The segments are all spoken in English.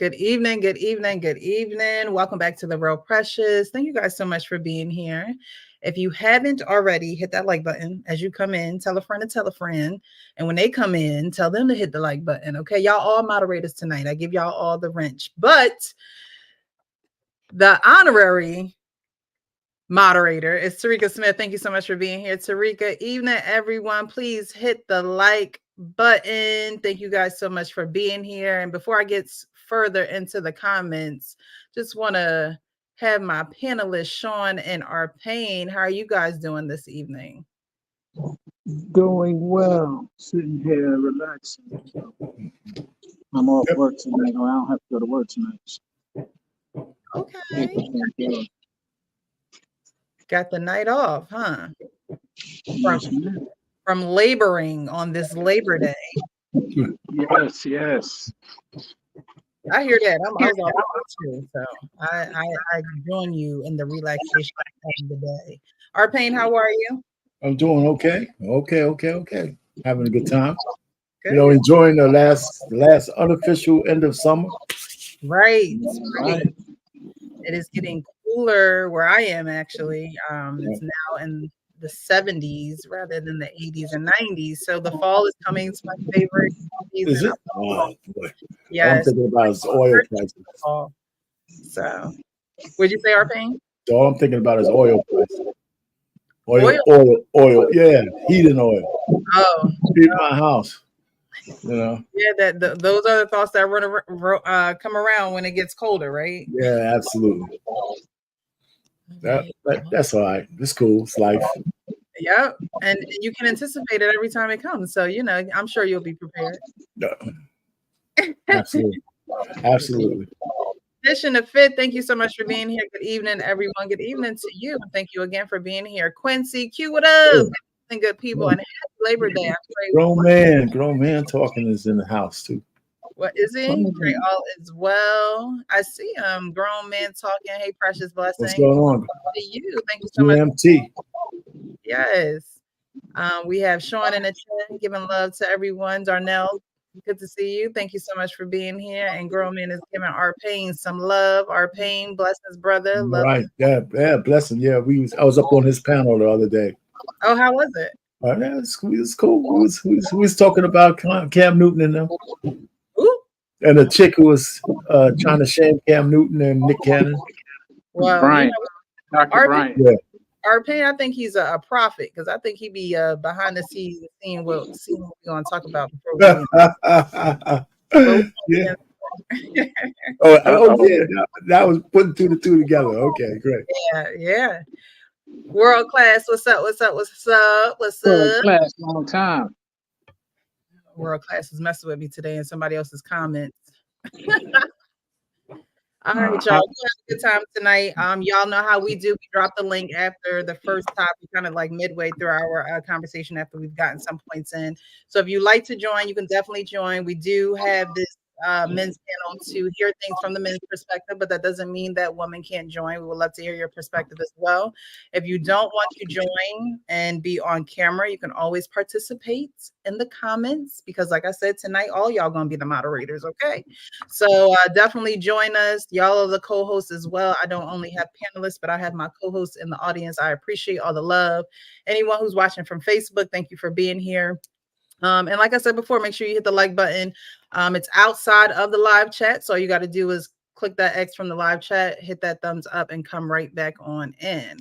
Good evening, good evening, good evening. Welcome back to The Real Precious. Thank you guys so much for being here. If you haven't already, hit that like button as you come in. Tell a friend to tell a friend. And when they come in, tell them to hit the like button. Okay, y'all all moderators tonight. I give y'all all the wrench. But the honorary moderator is Tarika Smith. Thank you so much for being here. Tarika, evening, everyone. Please hit the like button. Thank you guys so much for being here. And before I get further into the comments, just want to have my panelists, Sean and Arpain. How are you guys doing this evening? Doing well. Sitting here relaxing. I'm off work tonight, or I don't have to go to work tonight. Okay. Got the night off, huh? From laboring on this Labor Day. Yes. I hear that. I was all too, so I join you in the relaxation of the day. Arpain, how are you? I'm doing okay. Having a good time. Good. Enjoying the last unofficial end of summer. Right. It is getting cooler where I am actually. It's now in the 70s rather than the 80s and 90s. So the fall is coming. It's my favorite season. Is it? Oh, boy. Yes. I'm thinking about is oil prices. So, would you say, Arpain? All I'm thinking about is oil prices. Oil. Yeah, heating oil. Oh, in my house. Yeah, those are the thoughts that come around when it gets colder, right? Yeah, absolutely. That's all right. It's cool. It's life. Yeah, and you can anticipate it every time it comes. So I'm sure you'll be prepared. Absolutely. Edition of Fit. Thank you so much for being here. Good evening, everyone. Good evening to you. Thank you again for being here. Quincy, Q, what up? And good people, and happy Labor Day. Grown man talking is in the house too. What is he? Pray all is well. I see him. Grown man talking. Hey, precious blessing. What's going on? To you. Thank you so much. Yes. We have Sean in the chat giving love to everyone. Darnell, good to see you. Thank you so much for being here. And Grown Man is giving Arpain some love. Arpain, blessings, brother. Love. Right. Yeah, blessing. Yeah, I was up on his panel the other day. Oh, how was it? Yeah, it's cool. We was talking about Cam Newton and them. Ooh. And the chick who was trying to shame Cam Newton and Nick Cannon. Well, Brian. Dr. Brian. Yeah. Arpain, I think he's a prophet because I think he be behind the scenes seeing what we're going to talk about before we yeah. Yeah. That was putting two to two together. Okay, great. Yeah. World class. What's up? World class, long time. World class is messing with me today in somebody else's comments. All right, y'all. We have a good time tonight. Y'all know how we do. We drop the link after the first topic, kind of like midway through our conversation after we've gotten some points in. So if you like to join, you can definitely join. We do have this men's panel to hear things from the men's perspective, but that doesn't mean that women can't join. We would love to hear your perspective as well. If you don't want to join and be on camera, you can always participate in the comments because like I said, tonight, all y'all gonna be the moderators, okay? So definitely join us. Y'all are the co-hosts as well. I don't only have panelists, but I have my co-hosts in the audience. I appreciate all the love. Anyone who's watching from Facebook, thank you for being here. And like I said before, make sure you hit the like button. It's outside of the live chat. So all you got to do is click that X from the live chat, hit that thumbs up, and come right back on in.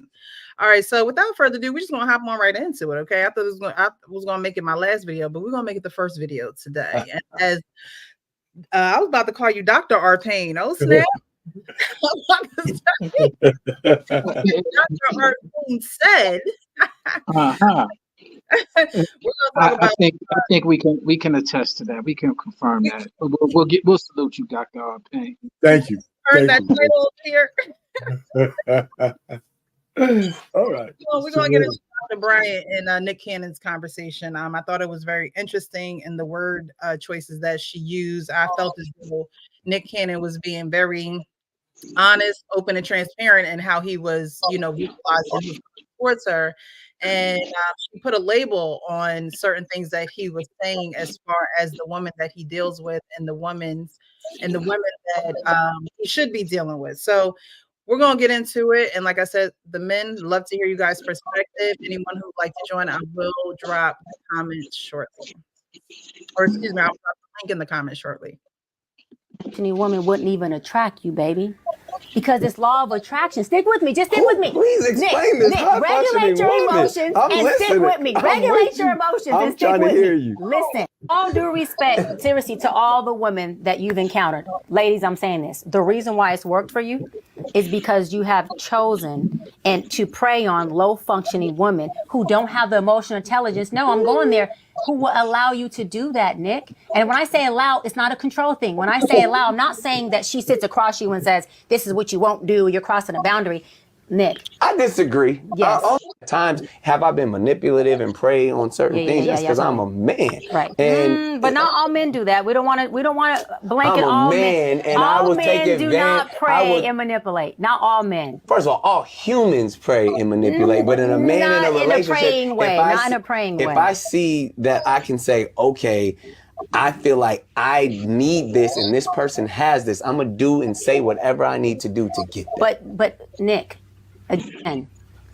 All right. So without further ado, we're just going to hop on right into it. Okay. I was going to make it my last video, but we're going to make it the first video today. And as I was about to call you Dr. Arpain. Oh, snap. Dr. Arpain said. I think we can attest to that. We can confirm that. We'll salute you, Dr. Arpain. Thank you. Heard that title here. All right. We're going to get into Dr. Bryant and Nick Cannon's conversation. I thought it was very interesting in the word choices that she used. I felt as though Nick Cannon was being very honest, open, and transparent in how he was, utilizing towards her. and she put a label on certain things that he was saying as far as the woman that he deals with and the women that he should be dealing with. So we're gonna get into it, and like I said, the men love to hear you guys' perspective. Anyone who would like to join, I will drop the comments shortly, or excuse me, I'll drop the link in the comments shortly. Any woman wouldn't even attract you, baby. Because it's law of attraction. Stick with me. Just stick with me. Please explain this. Nick, regulate your emotions and stick with me. Regulate your emotions and stick with me. Listen, all due respect, seriously, to all the women that you've encountered. Ladies, I'm saying this. The reason why it's worked for you is because you have chosen and to prey on low-functioning women who don't have the emotional intelligence. No, I'm going there. Who will allow you to do that, Nick? And when I say allow, it's not a control thing. When I say allow, I'm not saying that she sits across you and says, this is what you won't do, you're crossing a boundary. Nick. I disagree. Yes. Times have I been manipulative and prey on certain things? Yes, because I'm a man. Right. And but not all men do that. We don't want to blanket all men. And all I will men take advantage. Do not prey and manipulate. Not all men. First of all humans prey and manipulate, but in a man in a relationship, not in a praying way. If I see that I can say, okay, I feel like I need this and this person has this, I'm gonna do and say whatever I need to do to get that. But Nick, again,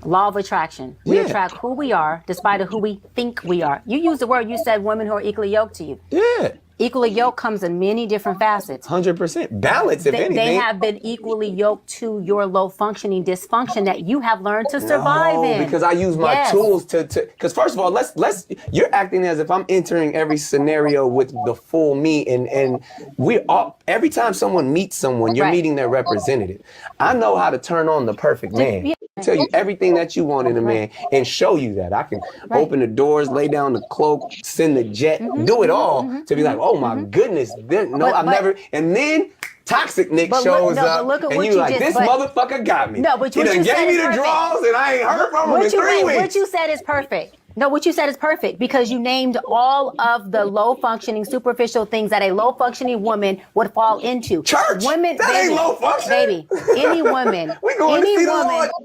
law of attraction. We attract who we are despite of who we think we are. You use the word, you said women who are equally yoked to you. Yeah. Equally yoked comes in many different facets. 100%. Balance, if anything. They have been equally yoked to your low functioning dysfunction that you have learned to survive in. Because I use my tools to because first of all, let's you're acting as if I'm entering every scenario with the full me, and we all every time someone meets someone, you're meeting their representative. I know how to turn on the perfect man. Tell you everything that you want in a man and show you that. I can open the doors, lay down the cloak, send the jet, do it all to be like, oh my goodness, I've never. And then toxic Nick shows up and you like, this motherfucker got me. No, but he done gave me the draws and I ain't heard from him in 3 weeks. What you said is perfect. No, what you said is perfect because you named all of the low-functioning, superficial things that a low-functioning woman would fall into. Church, women, that ain't low-functioning. Baby, any woman,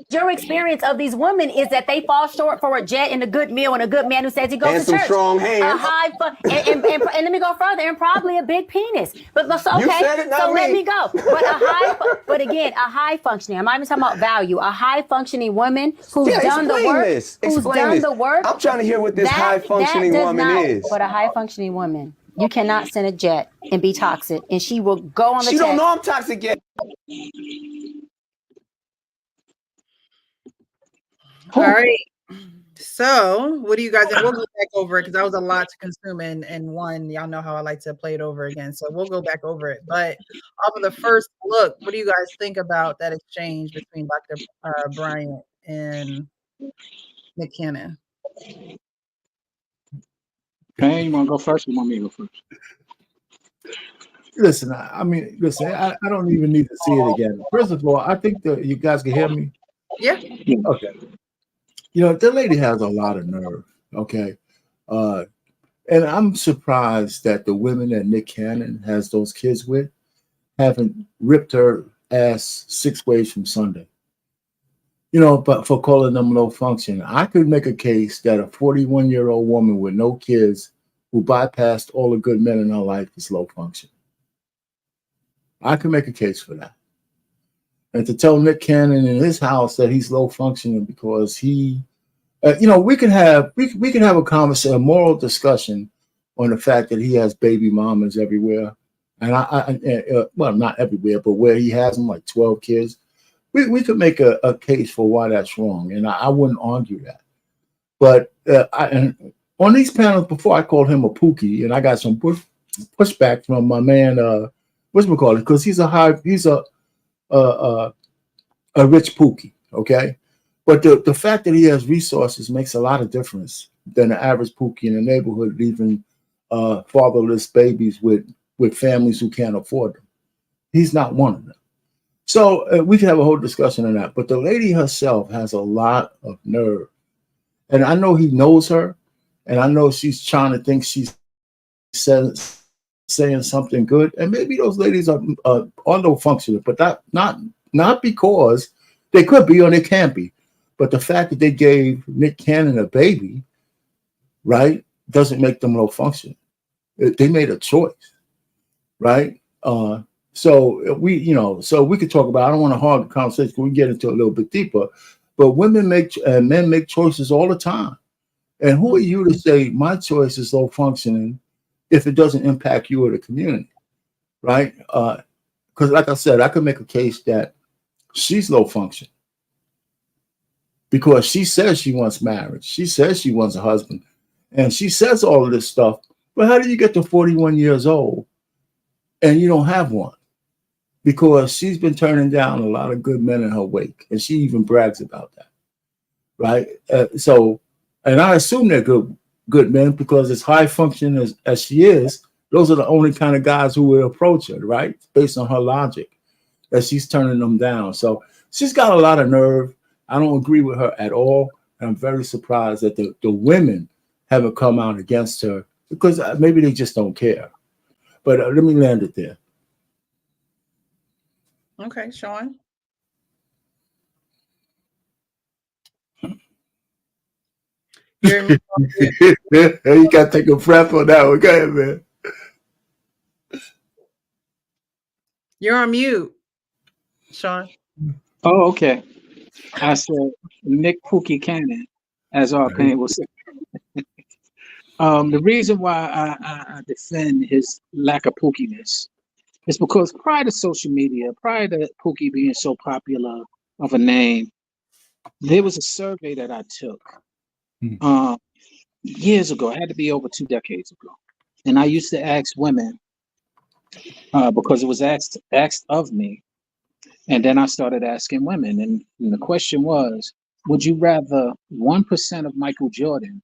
your experience of these women is that they fall short for a jet and a good meal and a good man who says he goes and to church. And some strong hands. And let me go further, and probably a big penis. But okay, you said it, not so me. let me go. But again, a high-functioning, I'm not even talking about value, a high-functioning woman who's done the work. I'm trying to hear what this high-functioning woman is. But a high-functioning woman, you cannot send a jet and be toxic, and she will go on the She don't know I'm toxic yet. All right. So, what do you guys? And we'll go back over it because that was a lot to consume in one. Y'all know how I like to play it over again, so we'll go back over it. But off of the first look, what do you guys think about that exchange between Dr. Bryant and Nick Cannon? Payne, you want to go first? Or you want me to go first? Listen, I don't even need to see it again. First of all, I think that you guys can hear me. Yeah. Okay. The lady has a lot of nerve. Okay. And I'm surprised that the women that Nick Cannon has those kids with haven't ripped her ass 6 ways from Sunday. But for calling them low function, I could make a case that a 41-year-old woman with no kids who bypassed all the good men in her life is low function. I could make a case for that. And to tell Nick Cannon in his house that he's low functioning because he, we can have a conversation, a moral discussion on the fact that he has baby mamas everywhere, and well, not everywhere, but where he has them, like 12 kids. We could make a case for why that's wrong, and I wouldn't argue that. But and on these panels before, I called him a pookie, and I got some pushback from my man, whatchamacallit, because he's a rich pookie, okay? But the fact that he has resources makes a lot of difference than the average pookie in the neighborhood leaving fatherless babies with families who can't afford them. He's not one of them. So we can have a whole discussion on that. But the lady herself has a lot of nerve. And I know he knows her, and I know she's trying to think she's saying something good. And maybe those ladies are low functioning, but not because they could be or they can't be. But the fact that they gave Nick Cannon a baby, right, doesn't make them low functioning. They made a choice, right? So we could talk about. I don't want to hog the conversation. We can get into a little bit deeper, but women make and men make choices all the time. And who are you to say my choice is low functioning if it doesn't impact you or the community, right? Because like I said, I could make a case that she's low function because she says she wants marriage. She says she wants a husband. And she says all of this stuff. But how do you get to 41 years old and you don't have one? Because she's been turning down a lot of good men in her wake. And she even brags about that, right? And I assume they're good men because as high functioning as she is, those are the only kind of guys who will approach her, right? Based on her logic, that she's turning them down. So she's got a lot of nerve. I don't agree with her at all. And I'm very surprised that the women haven't come out against her because maybe they just don't care. But let me land it there. Okay, Sean. You got to take a breath on that one. Go ahead, man. You're on mute, Sean. Oh, okay. I said Nick Pookie Cannon, as our opinion will say. The reason why I defend his lack of pookiness is because prior to social media, prior to Pookie being so popular of a name, there was a survey that I took years ago. It had to be over 2 decades ago. And I used to ask women because it was asked of me. And then I started asking women. And the question was, would you rather 1% of Michael Jordan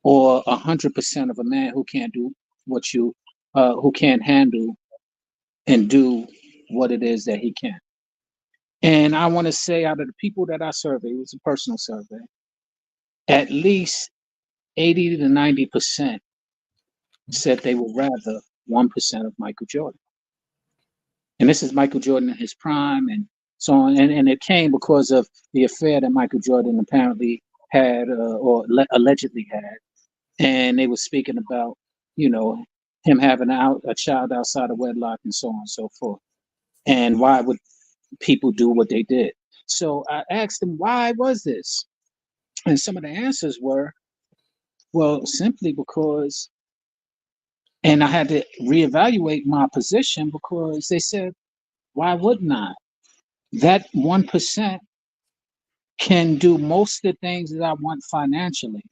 or 100% of a man who can't do who can't handle and do what it is that he can? And I want to say, out of the people that I surveyed, it was a personal survey, at least 80 to 90% said they would rather 1% of Michael Jordan. And this is Michael Jordan in his prime and so on. And it came because of the affair that Michael Jordan apparently had allegedly had. And they were speaking about, him having a child outside of wedlock and so on and so forth. And why would people do what they did? So I asked them, why was this? And some of the answers were, well, simply because, and I had to reevaluate my position because they said, why wouldn't I? That 1% can do most of the things that I want financially.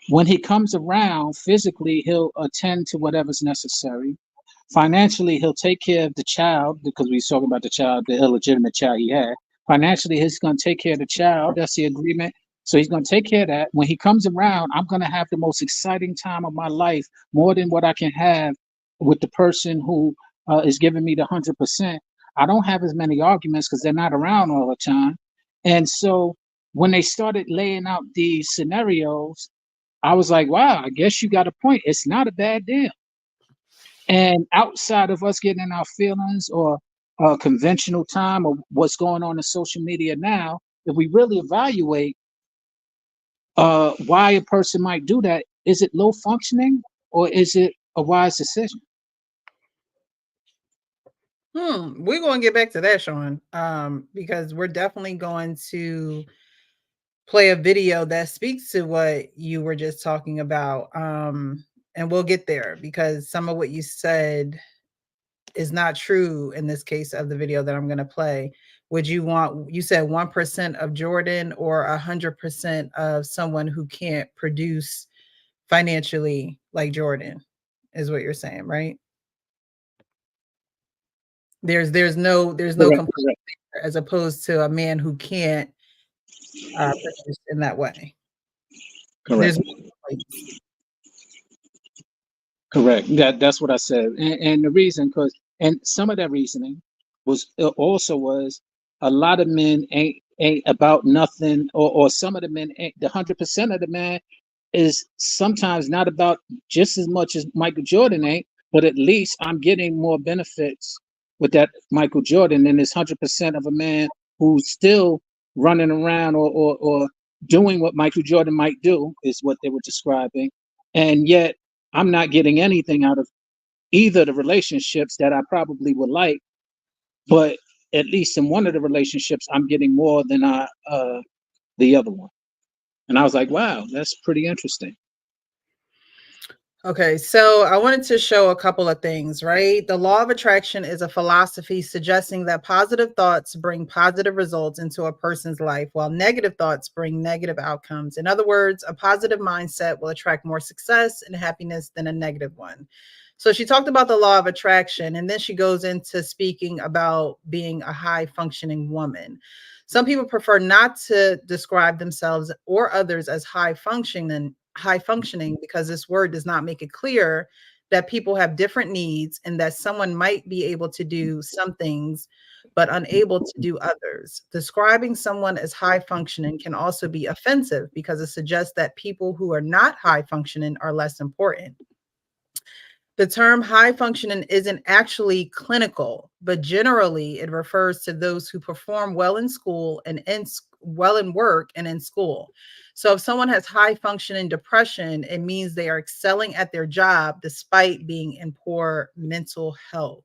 When he comes around physically, he'll attend to whatever's necessary. Financially, he'll take care of the child because we was talking about the child, the illegitimate child he had. Financially, he's going to take care of the child. That's the agreement. So he's going to take care of that. When he comes around, I'm going to have the most exciting time of my life, more than what I can have with the person who is giving me the 100%. I don't have as many arguments because they're not around all the time. And so when they started laying out these scenarios, I was like, wow, I guess you got a point. It's not a bad deal. And outside of us getting in our feelings or conventional time or what's going on in social media now, if we really evaluate why a person might do that, is it low functioning or is it a wise decision? We're going to get back to that, Sean, because we're definitely going to play a video that speaks to what you were just talking about. And we'll get there because some of what you said is not true in this case of the video that I'm going to play. You said 1% of Jordan or 100% of someone who can't produce financially like Jordan is what you're saying, right? There's no complaint as opposed to a man who can't produce in that way. Correct. Correct. That's what I said. And the reason, and some of that reasoning was a lot of men ain't about nothing, or some of the men ain't. The 100% of the man is sometimes not about just as much as Michael Jordan ain't, but at least I'm getting more benefits with that Michael Jordan than this 100% of a man who's still running around or doing what Michael Jordan might do, is what they were describing. And yet I'm not getting anything out of either the relationships that I probably would like, but at least in one of the relationships, I'm getting more than the other one. And I was like, wow, that's pretty interesting. Okay, so I wanted to show a couple of things, right? The law of attraction is a philosophy suggesting that positive thoughts bring positive results into a person's life, while negative thoughts bring negative outcomes. In other words, a positive mindset will attract more success and happiness than a negative one. So she talked about the law of attraction, and then she goes into speaking about being a high functioning woman. Some people prefer not to describe themselves or others as high functioning because this word does not make it clear that people have different needs and that someone might be able to do some things but unable to do others. Describing someone as high functioning can also be offensive because it suggests that people who are not high functioning are less important. The term high functioning isn't actually clinical, but generally it refers to those who perform well in school and well in work and in school. So if someone has high functioning depression, it means they are excelling at their job despite being in poor mental health.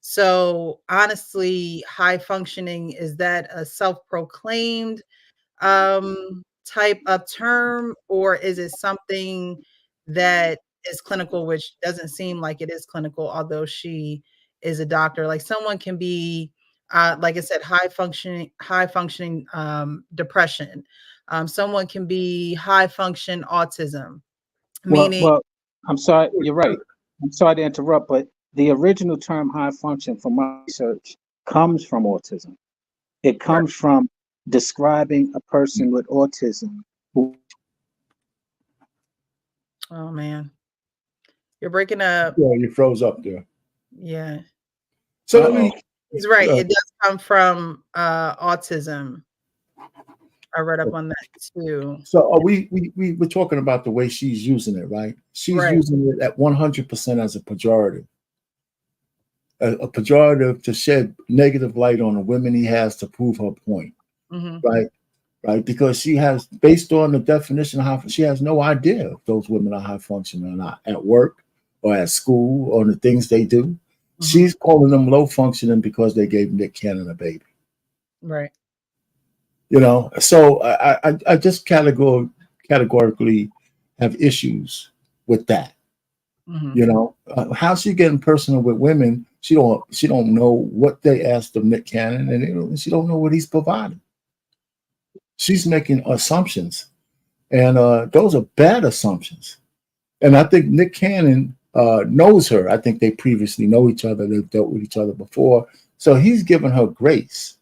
So honestly, high functioning, is that a self-proclaimed type of term, or is it something that is clinical, which doesn't seem like it is clinical, although she is a doctor? Like someone can be, like I said, high functioning depression. Someone can be high function autism, meaning Well, I'm sorry, you're right. I'm sorry to interrupt, but the original term high function from my research comes from autism. It comes from describing a person with autism who. oh man, you're breaking up. Yeah, you froze up there. Yeah, So let me. he's right. It does come from autism. I read up on that too. So are we were talking about the way she's using it, right? She's Right. using it at 100% as a pejorative. A pejorative to shed negative light on the women he has to prove her point, right? Right, because she has, based on the definition of how, she has no idea if those women are high functioning or not at work or at school or the things they do. She's calling them low functioning because they gave Nick Cannon a baby. Right. You know, so I just categorically have issues with that. You know, how's she getting personal with women? She don't know what they asked of Nick Cannon, and she don't know what he's providing. She's making assumptions, and those are bad assumptions. And I think Nick Cannon knows her. I think they previously know each other. They've dealt with each other before, so he's given her grace,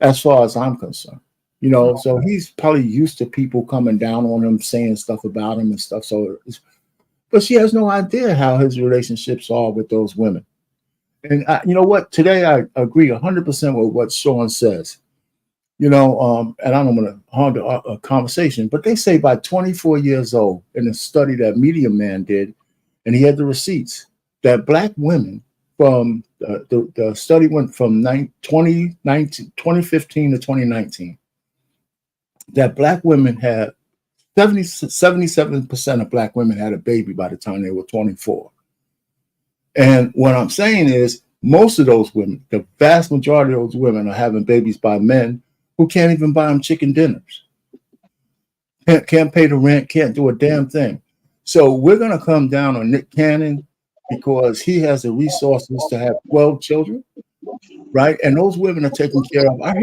as far as I'm concerned. You know, so he's probably used to people coming down on him, saying stuff about him and stuff. So, but she has no idea how his relationships are with those women. And you know what? Today I agree 100% with what Sean says. You know, and I don't want to harm a conversation, but they say by 24 years old, in a study that Medium Man did, and he had the receipts, that Black women from the study went from 2015 to 2019, that Black women had 77% of Black women had a baby by the time they were 24. And what I'm saying is, most of those women, the vast majority of those women, are having babies by men who can't even buy them chicken dinners, can't pay the rent, can't do a damn thing. So we're going to come down on Nick Cannon because he has the resources to have 12 children, right? And those women are taken care of. I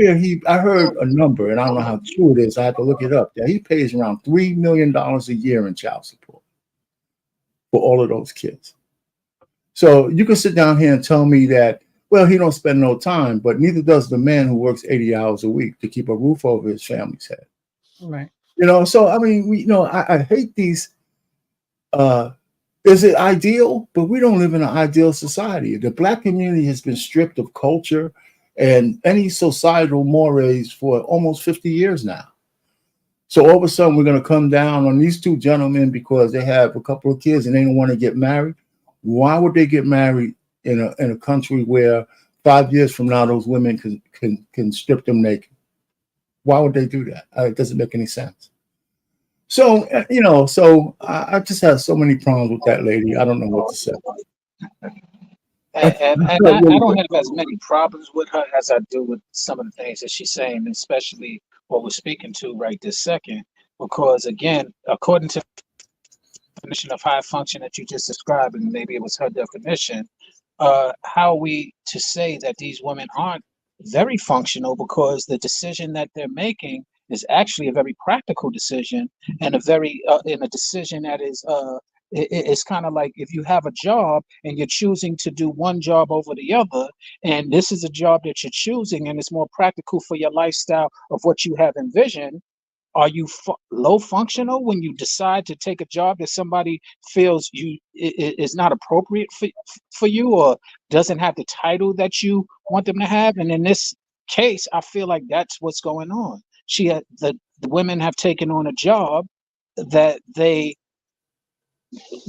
heard a number, and I don't know how true it is. I had to look it up. That he pays around $3 million a year in child support for all of those kids. So you can sit down here and tell me that, well, he don't spend no time, but neither does the man who works 80 hours a week to keep a roof over his family's head. Right. You know, so I mean, I hate these. Is it ideal? But we don't live in an ideal society. The Black community has been stripped of culture and any societal mores for almost 50 years now. So all of a sudden, we're going to come down on these two gentlemen because they have a couple of kids and they don't want to get married. Why would they get married in a country where 5 years from now those women can strip them naked? Why would they do that? It doesn't make any sense. So, so I just have so many problems with that lady. I don't know what to say. And I don't have as many problems with her as I do with some of the things that she's saying, especially what we're speaking to right this second. Because again, according to the definition of high function that you just described, and maybe it was her definition, how are we to say that these women aren't very functional because the decision that they're making is actually a very practical decision and a decision that is it's kind of like if you have a job and you're choosing to do one job over the other, and this is a job that you're choosing and it's more practical for your lifestyle of what you have envisioned. Are you low functional when you decide to take a job that somebody feels is not appropriate for you or doesn't have the title that you want them to have? And in this case, I feel like that's what's going on. The women have taken on a job that they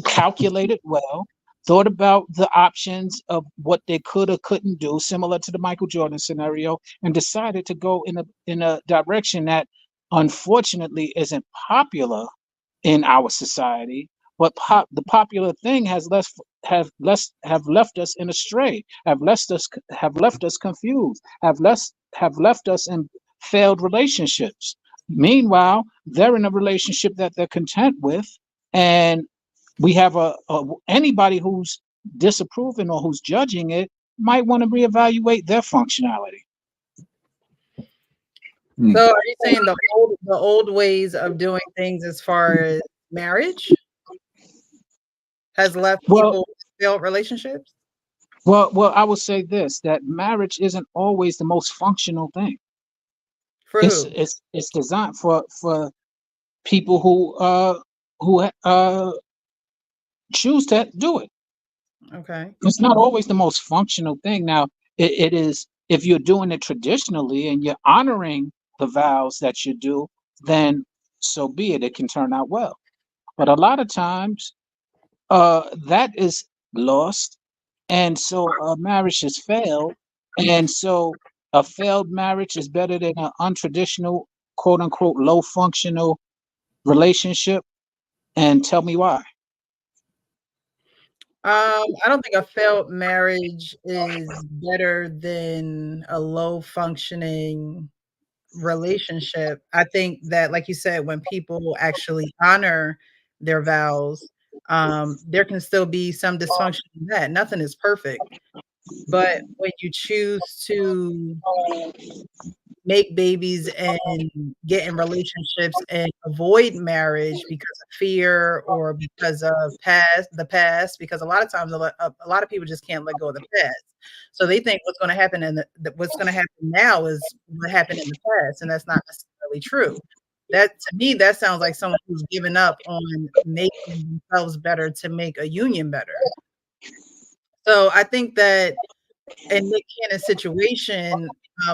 calculated well, thought about the options of what they could or couldn't do, similar to the Michael Jordan scenario, and decided to go in a direction that unfortunately isn't popular in our society. But the popular thing has have left us in astray, have left us confused, have left us in failed relationships. Meanwhile, they're in a relationship that they're content with, and we have anybody who's disapproving or who's judging it might want to reevaluate their functionality. So are you saying the old ways of doing things as far as marriage has left people failed relationships? Well, I would say this, that marriage isn't always the most functional thing. For who? It's designed for people who choose to do it. Okay. It's not always the most functional thing. Now, it is, if you're doing it traditionally and you're honoring the vows that you do, then so be it. It can turn out well. But a lot of times, that is lost, and so a marriage has failed, and so a failed marriage is better than an untraditional, quote unquote, low functional relationship. And tell me why. I don't think a failed marriage is better than a low functioning relationship. I think that, like you said, when people actually honor their vows, there can still be some dysfunction in that. Nothing is perfect. But when you choose to make babies and get in relationships and avoid marriage because of fear or because of the past, because a lot of times a lot of people just can't let go of the past. So they think what's going to happen what's going to happen now is what happened in the past, and that's not necessarily true. That, to me, that sounds like someone who's given up on making themselves better to make a union better. So I think that in Nick Cannon's situation,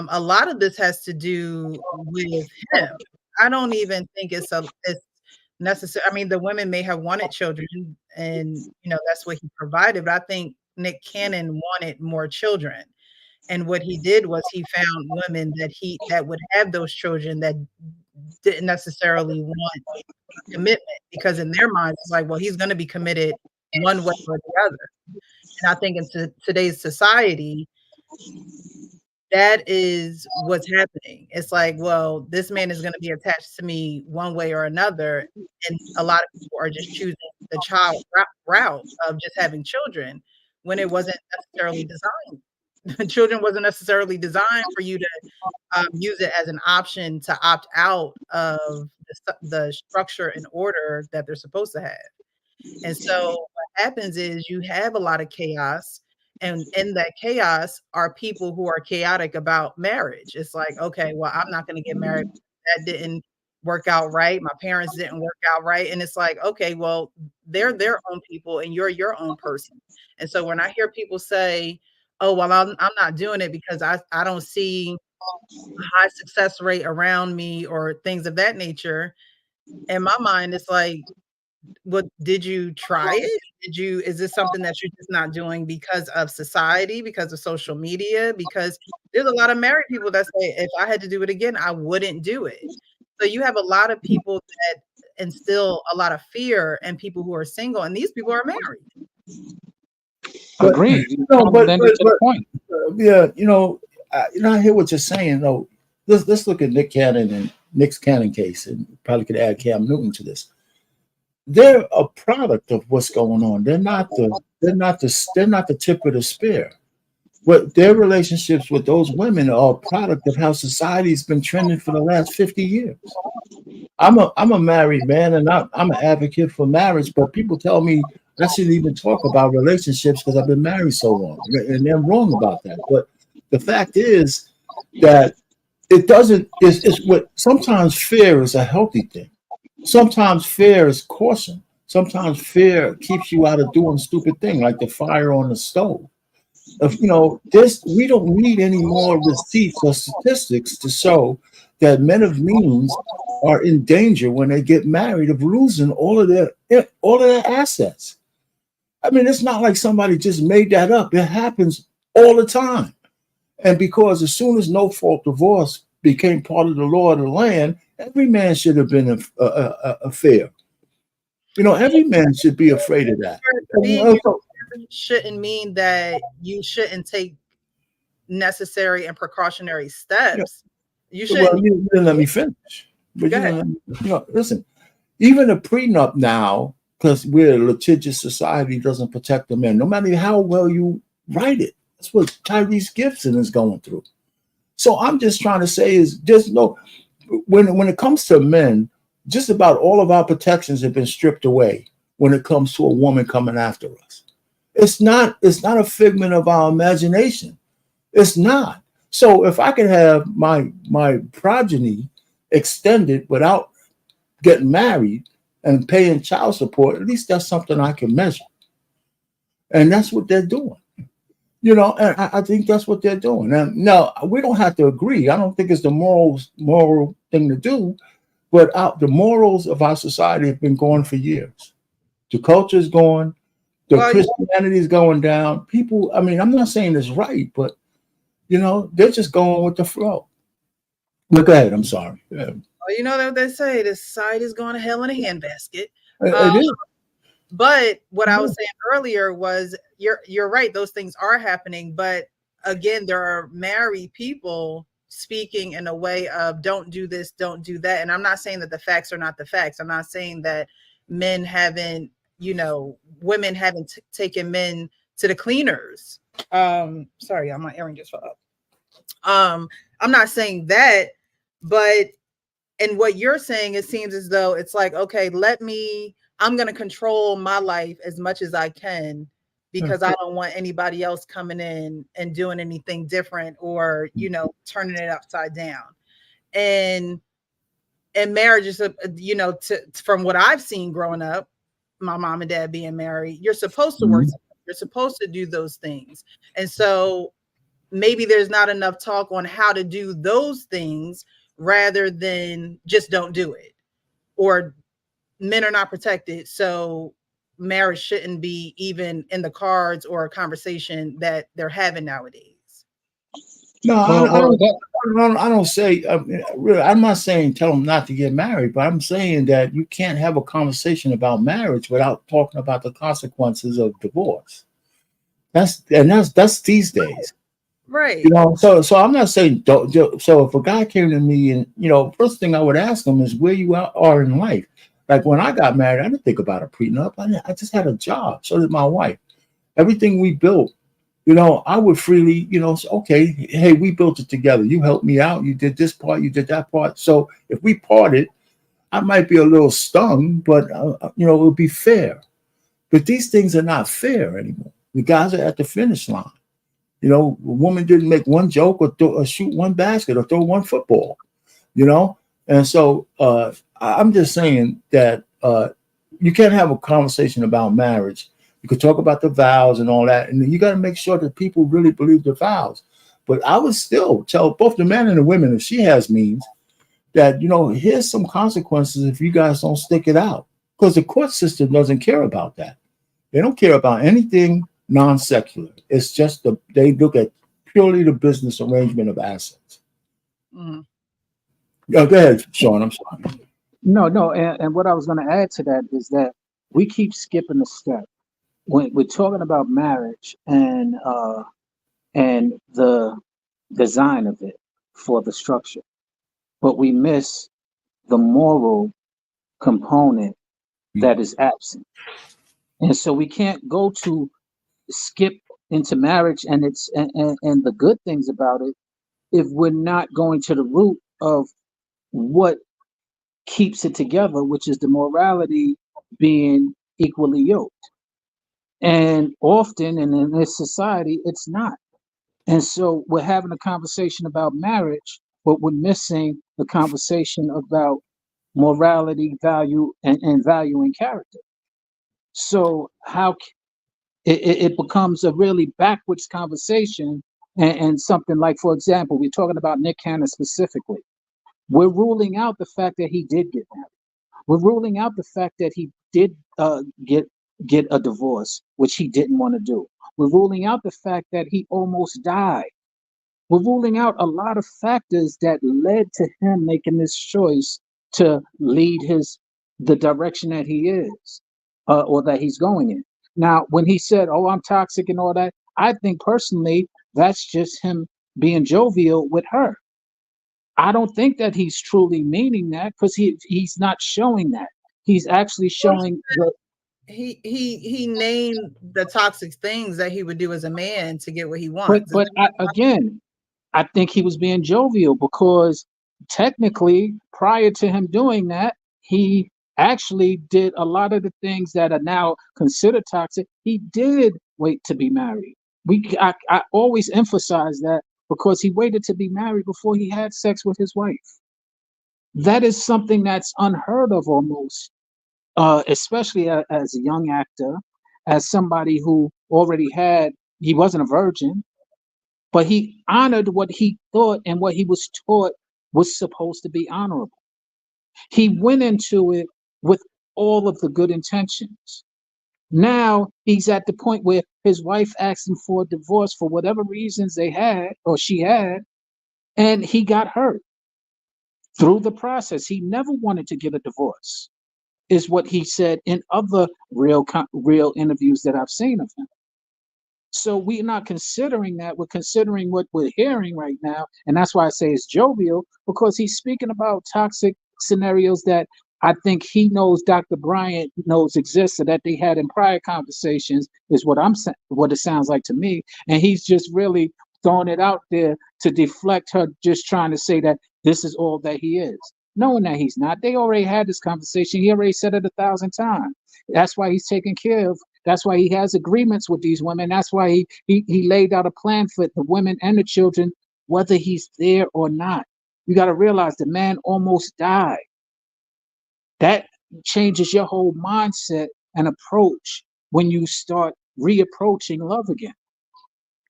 a lot of this has to do with him. I don't even think it's necessary. I mean, the women may have wanted children, and that's what he provided. But I think Nick Cannon wanted more children, and what he did was he found women that would have those children that didn't necessarily want commitment, because in their minds it's like, well, he's going to be committed one way or the other. And I think in today's society, that is what's happening. It's like, well, this man is going to be attached to me one way or another. And a lot of people are just choosing the child route of just having children when it wasn't necessarily designed. Children wasn't necessarily designed for you to use it as an option to opt out of the structure and order that they're supposed to have. And so what happens is you have a lot of chaos, and in that chaos are people who are chaotic about marriage. It's like, okay, well, I'm not going to get married. That didn't work out right. My parents didn't work out right. And it's like, okay, well, they're their own people and you're your own person. And so when I hear people say, oh, well, I'm not doing it because I don't see a high success rate around me or things of that nature, in my mind, it's like, what, did you try it? is this something that you're just not doing because of society, because of social media? Because there's a lot of married people that say, if I had to do it again, I wouldn't do it. So you have a lot of people that instill a lot of fear in people who are single, and these people are married. Agreed. Yeah, I hear what you're saying though. Let's look at Nick's Cannon case, and probably could add Cam Newton to this. They're a product of what's going on. They're not the tip of the spear. But their relationships with those women are a product of how society's been trending for the last 50 years. I'm a married man, and I'm an advocate for marriage, but people tell me I shouldn't even talk about relationships because I've been married so long, and they're wrong about that. But the fact is that it doesn't. It's what sometimes fear is a healthy thing. Sometimes fear is caution. Sometimes fear keeps you out of doing stupid things, like the fire on the stove. We don't need any more receipts or statistics to show that men of means are in danger when they get married of losing all of their assets. I mean, it's not like somebody just made that up. It happens all the time. And because as soon as no-fault divorce became part of the law of the land, every man should have been fair. Every man should be afraid of that. Shouldn't mean that you shouldn't take necessary and precautionary steps. You should. Well, you didn't let me finish. But listen, even a prenup now, because we're a litigious society, doesn't protect the men, no matter how well you write it. That's what Tyrese Gibson is going through. So I'm just trying to say is just when it comes to men, just about all of our protections have been stripped away when it comes to a woman coming after us. It's not a figment of our imagination. It's not. So if I can have my progeny extended without getting married and paying child support, at least that's something I can measure. And that's what they're doing. And I think that's what they're doing. And no, we don't have to agree. I don't think it's the moral thing to do, but the morals of our society have been going for years. The culture is going. Christianity is going down. People, I mean, I'm not saying it's right, but they're just going with the flow. But go ahead. I'm sorry. Yeah. Well, you know what they say: the society is going to hell in a handbasket. It is. But what I was saying earlier was, you're right; those things are happening. But again, there are married people speaking in a way of "don't do this, don't do that." And I'm not saying that the facts are not the facts. I'm not saying that men haven't. Women haven't taken men to the cleaners. Sorry, my earring just fell out. I'm not saying that, but in what you're saying, it seems as though it's like, okay, I'm going to control my life as much as I can because I don't want anybody else coming in and doing anything different or, turning it upside down. And marriage is, from what I've seen growing up, my mom and dad being married, you're supposed to work. You're supposed to do those things. And so maybe there's not enough talk on how to do those things rather than just don't do it. Or men are not protected. So marriage shouldn't be even in the cards or a conversation that they're having nowadays. No, I don't say, really, I'm not saying tell them not to get married, but I'm saying that you can't have a conversation about marriage without talking about the consequences of divorce. That's these days. Right. So I'm not saying don't. So if a guy came to me and, first thing I would ask him is where you are in life. Like when I got married, I didn't think about a prenup. I just had a job. So did my wife. Everything we built, I would freely, say, okay, hey, we built it together. You helped me out. You did this part. You did that part. So if we parted, I might be a little stung, but, it would be fair. But these things are not fair anymore. The guys are at the finish line. A woman didn't make one joke or shoot one basket or throw one football, And so I'm just saying that you can't have a conversation about marriage. You could talk about the vows and all that, and you got to make sure that people really believe the vows. But I would still tell both the men and the women, if she has means, that, here's some consequences if you guys don't stick it out. Because the court system doesn't care about that. They don't care about anything non-secular. It's just they look at purely the business arrangement of assets. Mm-hmm. Go ahead, Sean. I'm sorry. No. And what I was going to add to that is that we keep skipping a step when we're talking about marriage and the design of it for the structure, but we miss the moral component that is absent. And so we can't go to skip into marriage and the good things about it if we're not going to the root of what keeps it together, which is the morality being equally yoked. And often, and in this society, it's not. And so we're having a conversation about marriage, but we're missing the conversation about morality, value, and value and character. So it becomes a really backwards conversation, and something like, for example, we're talking about Nick Cannon specifically. We're ruling out the fact that he did get married. We're ruling out the fact that he did get a divorce, which he didn't want to do. We're ruling out the fact that he almost died. We're ruling out a lot of factors that led to him making this choice to lead the direction that he is, or that he's going in. Now, when he said, "Oh, I'm toxic" and all that, I think personally that's just him being jovial with her. I don't think that he's truly meaning that, because he's not showing that. He's actually showing he named the toxic things that he would do as a man to get what he wants. But again, I think he was being jovial, because technically, prior to him doing that, he actually did a lot of the things that are now considered toxic. He did wait to be married. I always emphasize that, because he waited to be married before he had sex with his wife. That is something that's unheard of almost, especially as a young actor, as somebody who he wasn't a virgin, but he honored what he thought and what he was taught was supposed to be honorable. He went into it with all of the good intentions. Now he's at the point where his wife asked him for a divorce for whatever reasons they had, or she had, and he got hurt through the process. He never wanted to get a divorce, is what he said in other real interviews that I've seen of him. So we're not considering that. We're considering what we're hearing right now. And that's why I say it's jovial, because he's speaking about toxic scenarios that I think he knows Dr. Bryant knows exist, so that they had in prior conversations, is what it sounds like to me. And he's just really throwing it out there to deflect her, just trying to say that this is all that he is, knowing that he's not. They already had this conversation. He already said it 1,000 times. That's why he's taking care of. That's why he has agreements with these women. That's why he laid out a plan for the women and the children, whether he's there or not. You got to realize the man almost died. That changes your whole mindset and approach when you start reapproaching love again.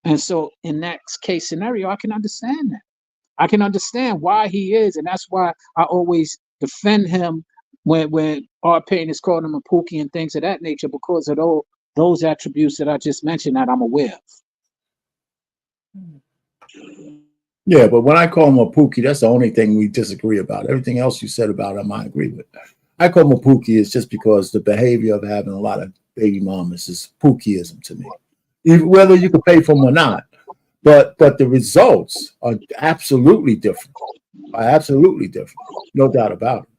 And so in that case scenario, I can understand that. I can understand why he is. And that's why I always defend him when our Payne is calling him a pookie and things of that nature, because of those attributes that I just mentioned that I'm aware of. Yeah, but when I call him a pookie, that's the only thing we disagree about. Everything else you said about him, I agree with. I call him a pookie is just because the behavior of having a lot of baby mamas is pookieism to me, whether you can pay for them or not. But the results are absolutely different. No doubt about it.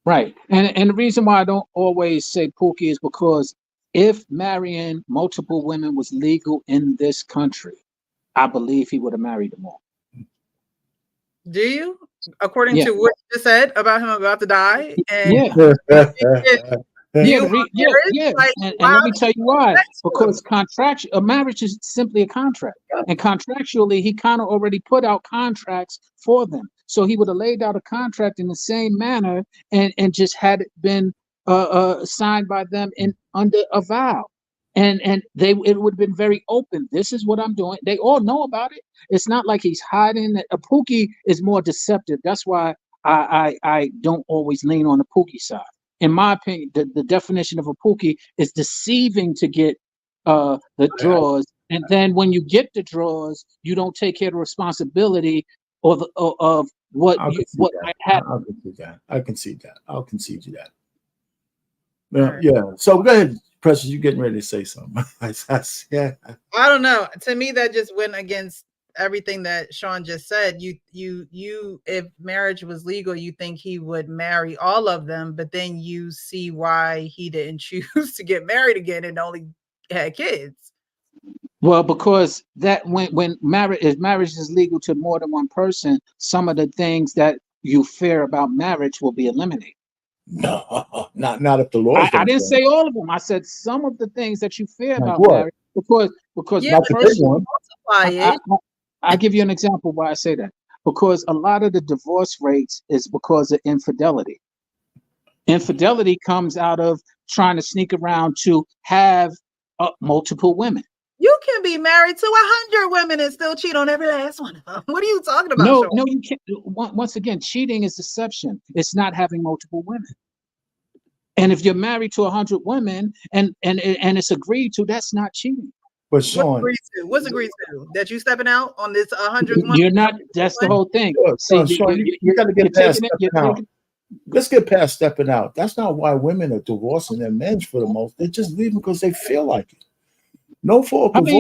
Right. And the reason why I don't always say pookie is because if marrying multiple women was legal in this country, I believe he would have married them all. Do you? According to what you just said about him about to die? And and let me tell you why. Because a marriage is simply a contract. And contractually, he kind of already put out contracts for them. So he would have laid out a contract in the same manner and just had it been signed by them under a vow. And it would have been very open. This is what I'm doing. They all know about it. It's not like he's hiding. A pookie is more deceptive. That's why I don't always lean on the pookie side. in my opinion, the definition of a pookie is deceiving to get the draws, and then when you get the draws, you don't take care of the responsibility of what might happen. I'll concede that. I concede that. I'll concede you that. Yeah. So go ahead, Precious. You getting ready to say something? Yeah. I don't know. To me, that just went against everything that Sean just said. You, if marriage was legal, you think he would marry all of them, but then you see why he didn't choose to get married again and only had kids. Well, because that when marriage is legal to more than one person, some of the things that you fear about marriage will be eliminated. No, not if the laws I didn't say all of them. I said some of the things that you fear about what? marriage because Yeah, not the big one. I give you an example why I say that. Because a lot of the divorce rates is because of infidelity. Infidelity comes out of trying to sneak around to have multiple women. You can be married to 100 women and still cheat on every last one of them. What are you talking about? No, Sean? no, you can't. Once again, cheating is deception. It's not having multiple women. And if you're married to 100 women and it's agreed to, that's not cheating. But Sean, what's agreed to? That you stepping out on this 100 women? You're not. That's the whole thing. Sean, you got to get past stepping out. Let's get past stepping out. That's not why women are divorcing their men for the most. They just leave because they feel like it. No fault. I don't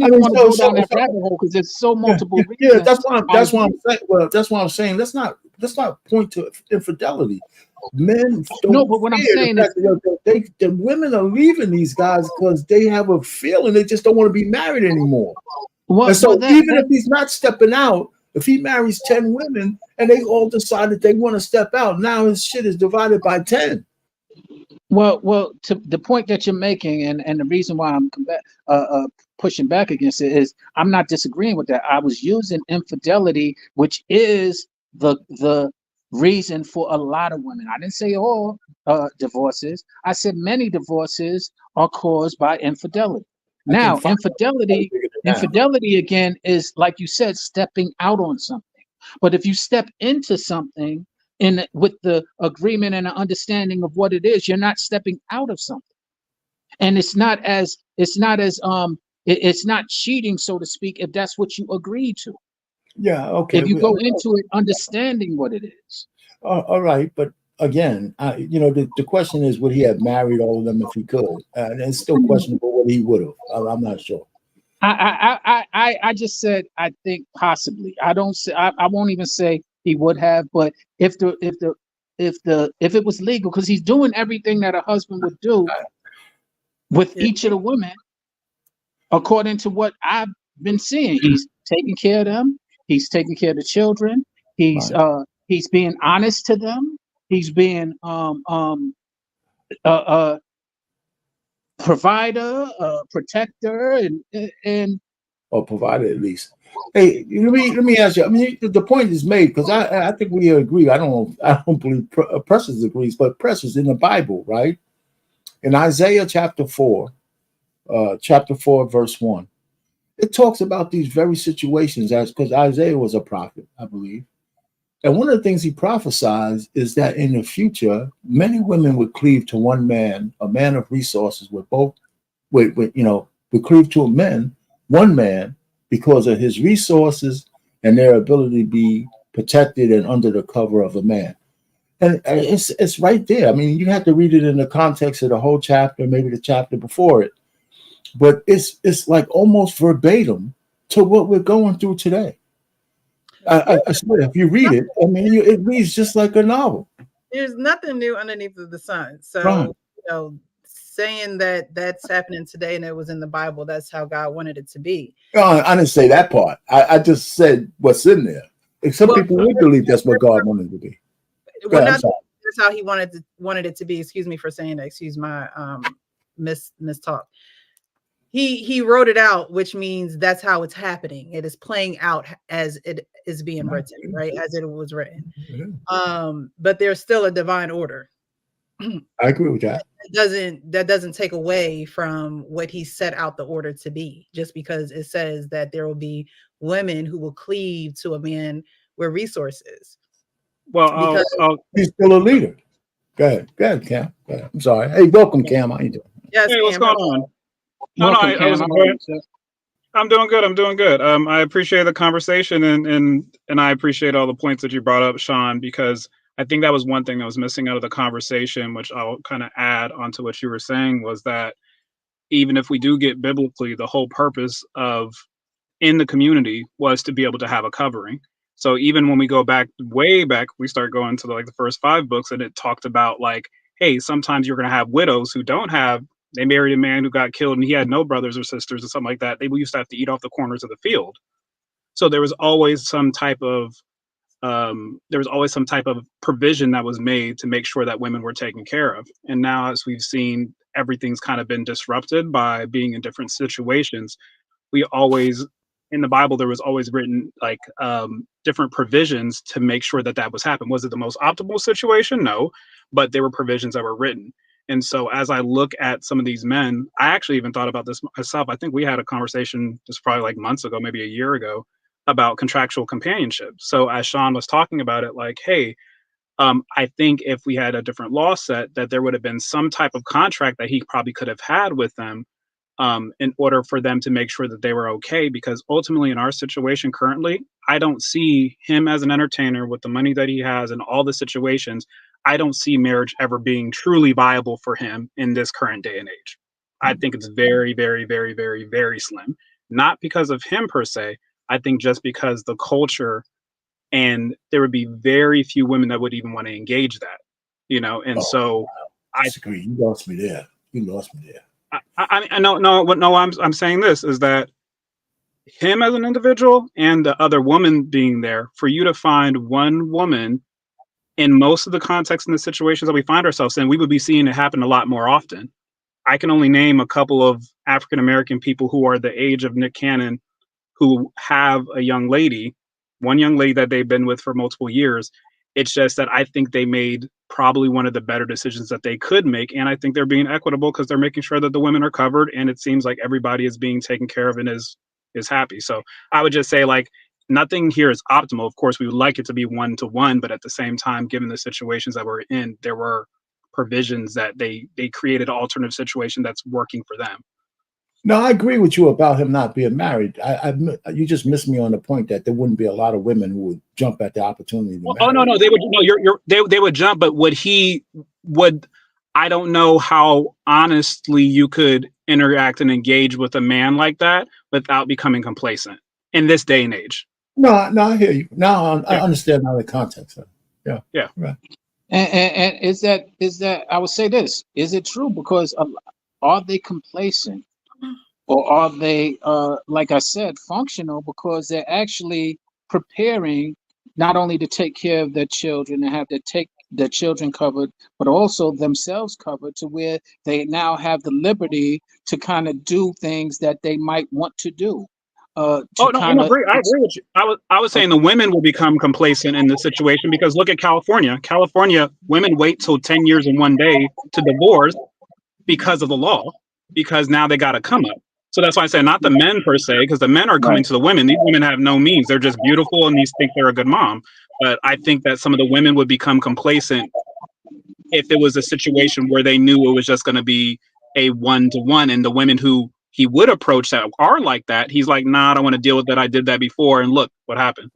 even want to go down that rabbit hole because there's so multiple reasons. Yeah, that's why I'm saying. Well, that's why I'm saying. Let's not point to infidelity. Men don't. But what I'm saying is, the women are leaving these guys because they have a feeling they just don't want to be married anymore. And so even if he's not stepping out, if he marries 10 women and they all decide that they want to step out, now his shit is divided by 10. Well, to the point that you're making, and the reason why I'm pushing back against it is I'm not disagreeing with that. I was using infidelity, which is the reason for a lot of women. I didn't say all divorces. I said many divorces are caused by infidelity. Now, infidelity again is, like you said, stepping out on something. But if you step into something with the agreement and the understanding of what it is, you're not stepping out of something. And it's not cheating, so to speak, if that's what you agree to. Yeah, okay. If you go into it understanding what it is. All right, but again, the question is, would he have married all of them if he could? And it's still questionable whether he would have. I'm not sure. I just said I think possibly. I won't even say he would have, but if it was legal, because he's doing everything that a husband would do with each of the women, according to what I've been seeing, he's taking care of them. He's taking care of the children. He's being honest to them. He's being provider, protector, and provider at least. Hey, let me ask you. I mean, the point is made because I think we agree. I don't believe Precious agrees, but Precious in the Bible, right? In Isaiah chapter 4, verse 1, it talks about these very situations because Isaiah was a prophet, I believe. And one of the things he prophesies is that in the future, many women would cleave to one man, a man of resources, would cleave to one man, because of his resources and their ability to be protected and under the cover of a man. And it's right there. I mean, you have to read it in the context of the whole chapter, maybe the chapter before it. But it's like almost verbatim to what we're going through today. I swear, if you read it, I mean, it reads just like a novel. There's nothing new underneath of the sun. So, saying that that's happening today and it was in the Bible, that's how God wanted it to be. I didn't say that part. I just said what's in there. Some people would believe that's what God wanted it to be. That's how he wanted it to be. Excuse me for saying that. Excuse my mistalk. He wrote it out, which means that's how it's happening. It is playing out as it is being written, right? As it was written. But there's still a divine order. I agree with that. That doesn't take away from what he set out the order to be, just because it says that there will be women who will cleave to a man with resources. Well, he's still a leader. Go ahead, Cam. Go ahead. I'm sorry. Hey, welcome, Cam. How you doing? Yes, Hey, what's Cam. going on? No, Welcome, I was Cam. enjoying. I'm doing good. I'm doing good. I appreciate the conversation and I appreciate all the points that you brought up, Sean, because I think that was one thing that was missing out of the conversation, which I'll kind of add onto what you were saying, was that even if we do get biblically, the whole purpose of in the community was to be able to have a covering. So even when we go back way back, we start going to like the first 5 books, and it talked about like, hey, sometimes you're going to have widows who don't have. They married a man who got killed, and he had no brothers or sisters or something like that. They used to have to eat off the corners of the field. So there was always some type of provision that was made to make sure that women were taken care of. And now, as we've seen, everything's kind of been disrupted by being in different situations. We always in the Bible there was always written like different provisions to make sure that that was happening. Was it the most optimal situation? No, but there were provisions that were written. And so as I look at some of these men, I actually even thought about this myself. I think we had a conversation just probably like months ago, maybe a year ago, about contractual companionship. So as Sean was talking about it, like, hey, I think if we had a different law set, that there would have been some type of contract that he probably could have had with them in order for them to make sure that they were okay. Because ultimately, in our situation currently, I don't see him as an entertainer with the money that he has and all the situations. I don't see marriage ever being truly viable for him in this current day and age. I think it's very, very, very, very, very slim. Not because of him per se. I think just because the culture, and there would be very few women that would even want to engage that, And so I disagree. You lost me there. You lost me there. I know, no, I'm saying this is that him as an individual and the other woman being there, for you to find one woman in most of the contexts and the situations that we find ourselves in, we would be seeing it happen a lot more often. I can only name a couple of African American people who are the age of Nick Cannon who have a young lady, one young lady that they've been with for multiple years. It's just that I think they made probably one of the better decisions that they could make. And I think they're being equitable because they're making sure that the women are covered, and it seems like everybody is being taken care of and is happy. So I would just say, like, nothing here is optimal. Of course, we would like it to be 1-to-1, but at the same time, given the situations that we're in, there were provisions that they created an alternative situation that's working for them. No, I agree with you about him not being married. You just missed me on the point that there wouldn't be a lot of women who would jump at the opportunity to marry. Oh no, they would. No, they would jump, but I don't know how honestly you could interact and engage with a man like that without becoming complacent in this day and age. No, I hear you. Now I understand now the context. Yeah. Right. And is that I would say this: is it true? Because are they complacent, or are they, like I said, functional? Because they're actually preparing not only to take care of their children and have to take their children covered, but also themselves covered, to where they now have the liberty to kind of do things that they might want to do. I agree with you. I was saying the women will become complacent in this situation because look at California. California women wait till 10 years and 1 day to divorce because of the law, because now they got to come up. So that's why I say not the men per se, because the men are coming to the women. These women have no means. They're just beautiful and these think they're a good mom. But I think that some of the women would become complacent if it was a situation where they knew it was just going to be a 1-to-1, and the women who he would approach that are like that, he's like, nah, I don't want to deal with that. I did that before, and look what happened.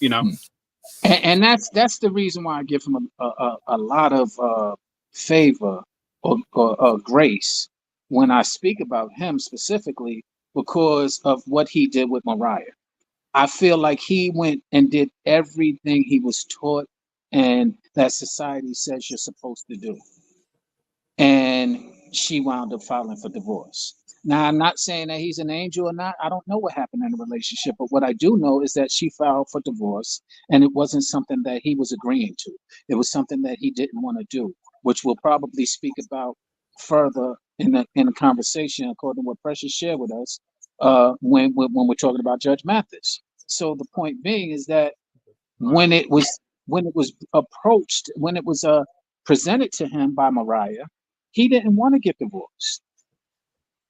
And that's the reason why I give him a lot of favor or grace when I speak about him specifically, because of what he did with Mariah. I feel like he went and did everything he was taught and that society says you're supposed to do. And she wound up filing for divorce. Now, I'm not saying that he's an angel or not. I don't know what happened in the relationship, but what I do know is that she filed for divorce, and it wasn't something that he was agreeing to. It was something that he didn't want to do, which we'll probably speak about further in the conversation, according to what Precious shared with us, when we're talking about Judge Mathis. So the point being is that when it was approached, when it was presented to him by Mariah, he didn't want to get divorced.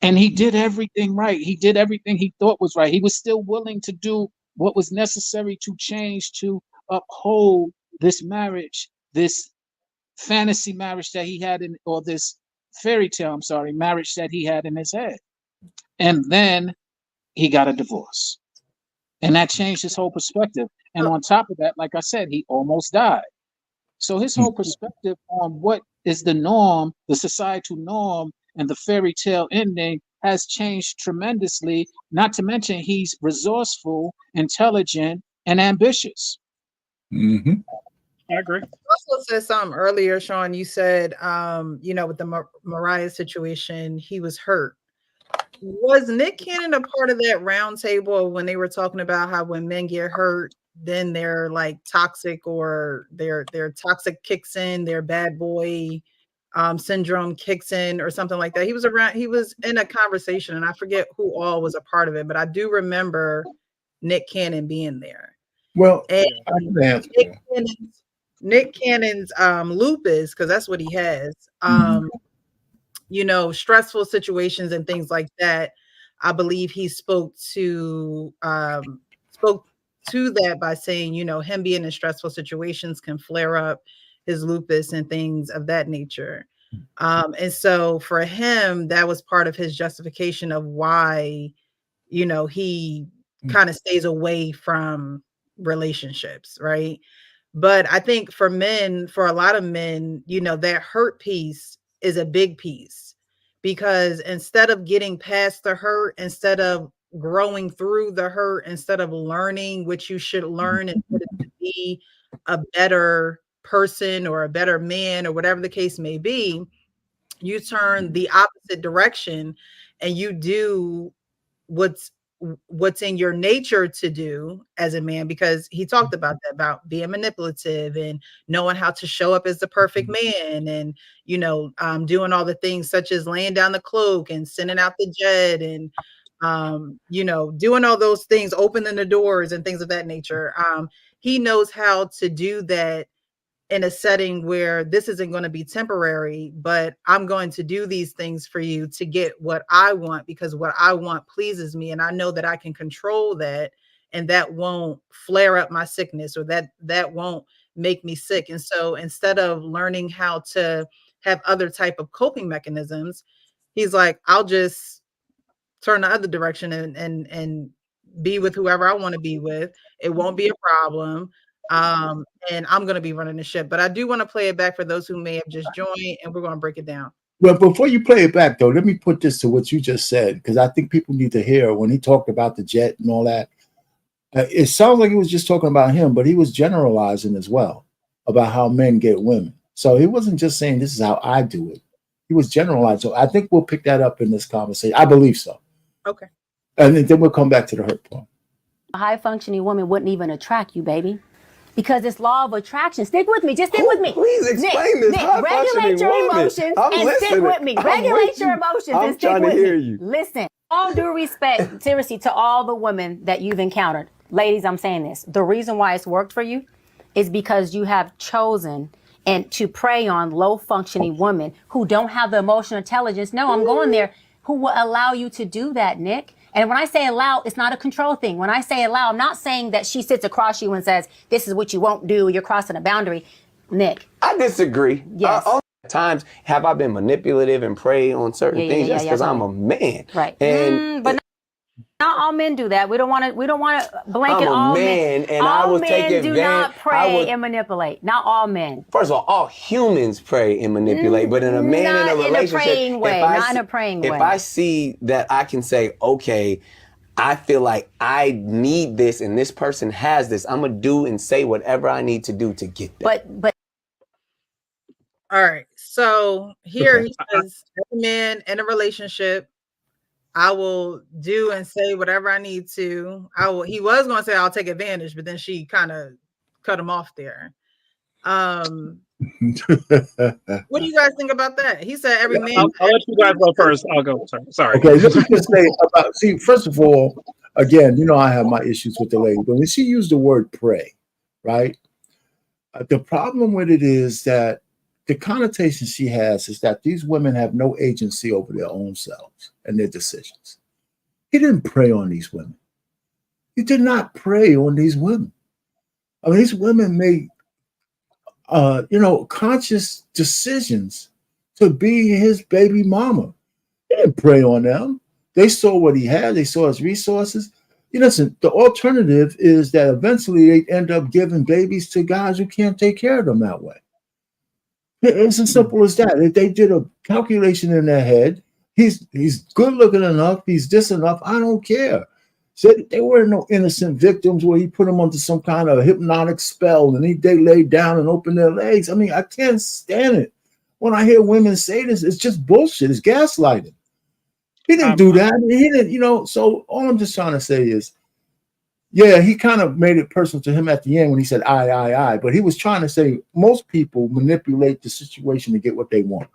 And he did everything right. He did everything he thought was right. He was still willing to do what was necessary to change, to uphold this marriage, this fantasy marriage that he had or this fairy tale, marriage that he had in his head. And then he got a divorce. And that changed his whole perspective. And on top of that, like I said, he almost died. So his whole perspective on what is the norm, the societal norm, and the fairy tale ending has changed tremendously. Not to mention he's resourceful, intelligent, and ambitious. Mm-hmm. I agree. You also said something earlier, Sean. You said, with the Mariah situation, he was hurt. Was Nick Cannon a part of that round table when they were talking about how when men get hurt, then they're like toxic, or their toxic kicks in, their bad boy syndrome kicks in, or something like that? He was around. He was in a conversation, and I forget who all was a part of it, but I do remember Nick Cannon being there. Well, And I can answer Nick Cannon's lupus, because that's what he has. Stressful situations and things like that. I believe he spoke to that by saying, him being in stressful situations can flare up his lupus and things of that nature. And so for him, that was part of his justification of why, he kind of stays away from relationships, right? But I think for a lot of men, that hurt piece is a big piece, because instead of getting past the hurt, instead of growing through the hurt, instead of learning what you should learn and to be a better person or a better man or whatever the case may be, you turn the opposite direction and you do what's in your nature to do as a man, because he talked about that, about being manipulative and knowing how to show up as the perfect man, and doing all the things such as laying down the cloak and sending out the jet, and doing all those things, opening the doors and things of that nature. He knows how to do that in a setting where this isn't going to be temporary, but I'm going to do these things for you to get what I want, because what I want pleases me. And I know that I can control that, and that won't flare up my sickness, or that won't make me sick. And so instead of learning how to have other type of coping mechanisms, he's like, I'll just turn the other direction and be with whoever I want to be with. It won't be a problem. And I'm going to be running the ship. But I do want to play it back for those who may have just joined, and we're going to break it down. Well, before you play it back, though, let me put this to what you just said, because I think people need to hear when he talked about the jet and all that. It sounds like he was just talking about him, but he was generalizing as well about how men get women. So he wasn't just saying this is how I do it. He was generalizing. So I think we'll pick that up in this conversation. I believe so. Okay. And then we'll come back to the hurt point. A high functioning woman wouldn't even attract you, baby. Because it's law of attraction. Stick with me. Just stick with me. Please explain this. Nick, regulate your emotions and stick with me. Regulate your emotions and stick with me. Listen, all due respect, seriously, to all the women that you've encountered. Ladies, I'm saying this. The reason why it's worked for you is because you have chosen and to prey on low functioning women who don't have the emotional intelligence. No, I'm going there. Who will allow you to do that, Nick? And when I say allow, it's not a control thing. When I say allow, I'm not saying that she sits across you and says, this is what you won't do, you're crossing a boundary. Nick. I disagree. Yes. Only times have I been manipulative and prey on certain things just because I'm a man. Right. And but not all men do that. We don't want to blanket all men. And I will take advantage. Do not prey and manipulate. Not all men. First of all humans prey and manipulate, but in a man in a relationship, not in a praying way. If I see that I can say, okay, I feel like I need this and this person has this, I'm gonna do and say whatever I need to do to get that. But all right. So here he says, every man in a relationship, I will do and say whatever I need to. He was going to say I'll take advantage, but then she kind of cut him off there. What do you guys think about that? He said every man. I'll let you guys go first. I'll go. Sorry. Okay, let me just say first of all, again, I have my issues with the lady, but when she used the word pray, right? The problem with it is that the connotation she has is that these women have no agency over their own selves and their decisions. He didn't prey on these women. He did not prey on these women. I mean, these women made conscious decisions to be his baby mama. He didn't prey on them. They saw what he had. They saw his resources. Listen, the alternative is that eventually they end up giving babies to guys who can't take care of them that way. It's as simple as that. If they did a calculation in their head, he's good looking enough, he's this enough, I don't care. So they were no innocent victims where he put them under some kind of hypnotic spell and they laid down and opened their legs. I mean, I can't stand it. When I hear women say this, it's just bullshit. It's gaslighting. He didn't do that. He didn't, so all I'm just trying to say is, yeah, he kind of made it personal to him at the end when he said, I. But he was trying to say most people manipulate the situation to get what they want.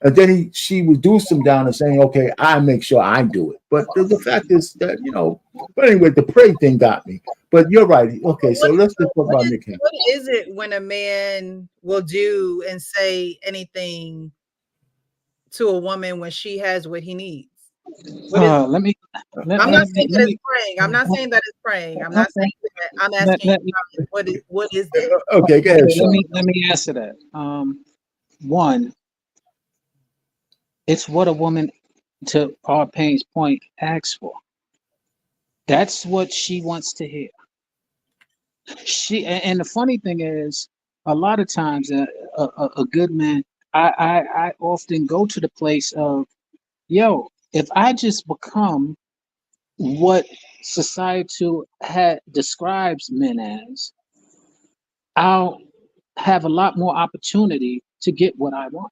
And then she reduced him down to saying, okay, I make sure I do it. But the fact is that, but anyway, the prey thing got me. But you're right. Okay, so let's just talk about Nick Cannon. What is it when a man will do and say anything to a woman when she has what he needs? I'm not saying that it's praying. I'm not saying that it's praying. I'm not saying that. I'm asking what is that? Okay, go ahead. Let me answer that. One, it's what a woman, to our Payne's point, asks for. That's what she wants to hear. And the funny thing is, a lot of times, a good man, I often go to the place of, if I just become what society describes men as, I'll have a lot more opportunity to get what I want.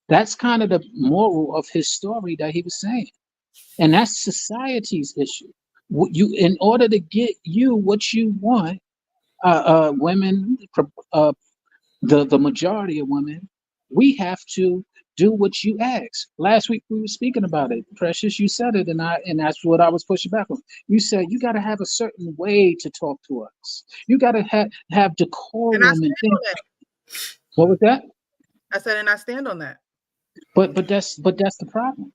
That's kind of the moral of his story that he was saying. And that's society's issue. In order to get you what you want, women, the majority of women, we have to do what you ask. Last week we were speaking about it. Precious, you said it, and that's what I was pushing back on. You said you got to have a certain way to talk to us. You got to have decorum and things. What was that? I said, and I stand on that. But that's the problem,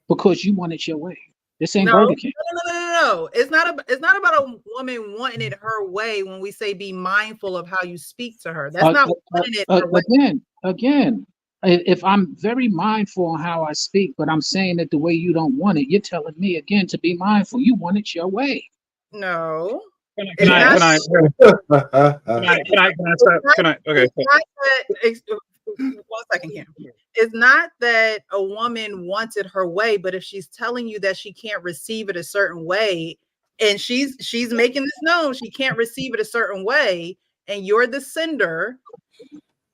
because you want it your way. This ain't Burger King. No. It's not about a woman wanting it her way. When we say be mindful of how you speak to her, that's not wanting it her way. Again, if I'm very mindful on how I speak, but I'm saying it the way you don't want it, you're telling me again to be mindful. You want it your way. No. Can I? Okay. 1 second, Cam. It's not that a woman wants it her way, but if she's telling you that she can't receive it a certain way, and she's making this known, she can't receive it a certain way, and you're the sender.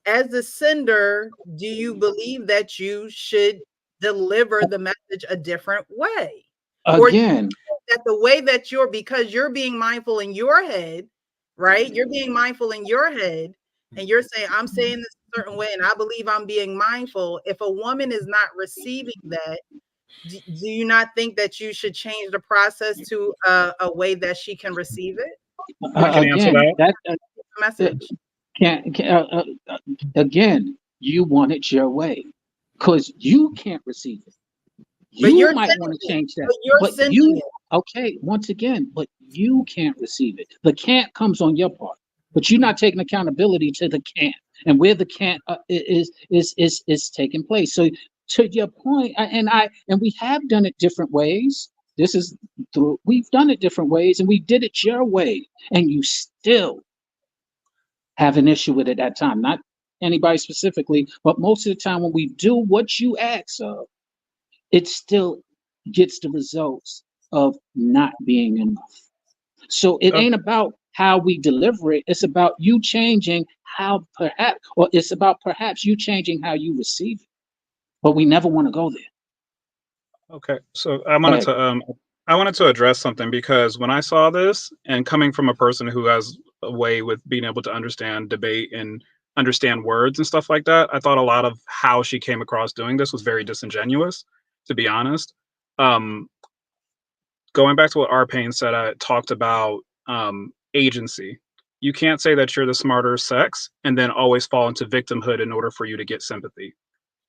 As the sender, do you believe that you should deliver the message a different way? Again, that the way that because you're being mindful in your head, right? You're being mindful in your head, and you're saying, I'm saying this a certain way, and I believe I'm being mindful. If a woman is not receiving that, do you not think that you should change the process to a way that she can receive it? Again, message. Again, you want it your way because you can't receive it. You might want to change that. Okay, once again, but you can't receive it. The can't comes on your part, but you're not taking accountability to the can't and where the can't is taking place. So to your point, and we have done it different ways. We've done it different ways, and we did it your way, and you still have an issue with it at that time. Not anybody specifically, but most of the time when we do what you ask of, it still gets the results of not being enough. So it ain't about how we deliver it. It's about you changing it's about perhaps you changing how you receive it. But we never want to go there. Okay, so I wanted to address something, because when I saw this, and coming from a person who has a way with being able to understand debate and understand words and stuff like that, I thought a lot of how she came across doing this was very disingenuous, to be honest. Going back to what R. Payne said, I talked about agency. You can't say that you're the smarter sex and then always fall into victimhood in order for you to get sympathy.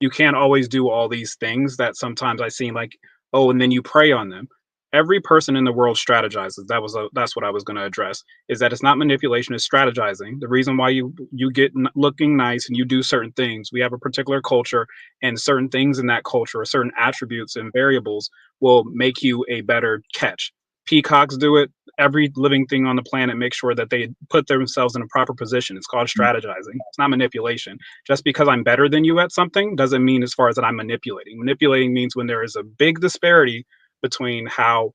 You can't always do all these things that sometimes I seem like, and then you prey on them. every person in the world strategizes. That's what I was going to address, is that it's not manipulation, it's strategizing. The reason why you get looking nice and you do certain things, we have a particular culture, and certain things in that culture or certain attributes and variables will make you a better catch. Peacocks do it. Every living thing on the planet makes sure that they put themselves in a proper position. It's called strategizing. It's not manipulation. Just because I'm better than you at something doesn't mean as far as that I'm manipulating. Manipulating means when there is a big disparity between how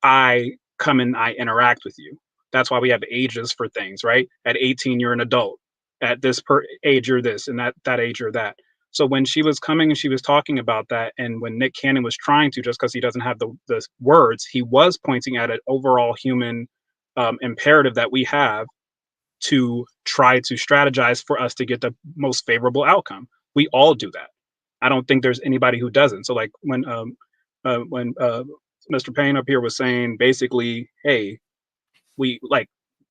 I come and I interact with you. That's why we have ages for things, right? At 18, you're an adult. At this age, you're this, and that age, you're that. So when she was coming and she was talking about that, and when Nick Cannon was trying to, just because he doesn't have the words, he was pointing at an overall human imperative that we have to try to strategize for us to get the most favorable outcome. We all do that. I don't think there's anybody who doesn't. So like when Mr. Payne up here was saying basically, hey, we like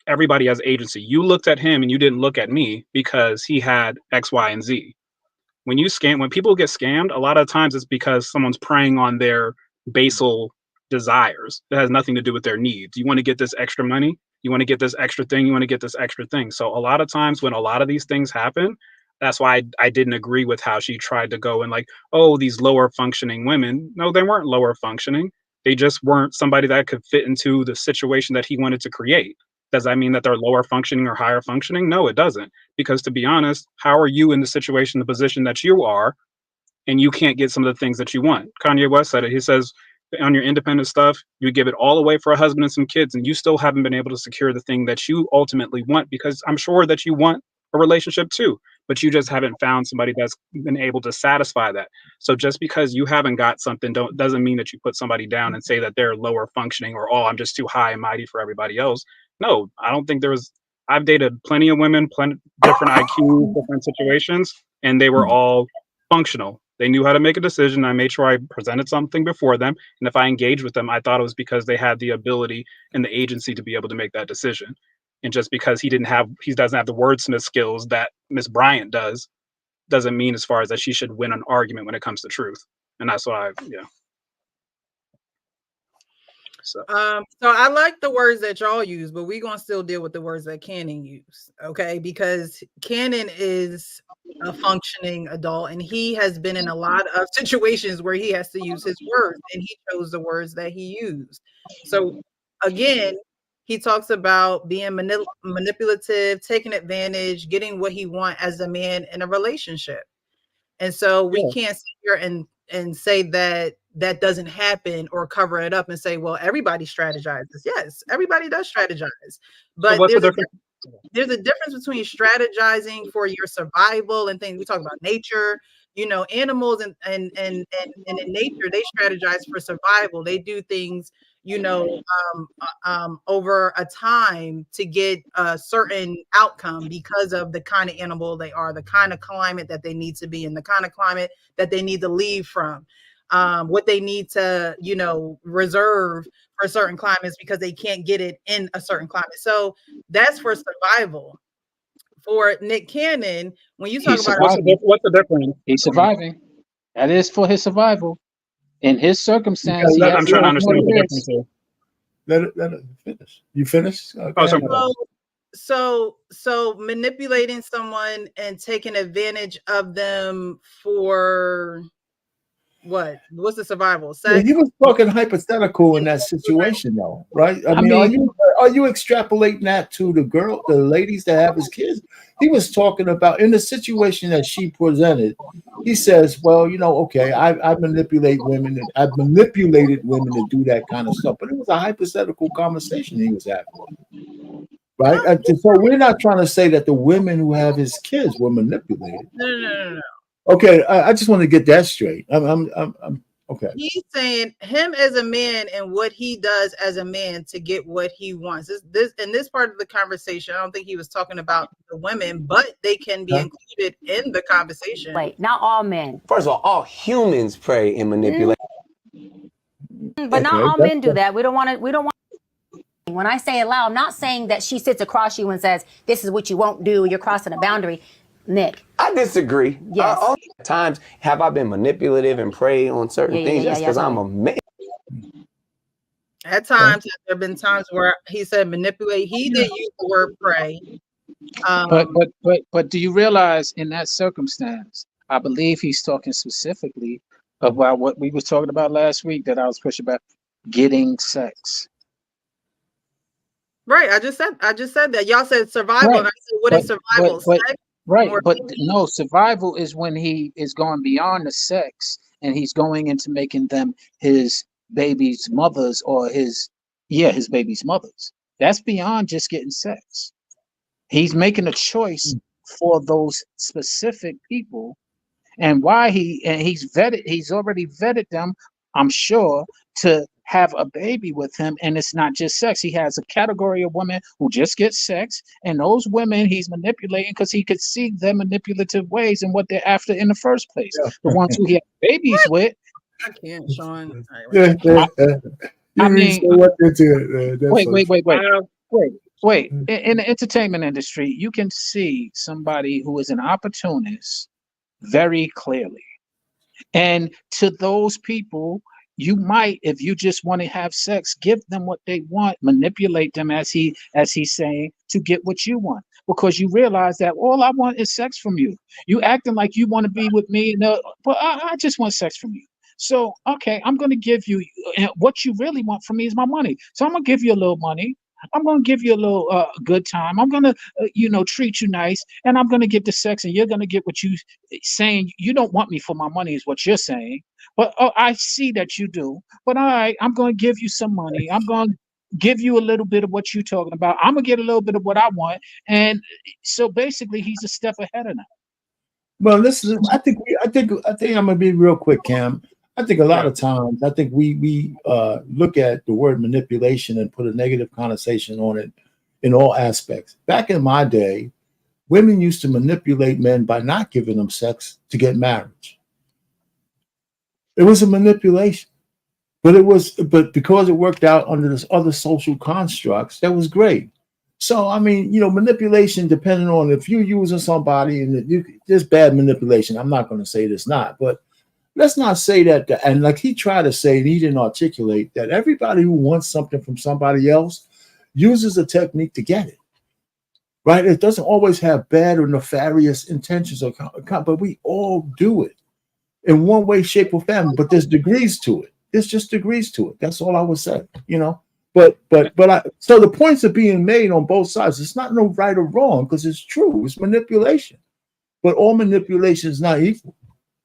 everybody has agency. You looked at him and you didn't look at me because he had X, Y, and Z. When people get scammed, a lot of times it's because someone's preying on their basal desires. It has nothing to do with their needs. You want to get this extra money, you want to get this extra thing, you want to get this extra thing. So a lot of times when a lot of these things happen, that's why I didn't agree with how she tried to go and like, oh, these lower functioning women. No, they weren't lower functioning. They just weren't somebody that could fit into the situation that he wanted to create. Does that mean that they're lower functioning or higher functioning? No, it doesn't. Because to be honest, how are you in the situation, the position that you are, and you can't get some of the things that you want? Kanye West said it. He says, on your independent stuff, you give it all away for a husband and some kids, and you still haven't been able to secure the thing that you ultimately want, because I'm sure that you want a relationship too, but you just haven't found somebody that's been able to satisfy that. So just because you haven't got something doesn't mean that you put somebody down and say that they're lower functioning or, oh, I'm just too high and mighty for everybody else. No, I don't think I've dated plenty of women, different IQ, different situations, and they were all functional. They knew how to make a decision. I made sure I presented something before them. And if I engaged with them, I thought it was because they had the ability and the agency to be able to make that decision. And just because he doesn't have the wordsmith skills that Miss Bryant doesn't mean as far as that she should win an argument when it comes to truth. And that's what So I like the words that y'all use, but we're gonna still deal with the words that Cannon used, okay? Because Cannon is a functioning adult, and he has been in a lot of situations where he has to use his words, and he chose the words that he used. So again, he talks about being manipulative, taking advantage, getting what he wants as a man in a relationship. And so we can't sit here and say that that doesn't happen or cover it up and say, well, everybody strategizes. Yes, everybody does strategize. But what's the difference? There's a difference between strategizing for your survival and things. We talk about nature, animals and in nature, they strategize for survival. They do things, over a time to get a certain outcome because of the kind of animal they are, the kind of climate that they need to be in, the kind of climate that they need to leave from, what they need to, reserve for certain climates because they can't get it in a certain climate. So that's for survival. For Nick Cannon, when you talk about what's the difference? He's surviving. That is for his survival. In his circumstance, I'm trying to understand what the difference is. Let it finish. You finished? So manipulating someone and taking advantage of them for what? What's the survival? Yeah, he was talking hypothetical in that situation, though, right? I mean, are you extrapolating that to the ladies that have his kids? He was talking about in the situation that she presented. He says, "Well, okay, I manipulate women, and I've manipulated women to do that kind of stuff." But it was a hypothetical conversation he was having, right? So we're not trying to say that the women who have his kids were manipulated. No. Okay, I just want to get that straight. I'm okay. He's saying him as a man and what he does as a man to get what he wants. This part of the conversation, I don't think he was talking about the women, but they can be included in the conversation. Wait, not all men. First of all humans prey and manipulate. But not all men do that. We don't want. When I say it loud, I'm not saying that she sits across you and says, "This is what you won't do. You're crossing a boundary." Nick, I disagree. Yes. Times have I been manipulative and prey on certain things? Yes, because I'm a man. At times, there have been times where he said manipulate. He did use the word pray. But do you realize in that circumstance, I believe he's talking specifically about what we was talking about last week that I was pushing about, getting sex. Right. I just said that. Y'all said survival, Right. and I said, what is survival? Sex? Right, More but no, survival is when he is going beyond the sex and he's going into making them his baby's mothers or his baby's mothers. That's beyond just getting sex. He's making a choice for those specific people, and he's already vetted them, I'm sure, to have a baby with him. And it's not just sex. He has a category of women who just get sex, and those women he's manipulating because he could see their manipulative ways and what they're after in the first place. Yeah. The ones who he had babies with. I can't, Sean. I mean, wait. Wait. In the entertainment industry, you can see somebody who is an opportunist very clearly. And to those people, you might, if you just want to have sex, give them what they want, manipulate them as he's saying, to get what you want. Because you realize that all I want is sex from you. You acting like you want to be with me, but I just want sex from you. So, okay, I'm going to give you what you really want from me is my money. So I'm going to give you a little money. I'm going to give you a little good time. I'm going to, treat you nice, and I'm going to get the sex, and you're going to get what you saying. You don't want me for my money is what you're saying. But I see that you do. But all right, I'm going to give you some money. I'm going to give you a little bit of what you're talking about. I'm going to get a little bit of what I want. And so basically, he's a step ahead of that. Well, listen, I think I'm going to be real quick, Cam. I think a lot of times, I think we look at the word manipulation and put a negative connotation on it in all aspects. Back in my day, women used to manipulate men by not giving them sex to get marriage. It was a manipulation, but because it worked out under this other social constructs, that was great. So, I mean, manipulation, depending on if you're using somebody, and there's bad manipulation. I'm not going to say it's not, but let's not say that, and like he tried to say, and he didn't articulate, that everybody who wants something from somebody else uses a technique to get it, right? It doesn't always have bad or nefarious intentions, but we all do it in one way, shape, or form. But there's degrees to it. There's just degrees to it. That's all I would say, But so the points are being made on both sides. It's not no right or wrong because it's true. It's manipulation, but all manipulation is not equal.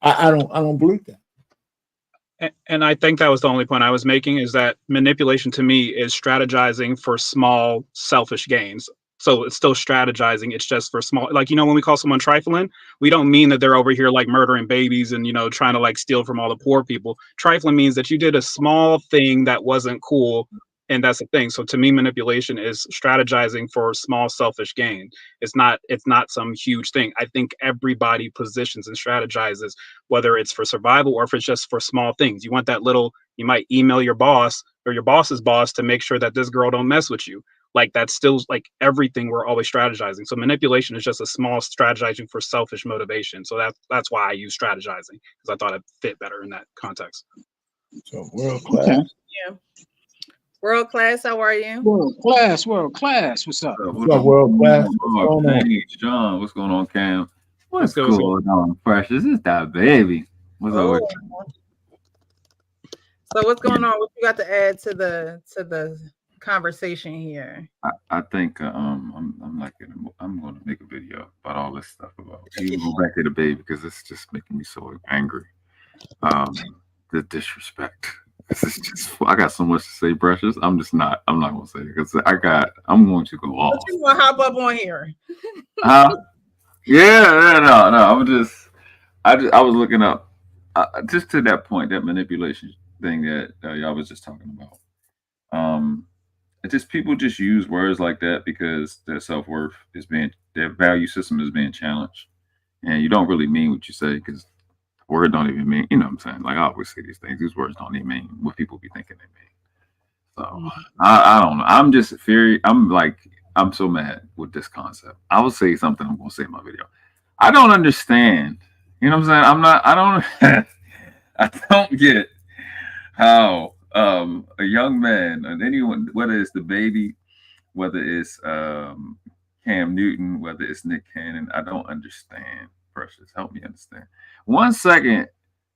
I don't believe that. And I think that was the only point I was making, is that manipulation to me is strategizing for small selfish gains. So it's still strategizing. It's just for small, like, when we call someone trifling, we don't mean that they're over here like murdering babies and, trying to like steal from all the poor people. Trifling means that you did a small thing that wasn't cool. And that's the thing. So to me, manipulation is strategizing for small selfish gain. It's not some huge thing. I think everybody positions and strategizes, whether it's for survival or if it's just for small things. You want that little, you might email your boss or your boss's boss to make sure that this girl don't mess with you. Like, that's still like everything, we're always strategizing. So manipulation is just a small strategizing for selfish motivation. So that's why I use strategizing, because I thought it fit better in that context. So world class. Okay. Yeah. World class, how are you? World class. What's up? What's up, world class? Hey, John, what's going on, Cam? What's going on, Precious? It's that baby. What's up? So what's going on? What you got to add to the conversation here? I think I'm going to make a video about all this stuff about you. Go back to the baby because it's just making me so angry. The disrespect. I got so much to say, Precious. I'm not gonna say it because I'm going to go off. But you want to hop up on here? Yeah, no. I was looking up just to that point, that manipulation thing that y'all was just talking about. It's just people just use words like that because their self-worth their value system is being challenged, and you don't really mean what you say because word don't even mean, what I'm saying? Like, I always say these things. These words don't even mean what people be thinking they mean. So I don't know. I'm just I'm so mad with this concept. I will say something I'm gonna say in my video. I don't understand. You know what I'm saying? I don't get how a young man, and anyone, whether it's the baby, whether it's Cam Newton, whether it's Nick Cannon, I don't understand. Precious, help me understand. 1 second,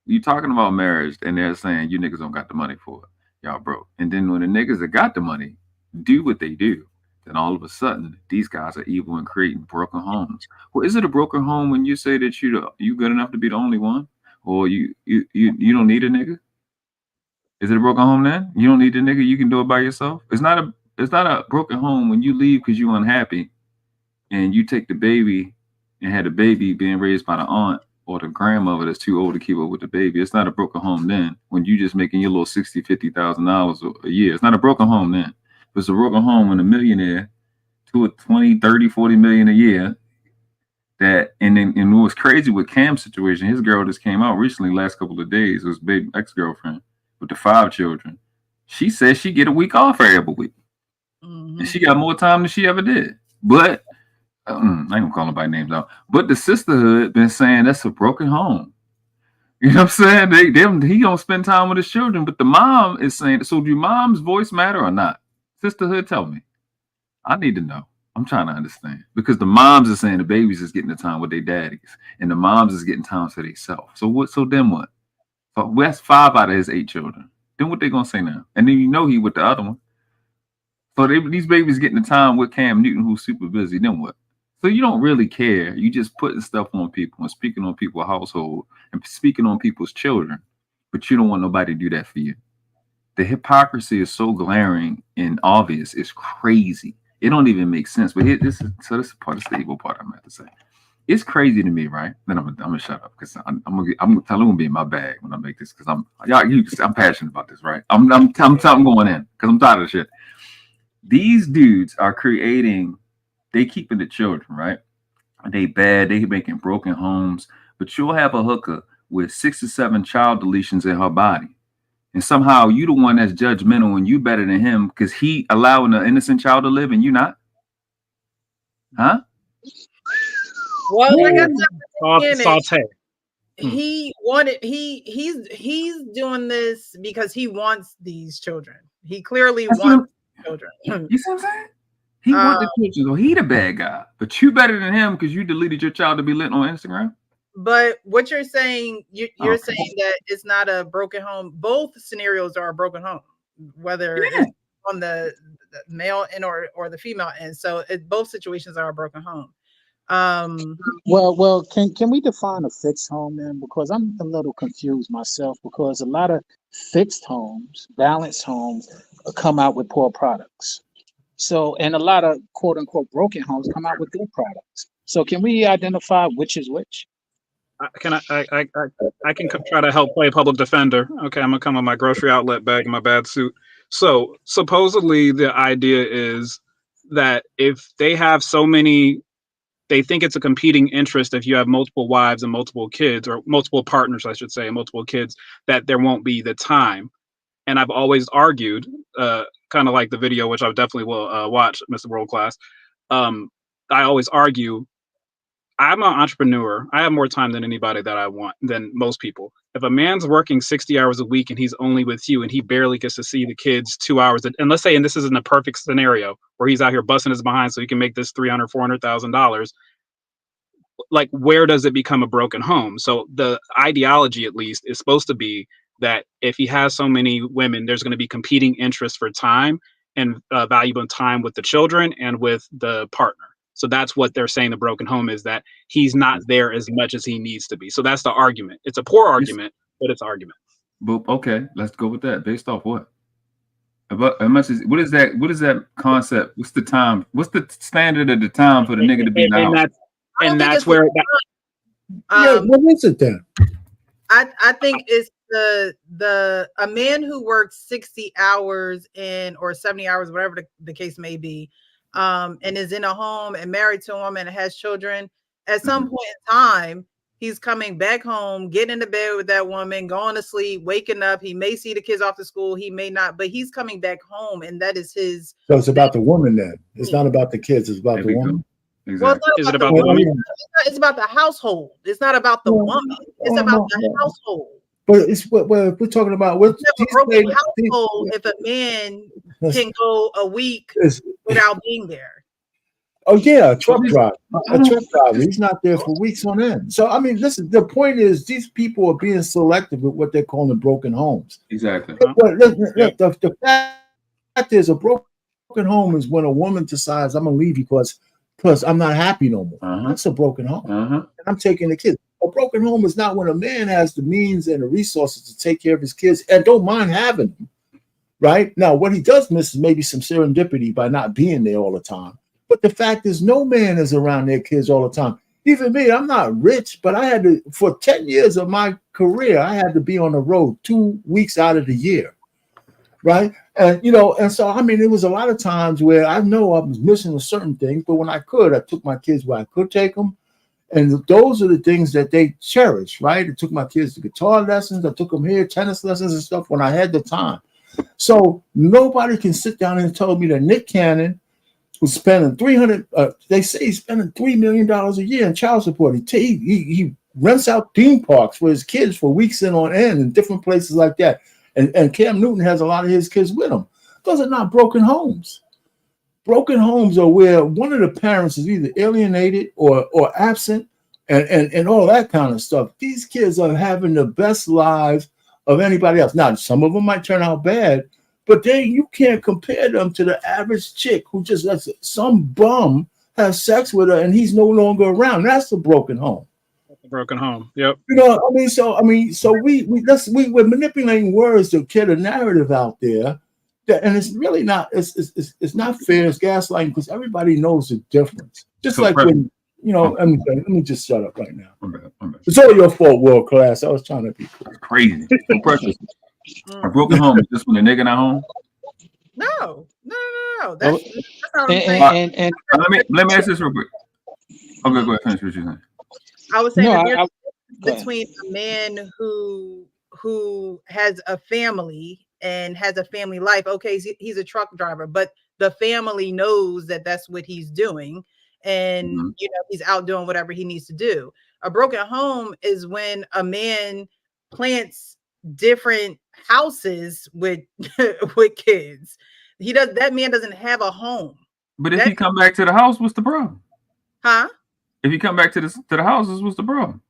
you talking about marriage, and they're saying you niggas don't got the money for it. Y'all broke. And then when the niggas that got the money do what they do, then all of a sudden these guys are evil and creating broken homes. Well, is it a broken home when you say that you good enough to be the only one, or you don't need a nigga? Is it a broken home then? You don't need the nigga. You can do it by yourself. It's not a broken home when you leave because you're unhappy, and you take the baby and had the baby being raised by the aunt or the grandmother that's too old to keep up with the baby. It's not a broken home then when you just making your little $60,000-$50,000 a year. It's not a broken home then. It's a broken home when a millionaire to a 20, 30, 40 million a year. And what's crazy with Cam's situation, his girl just came out recently, last couple of days, his big ex-girlfriend with the 5 children. She says she get a week off every week. Mm-hmm. And she got more time than she ever did. But I ain't gonna call nobody names out. But the sisterhood been saying that's a broken home. You know what I'm saying? He don't spend time with his children, but the mom is saying, so do mom's voice matter or not? Sisterhood, tell me. I need to know. I'm trying to understand. Because the moms are saying the babies is getting the time with their daddies, and the moms is getting time for themselves. So then what? So that's 5 out of his 8 children. Then what they gonna say now? And then he with the other one. So these babies getting the time with Cam Newton, who's super busy. Then what? So you don't really care. You just putting stuff on people and speaking on people's household and speaking on people's children, but you don't want nobody to do that for you. The hypocrisy is so glaring and obvious. It's crazy. It don't even make sense. But this is part of the evil part I'm about to say. It's crazy to me, right? Then I'm gonna shut up because I'm gonna be in my bag when I make this because I'm passionate about this, right? I'm going in because I'm tired of shit. These dudes are they keeping the children, right? They bad, they making broken homes, but you'll have a hooker with 6 or 7 child deletions in her body. And somehow you the one that's judgmental and you better than him because he allowing an innocent child to live and you not? Huh? Well, like I said, saute. He's doing this because he wants these children. He clearly wants children. You see what I'm saying? He wants the children, so he the bad guy. But you better than him because you deleted your child to be lit on Instagram. But what you're saying, you're saying that it's not a broken home. Both scenarios are a broken home, whether it's on the male end or the female end. So both situations are a broken home. Well, can we define a fixed home then? Because I'm a little confused myself because a lot of fixed homes, balanced homes, come out with poor products. So, and a lot of quote unquote broken homes come out with good products. So can we identify which is which? I can try to help play public defender. Okay, I'm gonna come with my grocery outlet bag and my bad suit. So supposedly the idea is that if they have so many, they think it's a competing interest if you have multiple wives and multiple kids, or multiple partners, I should say, and multiple kids, that there won't be the time. And I've always argued, kind of like the video, which I definitely will watch, Mr. World Class. I always argue, I'm an entrepreneur. I have more time than anybody than most people. If a man's working 60 hours a week and he's only with you and he barely gets to see the kids 2 hours, and let's say, and this isn't a perfect scenario where he's out here busting his behind so he can make this $300,000, $400,000, like where does it become a broken home? So the ideology, at least, is supposed to be that if he has so many women, there's going to be competing interests for time and valuable time with the children and with the partner. So that's what they're saying the broken home is, that he's not there as much as he needs to be. So that's the argument. It's a poor argument, but it's argument. But okay, let's go with that. Based off what? About how much is what is that concept? What's the time? What's the standard of the time for the nigga to be in the house? And that's where what is it then? I think it's a man who works 60 hours or 70 hours, whatever the case may be, and is in a home and married to a woman and has children. At some point in time, he's coming back home, getting into bed with that woman, going to sleep, waking up. He may see the kids off to school, he may not, but he's coming back home, and that is his. So it's about the woman then. It's not about the kids. It's about the woman. Exactly. Well, is it about the woman? It's about the household. It's not about the woman. It's about the household. But it's what we're talking about. What a broken household if a man can go a week without being there. Oh yeah, a truck driver. He's not there for weeks on end. So I mean, listen. The point is, these people are being selective with what they're calling broken homes. Exactly. But the fact is, a broken home is when a woman decides, I'm gonna leave you because I'm not happy no more. That's a broken home. And I'm taking the kids. A broken home is not when a man has the means and the resources to take care of his kids and don't mind having them. Right now, what he does miss is maybe some serendipity by not being there all the time. But the fact is, no man is around their kids all the time. Even me, I'm not rich, but I had to, for 10 years of my career, I had to be on the road 2 weeks out of the year. Right. And, and so, I mean, it was a lot of times where I know I was missing a certain thing, but when I could, I took my kids where I could take them. And those are the things that they cherish, right? I took my kids to guitar lessons. I took them here, tennis lessons and stuff when I had the time. So nobody can sit down and tell me that Nick Cannon was spending they say he's spending $3 million a year in child support. He rents out theme parks for his kids for weeks in on end in different places like that. And Cam Newton has a lot of his kids with him. Those are not broken homes. Broken homes are where one of the parents is either alienated or absent and all that kind of stuff. These kids are having the best lives of anybody else. Now, some of them might turn out bad, but you can't compare them to the average chick who just lets some bum have sex with her and he's no longer around. That's a broken home. Broken home. Yep. So we're manipulating words to get a narrative out there. And it's really not. It's not fair. It's gaslighting because everybody knows the difference. Just like when let me just shut up right now. It's all your fault, world class. I was trying to be cool. That's crazy. So precious. A broken home is just when the nigga not home. No. That's and let me ask this real quick. Okay, go ahead. Finish what you're saying. I was saying between a man who has a family and has a family life. Okay, he's a truck driver, but the family knows that that's what he's doing, and he's out doing whatever he needs to do. A broken home is when a man plants different houses with kids. That man doesn't have a home. But if he come back to the house, what's the problem? Huh? If you come back to the houses, what's the problem?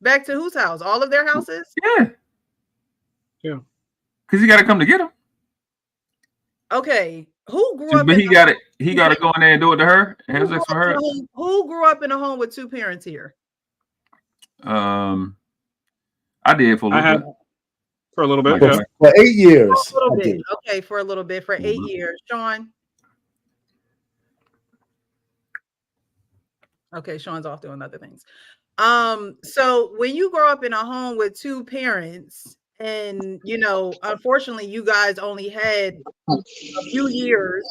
Back to whose house? All of their houses? Yeah. Because he got to come to get them. Okay. Who grew up? But he got to go in there and do it to her. Have sex with her. Who grew up in a home with two parents here? I did for a little bit. For a little bit. Yeah. For 8 years. For a little bit. Okay, for a little bit. For 8 years. Sean. Okay, Sean's off doing other things. So when you grow up in a home with two parents, and unfortunately, you guys only had a few years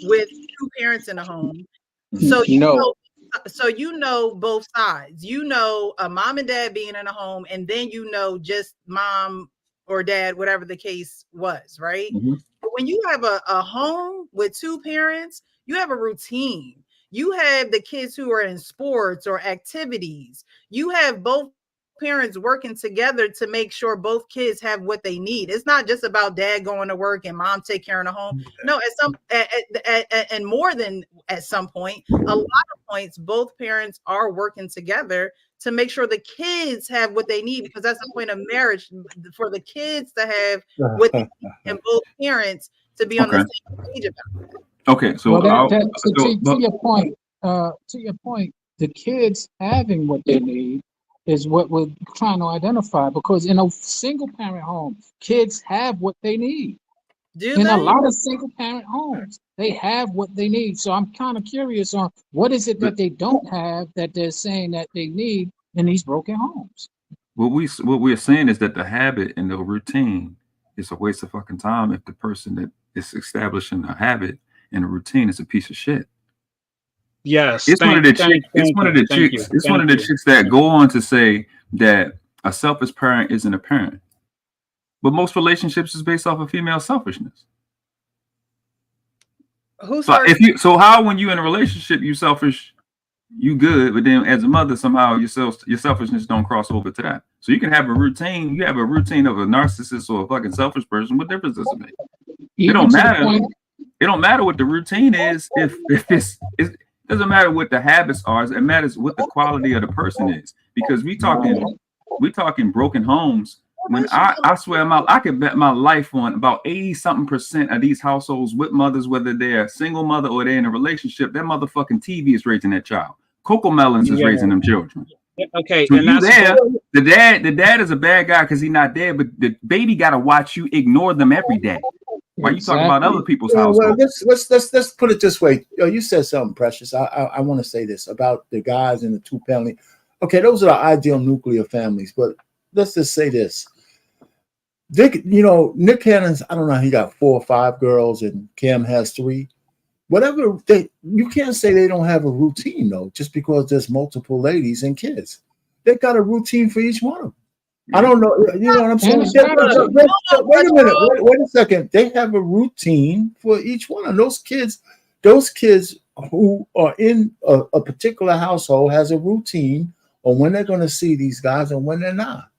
with two parents in a home, so you know both sides. Mom and dad being in a home, and then just mom or dad, whatever the case was, right? But when you have a home with two parents, you have a routine. You have the kids who are in sports or activities. You have both parents working together to make sure both kids have what they need. It's not just about dad going to work and mom take care of the home. No, and more than at some point, a lot of points, both parents are working together to make sure the kids have what they need, because that's the point of marriage, for the kids to have what they need and both parents to be on the same page about it. Okay, so, to your point, the kids having what they need is what we're trying to identify, because in a single parent home, kids have what they need. In a lot of single parent homes, they have what they need. So I'm kind of curious on what is it that they don't have that they're saying that they need in these broken homes. What we're saying is that the habit and the routine is a waste of fucking time if the person that is establishing a habit and a routine is a piece of shit. Yes, it's one of the chicks that go on to say that a selfish parent isn't a parent, but most relationships is based off of female selfishness. So how when you in a relationship you selfish, you good, but then as a mother somehow your selfishness don't cross over to that. So you can have a routine. You have a routine of a narcissist or a fucking selfish person. What difference does it make? It don't matter. It don't matter what the routine is. If it doesn't matter what the habits are. It matters what the quality of the person is. Because we talking broken homes. When I swear I could bet my life on about 80-something% of these households with mothers, whether they're a single mother or they're in a relationship, that motherfucking TV is raising that child. Coco Melons is raising them children. Okay, so and you that's there. The dad is a bad guy because he's not there, but the baby got to watch you ignore them every day. Why you talking about other people's households? Well, let's put it this way. You said something, Precious. I want to say this about the guys in the two family. Okay, those are the ideal nuclear families, but let's just say this. Nick Cannon's, I don't know, he got 4 or 5 girls and Cam has 3. Whatever you can't say they don't have a routine though, just because there's multiple ladies and kids. They got a routine for each one of them. I don't know, you know what I'm saying? Wait a minute, wait a second. They have a routine for each one of those kids. Those kids who are in a particular household has a routine on when they're going to see these guys and when they're not.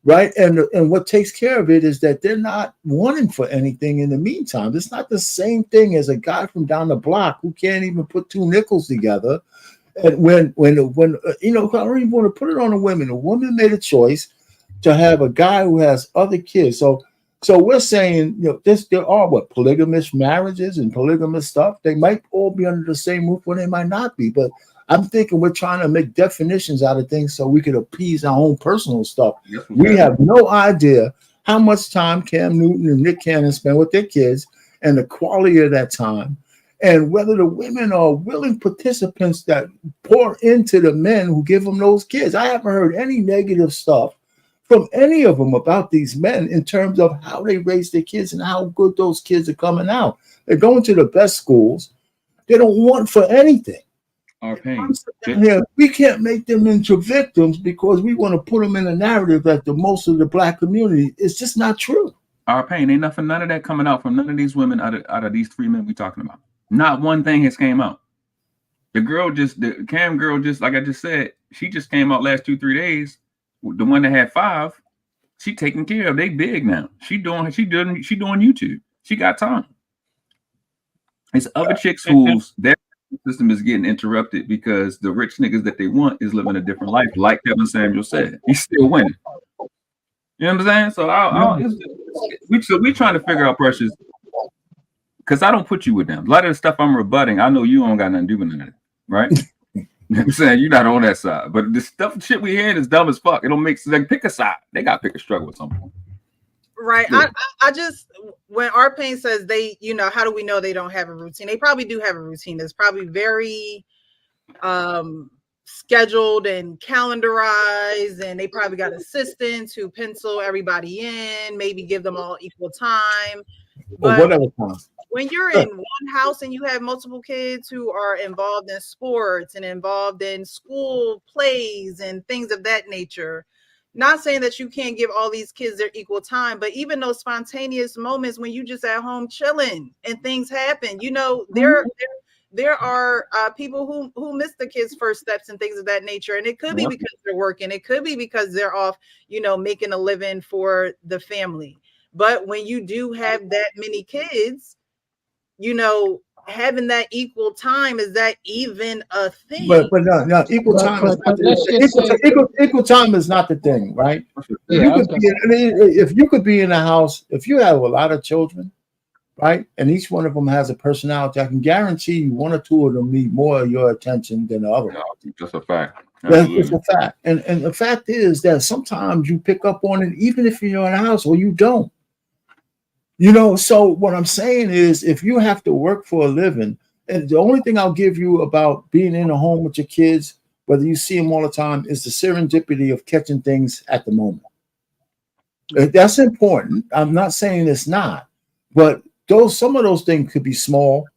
Right. And what takes care of it is that they're not wanting for anything in the meantime. It's not the same thing as a guy from down the block who can't even put 2 nickels together. And when I don't even want to put it on the women. The woman made a choice to have a guy who has other kids. So we're saying, there are polygamous marriages and polygamous stuff. They might all be under the same roof, or they might not be. But I'm thinking we're trying to make definitions out of things so we could appease our own personal stuff. Yes, we have no idea how much time Cam Newton and Nick Cannon spend with their kids and the quality of that time, and whether the women are willing participants that pour into the men who give them those kids. I haven't heard any negative stuff from any of them about these men in terms of how they raise their kids and how good those kids are coming out. They're going to the best schools. They don't want for anything. Our pain. Yeah, we can't make them into victims because we want to put them in a narrative that the most of the black community is just not true. Our pain ain't nothing, none of that coming out from none of these women out of these 3 men we talking about. Not one thing has came out. The Cam girl, just like I just said, she just came out last 2-3 days. The one that had 5, she taking care of. They big now. She doing YouTube. She got time. It's other chicks who's their system is getting interrupted because the rich niggas that they want is living a different life. Like Kevin Samuel said, he's still winning. You know what I'm saying? So we trying to figure out, Precious, because I don't put you with them. A lot of the stuff I'm rebutting, I know you don't got nothing to do with none of it, right? You know what I'm saying? You're not on that side. But the shit we hearing is dumb as fuck. It don't make sense. Like, pick a side. They got to pick a struggle at some point. Right. Yeah. I just, when our pain says they, how do we know they don't have a routine? They probably do have a routine. It's probably very scheduled and calendarized, and they probably got assistants who pencil everybody in, maybe give them all equal time. But whatever time. When you're in one house and you have multiple kids who are involved in sports and involved in school plays and things of that nature, not saying that you can't give all these kids their equal time, but even those spontaneous moments when you just at home chilling and things happen, there are people who miss the kids' first steps and things of that nature. And it could be because they're working. It could be because they're off, making a living for the family. But when you do have that many kids, having that equal time, is that even a thing? But no, equal time is not equal time is not the thing, right? Yeah, if you could be in a house, if you have a lot of children, right, and each one of them has a personality, I can guarantee you 1 or 2 of them need more of your attention than the other. That's a fact. That's a fact. And the fact is that sometimes you pick up on it, even if you're in a house, or you don't. So what I'm saying is, if you have to work for a living, and the only thing I'll give you about being in a home with your kids, whether you see them all the time, is the serendipity of catching things at the moment. That's important. I'm not saying it's not, but some of those things could be small.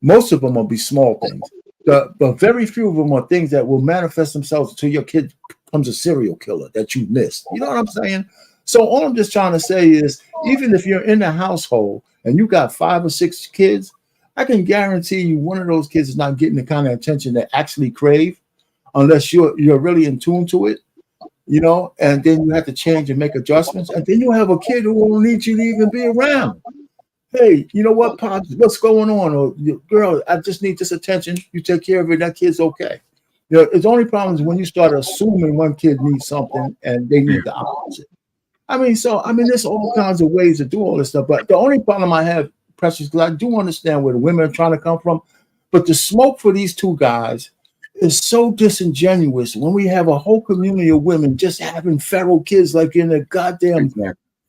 Most of them will be small things, but very few of them are things that will manifest themselves until your kid becomes a serial killer that you missed. You know what I'm saying? So all I'm just trying to say is, even if you're in a household and you got 5 or 6 kids, I can guarantee you one of those kids is not getting the kind of attention they actually crave, unless you're really in tune to it. and then you have to change and make adjustments, and then you have a kid who won't need you to even be around. Hey, you know what, Pops? What's going on? Or, girl, I just need this attention. You take care of it. That kid's okay. It's only problem is when you start assuming one kid needs something and they need the opposite. There's all kinds of ways to do all this stuff. But the only problem I have, Precious, because I do understand where the women are trying to come from, but the smoke for these two guys is so disingenuous when we have a whole community of women just having feral kids like in a goddamn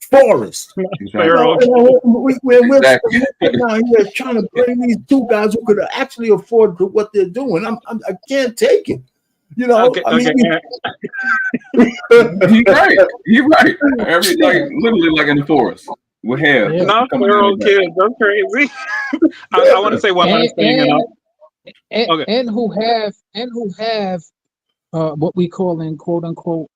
forest. Feral. We're now here trying to bring these two guys who could actually afford what they're doing. I can't take it. Okay. You're right. Literally like in the forest with hair. Not feral kids. That's crazy. I want to say one last thing. And who have what we call in quote unquote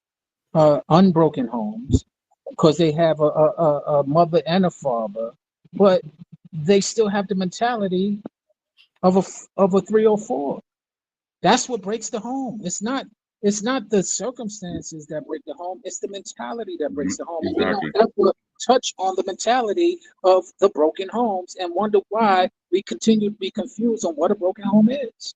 unbroken homes, because they have a mother and a father, but they still have the mentality of a 304. That's what breaks the home. It's not the circumstances that break the home. It's the mentality that breaks the home. Exactly. We don't ever touch on the mentality of the broken homes and wonder why we continue to be confused on what a broken home is.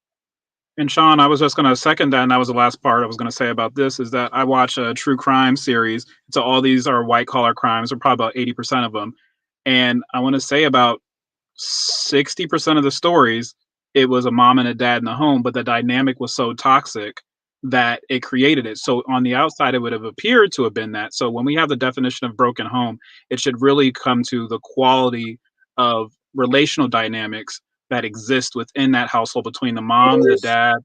And Sean, I was just going to second that, and that was the last part I was going to say about this, is that I watch a true crime series. So all these are white-collar crimes, or probably about 80% of them. And I want to say about 60% of the stories, it was a mom and a dad in the home, but the dynamic was so toxic that it created it. So on the outside, it would have appeared to have been that. So when we have the definition of broken home, it should really come to the quality of relational dynamics that exist within that household between the mom, the dad,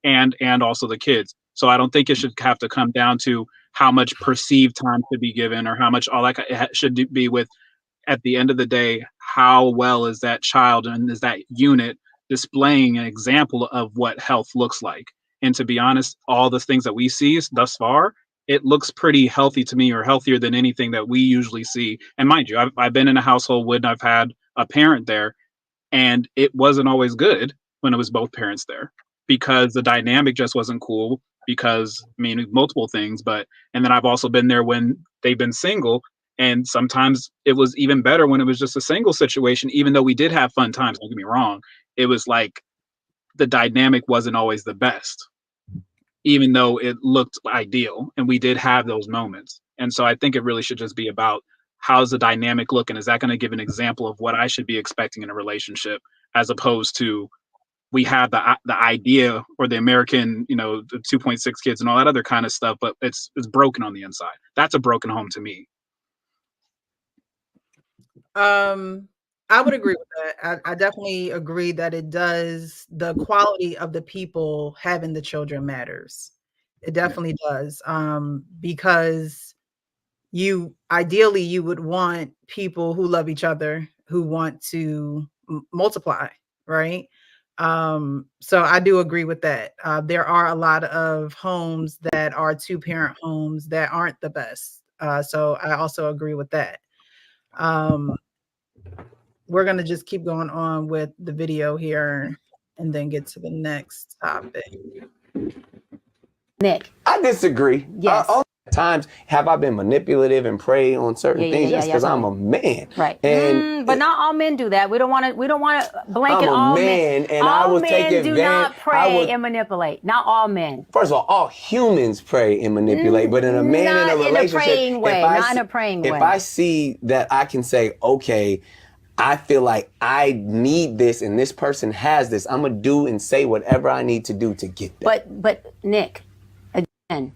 and also the kids. So I don't think it should have to come down to how much perceived time should be given or how much all that should be with. At the end of the day, how well is that child and is that unit displaying an example of what health looks like? And to be honest, all the things that we see thus far, it looks pretty healthy to me, or healthier than anything that we usually see. And mind you, I've been in a household when I've had a parent there, and it wasn't always good when it was both parents there, because the dynamic just wasn't cool, because multiple things. And then I've also been there when they've been single, and sometimes it was even better when it was just a single situation, even though we did have fun times, don't get me wrong. It was like the dynamic wasn't always the best, even though it looked ideal, and we did have those moments. And so I think it really should just be about, how's the dynamic look, and is that going to give an example of what I should be expecting in a relationship, as opposed to we have the idea, or the American, the 2.6 kids and all that other kind of stuff, but it's broken on the inside. That's a broken home to me. I would agree with that. I definitely agree that it does. The quality of the people having the children matters. It definitely does. Because ideally you would want people who love each other, who want to multiply, right? So I do agree with that. There are a lot of homes that are 2-parent homes that aren't the best. So I also agree with that. We're going to just keep going on with the video here and then get to the next topic. Nick. I disagree. Yes. Times have I been manipulative and prey on certain things? Yes, because I'm a man. Right. And but not all men do that. We don't want to blanket all men. And all I will men take do advantage. not prey and manipulate. Not all men. First of all humans prey and manipulate, but in a man in a relationship, not in a praying way. If I see that I can say, okay, I feel like I need this and this person has this, I'm gonna do and say whatever I need to do to get that. But Nick, again,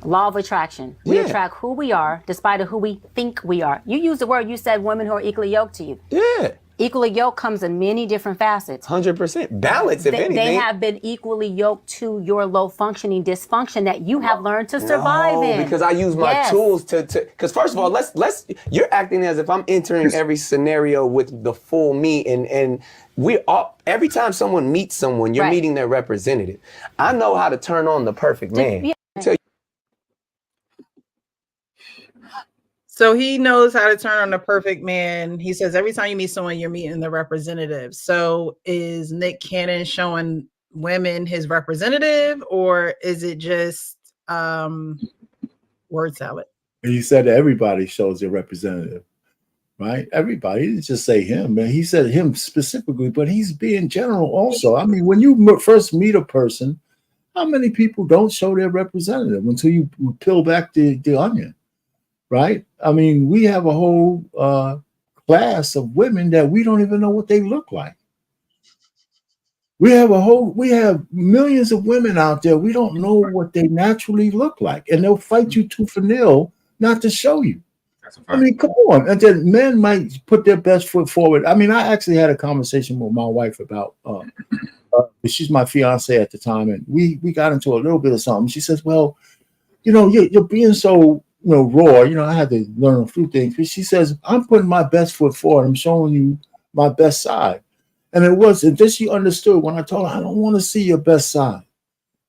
law of attraction. We attract who we are despite of who we think we are. You used the word, you said women who are equally yoked to you. Yeah. Equally yoked comes in many different facets. 100%. Balance, if anything. They have been equally yoked to your low functioning dysfunction that you have learned to survive in. Because I use my tools to because first of all, you're acting as if I'm entering every scenario with the full me, and we all, every time someone meets someone, you're meeting their representative. I know how to turn on the perfect man. So he knows how to turn on the perfect man. He says every time you meet someone, you're meeting the representative. So is Nick Cannon showing women his representative, or is it just Word salad. And he said that everybody shows their representative, right? Everybody. He didn't just say him, man. He said him specifically, but he's being general also. I mean, when you first meet a person, how many people don't show their representative until you peel back the onion, right? I mean, we have a whole class of women that we don't even know what they look like. We have millions of women out there. We don't know what they naturally look like, and they'll fight you tooth and nail not to show you. I mean, come on. And then men might put their best foot forward. I mean, I actually had a conversation with my wife about. She's my fiance at the time, and we got into a little bit of something. She says, "Well, you're being so raw. I had to learn a few things." But she says, "I'm putting my best foot forward. I'm showing you my best side." And then she understood when I told her, "I don't want to see your best side.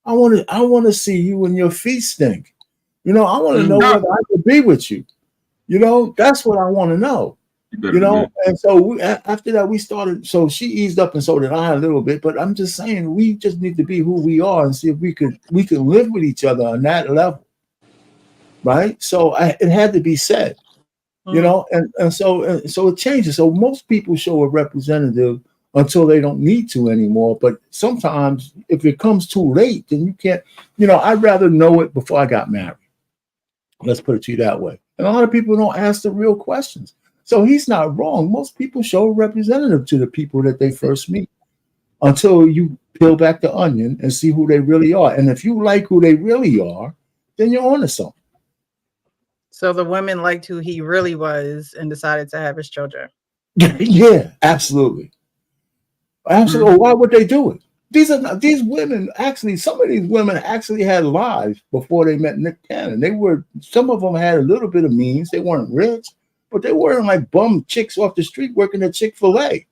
I want to see you when your feet stink. I want to know whether I can be with you. That's what I want to know." And so after that we started. So she eased up, and so did I a little bit. But I'm just saying, we just need to be who we are and see if we can live with each other on that level, right? So it had to be said, and so it changes. So most people show a representative until they don't need to anymore. But sometimes if it comes too late, then you can't. I'd rather know it before I got married. Let's put it to you that way. And a lot of people don't ask the real questions. So he's not wrong. Most people show a representative to the people that they first meet until you peel back the onion and see who they really are. And if you like who they really are, then you're onto something. So the women liked who he really was and decided to have his children. Yeah, absolutely. Absolutely. Mm-hmm. Why would they do it? These women actually, some of these women actually had lives before they met Nick Cannon. Some of them had a little bit of means. They weren't rich, but they weren't like bum chicks off the street working at Chick-fil-A.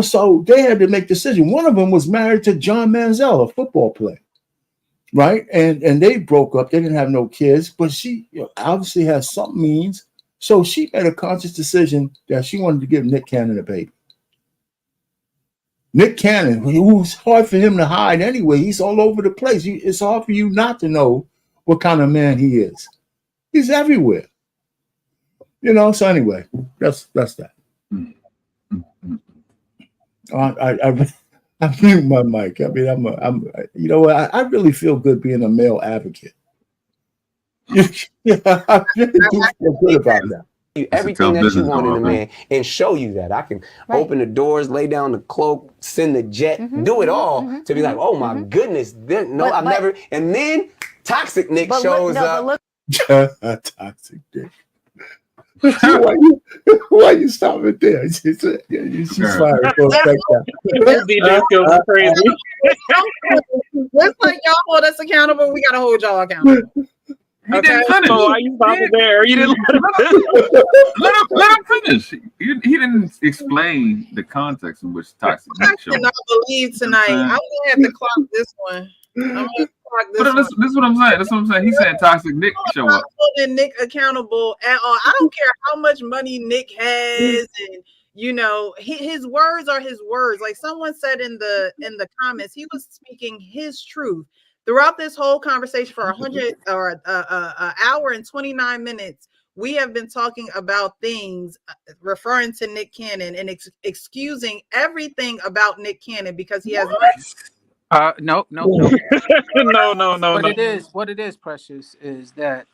So they had to make decisions. One of them was married to John Manziel, a football player, right? And they broke up. They didn't have no kids, but she obviously has some means. So she made a conscious decision that she wanted to give Nick Cannon a baby. Nick Cannon, who's hard for him to hide anyway. He's all over the place. It's hard for you not to know what kind of man he is. He's everywhere. So anyway, that's that. I mute my mic. I mean, I really feel good being a male advocate. I really do feel good about that. Everything that you want in a man and show you that. I can open the doors, lay down the cloak, send the jet, do it all to be like, oh my goodness. I've never. And then Toxic Nick shows up. Toxic Nick. Why you stop it there? She's fired. Just like y'all hold us accountable, we gotta hold y'all accountable. He didn't finish. So why you stop it there? You didn't let him finish. He didn't explain the context in which Toxic Nick showed. I cannot believe tonight. I'm gonna have to clock this one. This is what I'm saying. That's what I'm saying. He's saying Toxic Nick show up. Holding Nick accountable at all. I don't care how much money Nick has, and his words are his words. Like someone said in the comments, he was speaking his truth throughout this whole conversation for 100 or an hour and 29 minutes. We have been talking about things referring to Nick Cannon and excusing everything about Nick Cannon because he has money. No. No. What it is, Precious, is that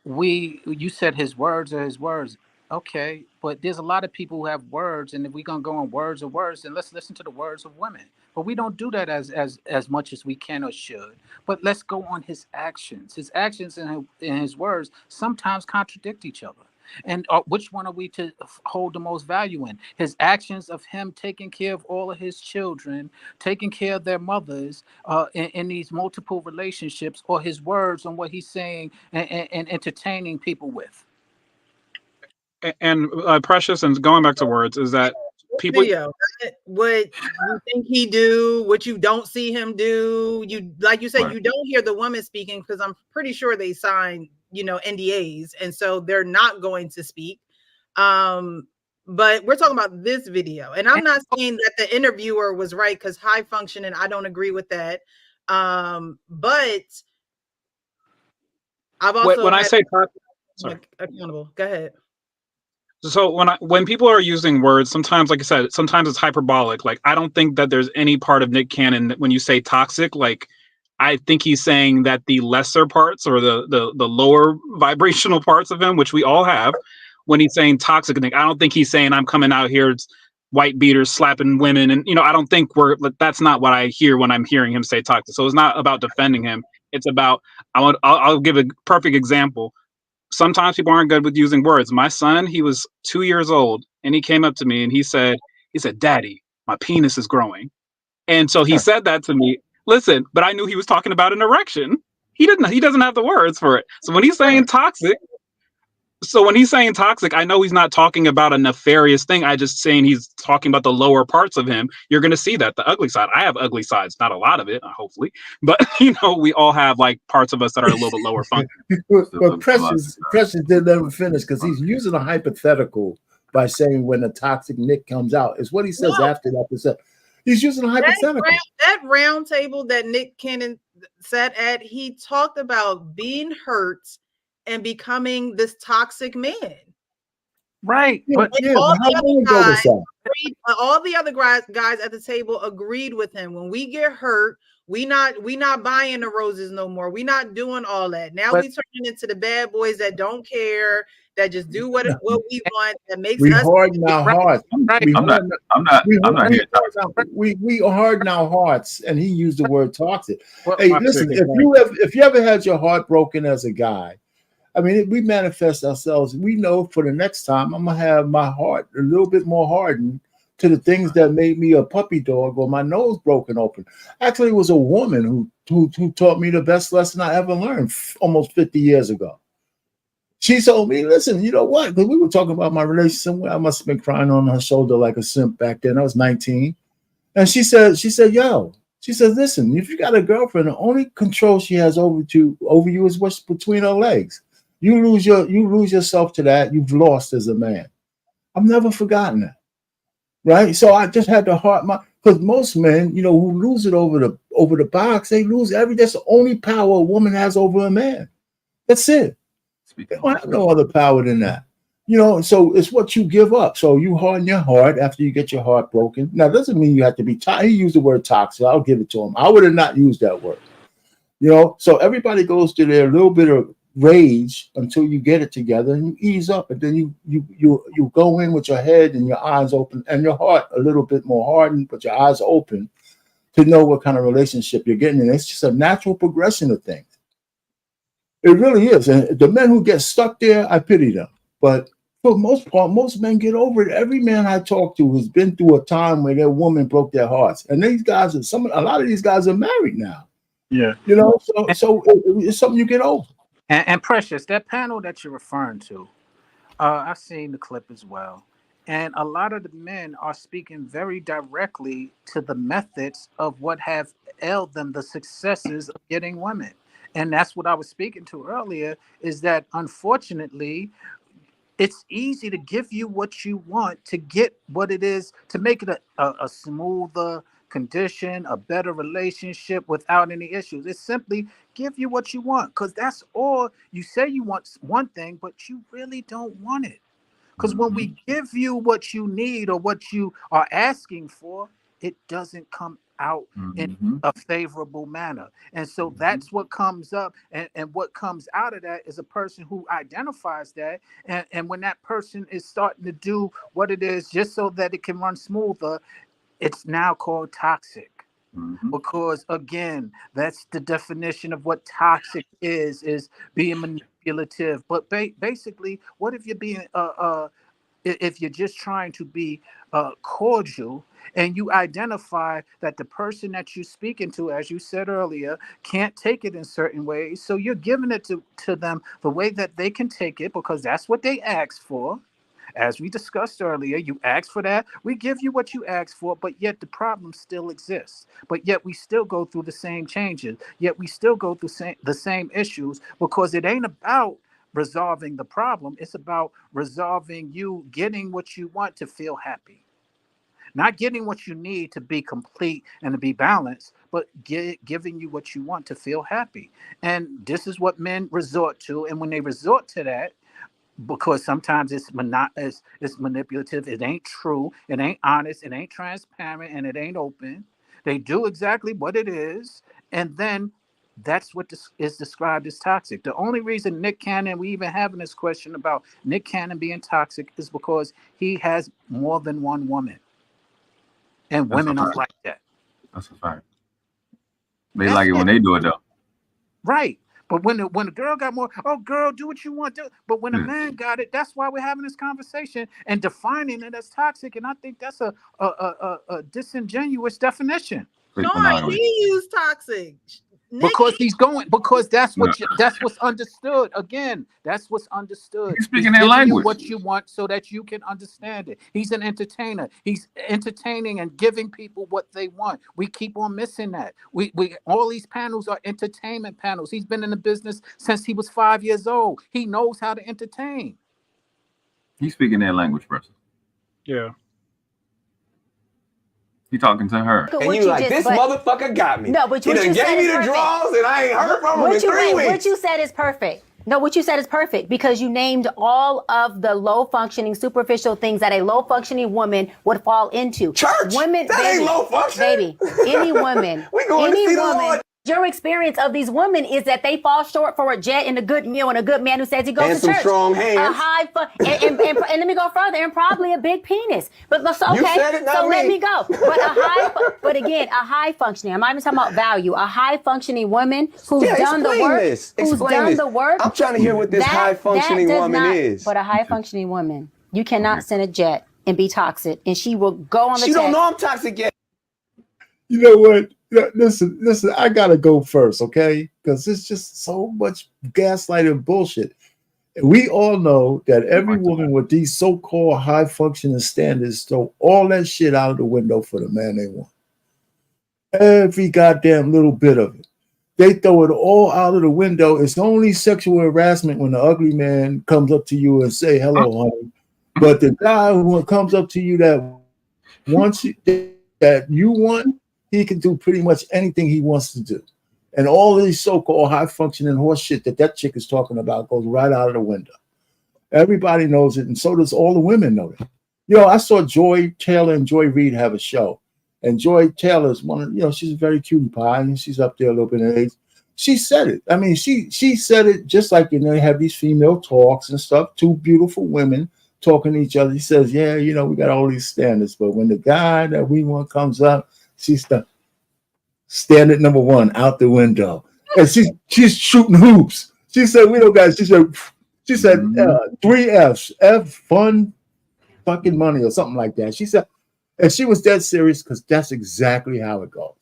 you said his words are his words. Okay, but there's a lot of people who have words, and if we're gonna go on words, then let's listen to the words of women. But we don't do that as much as we can or should. But let's go on his actions. His actions and his words sometimes contradict each other. And which one are we to hold the most value in? His actions of him taking care of all of his children, taking care of their mothers in these multiple relationships, or his words on what he's saying and entertaining people with? And Precious, and going back to words, is that people what you think he do, what you don't see him do. You like you said, right. You don't hear the woman speaking because I'm pretty sure they signed NDAs, and so they're not going to speak. But we're talking about this video, and I'm not saying that the interviewer was right because high functioning, I don't agree with that. But I've also when I had say toxic, sorry. accountable. Go ahead. So when people are using words, sometimes, like I said, sometimes it's hyperbolic. Like, I don't think that there's any part of Nick Cannon that when you say toxic, like, I think he's saying that the lesser parts or the lower vibrational parts of him, which we all have, when he's saying toxic, I don't think he's saying I'm coming out here, it's white beaters slapping women, and I don't think that's not what I hear when I'm hearing him say toxic. So it's not about defending him. It's about I'll give a perfect example. Sometimes people aren't good with using words. My son, he was 2 years old, and he came up to me and he said, "Daddy, my penis is growing." And so he said that to me. Listen, but I knew he was talking about an erection. He doesn't have the words for it. So when he's saying toxic, I know he's not talking about a nefarious thing. I just saying he's talking about the lower parts of him. You're going to see that, the ugly side. I have ugly sides, not a lot of it, hopefully, but we all have like parts of us that are a little bit lower function. But Precious didn't ever finish because he's using a hypothetical by saying when a toxic Nick comes out. Is what he says after that. He's using a hypothetical. That round table that Nick Cannon sat at, he talked about being hurt and becoming this toxic man. Right. But all the other guys at the table agreed with him. When we get hurt, we not buying the roses no more. We not doing all that. Now we turning into the bad boys that don't care, that just do what we want, that makes us harden our hearts. I'm not here. We harden our hearts, and he used the word toxic. Hey, listen, if you ever had your heart broken as a guy, I mean, we manifest ourselves. We know for the next time I'm gonna have my heart a little bit more hardened to the things that made me a puppy dog or my nose broken open. Actually, it was a woman who taught me the best lesson I ever learned almost 50 years ago. She told me, listen, you know what? Because we were talking about my relationship. I must have been crying on her shoulder like a simp back then. I was 19. And she said, listen, if you got a girlfriend, the only control she has over you is what's between her legs. You lose yourself to that, you've lost as a man. I've never forgotten that. Right? So I just had to because most men, who lose it over the box, they lose that's the only power a woman has over a man. That's it. They don't have no other power than that. So it's what you give up. So you harden your heart after you get your heart broken. Now, doesn't mean you have to be toxic. He used the word toxic. I'll give it to him. I would have not used that word. So everybody goes through their little bit of rage until you get it together and you ease up, and then you go in with your head and your eyes open and your heart a little bit more hardened, but your eyes open to know what kind of relationship you're getting in. It's just a natural progression of things. It really is. And the men who get stuck there, I pity them. But for the most part, most men get over it. Every man I talk to has been through a time where their woman broke their hearts. And these guys a lot of these guys are married now. Yeah. So it's something you get over. And Precious, that panel that you're referring to, I've seen the clip as well. And a lot of the men are speaking very directly to the methods of what have ailed them, the successes of getting women. And that's what I was speaking to earlier, is that unfortunately, it's easy to give you what you want, to get what it is, to make it a smoother condition, a better relationship without any issues. It's simply give you what you want, because that's all. You say you want one thing, but you really don't want it. Because when we give you what you need or what you are asking for, it doesn't come out in a favorable manner. And so that's what comes up. And what comes out of that is a person who identifies that. And when that person is starting to do what it is just so that it can run smoother, it's now called toxic. Because again, that's the definition of what toxic is being manipulative. But basically, what if you're being if you're just trying to be cordial, and you identify that the person that you're speaking to, as you said earlier, can't take it in certain ways, so you're giving it to them the way that they can take it, because that's what they asked for. As we discussed earlier, you asked for that, we give you what you asked for, but yet the problem still exists. But yet we still go through the same changes, yet we still go through the same issues, because it ain't about resolving the problem. It's about resolving you getting what you want to feel happy. Not getting what you need to be complete and to be balanced, but giving you what you want to feel happy. And this is what men resort to. And when they resort to that, because sometimes it's manipulative, it ain't true, it ain't honest, it ain't transparent, and it ain't open. They do exactly what it is, and then that's what is described as toxic. The only reason Nick Cannon, we even having this question about Nick Cannon being toxic, is because he has more than one woman, and women don't like that. That's a fact. They like it when they do it though. Right. But when the girl got more, oh girl, do what you want to. But when a man got it, that's why we're having this conversation and defining it as toxic. And I think that's a disingenuous definition. No, he used toxic. Because that's what's understood. Again, that's what's understood. He's speaking their language. What you want so that you can understand it. He's an entertainer. He's entertaining and giving people what they want. We keep on missing that. We all these panels are entertainment panels. He's been in the business since he was 5 years old. He knows how to entertain. He's speaking their language, person. Yeah. He talking to her. And you like, this motherfucker got me. No, but he done gave me the draws and I ain't heard from him in 3 weeks. What you said is perfect. No, what you said is perfect because you named all of the low-functioning, superficial things that a low-functioning woman would fall into. Church? Women, that baby, ain't low-functioning. Baby, any woman. We going any to see the woman. Lord. Your experience of these women is that they fall short for a jet and a good meal and a good man who says he goes and to some church. Strong hands. A high and let me go further, and probably a big penis. But so, okay, you said it, not so me. let me go. But again, a high functioning. I'm not even talking about value. A high functioning woman who's done the work. Who's done the work. I'm trying to hear what this high functioning woman is. But a high functioning woman, you cannot send a jet and be toxic, and she will go on the. She don't know I'm toxic yet. You know what? Listen, I gotta go first, okay? Because it's just so much gaslighting bullshit. We all know that every woman with these so-called high functioning standards throw all that shit out of the window for the man they want. Every goddamn little bit of it. They throw it all out of the window. It's only sexual harassment when the ugly man comes up to you and say, hello, honey. But the guy who comes up to you that wants you, that you want, he can do pretty much anything he wants to do. And all of these so-called high-functioning horse shit that chick is talking about goes right out of the window. Everybody knows it, and so does all the women know it. You know, I saw Joy Taylor and Joy Reid have a show. And Joy Taylor's one of, she's a very cutie pie, and she's up there a little bit in age. She said it. I mean, she said it just like, you have these female talks and stuff, two beautiful women talking to each other. He says, yeah, we got all these standards, but when the guy that we want comes up, she's the standard number one out the window, and she's shooting hoops. She said, "We don't got." She said, 3 F's: F, fun, fucking money, or something like that. She said, and she was dead serious because that's exactly how it goes.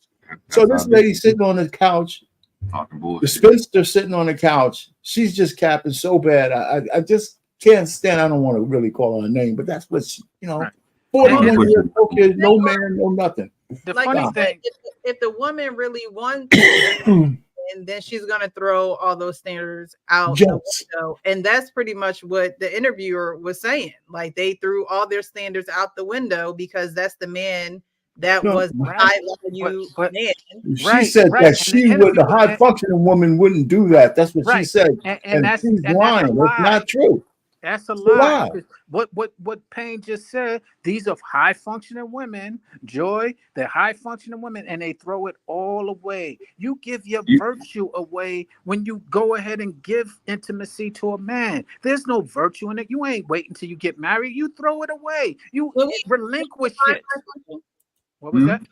So this lady sitting on the couch, talking bullshit. The spinster sitting on the couch, she's just capping so bad. I just can't stand. I don't want to really call her a name, but that's what she, 41 years, no kid, no man, no nothing. The funny thing, if the woman really wants it, and then she's gonna throw all those standards out the window. And that's pretty much what the interviewer was saying. Like they threw all their standards out the window because that's the man that was high value man. She said that the high functioning woman wouldn't do that. That's what she said. And she's lying. It's not true. That's a lie. What Payne just said, these are high functioning women, Joy, they're high functioning women, and they throw it all away. You give your virtue away when you go ahead and give intimacy to a man. There's no virtue in it. You ain't waiting till you get married. You throw it away. You relinquish it. What was that?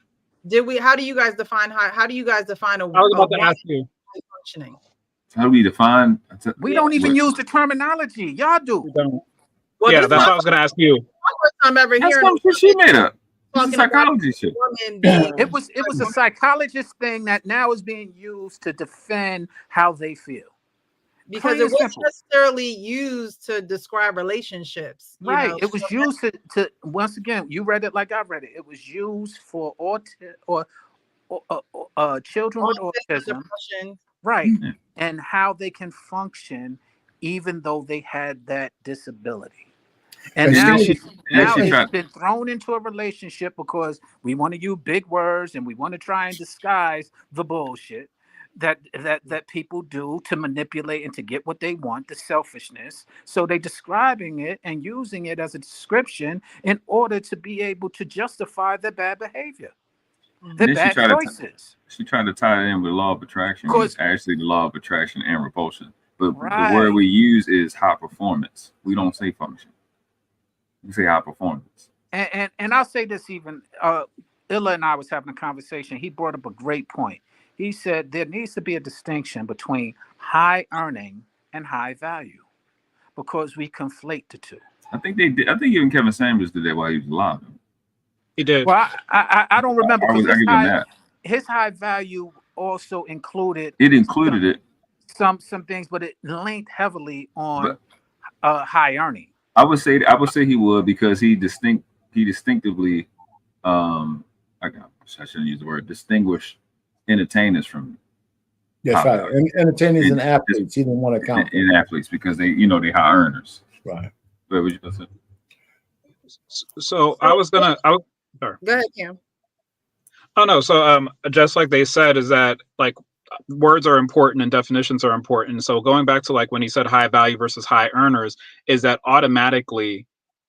How do you guys define a I was about to ask you. Functioning? How do we define? We don't even use the terminology. Y'all do. Well, yeah, that's what I was going to ask you. First time ever hearing what she made up. It's psychology shit. It was a psychologist thing that now is being used to defend how they feel. Because it wasn't necessarily used to describe relationships. Right. It was used to once again, you read it like I read it. It was used for children with autism. Right. Mm-hmm. And how they can function even though they had that disability. And now she it's been thrown into a relationship because we want to use big words and we want to try and disguise the bullshit that people do to manipulate and to get what they want, the selfishness. So they describing it and using it as a description in order to be able to justify their bad behavior, their bad choices. She tried to tie it in with law of attraction. It's actually the law of attraction and repulsion. But the word we use is high performance. We don't say function. We say high performance. And I'll say this even, Illa and I was having a conversation. He brought up a great point. He said there needs to be a distinction between high earning and high value because we conflate the two. I think they did. I think even Kevin Samuels did that while he was alive. He did. Well, I don't remember. I give him that. His high value also included. It included it. Some things, but it leaned heavily on high earning. I would say he would because he distinctively I shouldn't use the word distinguish entertainers from that's right. Entertainers and athletes. He didn't want to count in athletes because they they high earners. Right. What would you say? So sorry. Go ahead, Cam. Oh no. So just like they said, is that like words are important and definitions are important. So going back to like when he said high value versus high earners, is that automatically,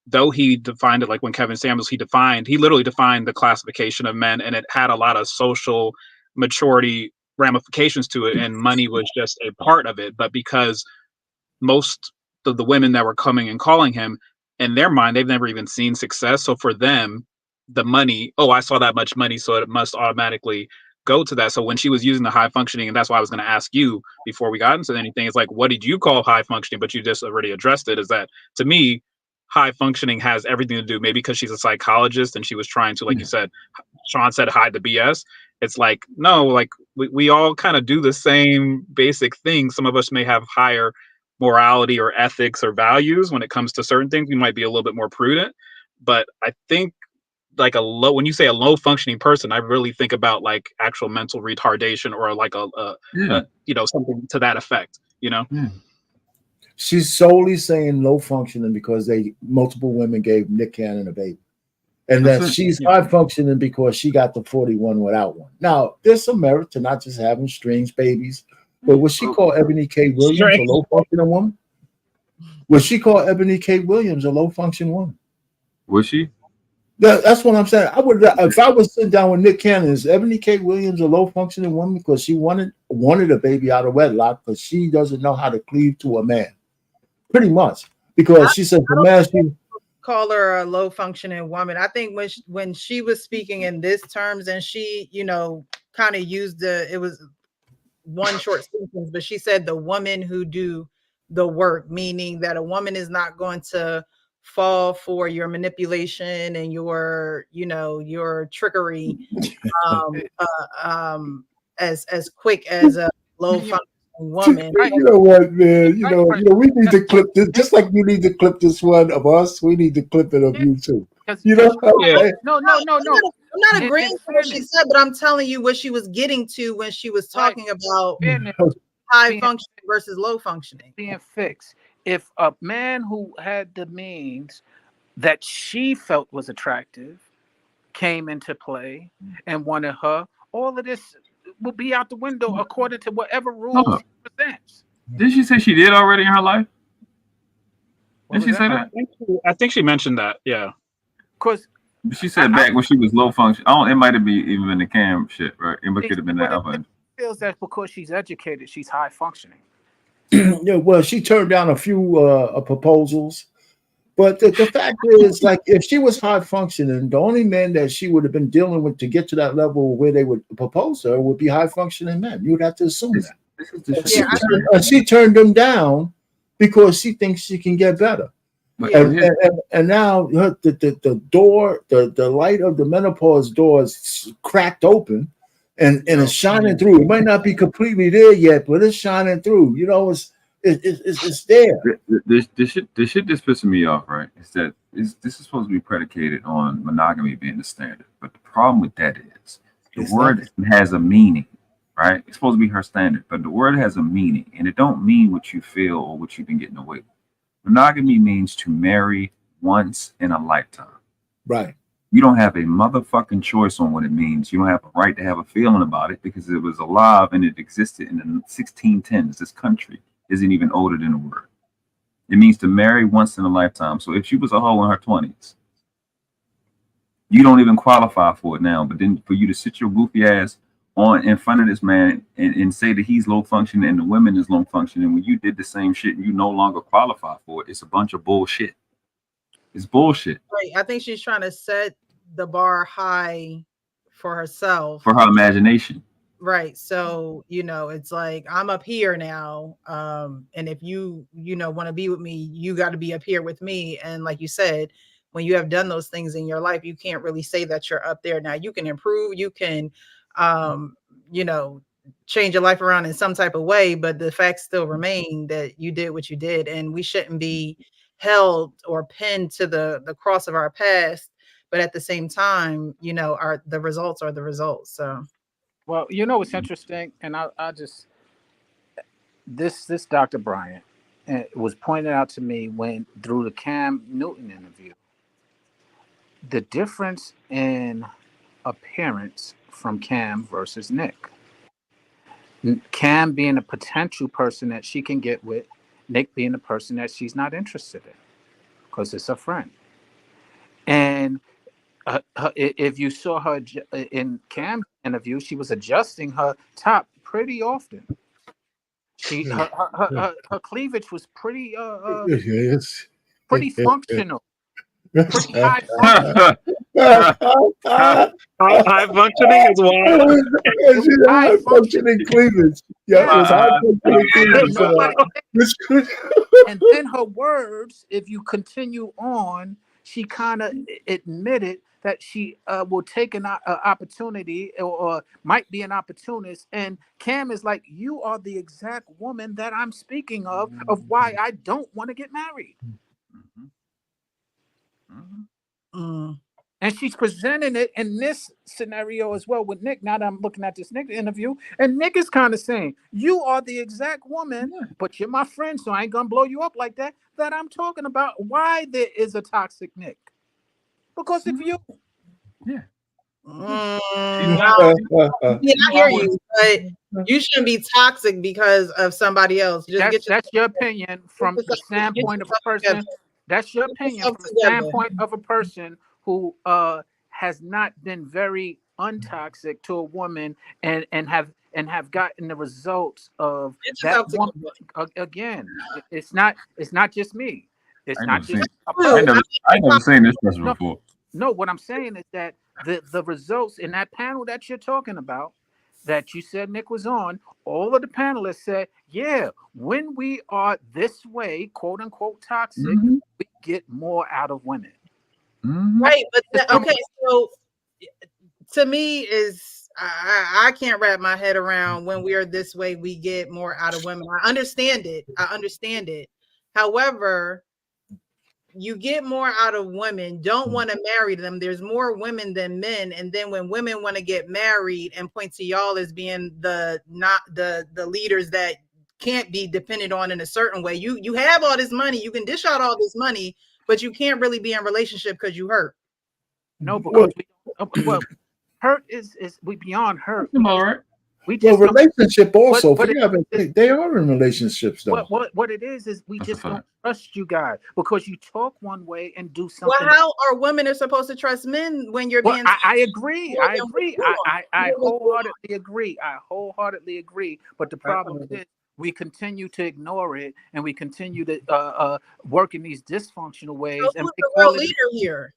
though he defined it like when Kevin Samuels, he literally defined the classification of men, and it had a lot of social maturity ramifications to it, and money was just a part of it. But because most of the women that were coming and calling him, in their mind, they've never even seen success. So for them, the money, I saw that much money, so it must automatically go to that. So when she was using the high functioning, and that's why I was going to ask you before we got into anything, it's like, what did you call high functioning? But you just already addressed it. Is that, to me, high functioning has everything to do, maybe because she's a psychologist and she was trying to, like you said, Sean said, hide the BS. It's like, no, like we all kind of do the same basic thing. Some of us may have higher morality or ethics or values when it comes to certain things. We might be a little bit more prudent, but I think like when you say a low functioning person, I really think about like actual mental retardation or like something to that effect, She's solely saying low functioning because multiple women gave Nick Cannon a baby. And that she's high functioning because she got the 41 without one. Now, there's some merit to not just having strange babies, but would she call Ebony K. Williams a low functioning woman? Would she call Ebony K. Williams a low functioning woman? Would she? That's what I'm saying. I would, if I was sitting down with Nick Cannon, is Ebony K. Williams a low functioning woman because she wanted a baby out of wedlock because she doesn't know how to cleave to a man, pretty much. Because she said the man she call her a low functioning woman. I think when she was speaking in this terms, and she kind of used it was one short sentence, but she said the woman who do the work, meaning that a woman is not going to fall for your manipulation and your trickery as quick as a low functioning woman. You know what, man? We need to clip this, just like you need to clip this one of us. We need to clip it of you too. No. I'm not agreeing with what she said, but I'm telling you what she was getting to when she was talking about high functioning versus low functioning. Being fixed. If a man who had the means that she felt was attractive came into play and wanted her, all of this will be out the window according to whatever rules he presents. Did she say she did already in her life? Did she say that? I think she mentioned that. Yeah. Because she said back when she was low function. It might have been even the Cam shit, right? It could have been that other. Feels that because she's educated, she's high functioning. Yeah, well, she turned down a few proposals, but the fact is, like, if she was high functioning, the only men that she would have been dealing with to get to that level where they would propose her would be high functioning men. You'd have to assume that. She turned them down because she thinks she can get better. And now the door, the light of the menopause door is cracked open. And it's shining through. It might not be completely there yet, but it's shining through. It's there. This shit just pissing me off, right? Is that this is supposed to be predicated on monogamy being the standard, but the problem with that is the word has a meaning, right? It's supposed to be her standard, but the word has a meaning, and it don't mean what you feel or what you've been getting away with. Monogamy means to marry once in a lifetime. Right. You don't have a motherfucking choice on what it means. You don't have a right to have a feeling about it because it was alive and it existed in the 1610s. This country isn't even older than the word. It means to marry once in a lifetime. So if she was a hoe in her 20s, you don't even qualify for it now. But then for you to sit your goofy ass on in front of this man and say that he's low functioning and the women is low functioning when you did the same shit and you no longer qualify for it, it's a bunch of bullshit. It's bullshit. Right. I think she's trying to set the bar high for herself. For her imagination. Right. So, it's like I'm up here now. And if you want to be with me, you got to be up here with me. And like you said, when you have done those things in your life, you can't really say that you're up there. Now you can improve, you can change your life around in some type of way, but the facts still remain that you did what you did, and we shouldn't be held or pinned to the cross of our past. But at the same time, the results are the results. So, well, what's interesting, and I just this Dr. Bryant was pointed out to me when through the Cam Newton interview. The difference in appearance from Cam versus Nick. Cam being a potential person that she can get with, Nick being a person that she's not interested in because it's a friend. And if you saw her in Cam's interview, she was adjusting her top pretty often. Her cleavage was pretty pretty functional. Pretty high functioning. High functioning is wild. High functioning cleavage. Yeah, it was high functioning cleavage. And then her words, if you continue on, she kind of admitted that she will take an opportunity or might be an opportunist. And Cam is like, you are the exact woman that I'm speaking of why I don't want to get married. And she's presenting it in this scenario as well with Nick. Now that I'm looking at this Nick interview, and Nick is kind of saying, you are the exact woman, but you're my friend, so I ain't gonna blow you up like that I'm talking about. Why there is a toxic Nick? Because of you. Yeah. I hear you, but you shouldn't be toxic because of somebody else. That's your opinion from the standpoint of a person. That's your opinion from the standpoint of a person who has not been very untoxic to a woman and have gotten the results of that woman. Again, it's not just me. It's not just I never seen this person before. No, what I'm saying is that the results in that panel that you're talking about, that you said Nick was on, all of the panelists said, yeah, when we are this way, quote unquote toxic, we get more out of women. Right, but okay, so to me is I can't wrap my head around when we are this way, we get more out of women. I understand it. However, you get more out of women, don't want to marry them. There's more women than men. And then when women want to get married and point to y'all as being the leaders that can't be depended on in a certain way. You have all this money, you can dish out all this money, but you can't really be in a relationship because you hurt. No, because hurt is we beyond hurt. We just relationship also. They are in relationships though. What it is we just don't trust you guys because you talk one way and do something. Well, how are women are supposed to trust men when you're being? I agree. I wholeheartedly agree. But the problem is we continue to ignore it and we continue to work in these dysfunctional ways. So who's the real leader here?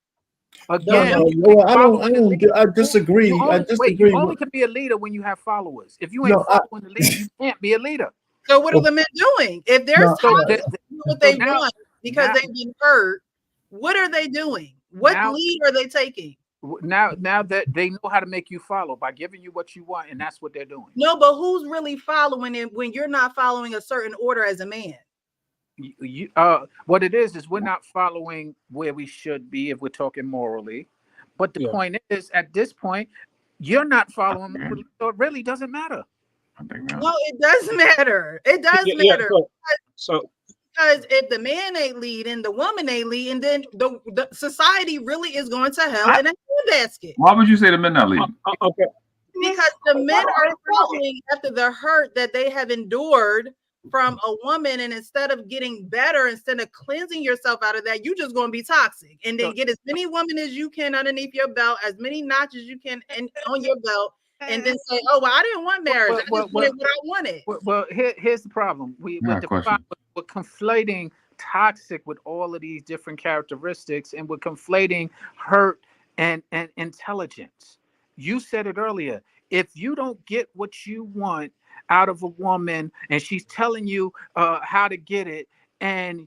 Again, I disagree. You only can be a leader when you have followers. If you ain't following the leader, you can't be a leader. So what are the men doing? If they're what they want because they've been hurt, what are they doing? What lead are they taking? Now that they know how to make you follow by giving you what you want, and that's what they're doing. No, but who's really following it when you're not following a certain order as a man? What it is we're not following where we should be if we're talking morally. But the point is, at this point, you're not following morally, so it really doesn't matter. No, it does matter. It does matter. So Because if the man ain't leading, the woman ain't leading, then the society really is going to hell in a handbasket. Why would you say the men not leading? Okay. Because the men are following after the hurt that they have endured from a woman, and instead of getting better, instead of cleansing yourself out of that, you just going to be toxic, and then get as many women as you can underneath your belt, as many notches you can on your belt, and then say, "Oh, well, I didn't want marriage. I just wanted what I wanted." Well, here's the problem. We're conflating toxic with all of these different characteristics, and we're conflating hurt and intelligence. You said it earlier. If you don't get what you want out of a woman, and she's telling you how to get it, and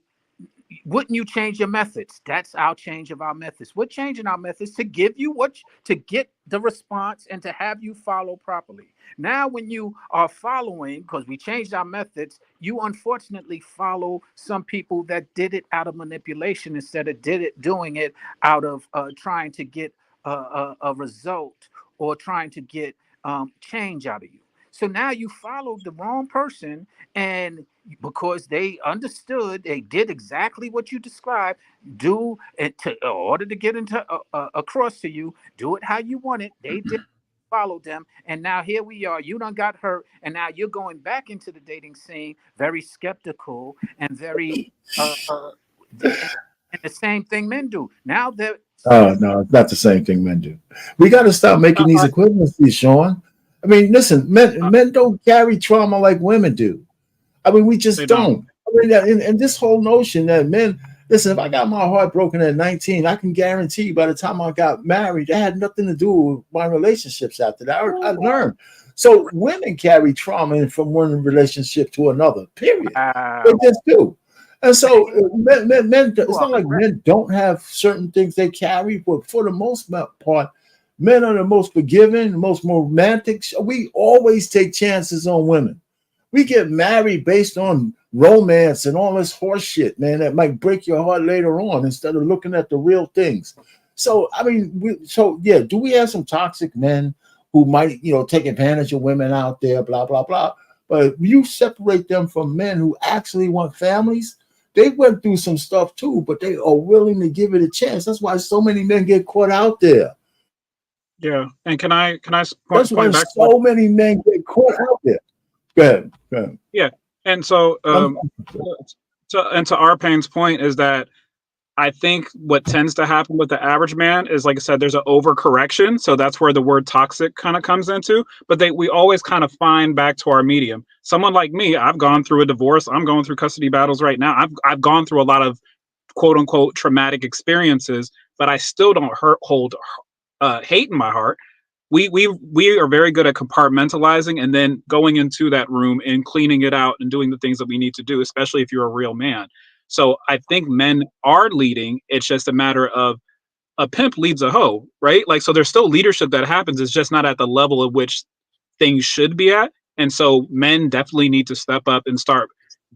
wouldn't you change your methods? That's our change of our methods. We're changing our methods to give you to get the response and to have you follow properly. Now, when you are following, because we changed our methods, you unfortunately follow some people that did it out of manipulation instead of doing it out of trying to get a result or trying to get change out of you. So now you followed the wrong person, and because they understood, they did exactly what you described. Do it in order to get into across to you. Do it how you want it. They did. Followed them, and now here we are. You done got hurt, and now you're going back into the dating scene, very skeptical and very and the same thing men do. Now that no, it's not the same thing men do. We got to stop making these equivalencies, Sean. I mean, listen, men don't carry trauma like women do. I mean, we just don't. I mean, and this whole notion that men, listen, if I got my heart broken at 19, I can guarantee by the time I got married, that had nothing to do with my relationships after that. I learned. So women carry trauma from one relationship to another, period. They just do. And so men, it's not like men don't have certain things they carry, but for the most part, men are the most forgiving, the most romantic. We always take chances on women. We get married based on romance and all this horse shit, man, that might break your heart later on instead of looking at the real things. So, I mean, do we have some toxic men who might, take advantage of women out there, blah, blah, blah. But if you separate them from men who actually want families, they went through some stuff too, but they are willing to give it a chance. That's why so many men get caught out there. Yeah, and can I That's why so many men get caught out there. Go ahead. Yeah, and so to Arpane's point is that I think what tends to happen with the average man is, like I said, there's an overcorrection. So that's where the word toxic kind of comes into. But we always kind of find back to our medium. Someone like me, I've gone through a divorce. I'm going through custody battles right now. I've gone through a lot of quote unquote traumatic experiences, but I still don't hold hate in my heart. We are very good at compartmentalizing and then going into that room and cleaning it out and doing the things that we need to do, especially if you're a real man. So I think men are leading. It's just a matter of a pimp leads a hoe, right? Like, so there's still leadership that happens. It's just not at the level at which things should be at. And so men definitely need to step up and start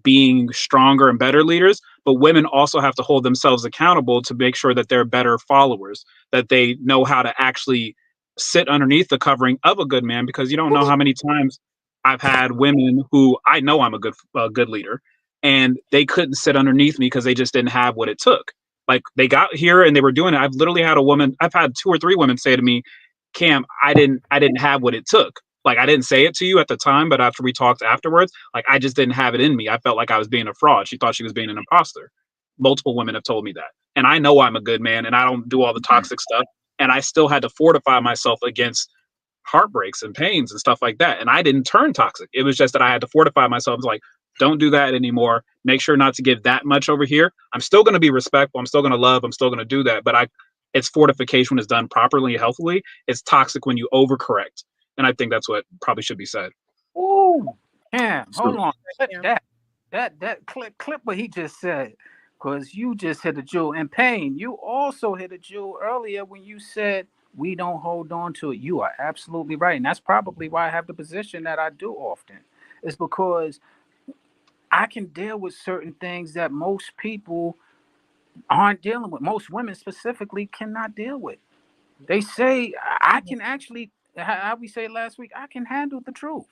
being stronger and better leaders. But women also have to hold themselves accountable to make sure that they're better followers, that they know how to actually sit underneath the covering of a good man, because you don't know how many times I've had women who I know I'm a good leader, and they couldn't sit underneath me because they just didn't have what it took. Like, they got here and they were doing it. I've literally had I've had 2 or 3 women say to me, Cam, I didn't have what it took. Like, I didn't say it to you at the time, but after we talked afterwards, like, I just didn't have it in me. I felt like I was being a fraud. She thought she was being an imposter. Multiple women have told me that. And I know I'm a good man and I don't do all the toxic stuff. And I still had to fortify myself against heartbreaks and pains and stuff like that. And I didn't turn toxic. It was just that I had to fortify myself. It's like, don't do that anymore. Make sure not to give that much over here. I'm still going to be respectful. I'm still going to love. I'm still going to do that. But it's fortification when it's done properly and healthily. It's toxic when you overcorrect. And I think that's what probably should be said. Ooh, Cam, hold on. That clip what he just said, because you just hit a jewel. And Payne, you also hit a jewel earlier when you said we don't hold on to it. You are absolutely right. And that's probably why I have the position that I do often. It's because I can deal with certain things that most people aren't dealing with. Most women specifically cannot deal with. They say I can actually, how we say last week, I can handle the truth.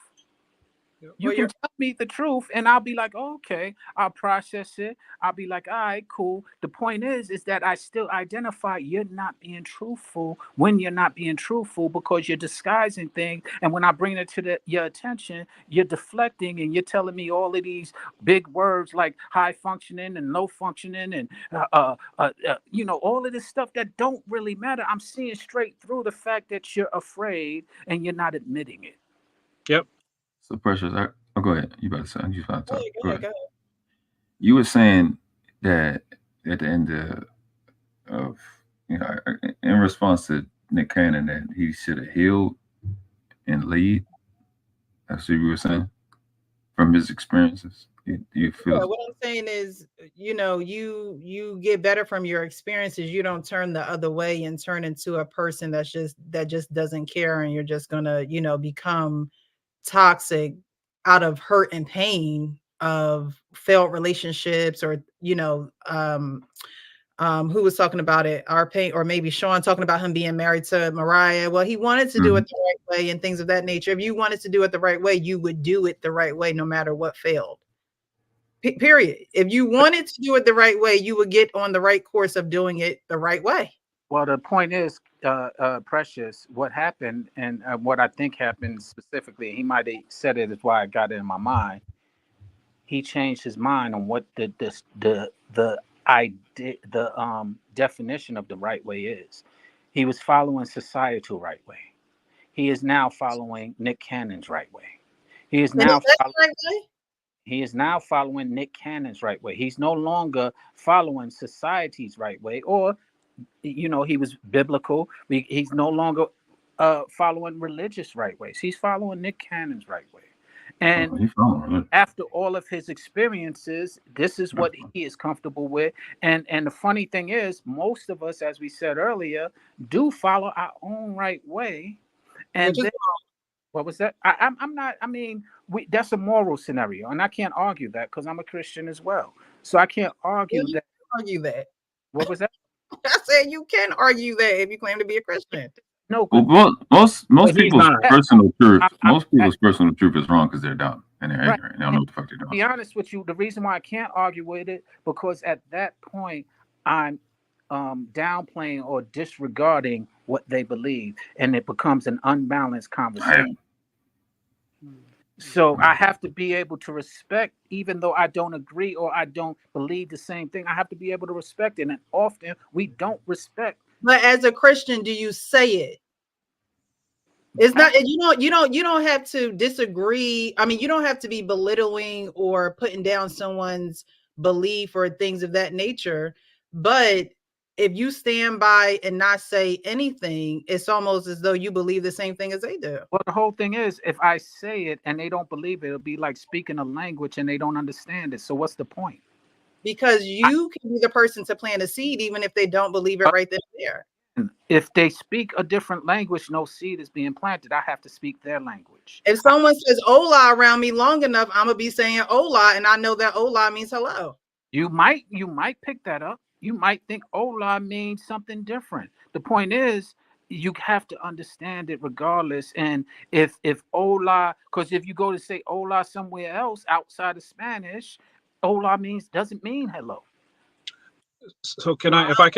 You can tell me the truth, and I'll be like, oh, okay, I'll process it. I'll be like, all right, cool. The point is that I still identify you're not being truthful when you're not being truthful because you're disguising things. And when I bring it to your attention, you're deflecting and you're telling me all of these big words like high functioning and low functioning and, all of this stuff that don't really matter. I'm seeing straight through the fact that you're afraid and you're not admitting it. Yep. So Precious, go ahead. You about to say? You about to talk? Go ahead. You were saying that at the end of in response to Nick Cannon, that he should have healed and lead. That's what you were saying from his experiences. Do you feel? Yeah, what I'm saying is, you get better from your experiences. You don't turn the other way and turn into a person that just doesn't care, and you're just gonna, become toxic out of hurt and pain of failed relationships, or who was talking about it, our pain, or maybe Sean talking about him being married to Mariah. Well, he wanted to do it the right way and things of that nature. If you wanted to do it the right way, you would do it the right way no matter what failed. Period. If you wanted to do it the right way, you would get on the right course of doing it the right way. Well, the point is, Precious, what happened and what I think happened specifically, he might have said it is why I got it in my mind. He changed his mind on what the definition of the right way is. He was following societal right way. He is now following Nick Cannon's right way. He is now following Nick Cannon's right way. He's no longer following society's right way, or he was biblical. He's no longer following religious right ways. He's following Nick Cannon's right way. And after all of his experiences, this is what he is comfortable with. And the funny thing is, most of us, as we said earlier, do follow our own right way. And then, what was that? I'm not. I mean, that's a moral scenario, and I can't argue that because I'm a Christian as well. So I can't argue that. What was that? I said you can argue that if you claim to be a Christian. No, well, most people's personal truth. Most people's personal truth is wrong because they're dumb and they're ignorant. They don't know what the fuck they're doing. To be honest with you, the reason why I can't argue with it because at that point I'm downplaying or disregarding what they believe, and it becomes an unbalanced conversation. So I have to be able to respect, even though I don't agree or I don't believe the same thing. I have to be able to respect it, and often we don't respect. But as a Christian, do you say it? It's not, you don't have to disagree. I mean, you don't have to be belittling or putting down someone's belief or things of that nature. But if you stand by and not say anything, it's almost as though you believe the same thing as they do. Well, the whole thing is, if I say it and they don't believe it, it'll be like speaking a language and they don't understand it. So what's the point? Because you can be the person to plant a seed, even if they don't believe it right then and there. If they speak a different language, no seed is being planted. I have to speak their language. If someone says "Hola" around me long enough, I'm gonna be saying "Hola," and I know that "Hola" means hello. You might pick that up. You might think "Hola" means something different. The point is, you have to understand it regardless. And if "Hola," because if you go to say "Hola" somewhere else outside of Spanish, "Hola" doesn't mean hello. So can I, if I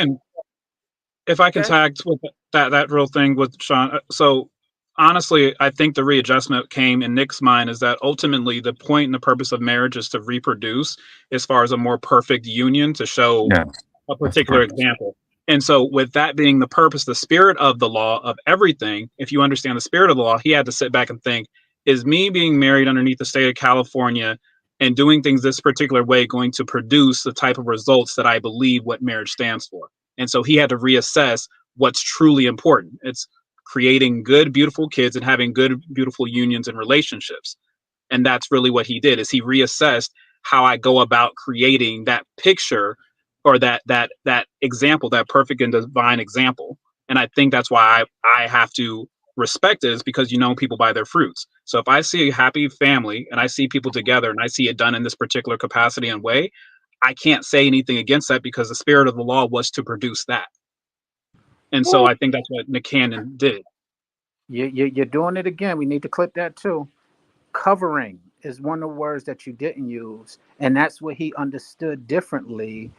can tag with that real thing with Sean. So honestly, I think the readjustment came in Nick's mind is that ultimately the point and the purpose of marriage is to reproduce as far as a more perfect union to show a particular example. And so with that being the purpose, the spirit of the law of everything, if you understand the spirit of the law, he had to sit back and think, is me being married underneath the state of California and doing things this particular way going to produce the type of results that I believe what marriage stands for? And so he had to reassess what's truly important. It's creating good, beautiful kids and having good, beautiful unions and relationships. And that's really what he did, is he reassessed how I go about creating that picture or that example, that perfect and divine example. And I think that's why I have to respect it, is because people by their fruits. So if I see a happy family and I see people together and I see it done in this particular capacity and way, I can't say anything against that because the spirit of the law was to produce that. And so I think that's what Nick Cannon did. You're doing it again. We need to clip that too. Covering is one of the words that you didn't use, and that's what he understood differently.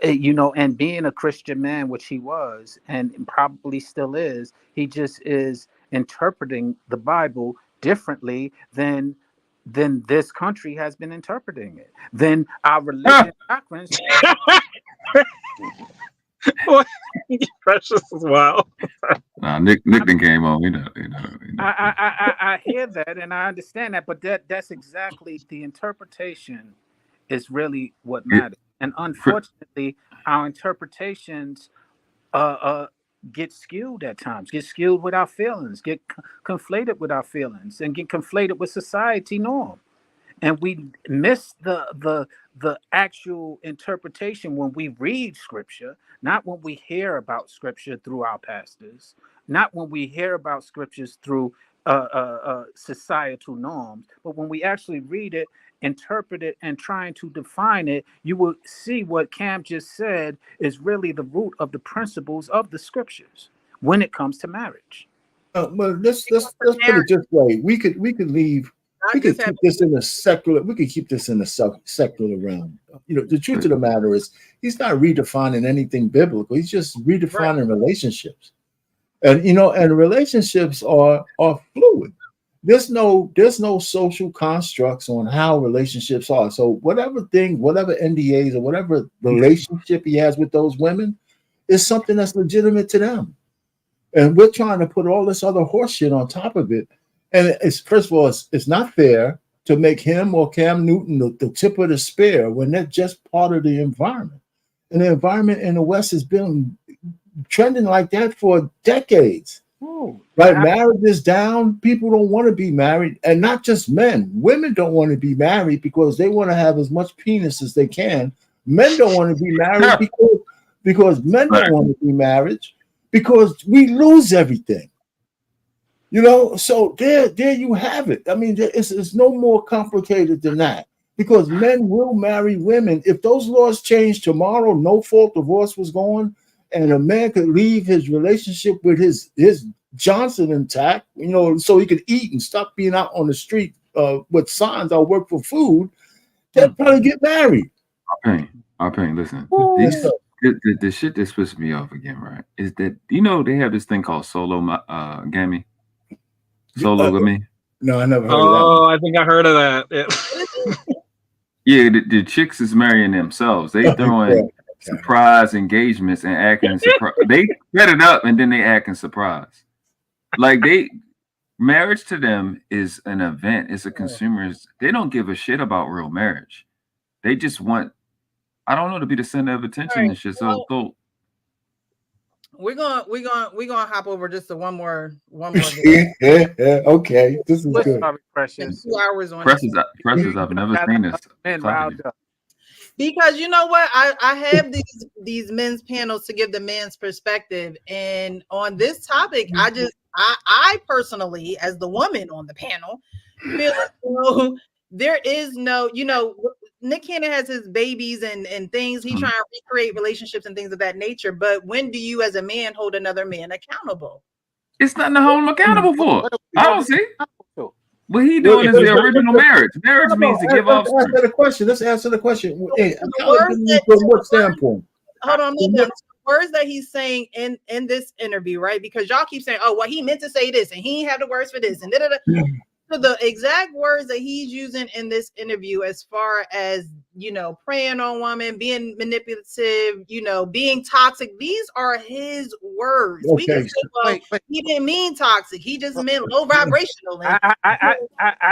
And being a Christian man, which he was, and probably still is, he just is interpreting the Bible differently than this country has been interpreting it, than our religion doctrines. Precious as well. Nah, Nick then came on. I hear that and I understand that, but that's exactly the interpretation is really what matters. And unfortunately, our interpretations get skewed at times, get skewed with our feelings, get conflated with our feelings, and get conflated with society norm. And we miss the actual interpretation when we read scripture, not when we hear about scripture through our pastors, not when we hear about scriptures through societal norms, but when we actually read it, interpret it, and trying to define it, you will see what Cam just said is really the root of the principles of the scriptures when it comes to marriage. Well, let's put it this way: we could leave. We could keep this in the secular. We could keep this in the secular realm. The truth of the matter is, he's not redefining anything biblical. He's just redefining relationships, and and relationships are fluid. There's no social constructs on how relationships are. So whatever NDAs or whatever relationship he has with those women is something that's legitimate to them, and we're trying to put all this other horse shit on top of it. And first of all, it's not fair to make him or Cam Newton the tip of the spear when they're just part of the environment. And the environment in the West has been trending like that for decades. Right? Marriage is down. People don't want to be married. And not just men. Women don't want to be married because they want to have as much penis as they can. Men don't want to be married because men don't want to be married because we lose everything. So there you have it. I mean, it's no more complicated than that because men will marry women. If those laws change tomorrow, no fault divorce was going, and a man could leave his relationship with his Johnson intact, so he could eat and stop being out on the street with signs, "I work for food," they'll probably get married. Our pain. Listen, the shit that pisses me off again, right? Is that they have this thing called sologamy. Sologamy? No, I never heard of that. Oh, I think I heard of that. Yeah, the chicks is marrying themselves. They throwing surprise engagements and acting surprised. They set it up and then they acting surprised. Like marriage to them is an event. It's a consumerist. They don't give a shit about real marriage. They just want, I don't know, to be the center of attention and shit. So we're gonna hop over just to one more. Okay, this is good. Sorry, Precious. 2 hours on Precious. I've never seen this. Because you know what, I have these men's panels to give the men's perspective, and on this topic, I personally, as the woman on the panel, feel like, there is no, Nick Cannon has his babies and things. He's trying to recreate relationships and things of that nature. But when do you, as a man, hold another man accountable? It's nothing to hold him accountable for. I don't see. What he doing is the original marriage. Marriage means to give off. Let's answer the question. Hey, from what standpoint? Hold on, the words that he's saying in this interview, right? Because y'all keep saying, "Oh, well, he meant to say this, and he didn't have the words for this," and So the exact words that he's using in this interview, as far as preying on women, being manipulative, being toxic, these are his words. Okay. We can say, well, he didn't mean toxic. He just meant low vibrational. I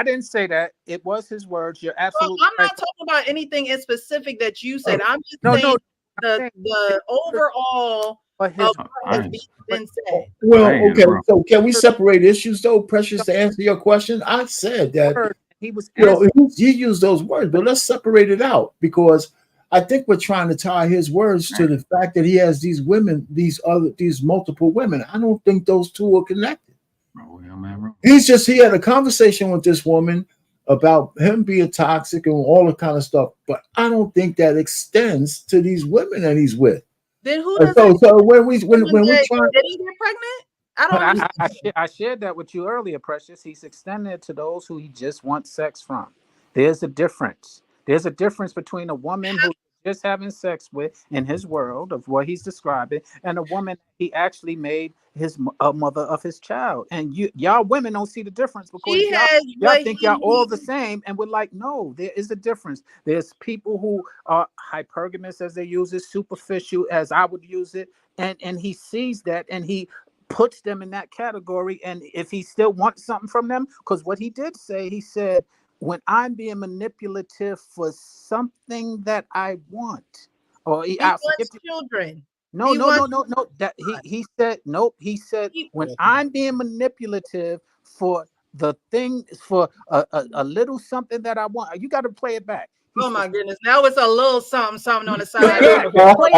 didn't say that. It was his words. You're absolutely I'm not talking about anything in specific that you said. I'm just saying the overall. Has been said. Well, okay. So can we separate issues, though, Precious? To answer your question, I said that he used those words, but let's separate it out because I think we're trying to tie his words to the fact that he has these women, these multiple women. I don't think those two are connected. He had a conversation with this woman about him being toxic and all the kind of stuff, but I don't think that extends to these women that he's with. Then who does so when we try, did he get pregnant? I shared that with you earlier, Precious. He's extending it to those who he just wants sex from. There's a difference. There's a difference between a woman who just having sex with in his world of what he's describing and a woman he actually made his a mother of his child. And y'all women don't see the difference because She has y'all what think he y'all all the needs. same, and we're like, no, there is a difference. There's people who are hypergamous, as they use it, superficial as I would use it, and he sees that and he puts them in that category. And if he still wants something from them, because what he did say, he said, when I'm being manipulative for something that I want, or He wants children. no, He no, no, wants no, no. That he said nope. He said he, when I'm being manipulative for the thing for a little something that I want, you got to play it back. He oh says, my goodness. Now it's a little something, something on the play side. it back. Play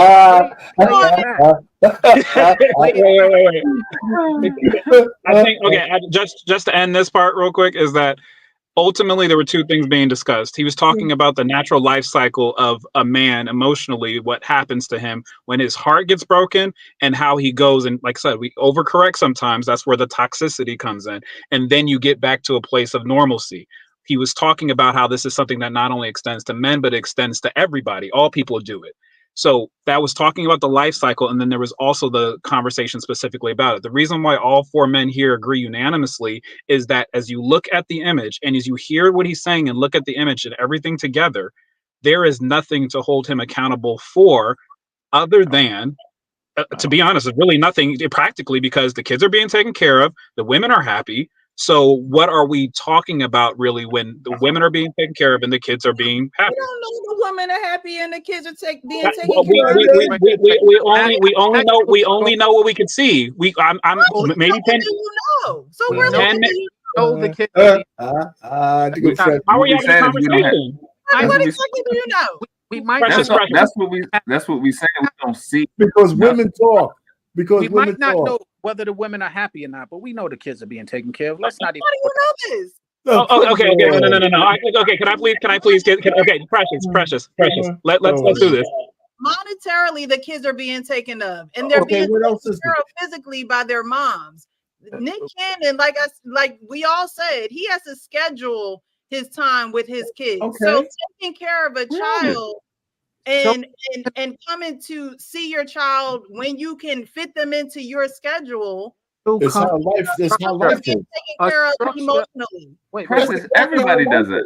it back. Wait. I think okay. Just to end this part real quick is that ultimately there were two things being discussed. He was talking about the natural life cycle of a man emotionally, what happens to him when his heart gets broken, and how he goes. And like I said, we overcorrect sometimes. That's where the toxicity comes in, and then you get back to a place of normalcy. He was talking about how this is something that not only extends to men, but it extends to everybody. All people do it. So that was talking about the life cycle. And then there was also the conversation specifically about it. The reason why all four men here agree unanimously is that as you look at the image and as you hear what he's saying and look at the image and everything together, there is nothing to hold him accountable for other than, to be honest, it's really nothing practically because the kids are being taken care of, the women are happy. So what are we talking about really when the women are being taken care of and the kids are being happy? We don't know the women are happy and the kids are being That, taken care of. we only know what we can see. I'm So maybe what 10. do you know? So really, 10 what do you know the kid. How are we having a conversation? know? What we- exactly do you know? We might Precious, not precious. That's what we saying. We don't see because women talk. Because we women might not talk. know whether the women are happy or not, but we know the kids are being taken care of. Let's not even. How do you know this? Okay. No. Okay, can I please get? Okay, precious. Let's do this. Monetarily, the kids are being taken of, and they're being what else taken is care of physically by their moms. Nick Cannon, like we all said, he has to schedule his time with his kids. Okay. So taking care of a child and coming to see your child when you can fit them into your schedule. It's how life. It's how life is. Taken care of emotionally. Precious, everybody does it.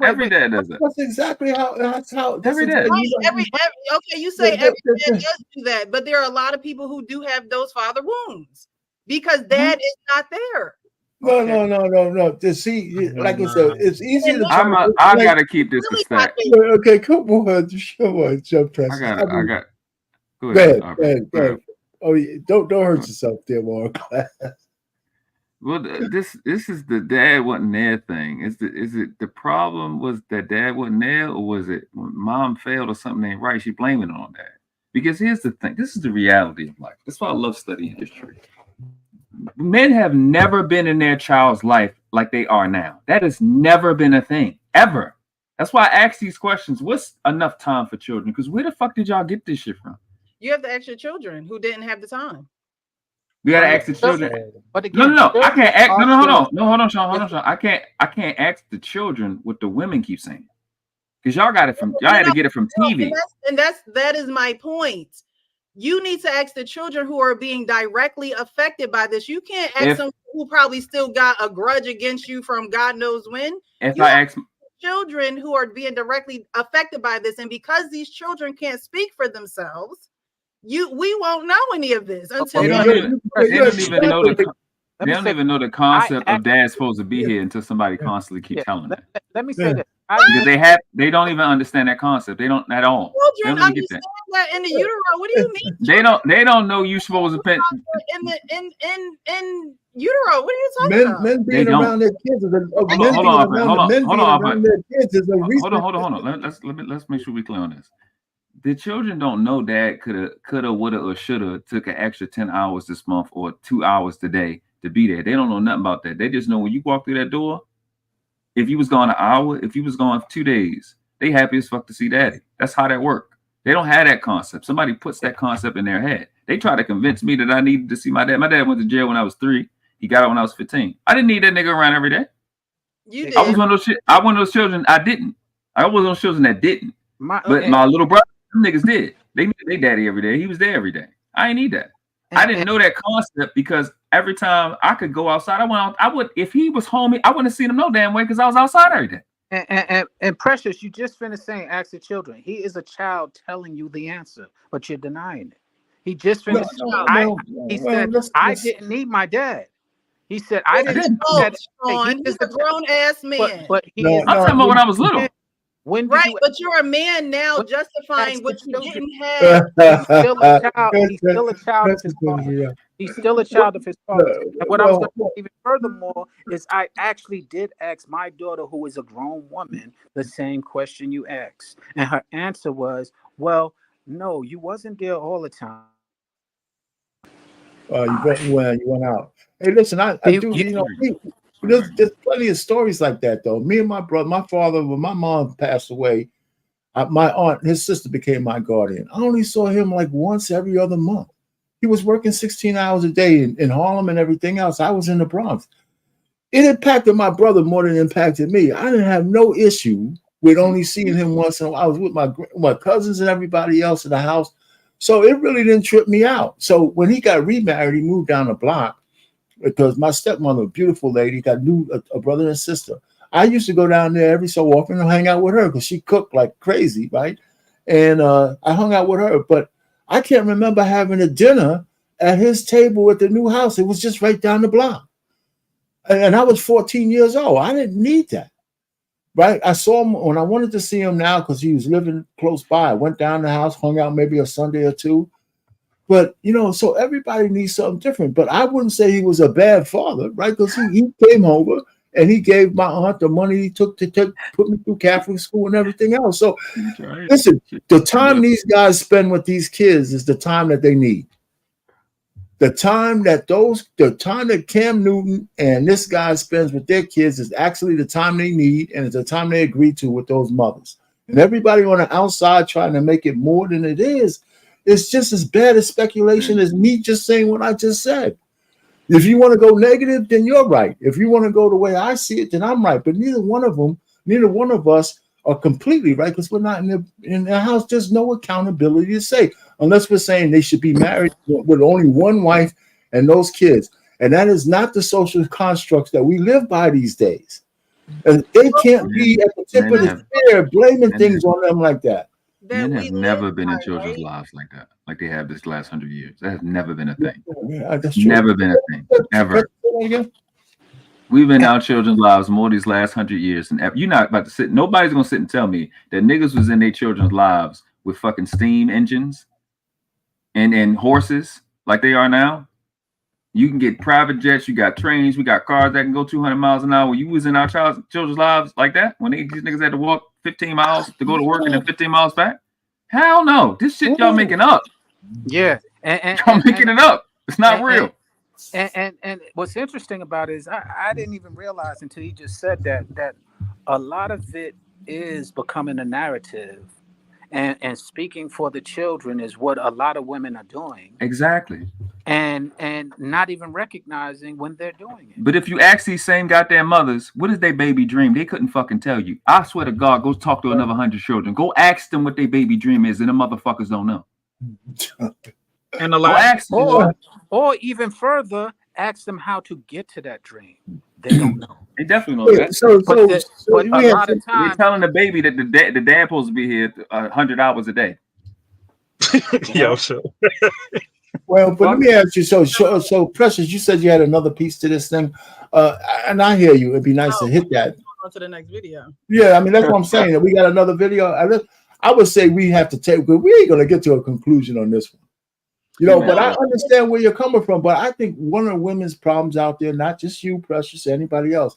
Every dad does it. That's exactly how. That's how. That's Every day. Right, okay, you say every dad does do that, but there are a lot of people who do have those father wounds because dad is not there. No. To see, like I said, it's easy to. I gotta keep this a stack. Okay, come on, jump Precious. I got. Go ahead. Oh, don't hurt yourself, there, Mark. Well, this is the dad wasn't there thing. Is it the problem was that dad wasn't there, or was it when mom failed or something ain't right? She blaming it on dad. Because here's the thing. This is the reality of life. That's why I love studying history. Men have never been in their child's life like they are now. That has never been a thing ever. That's why I ask these questions. What's enough time for children? Because where the fuck did y'all get this shit from? You have to ask your children who didn't have the time. We gotta ask the children. But again, no. I can't ask. No, hold on, Sean. I can't ask the children what the women keep saying. Because y'all got it from y'all had to get it from TV. And that is my point. You need to ask the children who are being directly affected by this. You can't ask someone who probably still got a grudge against you from God knows when. If I ask children who are being directly affected by this, and because these children can't speak for themselves, we won't know any of this until they don't even know the concept of dad's supposed to be here until somebody constantly keep telling them. Let me say this. Because they don't even understand that concept. They don't at all. Children understand that in the utero. What do you mean? They don't know you supposed to pay in utero. What are you talking about? Men being around their kids is hold on. Let's make sure we clear on this. The children don't know dad coulda, woulda, or shoulda took an extra 10 hours this month or 2 hours today to be there. They don't know nothing about that. They just know when you walk through that door, if you was gone an hour, if you was gone 2 days, they happy as fuck to see daddy. That's how that work. They don't have that concept. Somebody puts that concept in their head. They try to convince me that I needed to see my dad. My dad went to jail when I was 3. He got out when I was 15. I didn't need that nigga around every day. You I was did. one of those. I one of those children. I didn't. I was one of those children that didn't. But And, my little brother, them niggas did. They knew their daddy every day. He was there every day. I ain't need that. I didn't know that concept because every time I could go outside, I went out. I would, if he was home, I wouldn't have seen him no damn way because I was outside every day. And Precious, you just finished saying, ask the children. He is a child telling you the answer, but you're denying it. He just finished. He said, I didn't need my dad. He said, I didn't. Sean, he's a grown ass man. But he is. I'm talking about when I was little. When right, but you're a man now, justifying what you didn't have. He's still a child. He's still a child of his father. He's still a child of his father. And what I was going to say even furthermore is I actually did ask my daughter, who is a grown woman, the same question you asked. And her answer was, well, no, you wasn't there all the time. You went out. Hey, listen, I do, there's plenty of stories like that, though. Me and my brother, my father, when my mom passed away, my aunt, his sister became my guardian. I only saw him like once every other month. He was working 16 hours a day in Harlem and everything else. I was in the Bronx. It impacted my brother more than it impacted me. I didn't have no issue with only seeing him once in a while. I was with my cousins and everybody else in the house. So it really didn't trip me out. So when he got remarried, he moved down the block because my stepmother, a beautiful lady, got a brother and sister. I used to go down there every so often and hang out with her because she cooked like crazy, right? And I hung out with her, but I can't remember having a dinner at his table at the new house. It was just right down the block. And I was 14 years old. I didn't need that. Right. I saw him when I wanted to see him now because he was living close by. I went down the house, hung out maybe a Sunday or two. But, so everybody needs something different. But I wouldn't say he was a bad father, right? Because he came over and he gave my aunt the money he took to put me through Catholic school and everything else. So, listen, the time these guys spend with these kids is the time that they need. The time that Cam Newton and this guy spends with their kids is actually the time they need, and it's the time they agree to with those mothers. And everybody on the outside trying to make it more than it is, it's just as bad as speculation as me just saying what I just said. If you want to go negative, then you're right. If you want to go the way I see it, then I'm right. But neither one of us are completely right because we're not in the house. There's no accountability to say. Unless we're saying they should be married with only one wife and those kids. And that is not the social constructs that we live by these days. And they can't be at the tip of the spear blaming things on them like that. Men have never been in children's lives like that, like they have this last 100 years. That has never been a thing. Yeah, never been a thing, ever. We've been in our children's lives more these last 100 years. And you're not about to sit, nobody's going to sit and tell me that niggas was in their children's lives with fucking steam engines and horses like they are now. You can get private jets, you got trains, we got cars that can go 200 miles an hour. You was in our children's lives like that when these niggas had to walk 15 miles to go to work and then 15 miles back? Hell no. This shit y'all making up. Yeah. And y'all making it up. It's not real. And what's interesting about it is I didn't even realize until he just said that a lot of it is becoming a narrative. And speaking for the children is what a lot of women are doing. Exactly. And not even recognizing when they're doing it. But if you ask these same goddamn mothers, what is their baby dream? They couldn't fucking tell you. I swear to God, go talk to another 100 children. Go ask them what their baby dream is, and the motherfuckers don't know. And the last, or even further, ask them how to get to that dream. They don't know. They definitely know that. But a lot of times, you're telling the baby that the dad supposed to be here 100 hours a day. Yo, so. Well, but let me ask you. So Precious, you said you had another piece to this thing, and I hear you. It'd be nice to hit that. On to the next video. Yeah, I mean that's what I'm saying. That we got another video. I would say we have to take. But we ain't gonna get to a conclusion on this one. But I understand where you're coming from. But I think one of the women's problems out there, not just you, Precious, anybody else,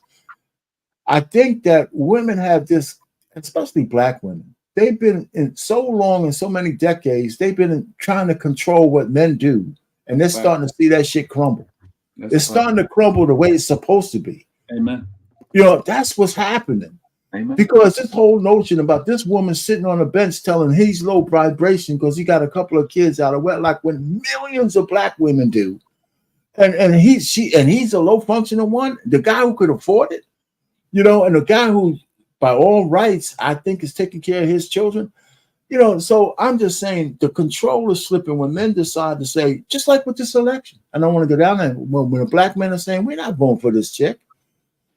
I think that women have this, especially Black women. They've been in so long and so many decades, they've been trying to control what men do. And they're starting to see that shit crumble. It's starting to crumble the way it's supposed to be. Amen. That's what's happening. Amen. Because this whole notion about this woman sitting on a bench telling he's low vibration because he got a couple of kids out of wedlock when millions of Black women do. And he's a low functioning one, the guy who could afford it. You know, and a guy who, by all rights, I think is taking care of his children. You know, so I'm just saying the control is slipping when men decide to say, just like with this election. I don't want to go down there when the black men are saying we're not voting for this chick.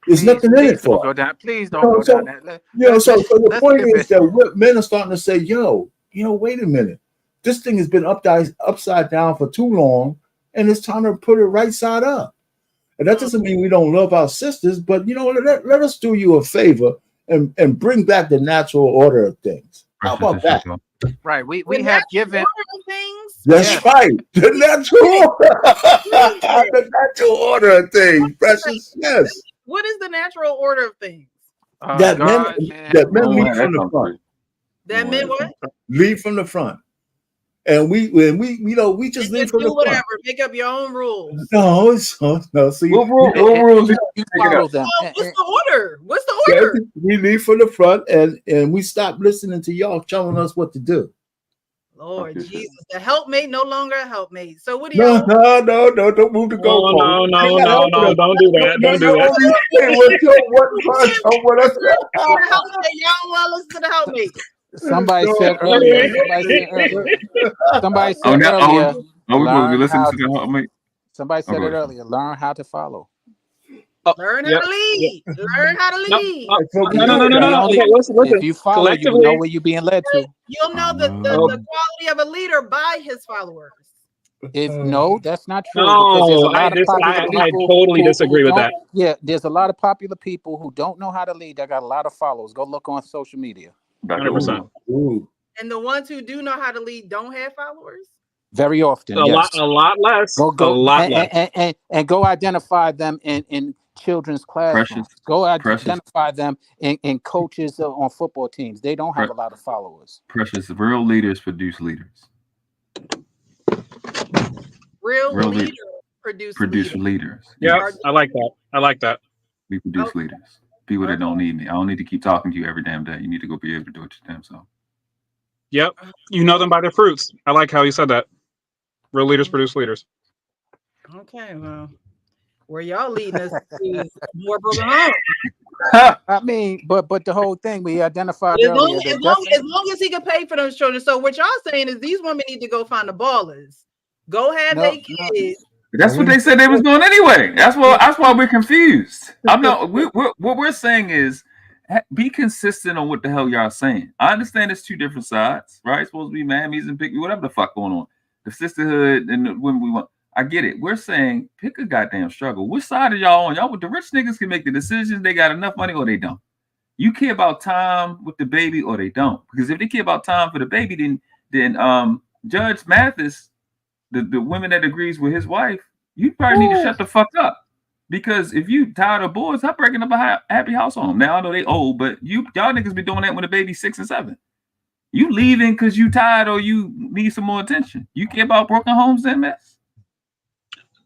There's nothing in it for. Please don't go down that. So the point is that men are starting to say, yo, wait a minute. This thing has been upside down for too long, and it's time to put it right side up. And that doesn't mean we don't love our sisters, but let us do you a favor and bring back the natural order of things. How about that? Right. We have given things. That's right. The natural order of things. Precious. Yes. What is the natural order of things? That men lead from the front. That men what? Lead from the front. And we just leave from the whatever. front. Make up your own rules. No. See, what rules you follow them? What's the order? What's the order? We leave from the front, and we stop listening to y'all telling us what to do. Lord Jesus, the helpmate no longer a helpmate. So what do y'all? No, don't move the goalpost. No, don't do that. Don't do that. Y'all want to listen to the helpmate. Somebody said earlier. Somebody said earlier. We listen to the helpmate. Somebody said it earlier. Learn how to follow. Learn how to lead. Learn how to lead. No. Okay, listen. If you follow, you know where you're being led to. You'll know the quality of a leader by his followers. No, that's not true. No, I totally disagree with that. Yeah, there's a lot of popular people who don't know how to lead. They got a lot of followers. Go look on social media. 100%. And the ones who do know how to lead don't have followers? Very often, a lot less. And go identify them in children's classrooms. Go identify them in coaches on football teams. They don't have a lot of followers. Precious. Real leaders produce leaders. Real leaders produce leaders. Yeah, I like that. We produce leaders. People that don't need me. I don't need to keep talking to you every damn day. You need to go be able to do it your damn self. Yep. You know them by their fruits. I like how you said that. Real leaders produce leaders. Okay, well, where y'all leading us to more broken homes? I mean, but the whole thing we identified as long as he can pay for those children. So what y'all saying is these women need to go find the ballers. Go have their kids. That's what they said they was doing anyway. That's why we're confused. What we're saying is be consistent on what the hell y'all saying. I understand it's two different sides, right? It's supposed to be mammies and pick whatever the fuck going on. The sisterhood and the women we want. I get it. We're saying pick a goddamn struggle. Which side are y'all on? Y'all with the rich niggas can make the decisions. They got enough money or they don't. You care about time with the baby or they don't. Because if they care about time for the baby, then Judge Mathis, the women that agrees with his wife, you probably need to shut the fuck up. Because if you tired of boys, I'm breaking up a happy household. Now I know they old, but y'all niggas be doing that when the baby's 6 and 7. You leaving because you tired or you need some more attention. You care about broken homes, then mess.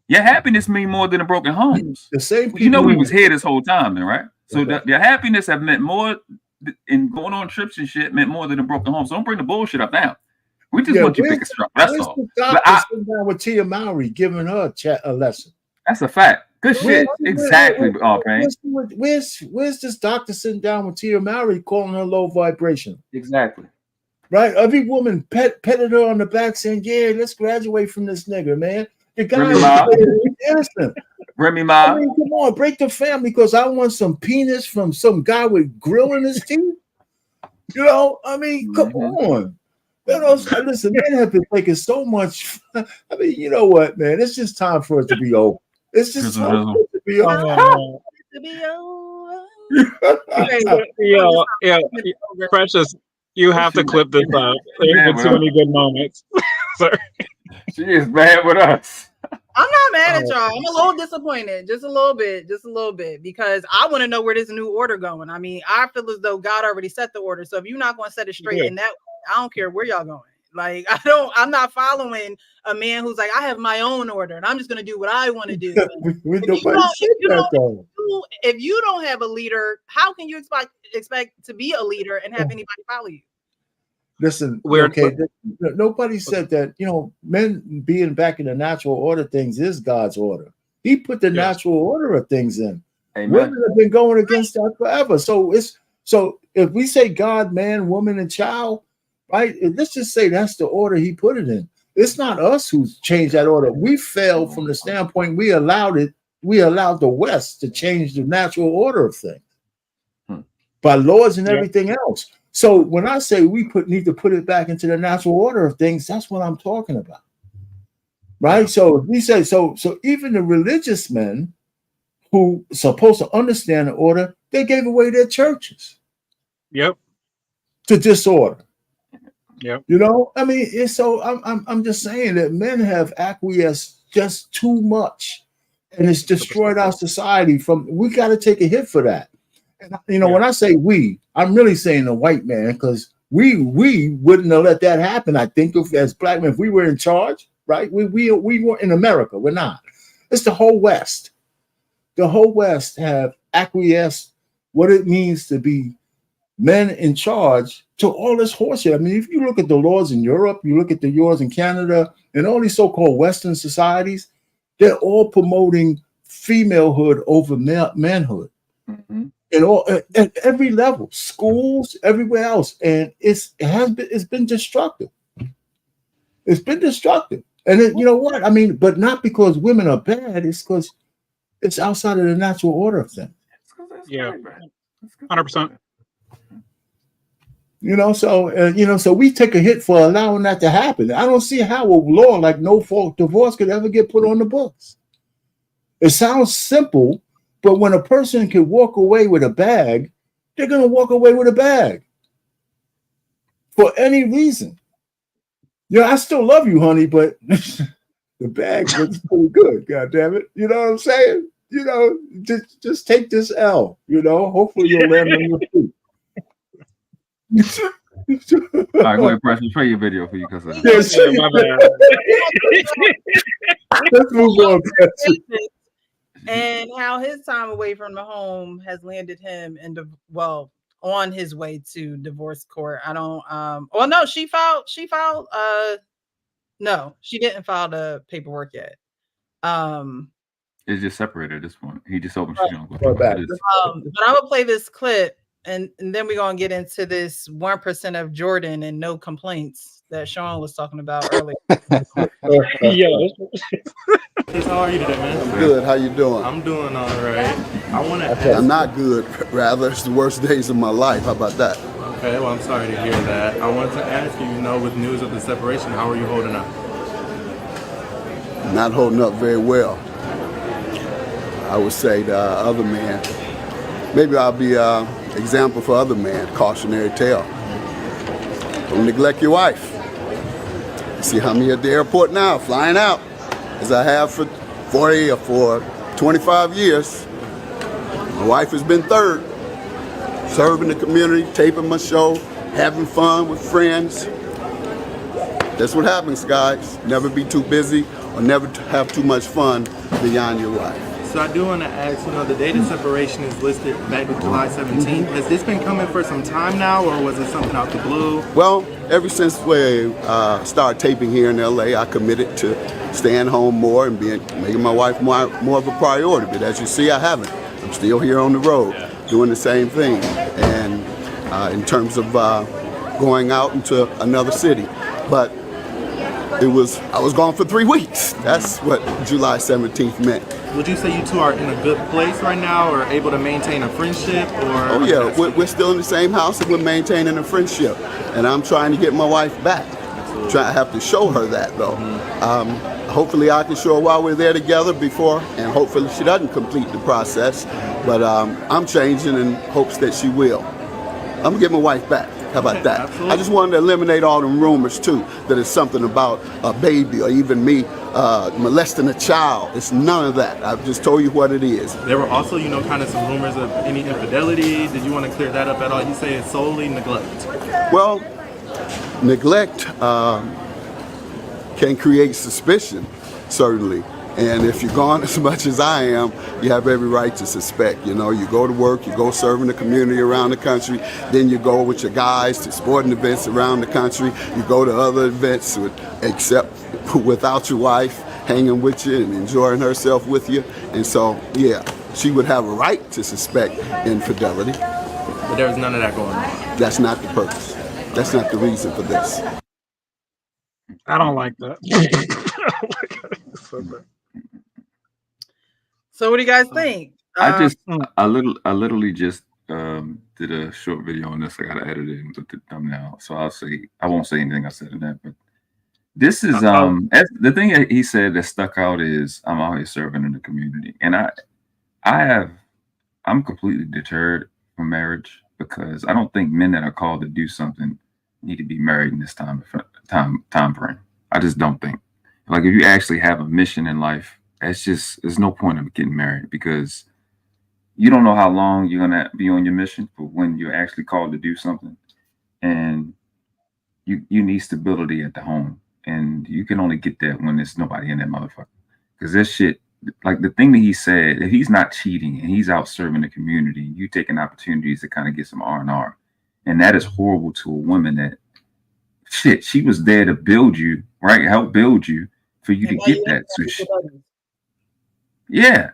Your happiness mean more than the broken homes. The same people, you know we was here this whole time, then, right? So your happiness have meant more in going on trips and shit meant more than the broken homes. So don't bring the bullshit up now. We just want you to pick a strap. That's all. I sit down with Tia Mowry giving her a lesson. That's a fact. Good shit. Exactly. Where's this doctor sitting down with Tia Mowry calling her low vibration? Exactly. Right? Every woman petted her on the back saying, yeah, let's graduate from this nigga, man. The guy is innocent. Remy Ma. I mean, come on, break the family because I want some penis from some guy with grill in his teeth. You know, I mean, come on. You know, listen, men have been taking so much. I mean, you know what, man? It's just time for it to be over. It's just time for it to be over. Precious, you have to clip this out. There's been too many good moments. Sorry. She is bad with us. I'm not mad at y'all. I'm a little disappointed, just a little bit, because I want to know where this new order going. I mean, I feel as though God already set the order. So if you're not going to set it straight in that way, I don't care where y'all going. Like, I'm not following a man who's like, I have my own order and I'm just going to do what I want to do. If you don't have a leader, how can you expect to be a leader and have anybody follow you? Listen, nobody said that, you know, men being back in the natural order things is God's order. He put the natural order of things in. Amen. Women have been going against that forever. So if we say God, man, woman, and child, right? Let's just say that's the order he put it in. It's not us who's changed that order. We failed from the standpoint we allowed the West to change the natural order of things by laws and everything else. So when I say we need to put it back into the natural order of things, that's what I'm talking about. Right? So if we say so even the religious men who are supposed to understand the order, they gave away their churches. Yep. To disorder. Yep. You know, I mean, it's so I'm just saying that men have acquiesced just too much, and it's destroyed our society. We got to take a hit for that. And you know, when I say we, I'm really saying the white man, because we wouldn't have let that happen. I think as black men, if we were in charge, right? We weren't in America. We're not. It's the whole West. The whole West have acquiesced what it means to be men in charge to all this horseshit. I mean, if you look at the laws in Europe, you look at the laws in Canada, and all these so-called Western societies, they're all promoting femalehood over manhood. At every level, schools, everywhere else, and it's been destructive. It's been destructive, and you know what? I mean, but not because women are bad. It's because it's outside of the natural order of things. Yeah, 100%. You know, so we take a hit for allowing that to happen. I don't see how a law like no fault divorce could ever get put on the books. It sounds simple, but when a person can walk away with a bag, they're going to walk away with a bag for any reason. Yeah, I still love you, honey, but the bag looks pretty good. God damn it! You know what I'm saying? You know, just take this L. You know, hopefully you'll land on your feet. All right, go ahead, Preston. Play your video for you, because my bad. Let's move on, Preston. And how his time away from the home has landed him on his way to divorce court. I don't well, no, she filed no, she didn't file the paperwork yet. It's just separated at this point. He just opened But I'm gonna play this clip, and then we're gonna get into this 1% of Jordan and no complaints that Sean was talking about earlier. Yeah. How are you today, man? I'm good. How you doing? I'm doing all right. I want to. I'm not good. Rather, it's the worst days of my life. How about that? Okay. Well, I'm sorry to hear that. I wanted to ask you, with news of the separation, how are you holding up? Not holding up very well. I would say the other man. Maybe I'll be an example for other men. Cautionary tale. Don't neglect your wife. You see how me at the airport now, flying out, as I have for 40 or for 25 years. My wife has been third, serving the community, taping my show, having fun with friends. That's what happens, guys. Never be too busy or never have too much fun beyond your wife. So I do want to ask, the date of separation is listed back to July 17th. Has this been coming for some time now, or was it something out the blue? Well, ever since we started taping here in LA, I committed to staying home more and making my wife more of a priority. But as you see, I haven't. I'm still here on the road, doing the same thing. And in terms of going out into another city. But I was gone for 3 weeks. That's what July 17th meant. Would you say you two are in a good place right now, or able to maintain a friendship? Or oh yeah, we're still in the same house and we're maintaining a friendship. And I'm trying to get my wife back. I have to show her that though. Hopefully I can show her while we're there together before, and hopefully she doesn't complete the process. But I'm changing in hopes that she will. I'm gonna get my wife back. How about that? Absolutely. I just wanted to eliminate all the rumors too, that it's something about a baby or even me molesting a child. It's none of that. I've just told you what it is. There were also, kind of some rumors of any infidelity. Did you want to clear that up at all? You say it's solely neglect. Well, neglect can create suspicion, certainly. And if you're gone as much as I am, you have every right to suspect. You go to work, you go serving the community around the country, then you go with your guys to sporting events around the country, you go to other events without your wife hanging with you and enjoying herself with you. And so, yeah, she would have a right to suspect infidelity. But there was none of that going on. That's not the purpose. That's not the reason for this. I don't like that. So what do you guys think? I literally just did a short video on this. I gotta edit it and put the thumbnail. So I won't say anything I said in that, but this is the thing that he said that stuck out is I'm out here serving in the community. And I'm completely deterred from marriage because I don't think men that are called to do something need to be married in this time frame. I just don't think. Like if you actually have a mission in life, there's no point of getting married because you don't know how long you're gonna be on your mission for when you're actually called to do something. And you need stability at the home. And you can only get that when there's nobody in that motherfucker. Because this shit, like the thing that he said, if he's not cheating and he's out serving the community, you taking opportunities to kind of get some R&R. And that is horrible to a woman that, shit, she was there to build you, right? Help build you for you to get that. So yeah.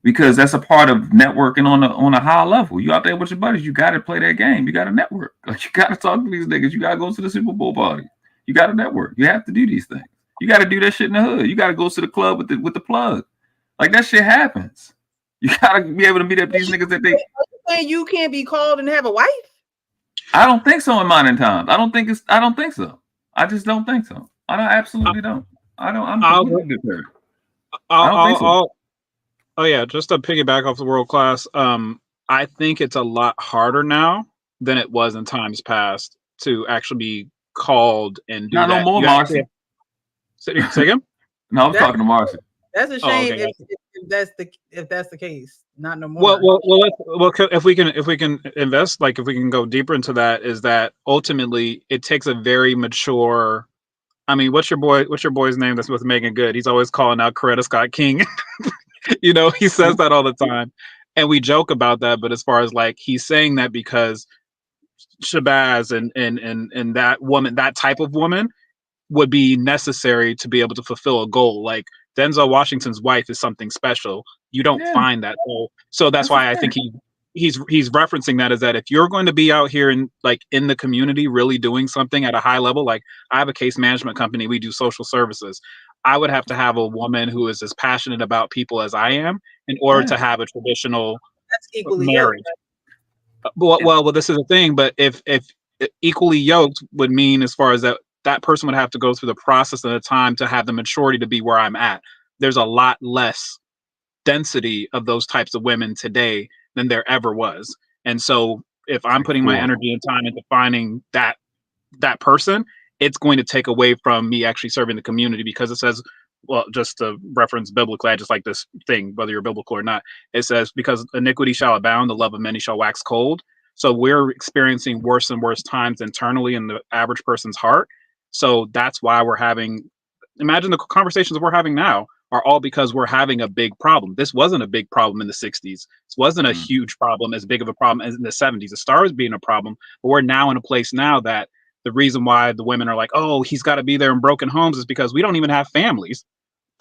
Because that's a part of networking on a high level. You out there with your buddies, you got to play that game. You got to network. Like you got to talk to these niggas. You got to go to the Super Bowl party. You got to network. You have to do these things. You got to do that shit in the hood. You got to go to the club with the plug. Like that shit happens. You got to be able to meet up these niggas that they. Saying you can't be called and have a wife? I don't think so in modern times. I don't think so. I just don't think so. Absolutely don't. I'm completely deterred. I don't think so. Oh yeah, just to piggyback off the world class, I think it's a lot harder now than it was in times past to actually be called and do that. No more, Marcy. Say again? No, I was talking to Marcy. That's a shame okay, if that's the case. Not no more. Well, if we can invest, like if we can go deeper into that, is that ultimately it takes a very mature. I mean, what's your boy's name that's with Megan Good? He's always calling out Coretta Scott King. You know, he says that all the time. And we joke about that, but as far as like he's saying that because Shabazz and that woman, that type of woman would be necessary to be able to fulfill a goal. Like Denzel Washington's wife is something special. You don't find that. So that's why I think he's referencing that, is that if you're going to be out here in the community really doing something at a high level, like I have a case management company, we do social services. I would have to have a woman who is as passionate about people as I am in order to have a traditional marriage. Well, this is the thing, but if equally yoked would mean, as far as that person would have to go through the process and the time to have the maturity to be where I'm at. There's a lot less density of those types of women today than there ever was. And so if I'm putting my energy and time into finding that person, it's going to take away from me actually serving the community, because it says, well, just to reference biblically, I just like this thing, whether you're biblical or not. It says, because iniquity shall abound, the love of many shall wax cold. So we're experiencing worse and worse times internally in the average person's heart. So that's why we're having, imagine the conversations we're having now are all because we're having a big problem. This wasn't a big problem in the 60s. This wasn't a huge problem, as big of a problem as in the 70s. It started being a problem, but we're now in a place now that the reason why the women are like, oh, he's got to be there in broken homes, is because we don't even have families.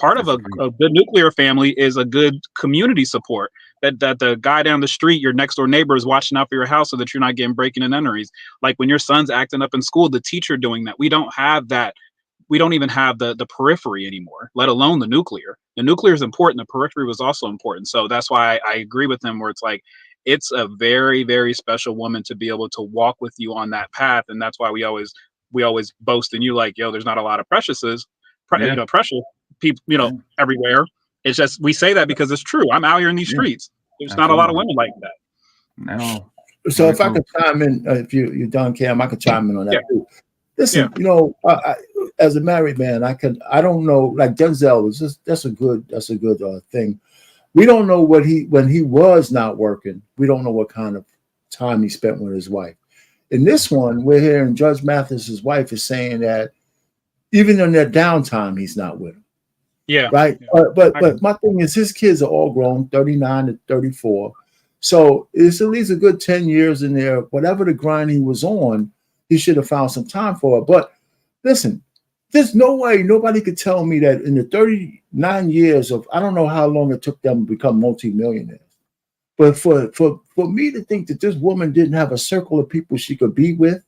Part of a good nuclear family is a good community support. That the guy down the street, your next door neighbor, is watching out for your house so that you're not getting breaking and entries. Like when your son's acting up in school, the teacher doing that. We don't have that. We don't even have the periphery anymore, let alone the nuclear. The nuclear is important. The periphery was also important. So that's why I agree with him, where it's like, it's a very, very special woman to be able to walk with you on that path. And that's why we always boast in you, like, yo, there's not a lot of precious people, everywhere. It's just, we say that because it's true. I'm out here in these streets. There's not a lot of women like that. No. So if I could chime in, if you're done, Cam, I could chime in on that too. Listen, I, as a married man, I don't know, like Denzel is just, that's a good thing. We don't know when he was not working. We don't know what kind of time he spent with his wife. In this one, we're hearing Judge Mathis's wife is saying that even in their downtime, he's not with him. Yeah. Right. Yeah. But my thing is, his kids are all grown, 39 to 34. So it's at least a good 10 years in there. Whatever the grind he was on, he should have found some time for it. But listen, there's no way nobody could tell me that in the 39 years of, I don't know how long it took them to become multimillionaires. But for me to think that this woman didn't have a circle of people she could be with,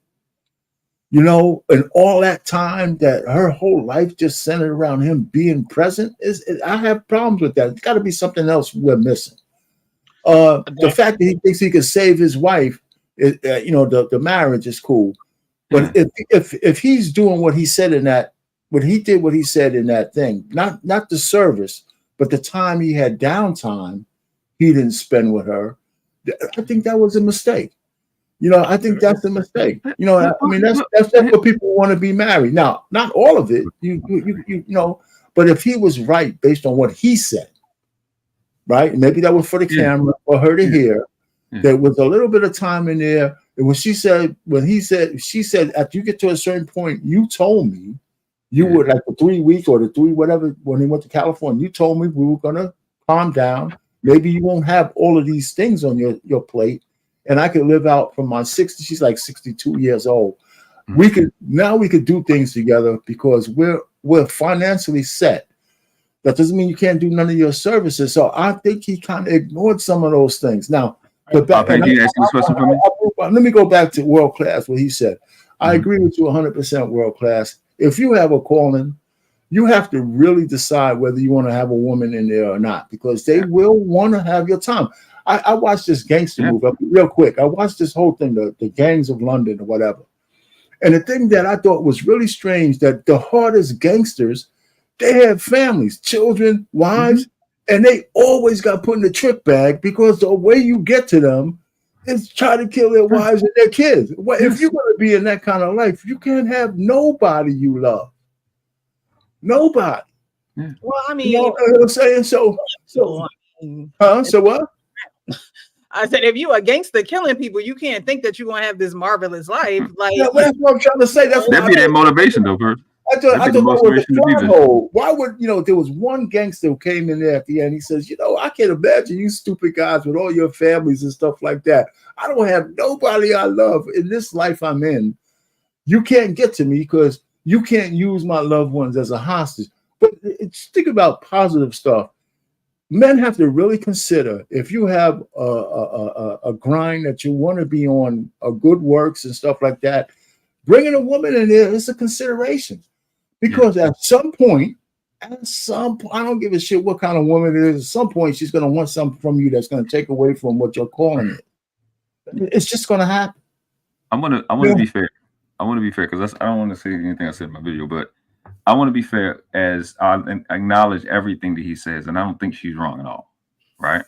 and all that time that her whole life just centered around him being present, I have problems with that. It's got to be something else we're missing. The fact that he thinks he can save his wife, the marriage is cool. But if he's doing what he said in that, what he said in that thing, not the service, but the time he had downtime, he didn't spend with her. I think that was a mistake. I think that's a mistake. I mean, that's what people want to be married. Now, not all of it, but if he was right based on what he said, right? Maybe that was for the camera for her to hear. There was a little bit of time in there. And when she said, after you get to a certain point, you told me you would, like the 3 weeks or the 3 whatever, when he went to California, you told me we were gonna calm down. Maybe you won't have all of these things on your plate, and I could live out from my 60. She's like 62 years old. We could do things together because we're financially set. That doesn't mean you can't do none of your services. So I think he kind of ignored some of those things. Now, let me go back to world class. What he said, I agree with you 100%. World class. If you have a calling, you have to really decide whether you want to have a woman in there or not, because they will want to have your time. I watched this gangster movie real quick. I watched this whole thing, the Gangs of London or whatever. And the thing that I thought was really strange, that the hardest gangsters, they have families, children, wives, and they always got put in the trick bag, because the way you get to them is try to kill their wives and their kids. Well, if you're going to be in that kind of life, you can't have nobody you love. Nobody. Well, I mean, you know what I'm saying? So what? I said, if you a gangster killing people, you can't think that you're gonna have this marvelous life. Like, that's what I'm trying to say. That'd be that motivation, though, Bert. I thought that was a plot hole. Why would there was one gangster who came in there at the end? He says, I can't imagine you stupid guys with all your families and stuff like that. I don't have nobody I love in this life I'm in. You can't get to me because you can't use my loved ones as a hostage. But think about positive stuff. Men have to really consider, if you have a grind that you want to be on, good works and stuff like that, bringing a woman in there is a consideration. Because at some point, I don't give a shit what kind of woman it is. At some point, she's going to want something from you that's going to take away from what you're calling it. It's just going to happen. I want to be fair. I want to be fair, because I don't want to say anything I said in my video, but I want to be fair, as I acknowledge everything that he says, and I don't think she's wrong at all, right?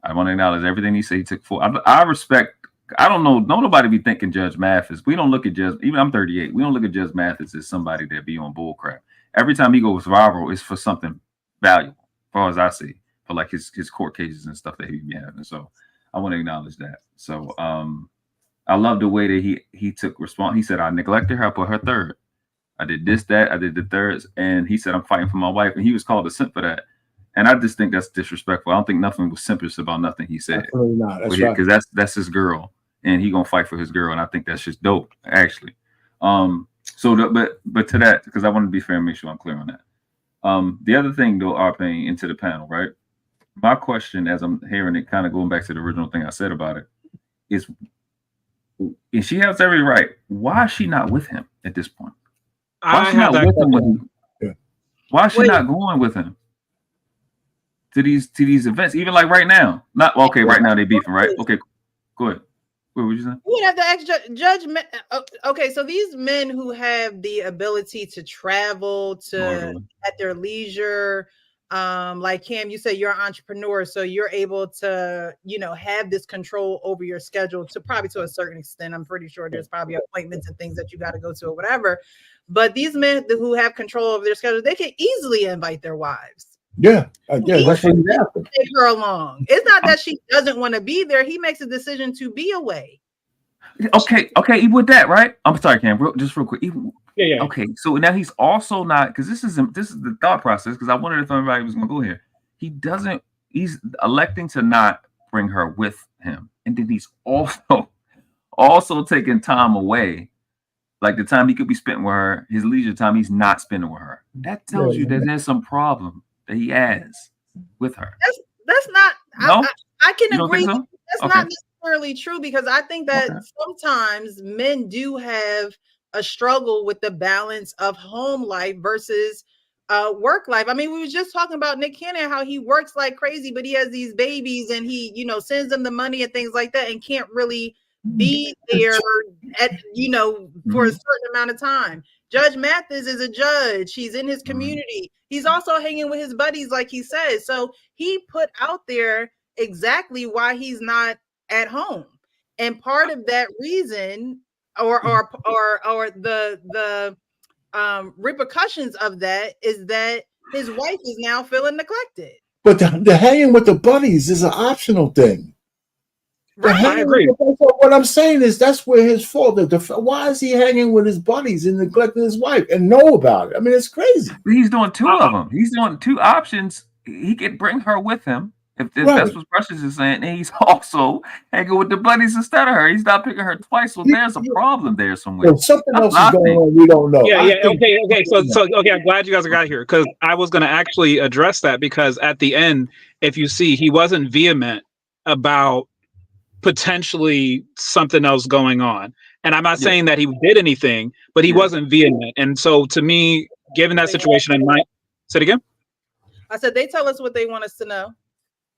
I want to acknowledge everything he said. He took full. I respect. I don't know. Don't nobody be thinking Judge Mathis. We don't look at Judge. Even I'm 38. We don't look at Judge Mathis as somebody that be on bull crap. Every time he goes viral, it's for something valuable, as far as I see, for like his court cases and stuff that he be having. So I want to acknowledge that. So I love the way that he took response. He said, I neglected her. I put her third. I did this, that, I did the thirds. And he said, I'm fighting for my wife. And he was called a simp for that. And I just think that's disrespectful. I don't think nothing was simpish about nothing he said. Absolutely not. That's right. Because that's his girl. And he going to fight for his girl. And I think that's just dope, actually. But to that, because I want to be fair and make sure I'm clear on that. The other thing, though, Arpane, into the panel, right? My question, as I'm hearing it, kind of going back to the original thing I said about it, is, and she has every right, why is she not with him at this point? Why is she not with him? Why is she not going with him to these events? Even like right now. Not okay. Right now they beefing, right? Okay, go ahead. What would you say? You have to ask judgment. Okay, so these men who have the ability to travel at their leisure, like Cam, you say you're an entrepreneur, so you're able to, have this control over your schedule to a certain extent. I'm pretty sure there's probably appointments and things that you got to go to or whatever. But these men who have control over their schedule, they can easily invite their wives. Yeah, that's what happens. Take her along. It's not that she doesn't want to be there. He makes a decision to be away. Okay, with that, right? I'm sorry, Cam. Just real quick. Yeah. Okay, so now he's also not, because this is the thought process. Because I wondered if everybody was going to go here. He's electing to not bring her with him, and then he's also taking time away. Like the time he could be spent with her, his leisure time, he's not spending with her. That tells you that there's some problem that he has with her. That's not. No, I can you don't think agree. so? That's Okay. not necessarily true because I think that Okay. sometimes men do have a struggle with the balance of home life versus work life. I mean, we were just talking about Nick Cannon, how he works like crazy, but he has these babies and he, you know, sends them the money and things like that and can't really be there at, you know, for a certain amount of time. Judge Mathis is a judge. He's in his community. He's also hanging with his buddies, like he says. So he put out there exactly why he's not at home. And part of that reason or the repercussions of that is that his wife is now feeling neglected. But the hanging with the buddies is an optional thing. Right. I agree. What I'm saying is that's where his fault. Why is he hanging with his buddies and neglecting his wife and know about it? I mean, it's crazy. He's doing two of them. He's doing two options. He could bring her with him if that's what Precious is saying. And he's also hanging with the buddies instead of her. He's not picking her twice. So there's a problem there somewhere. Something else is going on we don't know. Yeah. Okay. So okay. I'm glad you guys got here because I was going to actually address that because at the end, if you see, he wasn't vehement about potentially something else going on. And I'm not saying that he did anything, but he wasn't vehement. And so to me, given that situation, and my say it again. I said they tell us what they want us to know.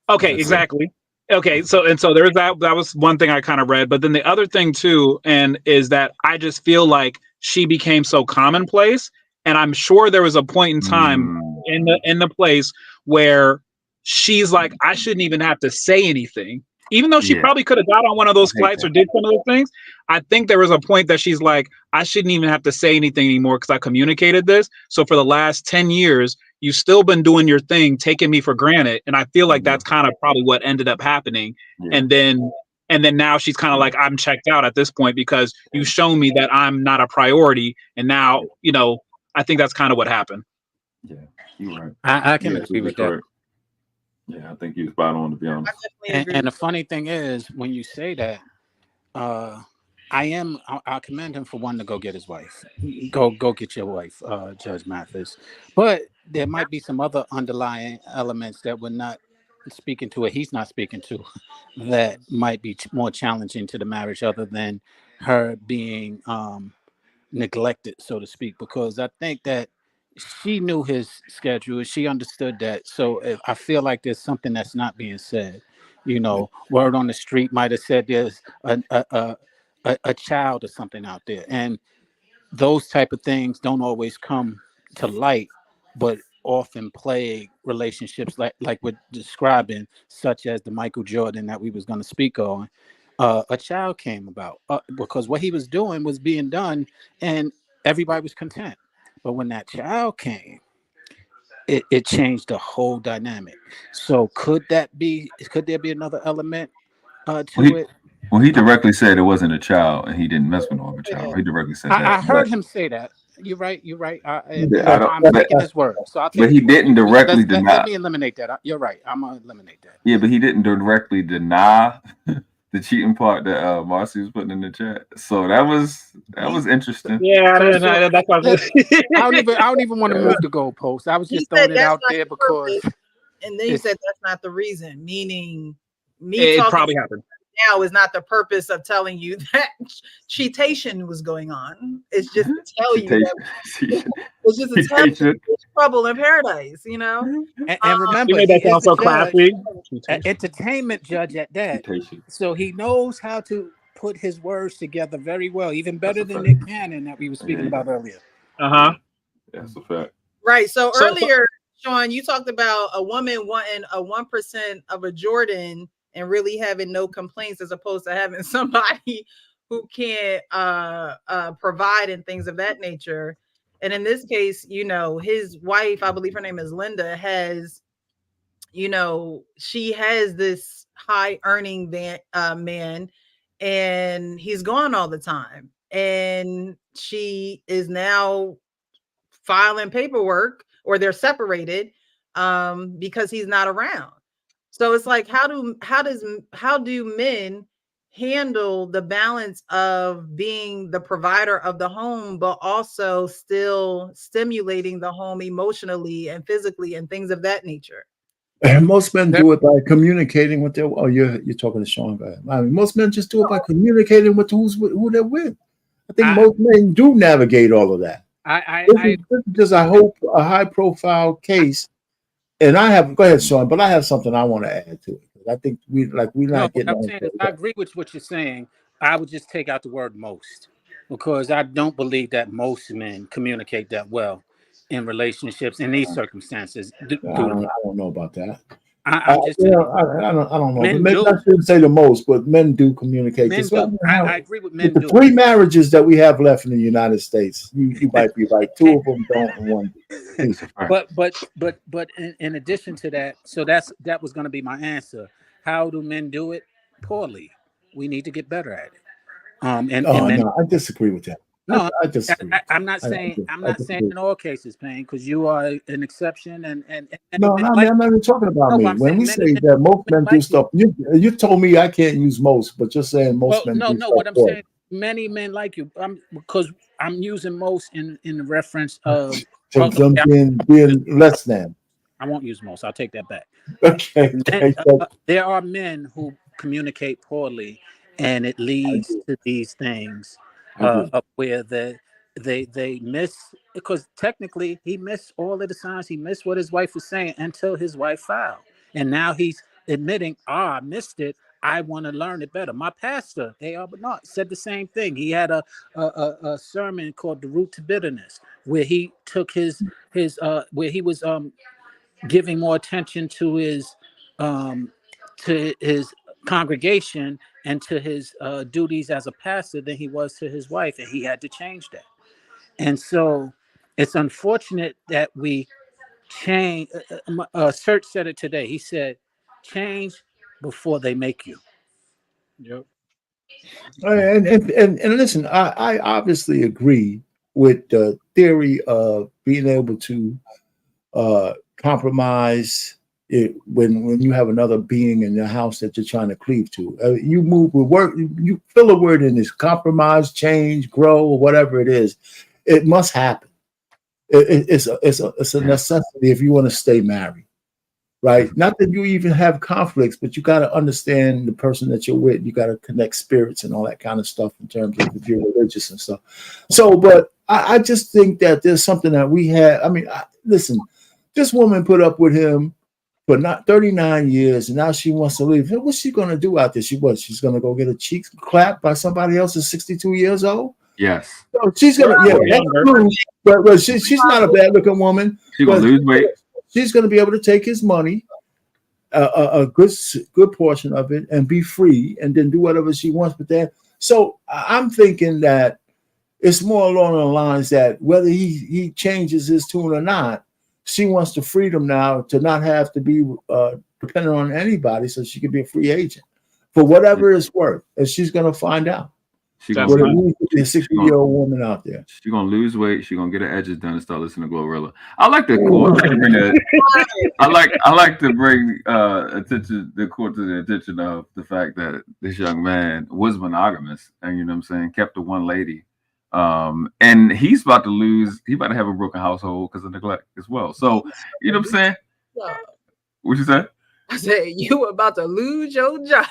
Okay, exactly. Okay, so there's that. That was one thing I kind of read, but then the other thing too, and is that I just feel like she became so commonplace, and I'm sure there was a point in time in the place where she's like, I shouldn't even have to say anything, even though she probably could have got on one of those flights or did some of those things. I think there was a point that she's like, I shouldn't even have to say anything anymore because I communicated this. So for the last 10 years, you've still been doing your thing, taking me for granted. And I feel like that's kind of probably what ended up happening. And then now she's kind of like, I'm checked out at this point because you've shown me that I'm not a priority. And now, you know, I think that's kind of what happened. Yeah, you're right. I can agree with that. Yeah, I think you're spot on, to be honest. And the funny thing is, when you say that, I commend him for wanting to go get his wife. Go get your wife, Judge Mathis. But there might be some other underlying elements that we're not speaking to, or he's not speaking to, that might be more challenging to the marriage, other than her being neglected, so to speak. Because I think that she knew his schedule, she understood that. So I feel like there's something that's not being said. You know, word on the street might have said there's a child or something out there, and those type of things don't always come to light, but often plague relationships like we're describing, such as the Michael Jordan that we was going to speak on. A child came about because what he was doing was being done, and everybody was content. But when that child came, it changed the whole dynamic. So could there be another element to it? Well, he directly said it wasn't a child, and he didn't mess with no other child. He directly said that. I heard him say that. You're right. I'm taking his word. So but he didn't directly deny. Let me eliminate that. You're right. I'm gonna eliminate that. Yeah, but he didn't directly deny the cheating part that Marcy was putting in the chat. So that was interesting. Yeah, that's I don't even want to move the goalpost. I was just throwing it out there because. And then you said that's not the reason, meaning it probably happened. Now is not the purpose of telling you that cheatation was going on. It's just to tell you that it's just to tell you there's trouble in paradise, you know. And remember, he made that sound so classy. Entertainment judge at that, so he knows how to put his words together very well, even better than Nick Cannon that we were speaking about earlier. That's a fact. Right. So earlier, Sean, you talked about a woman wanting a 1% of a Jordan and really having no complaints, as opposed to having somebody who can't provide and things of that nature. And in this case, you know, his wife, I believe her name is Linda, has, you know, she has this high earning man, and he's gone all the time. And she is now filing paperwork, or they're separated because he's not around. So it's like, how do men handle the balance of being the provider of the home, but also still stimulating the home emotionally and physically and things of that nature? And most men do it by communicating with their. Oh, you're talking to Sean. I mean, most men just do it by communicating with who they're with. I think most men do navigate all of that. This is just, I hope, a high-profile case. And I have. Go ahead, Sean. But I have something I want to add to it. I think we're No, not what getting I'm on. saying is I agree with what you're saying. I would just take out the word most because I don't believe that most men communicate that well in relationships in these circumstances. I don't know about that. I'm just saying, I don't know. But men maybe do. I shouldn't say the most, but men do communicate. Men Because do. I agree with men with the do. 3 marriages that we have left in the United States, you might be right. 2 of them don't, and 1 do. But in addition to that, so that was going to be my answer. How do men do it? Poorly. We need to get better at it. And men. No, I disagree with that. No, I disagree. I'm not saying in all cases, Payne, because you are an exception, and No, men I'm like not even talking about no, me. I'm When saying we many say men that most men do like stuff, you told me I can't use most, but just saying most men do no. stuff What I'm poorly. saying, many men like you, because I'm using most in the reference of So them being less than. I won't use most. I'll take that back. Okay. There are men who communicate poorly, and it leads to these things of where they miss, because technically he missed all of the signs. He missed what his wife was saying until his wife filed, and now he's admitting, I missed it. I want to learn it better. My pastor, A.R. Bernard, said the same thing. He had a sermon called "The Root to Bitterness," where he took his where he was giving more attention um, to his congregation and to his duties as a pastor than he was to his wife, and he had to change that. And so it's unfortunate that we change. Search said it today. He said, "Change before they make you." Yep. And listen, I obviously agree with the theory of being able to compromise it when you have another being in your house that you're trying to cleave to. You move with work, you fill a word in this: compromise, change, grow, or whatever it is. It must happen. It's a necessity if you want to stay married, right? Not that you even have conflicts, but you got to understand the person that you're with. You got to connect spirits and all that kind of stuff in terms of if you're religious and stuff. So, but I just think that there's something that we have. I mean, listen, this woman put up with him for not 39 years, and now she wants to leave. What's she going to do out there? She's going to go get her cheeks clapped by somebody else at 62 years old? Yes. So she's going to, but she's not a bad looking woman. She's going to lose weight. She's going to be able to take his money, a good portion of it, and be free, and then do whatever she wants with that. So I'm thinking that it's more along the lines that whether he changes his tune or not, she wants the freedom now to not have to be dependent on anybody, so she can be a free agent for whatever it's worth, and she's going to find out. She's a 60-year-old woman out there. She's gonna lose weight. She's gonna get her edges done and start listening to Glorilla. I like the court to bring that. I like to bring the court to the attention of the fact that this young man was monogamous, and you know what I'm saying, kept the one lady. And he's about to have a broken household because of neglect as well. So you know what I'm saying? What you say? I said you were about to lose your job.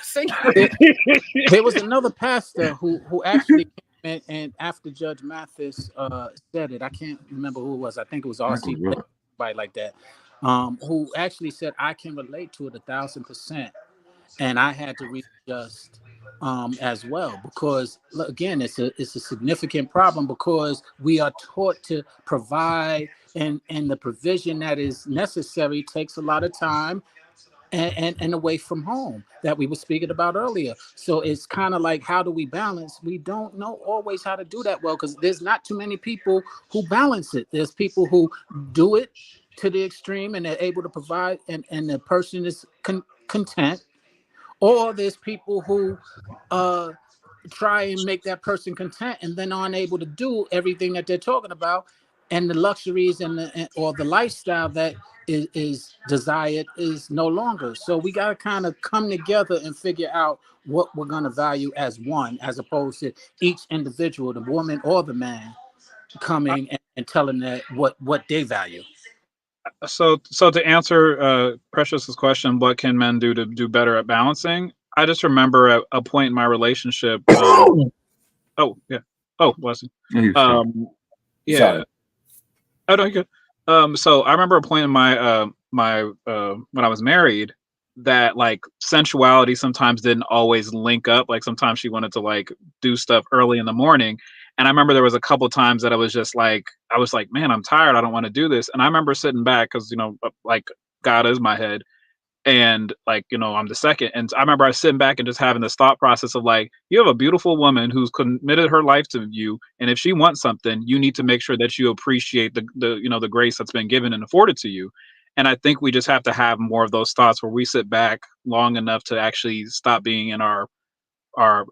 There was another pastor who actually came in, and after Judge Mathis said it, I can't remember who it was. I think it was R.C. somebody like that, who actually said, I can relate to it 1,000%. And I had to readjust as well, because again, it's a significant problem, because we are taught to provide, and the provision that is necessary takes a lot of time and away from home that we were speaking about earlier. So it's kind of like, how do we balance? We don't know always how to do that well, because there's not too many people who balance it. There's people who do it to the extreme and they're able to provide, and the person is content. Or there's people who try and make that person content and then aren't able to do everything that they're talking about, and the luxuries or the lifestyle that is desired is no longer. So we got to kind of come together and figure out what we're going to value as one, as opposed to each individual, the woman or the man, coming and telling that what they value. So to answer Precious's question, what can men do to do better at balancing? I just remember at a point in my relationship. Oh yeah. Oh, bless you. Yeah, he was talking. Yeah. Sorry. Oh no, you good. So I remember a point in my when I was married that like sensuality sometimes didn't always link up. Like sometimes she wanted to like do stuff early in the morning. And I remember there was a couple times that I was just like, I was like, man, I'm tired. I don't want to do this. And I remember sitting back because, you know, like God is my head. And like, you know, I'm the second. And I remember I was sitting back and just having this thought process of like, you have a beautiful woman who's committed her life to you. And if she wants something, you need to make sure that you appreciate the you know, the grace that's been given and afforded to you. And I think we just have to have more of those thoughts where we sit back long enough to actually stop being in our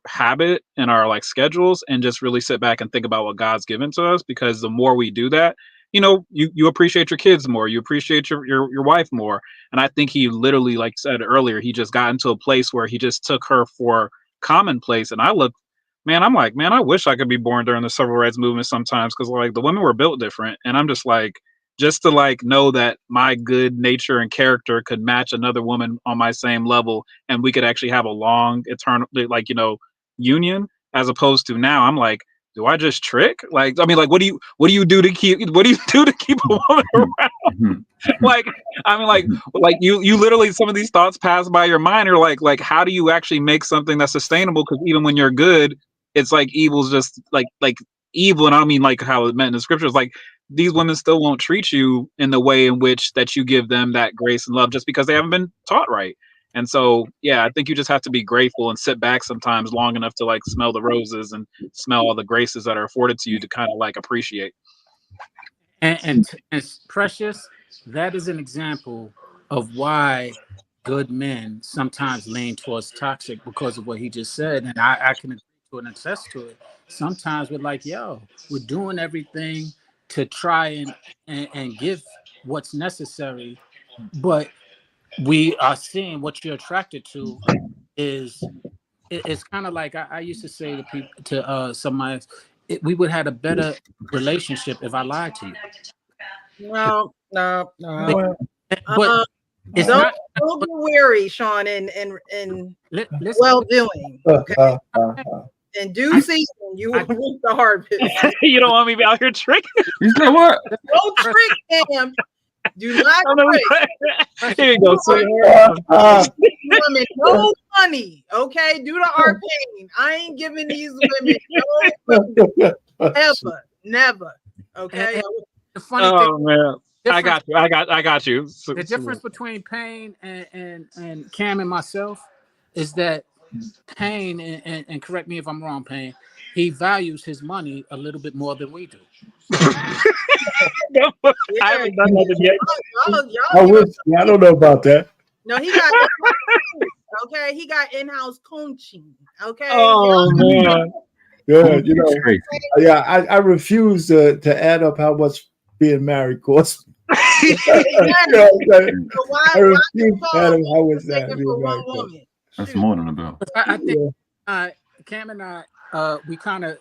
habit and our like schedules and just really sit back and think about what God's given to us, because the more we do that, you know, you appreciate your kids more, you appreciate your wife more. And I think he literally, like said earlier, he just got into a place where he just took her for commonplace. And I look, man, I'm like, man, I wish I could be born during the civil rights movement sometimes, because like the women were built different. And I'm just like, just to like know that my good nature and character could match another woman on my same level, and we could actually have a long eternal like, you know, union, as opposed to now I'm like, do I just trick? Like, I mean, like, what do you do to keep a woman around? Like, I mean, like you literally, some of these thoughts pass by your mind. You're like, how do you actually make something that's sustainable? Because even when you're good, it's like evil's just like evil. And I don't mean like how it meant in the scriptures. Like these women still won't treat you in the way in which that you give them that grace and love, just because they haven't been taught right. And so, yeah, I think you just have to be grateful and sit back sometimes long enough to like smell the roses and smell all the graces that are afforded to you to kind of like appreciate. And Precious, that is an example of why good men sometimes lean towards toxic, because of what he just said. And I can agree to and attest to it. Sometimes we're like, yo, we're doing everything to try and give what's necessary, but we are seeing what you're attracted to is it's kind of like I used to say to people, to somebody, we would have a better relationship if I lied to you. No. But it's Don't not. get weary, Sean, and well doing. Okay. In due season, you will reap the harvest. You don't want me to be out here tricking? You said what? Don't trick him. Do not trick. Here you go, Women, no money. Okay, do the arcane. I ain't giving these women no money. Ever, never. Okay. The funny thing, man, I got you. The difference between Payne and Cam and myself is that Payne, and correct me if I'm wrong, Payne, he values his money a little bit more than we do. I haven't done nothing yet. I don't know about that. No, he got okay. He got in-house coaching. Okay. Oh man. Yeah, you know. Yeah, I refuse to add up how much being married costs. I refuse to add up how much that being married costs. That's more than a bill. I think Cam and I, we kind of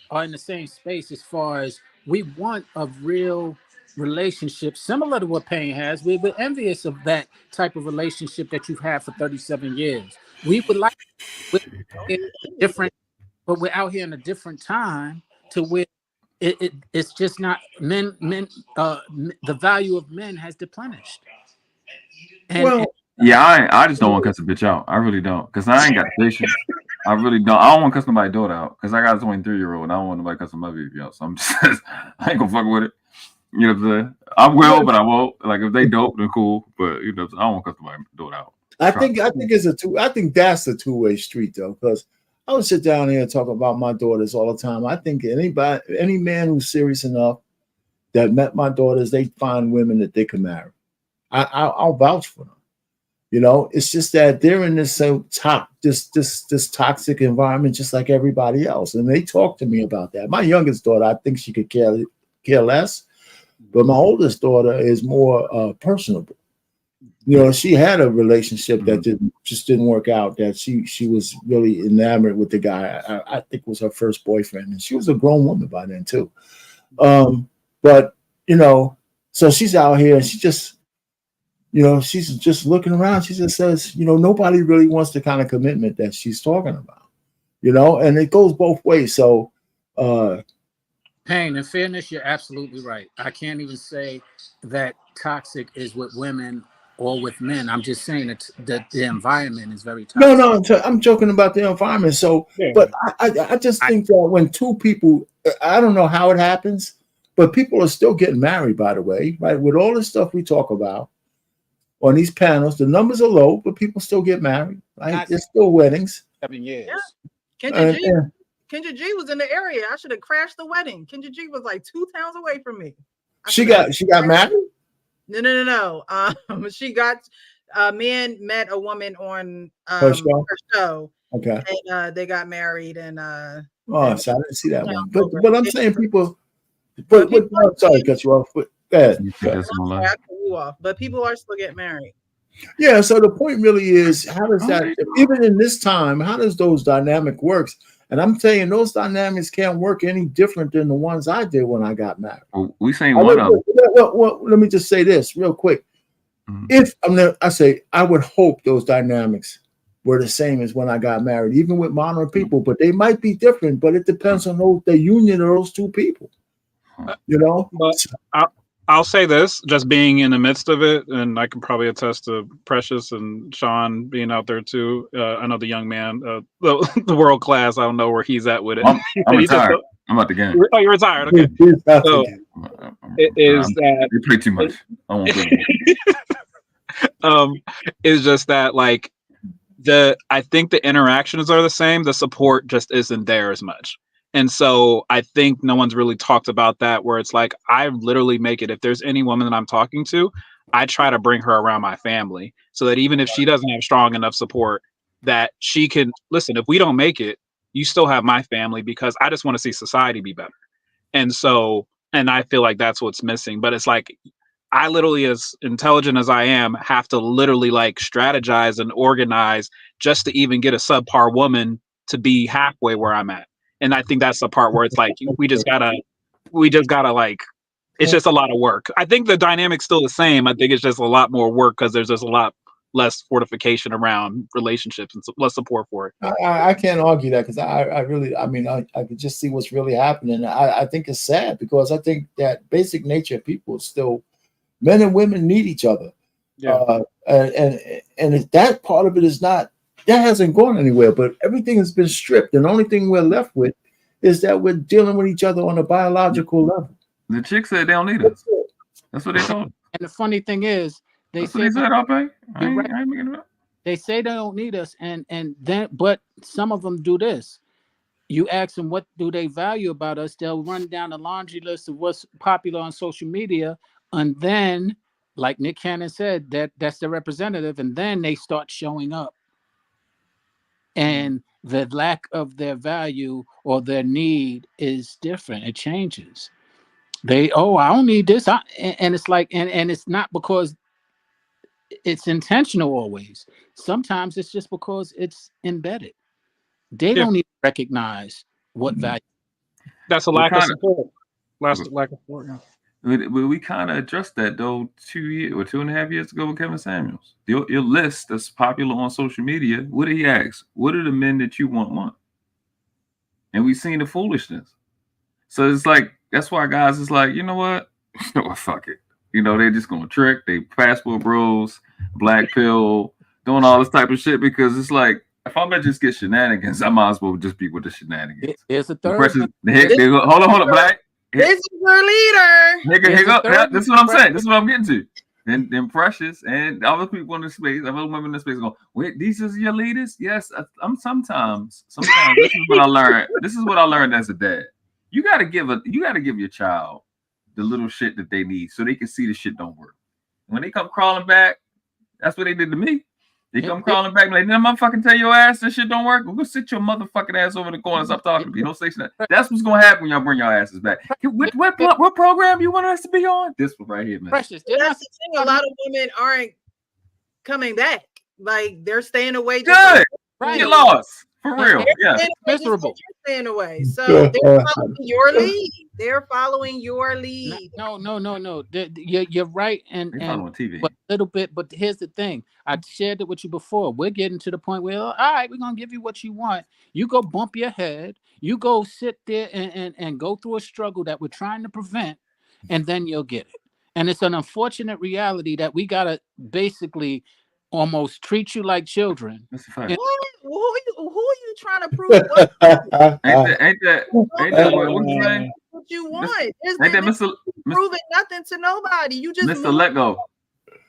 are in the same space as far as we want a real relationship similar to what Payne has. We're envious of that type of relationship that you've had for 37 years. We would like different, but we're out here in a different time to where it's just not men. The value of men has deplenished. Yeah, I just don't want to cuss a bitch out. I really don't, because I ain't got patience. I really don't. I don't want to cuss nobody's daughter out, because I got a 23-year-old and I don't want nobody cussing my baby out. So I'm just, I ain't gonna fuck with it. You know what I'm saying? I will, but I won't. Like if they dope, then cool. But you know, I don't want to cuss nobody's daughter out. I think that's a two-way street though, because I would sit down here and talk about my daughters all the time. I think any man who's serious enough that met my daughters, they find women that they can marry. I'll vouch for them. You know, it's just that they're in this this toxic environment, just like everybody else. And they talk to me about that. My youngest daughter, I think she could care less, but my oldest daughter is more personable. You know, she had a relationship that didn't work out. That she was really enamored with the guy. I think was her first boyfriend, and she was a grown woman by then too. But you know, So she's out here and she just, she's just looking around. She just says, nobody really wants the kind of commitment that she's talking about, and it goes both ways. So, Payne, in fairness, you're absolutely right. I can't even say that toxic is with women or with men. I'm just saying that the environment is very toxic. No, I'm joking about the environment. So, but I just think that when two people, I don't know how it happens, but people are still getting married, by the way, right? With all the stuff we talk about on these panels, the numbers are low, but people still get married, right? There's still weddings. 7 years. Yeah. Kendra G was in the area. I should have crashed the wedding. Kendra G was like 2 towns away from me. She got married? No. She got men met a woman on her show. Okay. And they got married and so I didn't see that one. But I'm saying people I'm sorry to cut you off, but go ahead. I cut you off, but people are still getting married. Yeah, so the point really is, how does that, even in this time, how does those dynamic works? And I'm saying those dynamics can't work any different than the ones I did when I got married. Well, we saying one of them. Well, let me just say this real quick. If I would hope those dynamics were the same as when I got married, even with modern people, but they might be different. But it depends on the union of those two people. But I'll say this, just being in the midst of it, and I can probably attest to Precious and Sean being out there too. I know the young man, the world class. I don't know where he's at with it. I'm retired. I'm at the game. Oh, you're retired. Okay. So it is that you play too much. I won't play. It's just that I think the interactions are the same. The support just isn't there as much. And so I think no one's really talked about that, where it's like, I literally make it, if there's any woman that I'm talking to, I try to bring her around my family so that even if she doesn't have strong enough support, that she can listen, if we don't make it, you still have my family, because I just want to see society be better. And so, and I feel like that's what's missing. But it's like, I literally, as intelligent as I am, have to literally strategize and organize just to even get a subpar woman to be halfway where I'm at. And I think that's the part where it's like, we just gotta it's just a lot of work. I think the dynamic's still the same. I think it's just a lot more work because there's just a lot less fortification around relationships and less support for it. I can't argue that, because I could just see what's really happening. I think it's sad, because I think that basic nature of people is still, men and women need each other. Yeah. And that part of it is not, that hasn't gone anywhere, but everything has been stripped. And the only thing we're left with is that we're dealing with each other on a biological level. The chick said they don't need us. That's what they told us. And the funny thing is, they say they don't need us, and then, but some of them do this. You ask them what do they value about us, they'll run down a laundry list of what's popular on social media, and then, like Nick Cannon said, that's the representative, and then they start showing up. And the lack of their value or their need is different. It changes. I don't need this. And it's like, and it's not because it's intentional always. Sometimes it's just because it's embedded. They don't even recognize what value. That's a lack of support. Lack of support, yeah. We kind of addressed that though 2.5 years ago with Kevin Samuels. Your list that's popular on social media. What did he ask? What are the men that you want? And we've seen the foolishness. So it's like, that's why guys is like, you know what? Fuck it. They're just gonna trick. They passport bros, black pill, doing all this type of shit, because it's like, if I'm gonna just get shenanigans, I might as well just be with the shenanigans. There's a third. Hold on, black. This is your leader. This is what I'm saying. This is what I'm getting to. And Precious and other people in the space, other women in the space go, wait, these are your leaders? Yes, I'm sometimes this is what I learned. This is what I learned as a dad. You gotta give your child the little shit that they need so they can see the shit don't work. When they come crawling back, that's what they did to me. They come crawling back like, "Didn't motherfucking tell your ass this shit don't work? Well, go sit your motherfucking ass over in the corner and stop talking to me. Don't say shit." That's what's gonna happen when y'all bring your asses back. What program you want us to be on? This one right here, man. Precious, that's the thing. A lot of women aren't coming back. Like, they're staying away. Good. Right. Get lost. For real, yeah. Miserable. You're staying away. So they're following your lead. They're following your lead. No. You're right, and on TV. But a little bit. But here's the thing: I shared it with you before. We're getting to the point where, all right, we're gonna give you what you want. You go bump your head. You go sit there and go through a struggle that we're trying to prevent, and then you'll get it. And it's an unfortunate reality that we gotta basically almost treat you like children. That's a fact. Who are you trying to prove what? ain't that what you saying? What you want? Ain't that Mr. Proving nothing to nobody. You just Mr. Let Go.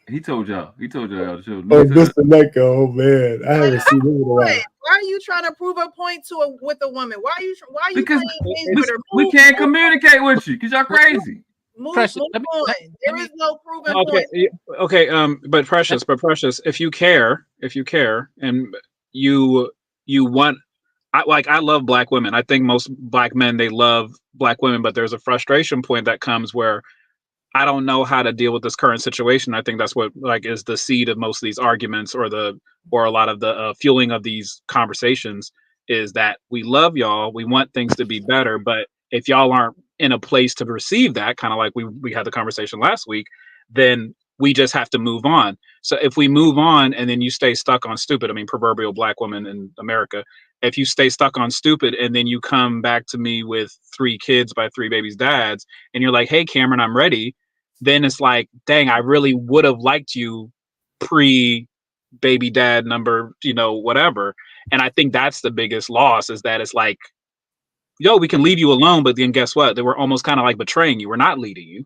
He told y'all the show. Oh, Mr. Let Go, man. I haven't seen him in a while. Why are you trying to prove a point with a woman? Why are you because playing games with her? We can't communicate with you because y'all crazy. Move on. There is no proven point. Okay, but Precious, if you care, and you want, I love black women. I think most black men, they love black women, but there's a frustration point that comes where I don't know how to deal with this current situation. I think that's what is the seed of most of these arguments, or a lot of the fueling of these conversations, is that we love y'all, we want things to be better, but if y'all aren't in a place to receive that, kind of like we had the conversation last week, then we just have to move on. So if we move on and then you stay stuck on stupid, I mean, proverbial black woman in America, if you stay stuck on stupid and then you come back to me with 3 kids by 3 babies' dads, and you're like, hey, Cameron, I'm ready. Then it's like, dang, I really would have liked you pre-baby dad number, whatever. And I think that's the biggest loss, is that it's like, yo, we can leave you alone, but then guess what? They were almost kind of like betraying you. We're not leading you,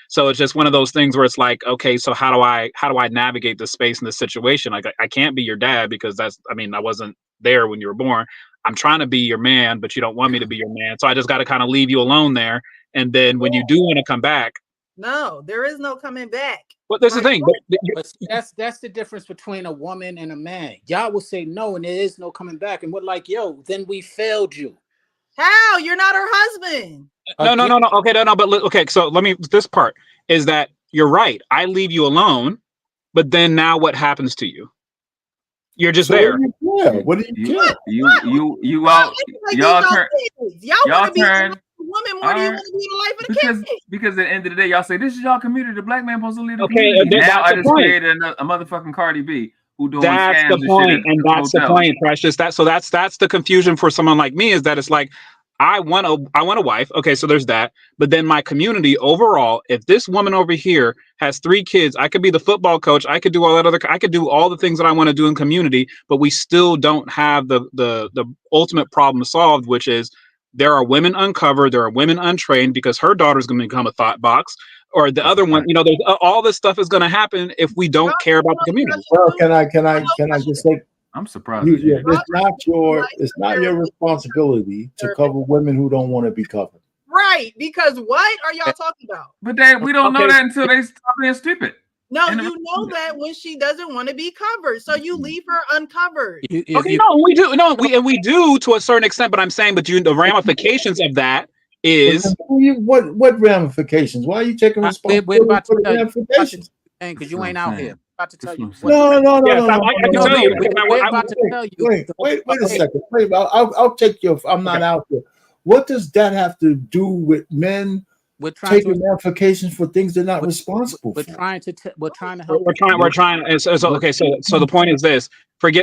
So it's just one of those things where it's like, okay, so how do I navigate this space in this situation? Like, I can't be your dad because I wasn't there when you were born. I'm trying to be your man, but you don't want me to be your man. So I just got to kind of leave you alone there. And then when you do want to come back, no, there is no coming back. Well, there's the thing. But that's the difference between a woman and a man. Y'all will say no, and there is no coming back. And we're like, yo, then we failed you. How? You're not her husband. No. Okay, no. But okay, so this part is that you're right. I leave you alone, but then now what happens to you? You're just there. What do you care? You out. Y'all turn. Y'all turn. Woman, more do you want to be in the life of the kid? Because at the end of the day, y'all say this is y'all community. The black man supposed to lead the community. Now I just created a motherfucking Cardi B who doing that's scams the point, and that's the point, Precious. That's the confusion for someone like me, is that it's like, I want a wife. Okay, so there's that. But then my community overall, if this woman over here has 3 kids, I could be the football coach. I could do I could do all the things that I want to do in community, but we still don't have the ultimate problem solved, which is there are women uncovered, there are women untrained, because her daughter's going to become a thought box, or the other one. There's all this stuff is going to happen if we don't care about the community. Well, can I just say, I'm surprised. It's not your responsibility to cover women who don't want to be covered. Right? Because what are y'all talking about? But we don't know that until they stop being stupid. No, you know that when she doesn't want to be covered, so you leave her uncovered. We do. No, we do to a certain extent. But I'm saying, the ramifications of that is what ramifications? Why are you taking responsibility for the ramifications? Because you ain't out here. About to tell you. No. I can tell you. We're about to tell you. Wait a second. I'll take your. I'm not out there. What does that have to do with men? We're trying taking ramifications for things they're not responsible for. We're trying to help. We're trying. Okay. So the point is this. The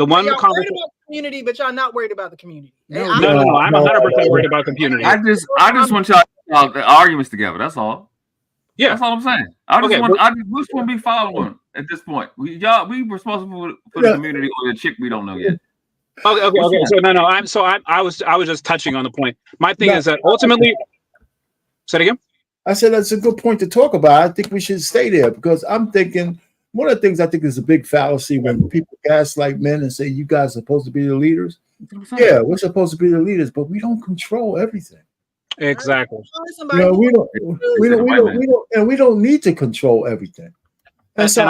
one y'all worried about the community, but y'all not worried about the community. No. I'm 100% worried about the community. I just want y'all the arguments together. That's all. Yeah, that's all I'm saying. I just want to be following at this point. We responsible for the community or the chick we don't know yet. Okay. So I was just touching on the point. My thing is that ultimately. Say it again. I said that's a good point to talk about. I think we should stay there, because I'm thinking one of the things I think is a big fallacy when people gaslight men and say you guys are supposed to be the leaders. Yeah, we're supposed to be the leaders, but we don't control everything. Exactly. We don't need to control everything. And so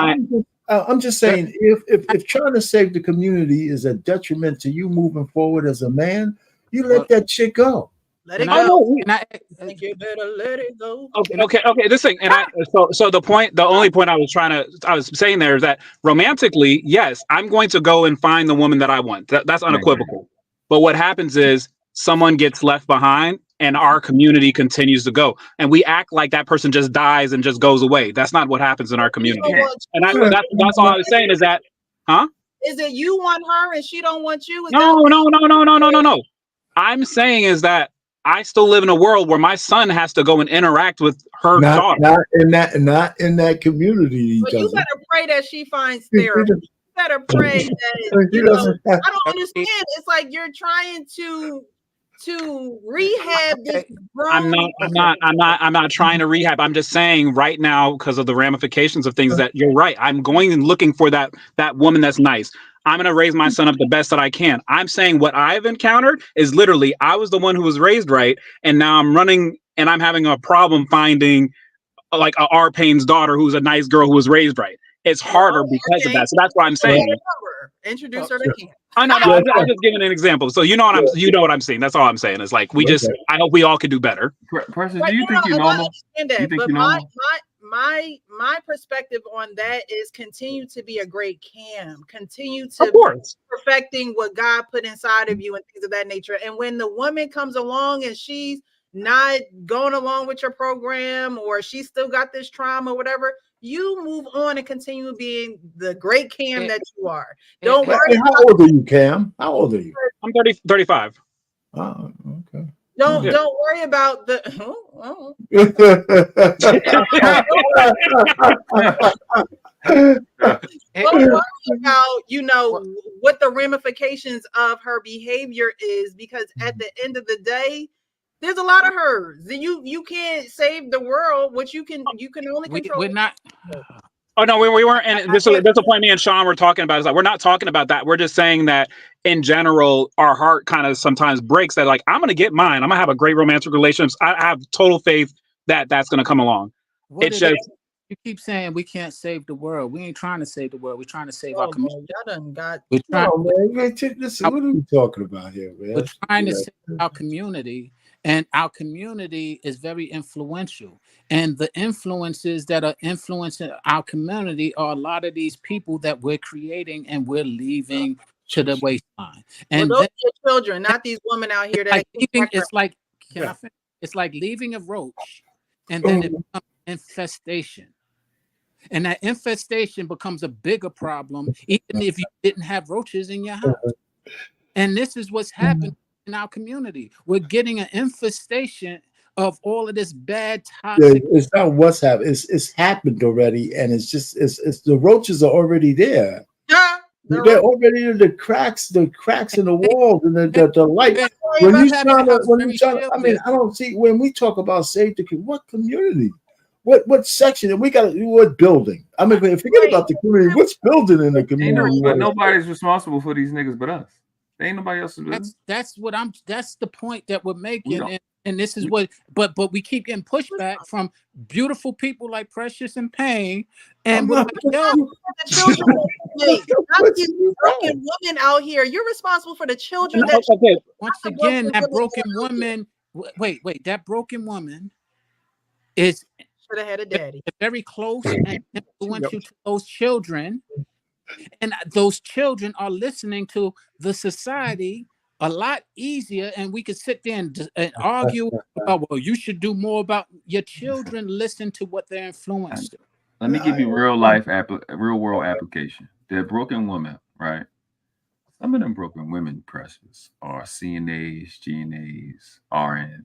I'm just saying, if trying to save the community is a detriment to you moving forward as a man, you let that shit go. Let it go. I think you better let it go. Okay. This thing, and so the only point I was saying there is that romantically, yes, I'm going to go and find the woman that I want. That's unequivocal. But what happens is someone gets left behind, and our community continues to go, and we act like that person just dies and just goes away. That's not what happens in our community. And that's all I was saying is that, huh? Is it you want her and she don't want you? Is No. I'm saying is that I still live in a world where my son has to go and interact with her daughter. Not in that community. Well, you better pray that she finds therapy. You better pray that I don't understand. It's like you're trying to rehab this grown. I'm not trying to rehab. I'm just saying right now, because of the ramifications of things, that you're right. I'm going and looking for that woman that's nice. I'm going to raise my son up the best that I can. I'm saying what I've encountered is literally, I was the one who was raised right, and now I'm running and I'm having a problem finding like a R. Payne's daughter who's a nice girl who was raised right. It's harder because of that. So that's why I'm saying. Introduce her to Ken. I'm just giving an example. So you know what I'm saying. That's all I'm saying. It's like I hope we all can do better. Person, do you think you're normal? You think you're normal? My perspective on that is continue to be a great Cam. Continue to perfecting what God put inside of you and things of that nature. And when the woman comes along and she's not going along with your program, or she still got this trauma or whatever, you move on and continue being the great Cam that you are. Don't worry. How old are you, Cam? How old are you? I'm 35. Oh, okay. Don't worry about the. Don't worry about what the ramifications of her behavior is, because at the end of the day, there's a lot of hers. You can't save the world. What you can only control. We're not. Oh no, we weren't. And this is the point me and Sean were talking about. Is like we're not talking about that. We're just saying that in general, our heart kind of sometimes breaks. That like I'm gonna get mine. I'm gonna have a great romantic relationship. I have total faith that that's gonna come along. It's just you keep saying we can't save the world. We ain't trying to save the world. We're trying to save our community. Man, listen, what are we talking about here, man? We're trying to save our community. And our community is very influential. And the influences that are influencing our community are a lot of these people that we're creating and we're leaving to the waistline. And those are your children, not these women out here. It's like leaving a roach, and then it becomes infestation. And that infestation becomes a bigger problem, even if you didn't have roaches in your house. And this is what's happening in our community. We're getting an infestation of all of this bad toxic. It's not what's happened. It's happened already, and it's the roaches are already there. Yeah, they're already in the cracks in the walls and the light. I mean, I don't see when we talk about save the what community. What section? And we got what building? I mean, forget about the community. What's building in the community? Nobody's responsible for these niggas but us. Ain't nobody else's business. That's the point that we're making, and this is what. But we keep getting pushback from beautiful people like Precious and Payne, and we're like, the children. Not you broken woman out here. You're responsible for the children. Once again, that broken woman. Wait, that broken woman is should have had a daddy. Very close and influential to those children. And those children are listening to the society a lot easier, and we could sit there and argue about, well, you should do more about your children. Listen to what they're influenced. Let me give you real world application. They're broken women, right? Some of them broken women, Precious, are CNAs, GNAs, RNs.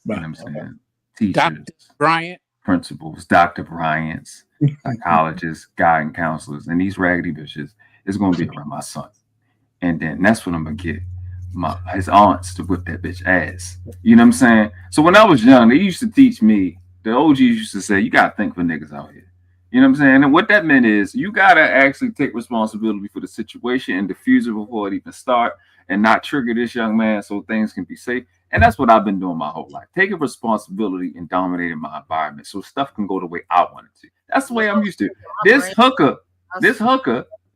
You know what I'm saying? Teachers, Dr. Bryant, principals, Dr. Bryant's, psychologists, guidance counselors, and these raggedy bitches is going to be around my son. And then that's what I'm going to get his aunts to whip that bitch ass. You know what I'm saying? So when I was young, they used to teach me, the OGs used to say, you got to think for niggas out here. You know what I'm saying? And what that meant is you got to actually take responsibility for the situation and diffuse it before it even start and not trigger this young man so things can be safe. And that's what I've been doing my whole life. Taking responsibility and dominating my environment so stuff can go the way I want it to. That's the way I'm used to. This hooker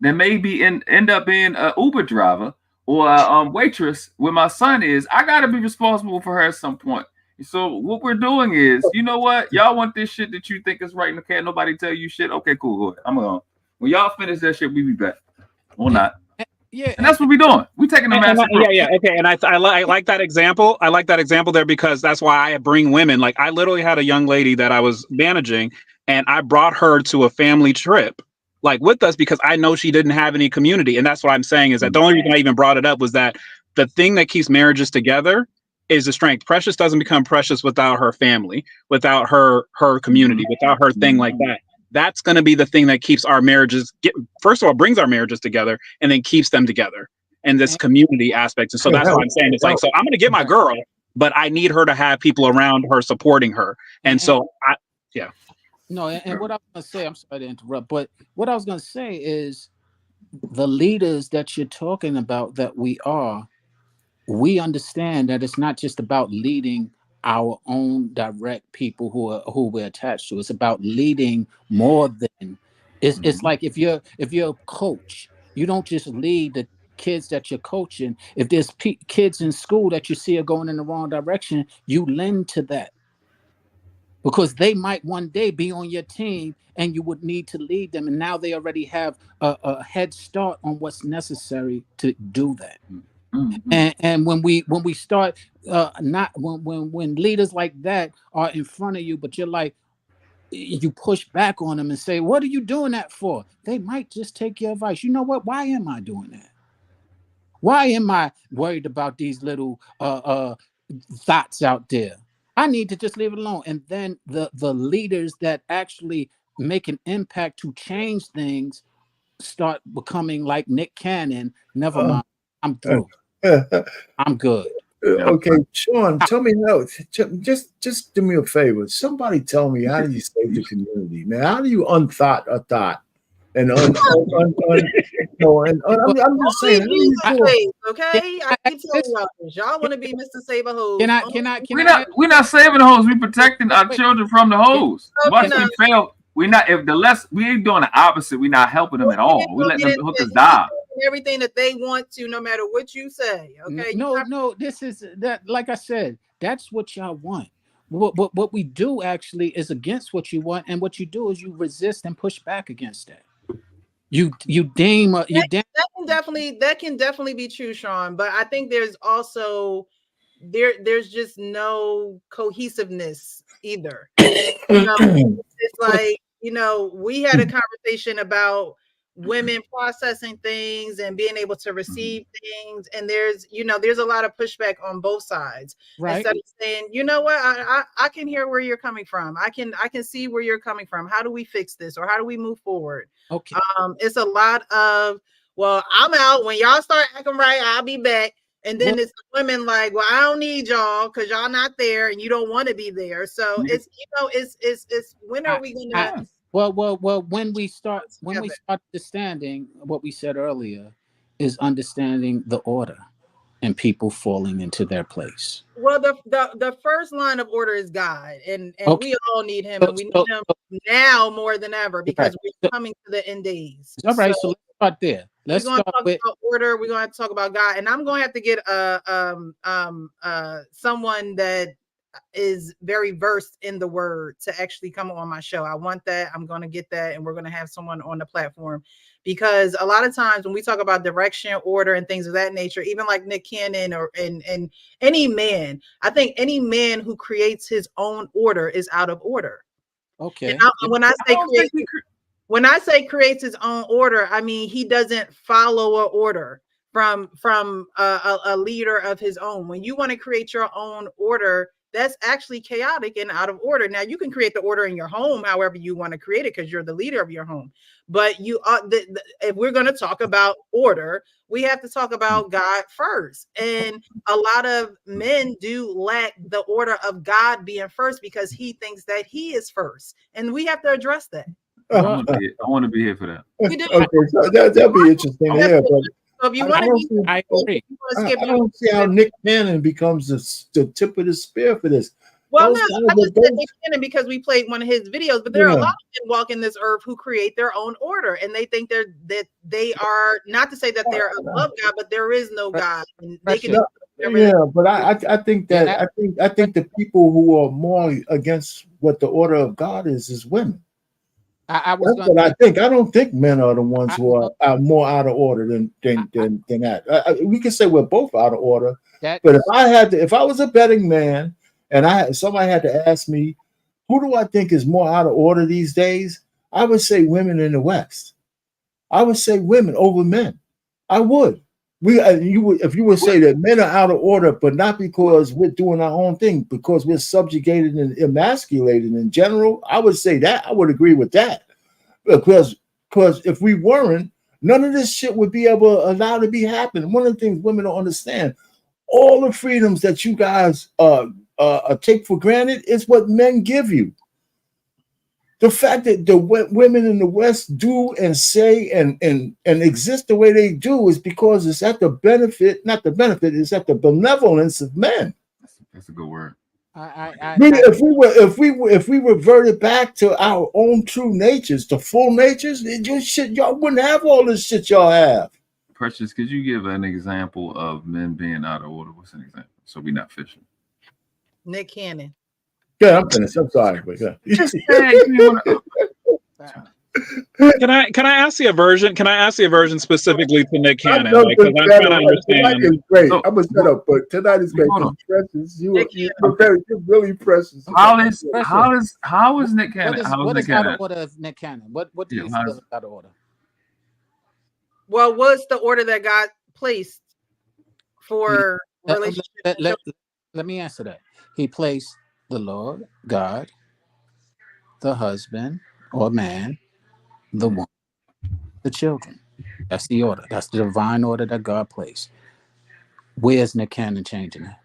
that may be end up being an Uber driver or waitress where my son is, I gotta be responsible for her at some point. So what we're doing is, you know what? Y'all want this shit that you think is right and can't nobody tell you shit? Okay, cool, go ahead. I'm going. When y'all finish that shit, we be back. Or not. Yeah, and that's what we're doing. We're taking the master approach. Yeah, okay. And I like that example. I like that example there because that's why I bring women. Like I literally had a young lady that I was managing, and I brought her to a family trip, like with us, because I know she didn't have any community. And that's what I'm saying is that the only reason I even brought it up was that the thing that keeps marriages together is the strength. Precious doesn't become precious without her family, without her community, without her thing like that. That's going to be the thing that keeps our marriages, first of all, brings our marriages together and then keeps them together. And this community aspect. And so that's what I'm saying. It's like, so I'm going to get my girl, but I need her to have people around her supporting her. And so, yeah. No, and what I was going to say, I'm sorry to interrupt, but what I was going to say is the leaders that you're talking about that we understand that it's not just about leading our own direct people who we're attached to. It's about leading more than it's like if you're a coach, you don't just lead the kids that you're coaching. If there's kids in school that you see are going in the wrong direction, you lend to that because they might one day be on your team and you would need to lead them, and now they already have a head start on what's necessary to do that. And when we start not when leaders like that are in front of you, but you're like, you push back on them and say, what are you doing that for? They might just take your advice. You know what? Why am I doing that? Why am I worried about these little thoughts out there? I need to just leave it alone. And then the leaders that actually make an impact to change things start becoming like Nick Cannon. Never mind. I'm through. I'm good. Okay, Sean, tell me now. Just do me a favor. Somebody tell me, how do you save the community, man? How do you unthought a thought? And I'm just saying. Okay, I keep telling y'all want to be Mr. Save a Hose. We're not saving the hose. We're protecting our children from the hose. Once we fail, we ain't doing the opposite. We're not helping them at all. We letting them hook us down. Everything that they want to, no matter what you say. Okay. No, this is that. Like I said, that's what y'all want. What we do actually is against what you want, and what you do is you resist and push back against that. You deem that can definitely be true, Sean. But I think there's also there's just no cohesiveness either. It's like, we had a conversation about women processing things and being able to receive things, and there's a lot of pushback on both sides. Right. Instead of saying, you know what, I can hear where you're coming from. I can see where you're coming from. How do we fix this, or how do we move forward? Okay. It's a lot of, well, I'm out. When y'all start acting right, I'll be back. And then it's the women like, well, I don't need y'all because y'all not there and you don't want to be there. So it's when are we gonna? Well, when we start understanding what we said earlier, is understanding the order and people falling into their place. Well, the first line of order is God, and we all need Him, and we need Him now more than ever because we're coming to the end days. All right, so let's start there. We're going to talk about order. We're going to talk about God, and I'm going to have to get someone that is very versed in the word to actually come on my show. I want that. I'm going to get that, and we're going to have someone on the platform, because a lot of times when we talk about direction, order, and things of that nature, even like Nick Cannon and any man, I think any man who creates his own order is out of order. Okay. When I say creates his own order, I mean he doesn't follow an order from a leader of his own. When you want to create your own order, that's actually chaotic and out of order. Now, you can create the order in your home however you want to create it because you're the leader of your home. But you are if we're going to talk about order, we have to talk about God first. And a lot of men do lack the order of God being first because he thinks that he is first. And we have to address that. I want to be here for that. We do. Okay, so that'll be interesting to hear. But so if you want to, I don't see how Nick Cannon becomes the tip of the spear for this. Well, Those no, guys I are just said those. Nick Cannon because we played one of his videos, but there are a lot of men walking this earth who create their own order, and they think that they are, not to say that they're above God, but there is no God, and they can do whatever they. Yeah, but I think that I think the people who are more against what the order of God is women. I was That's going what I to think. I don't think men are the ones I who are more out of order than that. We can say we're both out of order, but that's if I was a betting man and somebody had to ask me, who do I think is more out of order these days? I would say women in the West. I would say women over men. I would. You would, if you would say that men are out of order, but not because we're doing our own thing, because we're subjugated and emasculated in general. I would say that. I would agree with that, because if we weren't, none of this shit would be allowed to be happening. One of the things women don't understand, all the freedoms that you guys take for granted is what men give you. The fact that the women in the West do and say and exist the way they do is because it's at the benefit, not the benefit, it's at the benevolence of men. That's a good word. If we reverted back to our own true natures, the full natures, y'all wouldn't have all this shit y'all have. Precious, could you give an example of men being out of order? What's an example? So we're not fishing. Nick Cannon. Yeah, I'm finished. I'm sorry, but Can I ask you a version? Can I ask you a version specifically to Nick Cannon? Because I'm trying to understand. Tonight is great. I'm gonna shut up, but tonight is great. Precious, you're really precious. How is Nick Cannon? What is out of order of Nick Cannon? What do you feel is out of order? Well, what's the order that God placed for relationship? Let me answer that. He placed the Lord, God, the husband or man, the woman, the children. That's the order. That's the divine order that God placed. Where's Nick Cannon changing that?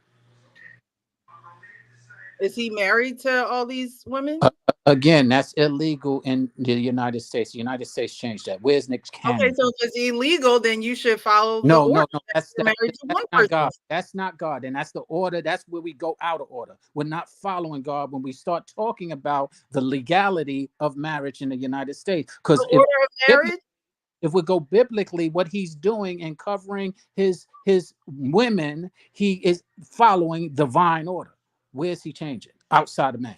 Is he married to all these women? Again, that's illegal in the United States. The United States changed that. Where's Nick Cannon? Okay, so if it's illegal, then you should follow No, the order. no. That's not God. That's not God. And that's the order. That's where we go out of order. We're not following God when we start talking about the legality of marriage in the United States. Because if we go biblically, what he's doing and covering his women, he is following divine order. Where's he changing? Outside of man.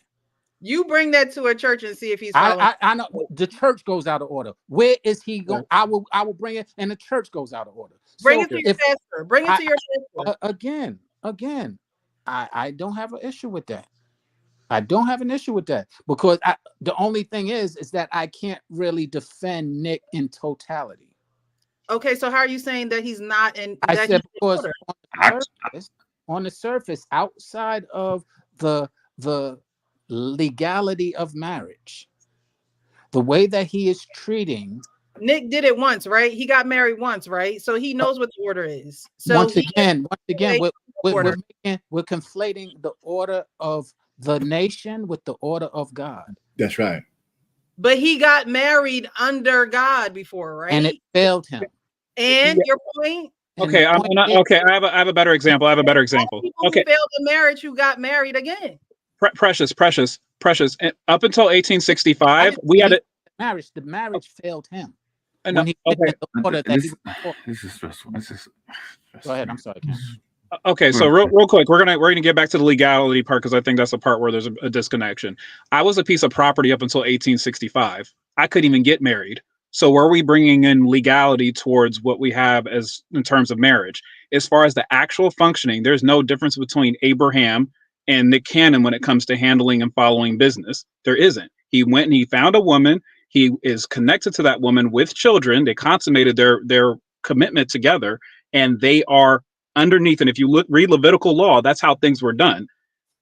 You bring that to a church and see if he's following. I know the church goes out of order. Where is he going? I will bring it, and the church goes out of order. Bring it to your pastor. Bring it to your pastor. Again, I don't have an issue with that. I don't have an issue with that because the only thing is that I can't really defend Nick in totality. Okay, so how are you saying that he's not in? I said because on the surface, outside of the legality of marriage, the way that he is treating. Nick did it once, right? He got married once, right? So he knows what the order is. So once again, we're conflating the order of the nation with the order of God. That's right. But he got married under God before, right? And it failed him. And your point? Okay, okay. I have a better example. People okay, who failed the marriage who got married again. Precious. And up until 1865, we had it. The marriage failed him. Okay. This is stressful. Go ahead. I'm sorry, Ken. Okay, so real quick, we're gonna get back to the legality part because I think that's the part where there's a disconnection. I was a piece of property up until 1865. I couldn't even get married. So were we bringing in legality towards what we have as in terms of marriage? As far as the actual functioning, there's no difference between Abraham and Nick Cannon when it comes to handling and following business. There isn't. He went and he found a woman. He is connected to that woman with children. They consummated their commitment together, and they are underneath. And if you read Levitical law, that's how things were done.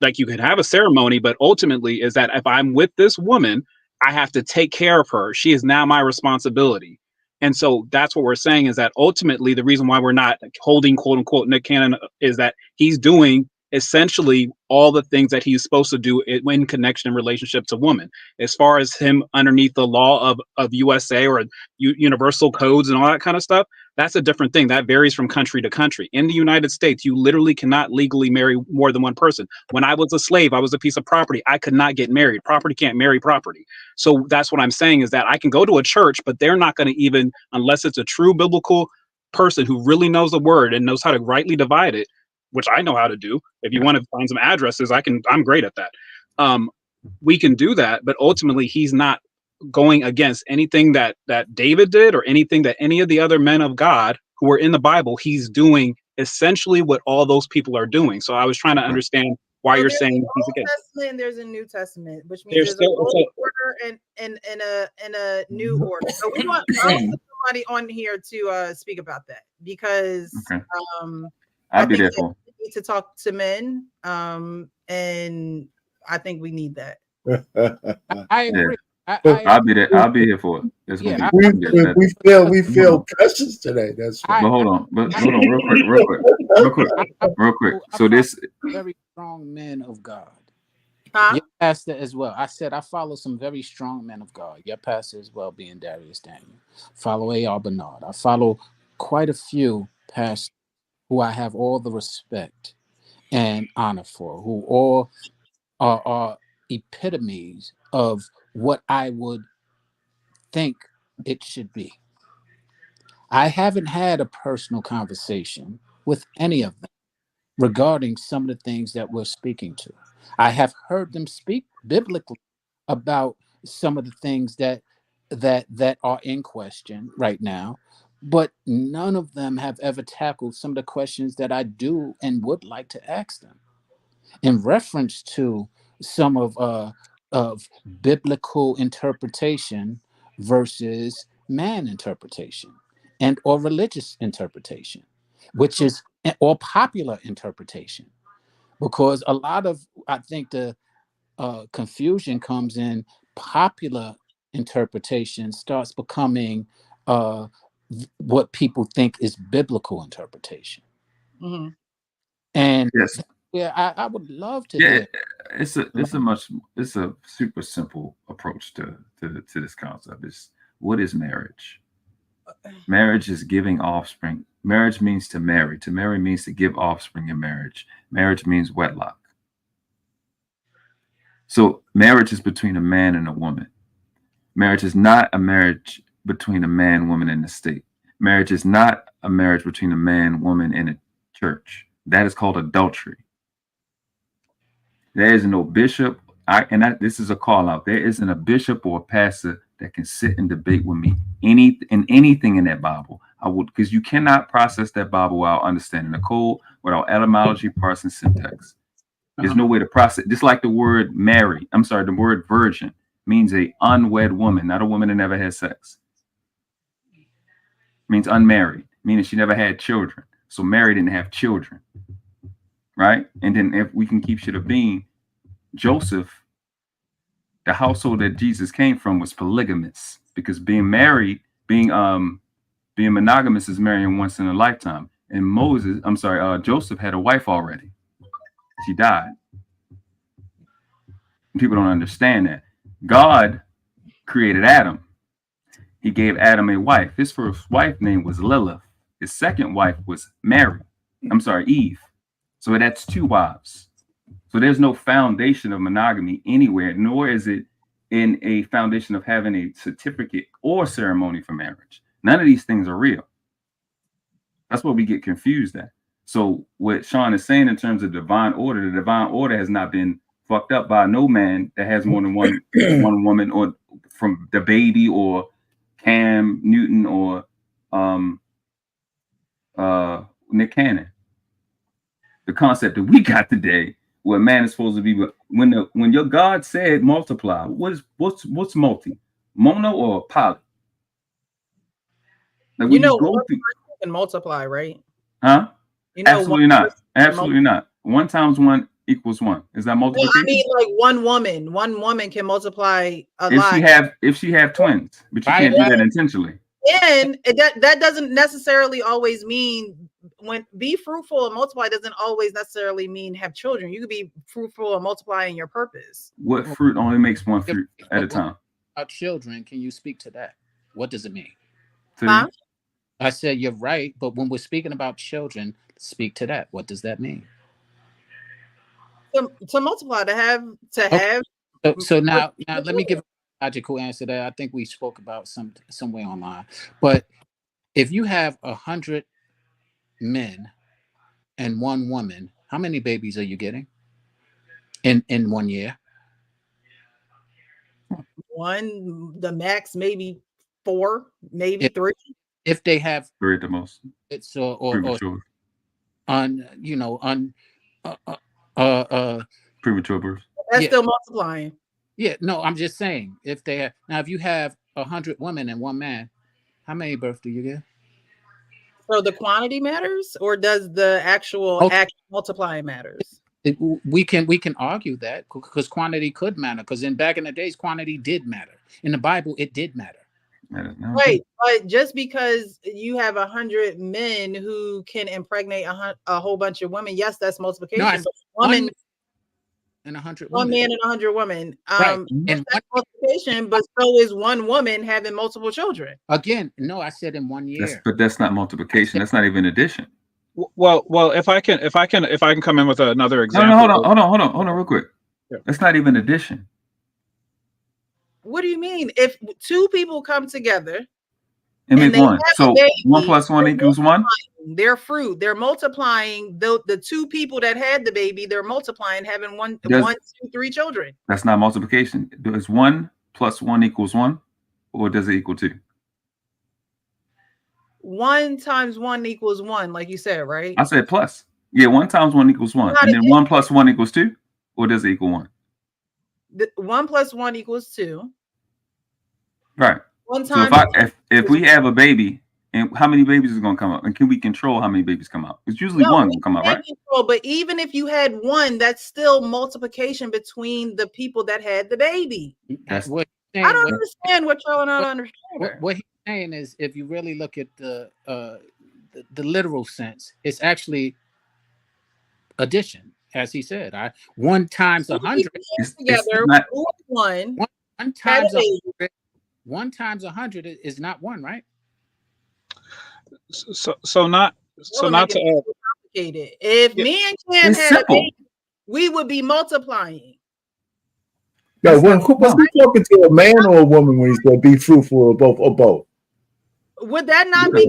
Like you could have a ceremony, but ultimately is that if I'm with this woman, I have to take care of her. She is now my responsibility. And so that's what we're saying is that ultimately the reason why we're not holding quote unquote Nick Cannon is that he's doing essentially all the things that he's supposed to do in connection and relationship to women. As far as him underneath the law of USA or universal codes and all that kind of stuff, that's a different thing. That varies from country to country. In the United States, you literally cannot legally marry more than one person. When I was a slave, I was a piece of property. I could not get married. Property can't marry property. So that's what I'm saying, is that I can go to a church, but they're not going to even, unless it's a true biblical person who really knows the word and knows how to rightly divide it, which I know how to do. If you want to find some addresses, I'm great at that. We can do that, but ultimately he's not going against anything that David did or anything that any of the other men of God who were in the Bible. He's doing essentially what all those people are doing. So I was trying to understand why you're saying he's against. Testament and there's a New Testament, which means there's an old order and a new order. So we want somebody on here to speak about that, because I'll be there for. We need to talk to men, and I think we need that. I agree. I'll be there. I'll be here for it. We feel precious today. That's right. But hold on, real quick. So this very strong men of God. Huh? Your pastor as well. I said I follow some very strong men of God. Your pastor as well, being Darius Daniel. Follow A.R. Bernard. I follow quite a few pastors who I have all the respect and honor for, who all are epitomes of what I would think it should be. I haven't had a personal conversation with any of them regarding some of the things that we're speaking to. I have heard them speak biblically about some of the things that are in question right now, but none of them have ever tackled some of the questions that I do and would like to ask them in reference to some of biblical interpretation versus man interpretation and or religious interpretation, which is or popular interpretation. Because a lot of, I think, the confusion comes in popular interpretation starts becoming what people think is biblical interpretation. Mm-hmm. And yes. I would love to hear. It's a super simple approach to this concept. What is marriage? Marriage is giving offspring. Marriage means to marry. To marry means to give offspring in marriage. Marriage means wedlock. So marriage is between a man and a woman. Marriage is not a marriage between a man, woman, and the state. Marriage is not a marriage between a man, woman, and a church. That is called adultery. There is no bishop, this is a call out. There isn't a bishop or a pastor that can sit and debate with me anything in that Bible. Because you cannot process that Bible without understanding the code, without etymology, parse, and syntax. There's no way to process. Just like the word the word virgin means a unwed woman, not a woman that never had sex. It means unmarried, meaning she never had children. So Mary didn't have children. Right? And then if we can keep shit a being, Joseph, the household that Jesus came from was polygamous, because being married, being monogamous is marrying once in a lifetime. And Joseph had a wife already. She died. People don't understand that. God created Adam. He gave Adam a wife. His first wife name was Lilith. His second wife was Eve. So that's two wives. So there's no foundation of monogamy anywhere, nor is it in a foundation of having a certificate or ceremony for marriage. None of these things are real. That's what we get confused at. So what Sean is saying in terms of divine order, the divine order has not been fucked up by no man that has more than one woman, or from the baby or Cam Newton or Nick Cannon. The concept that we got today, where man is supposed to be, when your God said multiply, what's multi? Mono or poly? Like you can multiply, right? Huh? Absolutely not. Absolutely not. 1 times 1 equals 1. Is that multiplication? Well, I mean, like one woman can multiply a lot. If she have twins, but you can't do that intentionally. And that doesn't necessarily always mean when be fruitful and multiply doesn't always necessarily mean have children. You could be fruitful and multiply in your purpose. What fruit only makes one fruit at a time? Our children, can you speak to that? What does it mean? Huh? I said you're right, but when we're speaking about children, speak to that. What does that mean? To multiply, to have. So now let me give a logical answer that I think we spoke about somewhere online. But if you have 100 men and 1 woman, how many babies are you getting in 1 year? One, the max, maybe 4, maybe 3. If they have 3 at the most. It's or premature birth. That's still multiplying. Yeah, no, I'm just saying if they have now, if you have 100 women and 1 man, how many births do you get? So the quantity matters, or does the actual act multiplying matters? We can argue that because quantity could matter. Because back in the days, quantity did matter. In the Bible, it did matter. Right, but just because you have 100 men who can impregnate a whole bunch of women, yes, that's multiplication. No, but woman and 100 one women. man and 100 women. Right. And that's multiplication, but so is one woman having multiple children. Again, no, I said in 1 year. But that's not multiplication. That's not even addition. Well, if I can come in with another example. No, hold on, real quick. Yeah. That's not even addition. What do you mean? If 2 people come together and make 1, so 1 plus 1 equals 1. Their fruit, they're multiplying. The 2 people that had the baby, they're multiplying, having 1, 2, 3 children. That's not multiplication. Does 1 plus 1 equals 1, or does it equal 2? 1 times 1 equals 1, like you said, right? I said plus. Yeah, 1 times 1 equals 1, and then 1 plus 1 equals 2, or does it equal 1? 1 plus 1 equals 2. Right. 1 time. So if we have a baby, and how many babies is going to come out, and can we control how many babies come out? It's usually 1 will come out, right? Control, but even if you had 1, that's still multiplication between the people that had the baby. That's what I don't understand what y'all not understand. What he's saying is, if you really look at the literal sense, it's actually addition, as he said. 1 times 100 together. 1 times 100. 1 times 100 is not 1, right? So not to complicated. If me and Cam had a baby, we would be multiplying. No, was he talking to a man or a woman when he said be fruitful or both? Would that not be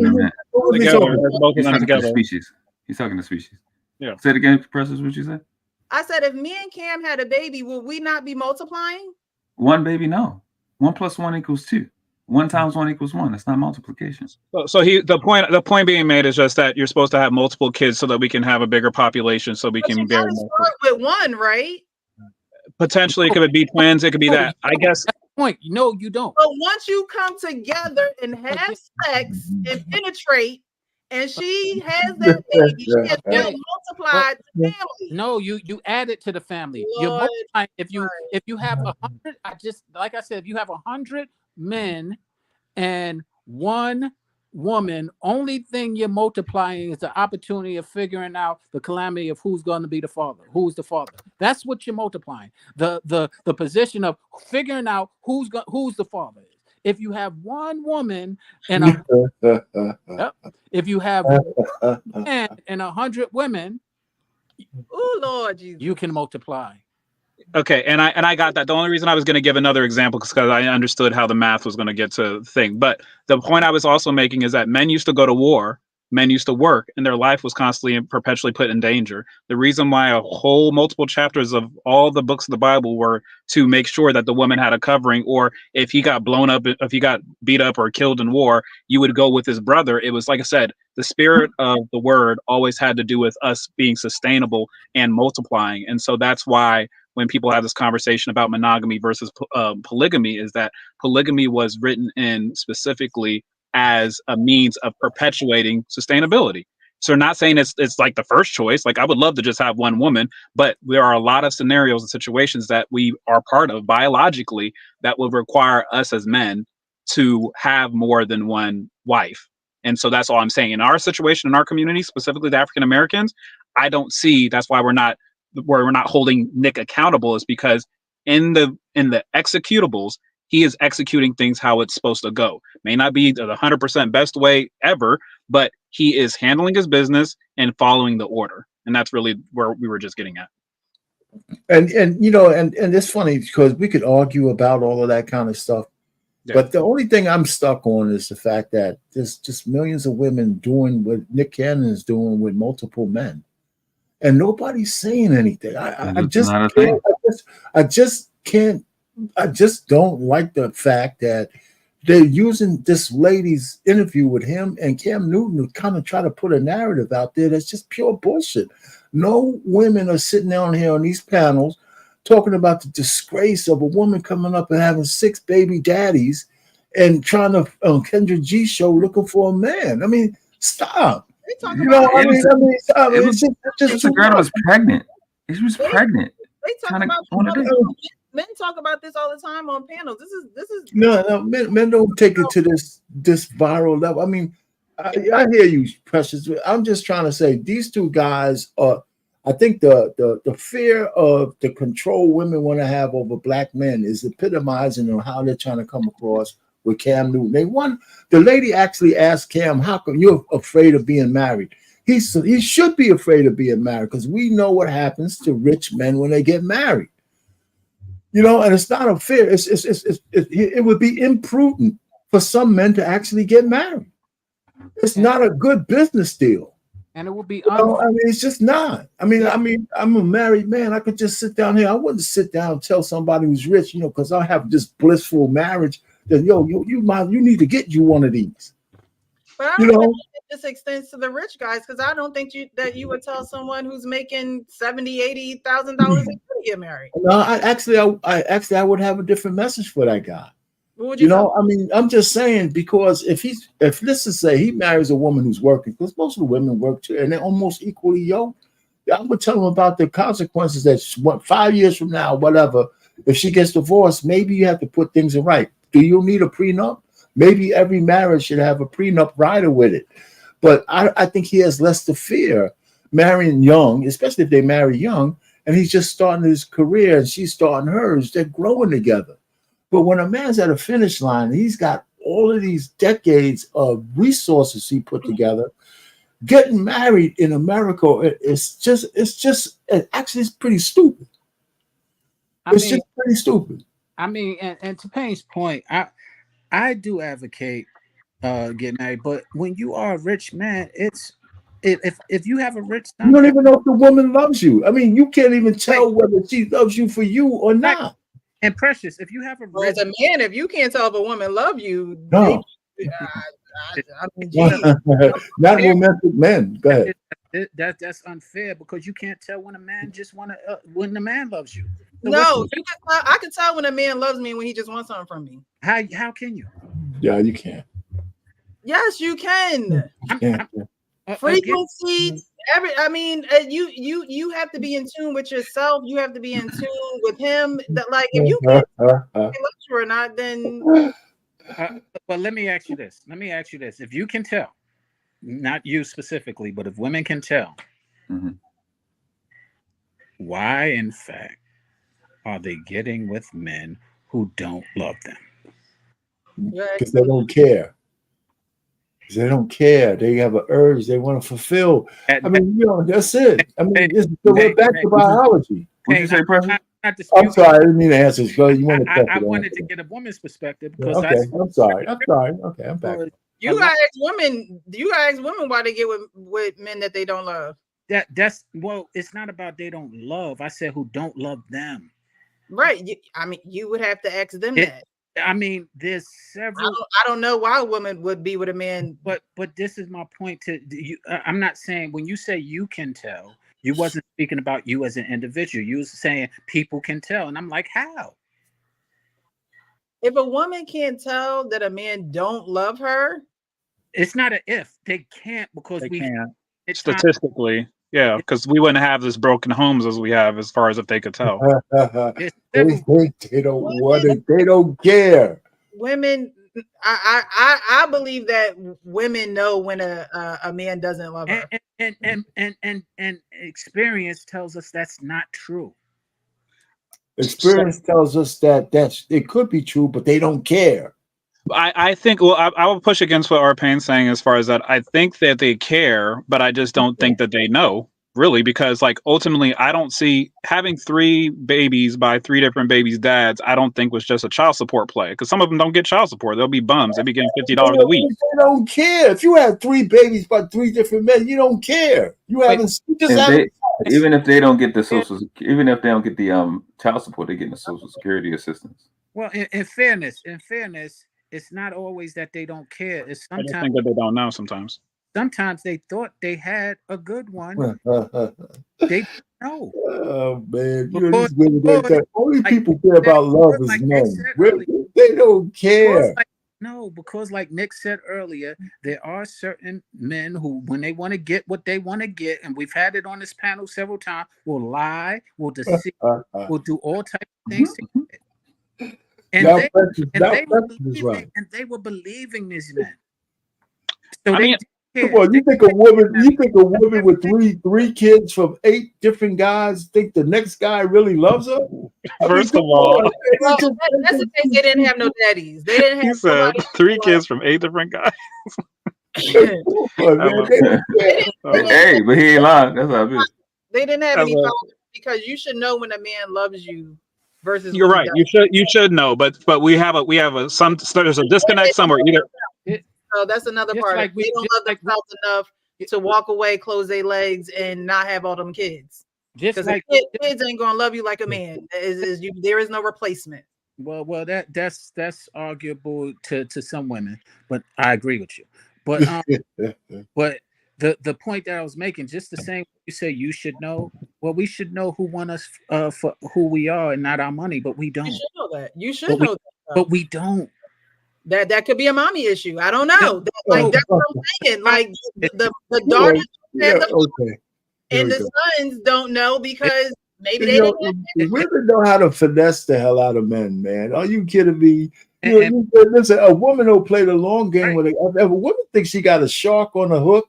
together? Species. He's talking to species. Yeah. Say it again, Professor. What you said? I said if me and Cam had a baby, would we not be multiplying? 1 baby, no. 1 plus 1 equals 2. 1 times 1 equals 1. That's not multiplication. So the point being made is just that you're supposed to have multiple kids so that we can have a bigger population, so we can bear more. Start with 1, right? Potentially, it could be twins. It could be that. I guess. Point. No, you don't. But once you come together and have sex and penetrate, and she has that baby, she has still multiplied the family. No, you add it to the family. You're multiplying. If you have 100, like I said, if you have 100 men and 1 woman, only thing you're multiplying is the opportunity of figuring out the calamity of who's going to be the father, who's the father. That's what you're multiplying. The position of figuring out who's the father is. If you have 1 woman and if you have 1 man and 100 women, oh Lord Jesus, you can multiply. Okay, and I got that. The only reason I was going to give another example is because I understood how the math was going to get to the thing. But the point I was also making is that men used to go to war, men used to work, and their life was constantly and perpetually put in danger. The reason why a whole multiple chapters of all the books of the Bible were to make sure that the woman had a covering, or if he got blown up, if he got beat up or killed in war, you would go with his brother. It was, like I said, the spirit of the word always had to do with us being sustainable and multiplying. And so that's why when people have this conversation about monogamy versus polygamy, is that polygamy was written in specifically as a means of perpetuating sustainability. So not saying it's like the first choice. Like I would love to just have 1 woman, but there are a lot of scenarios and situations that we are part of biologically that will require us as men to have more than 1 wife. And so that's all I'm saying. In our situation, in our community, specifically the African Americans, I don't see, that's why we're not holding Nick accountable, is because in the executables, he is executing things how it's supposed to go. May not be the 100% best way ever, but he is handling his business and following the order. And that's really where we were just getting at. And it's funny because we could argue about all of that kind of stuff. Yeah. But the only thing I'm stuck on is the fact that there's just millions of women doing what Nick Cannon is doing with multiple men, and nobody's saying anything. I just don't like the fact that they're using this lady's interview with him and Cam Newton to kind of try to put a narrative out there that's just pure bullshit. No women are sitting down here on these panels talking about the disgrace of a woman coming up and having 6 baby daddies and trying to Kendra G show looking for a man. I mean, stop. You know, the girl was pregnant. She was pregnant. They talk about men talk about this all the time on panels. This is no men don't take it to this viral level. I mean, I hear you, Precious. I'm just trying to say these two guys are. I think the fear of the control women want to have over black men is epitomizing on how they're trying to come across with Cam Newton. The lady actually asked Cam, "How come you're afraid of being married?" He should be afraid of being married because we know what happens to rich men when they get married. You know, and it's not a fear. It would be imprudent for some men to actually get married. It's not a good business deal. And it would be I mean, it's just not. I mean, I'm a married man. I could just sit down here. I wouldn't sit down and tell somebody who's rich, because I have this blissful marriage that you need to get you one of these. But I don't think this extends to the rich guys, because I don't think you would tell someone who's making $70,000, $80,000 a year to get married. No, I would have a different message for that guy. I mean, I'm just saying, because if let's just say he marries a woman who's working, because most of the women work too, and they're almost equally yoked, I would tell him about the consequences that 5 years from now, whatever, if she gets divorced, maybe you have to put things in right. Do you need a prenup? Maybe every marriage should have a prenup rider with it. But I think he has less to fear marrying young, especially if they marry young, and he's just starting his career and she's starting hers. They're growing together. But when a man's at a finish line, he's got all of these decades of resources he put together. Getting married in America, it's actually pretty stupid. It's just pretty stupid. I mean, and to Payne's point, I do advocate getting married, but when you are a rich man, if you have a rich son, you don't even know if the woman loves you. I mean, you can't even tell whether she loves you for you or not. And Precious, if you have a as a man, if you can't tell if a woman love you, no. Not romantic men. Go ahead. That's unfair, because you can't tell when a man when the man loves you. So no, I can tell when a man loves me when he just wants something from me. How can you? Yeah, you can. Yes, you can. Frequency. You have to be in tune with yourself. You have to be in tune with him. That, like, if you can't love you or not, then. But let me ask you this. If you can tell, not you specifically, but if women can tell, why, in fact, are they getting with men who don't love them? Because they don't care. They don't care. They have an urge they want to fulfill. I mean, that's it. I mean, we're back to biology. What did you say, President? I'm sorry, I didn't mean to answer this. I wanted to get a woman's perspective because I'm sorry. Okay, I'm back. You gotta ask women. You gotta ask women why they get with men that they don't love. It's not about they don't love. I said who don't love them. Right. You would have to ask them that. I mean, there's several. I don't know why a woman would be with a man, but this is my point to you. I'm not saying when you say you can tell, you wasn't speaking about you as an individual. You was saying people can tell, and I'm like, how? If a woman can't tell that a man don't love her, it's not an if. They can't because they can't. Statistically. Yeah, because we wouldn't have this broken homes as we have, as far as if they could tell. They don't want it. They don't care. Women I believe that women know when a man doesn't love her. And experience tells us that's not true. Experience tells us that it could be true, but they don't care. I think, well, I will push against what Arpane's saying as far as that. I think that they care, but I just don't think that they know, really, because like ultimately I don't see having 3 babies by 3 different babies' dads. I don't think was just a child support play, because some of them don't get child support. They'll be bums. They'll be getting $50 a week. They don't care. If you have 3 babies by 3 different men, you don't care. You haven't. Even if they don't get the even if they don't get the child support, they get the Social Security assistance. Well, in fairness, it's not always that they don't care. It's I sometimes just think that they don't know sometimes. Sometimes they thought they had a good one. They know. Oh man, these women that only people care about love is men. They don't care. Because like Nick said earlier, there are certain men who, when they want to get what they want to get, and we've had it on this panel several times, will lie, will deceive, will do all types of things to get it. And they were believing these men. So come on, you think a woman with three kids from 8 different guys think the next guy really loves her? First of all, that's the thing. They didn't have no daddies. They didn't have. He said 3 kids from 8 different guys. Hey, but he ain't lying. That's how it is. They didn't have any fathers, because you should know when a man loves you versus. You're right. You should know, but there's a disconnect somewhere. So that's another part. Like they don't love themselves enough to walk away, close their legs, and not have all them kids. Because kids ain't gonna love you like a man. There is no replacement. Well, that's arguable to some women, but I agree with you. But but the point that I was making, just the same, you say you should know. Well, we should know who want us for who we are and not our money, but we don't. You should know that. You should know that. But we don't. That could be a mommy issue. I don't know. That's what I'm saying. Like the daughters and the sons don't know because maybe they didn't. Women know how to finesse the hell out of men, man. Are you kidding me? Listen, a woman who played a long game with if a woman thinks she got a shark on the hook,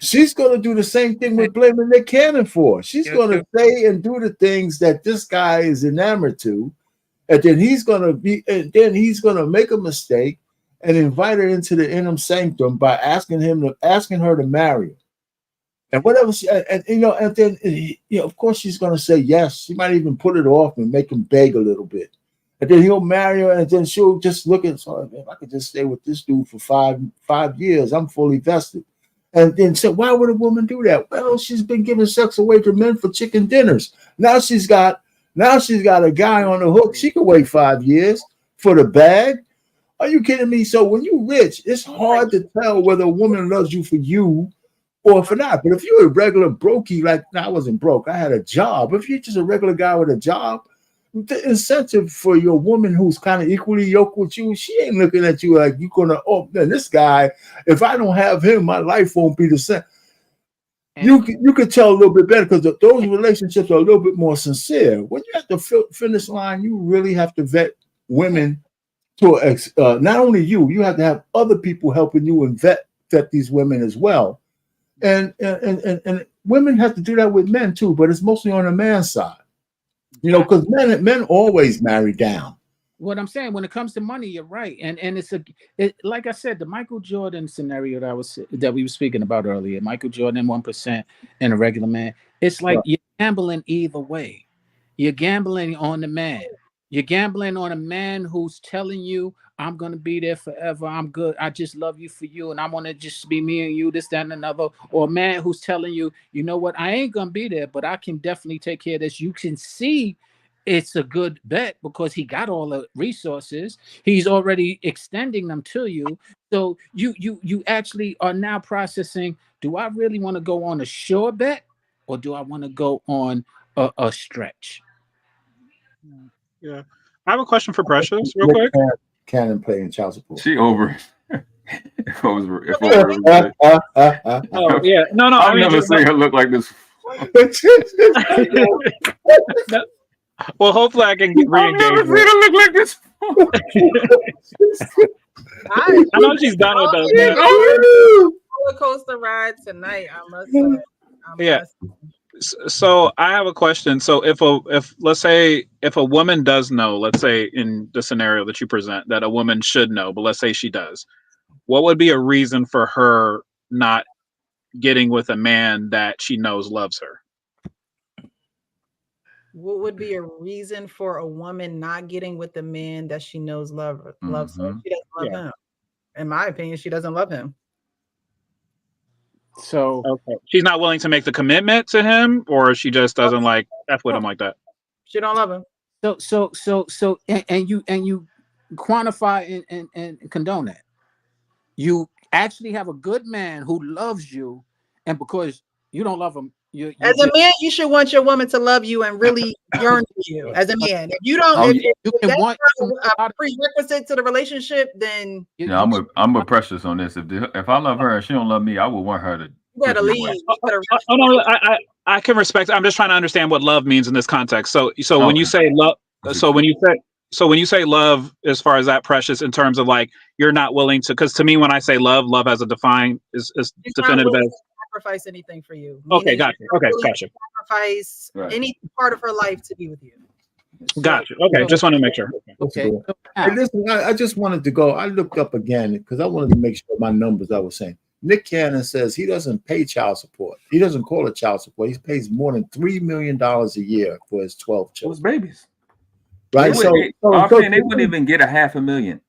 she's going to do the same thing with blaming Nick Cannon for. She's going to say and do the things that this guy is enamored to. And then he's gonna make a mistake and invite her into the inner sanctum by asking her to marry him. And whatever and then of course she's gonna say yes. She might even put it off and make him beg a little bit. And then he'll marry her, and then she'll just look at if I could just stay with this dude for five years, I'm fully vested. And then say, why would a woman do that? Well, she's been giving sex away to men for chicken dinners. Now she's got a guy on the hook. She could wait 5 years for the bag. Are you kidding me? So when you're rich, it's hard to tell whether a woman loves you for you or for not. But if you're a regular brokey, I wasn't broke, I had a job. If you're just a regular guy with a job, the incentive for your woman who's kind of equally yoked with you, she ain't looking at you like you're gonna, oh man, this guy, if I don't have him, my life won't be the same. You could tell a little bit better because those relationships are a little bit more sincere. When you're at the finish line, you really have to vet women to not only you have to have other people helping you and vet these women as well. And women have to do that with men too, but it's mostly on the man's side. Because men always marry down. What I'm saying, when it comes to money, you're right, and it's like I said, the Michael Jordan scenario that we were speaking about earlier, Michael Jordan 1% and a regular man. It's like you're gambling either way. You're gambling on the man. You're gambling on a man who's telling you, "I'm gonna be there forever. I'm good. I just love you for you, and I want to just be me and you, this, that, and another." Or a man who's telling you, "You know what? I ain't gonna be there, but I can definitely take care of this." You can see it's a good bet because he got all the resources. He's already extending them to you. So you actually are now processing, do I really want to go on a sure bet or do I want to go on a stretch? Yeah. I have a question for Precious real quick. Cannon playing child support. She over. Oh yeah. No. I'll never say her look like this. Well, hopefully I can I've re-engage never with. seen her look like this. I know she's done with us, man. Roller coaster ride tonight. I must say. Yeah. So I have a question. So if let's say if a woman does know, let's say in the scenario that you present that a woman should know, but let's say she does, what would be a reason for her not getting with a man that she knows loves her? What would be a reason for a woman not getting with the man that she knows loves her? She doesn't love him. In my opinion, she doesn't love him. So okay, she's not willing to make the commitment to him, or she just doesn't like F with him like that. She don't love him. So, and you quantify and condone that. You actually have a good man who loves you, and because you don't love him, as a man, you should want your woman to love you and really yearn for you. As a man, if you don't, if that's not a prerequisite to the relationship, then yeah, I'm with Precious on this. If I love her and she don't love me, I would want her to. You gotta leave. Oh no, I can respect. I'm just trying to understand what love means in this context. So when you say love, when you say love, as far as that, Precious, in terms of like you're not willing to, because to me when I say love has a definitive as sacrifice anything for you. Okay, gotcha. Okay, gotcha. Sacrifice any part of her life to be with you. Gotcha. Okay, just want to make sure. Okay. Hey, listen, I just wanted to go. I looked up again because I wanted to make sure my numbers I was saying. Nick Cannon says he doesn't pay child support. He doesn't call it child support. He pays more than $3 million a year for his 12 children. Those babies. Right. They wouldn't even get $500,000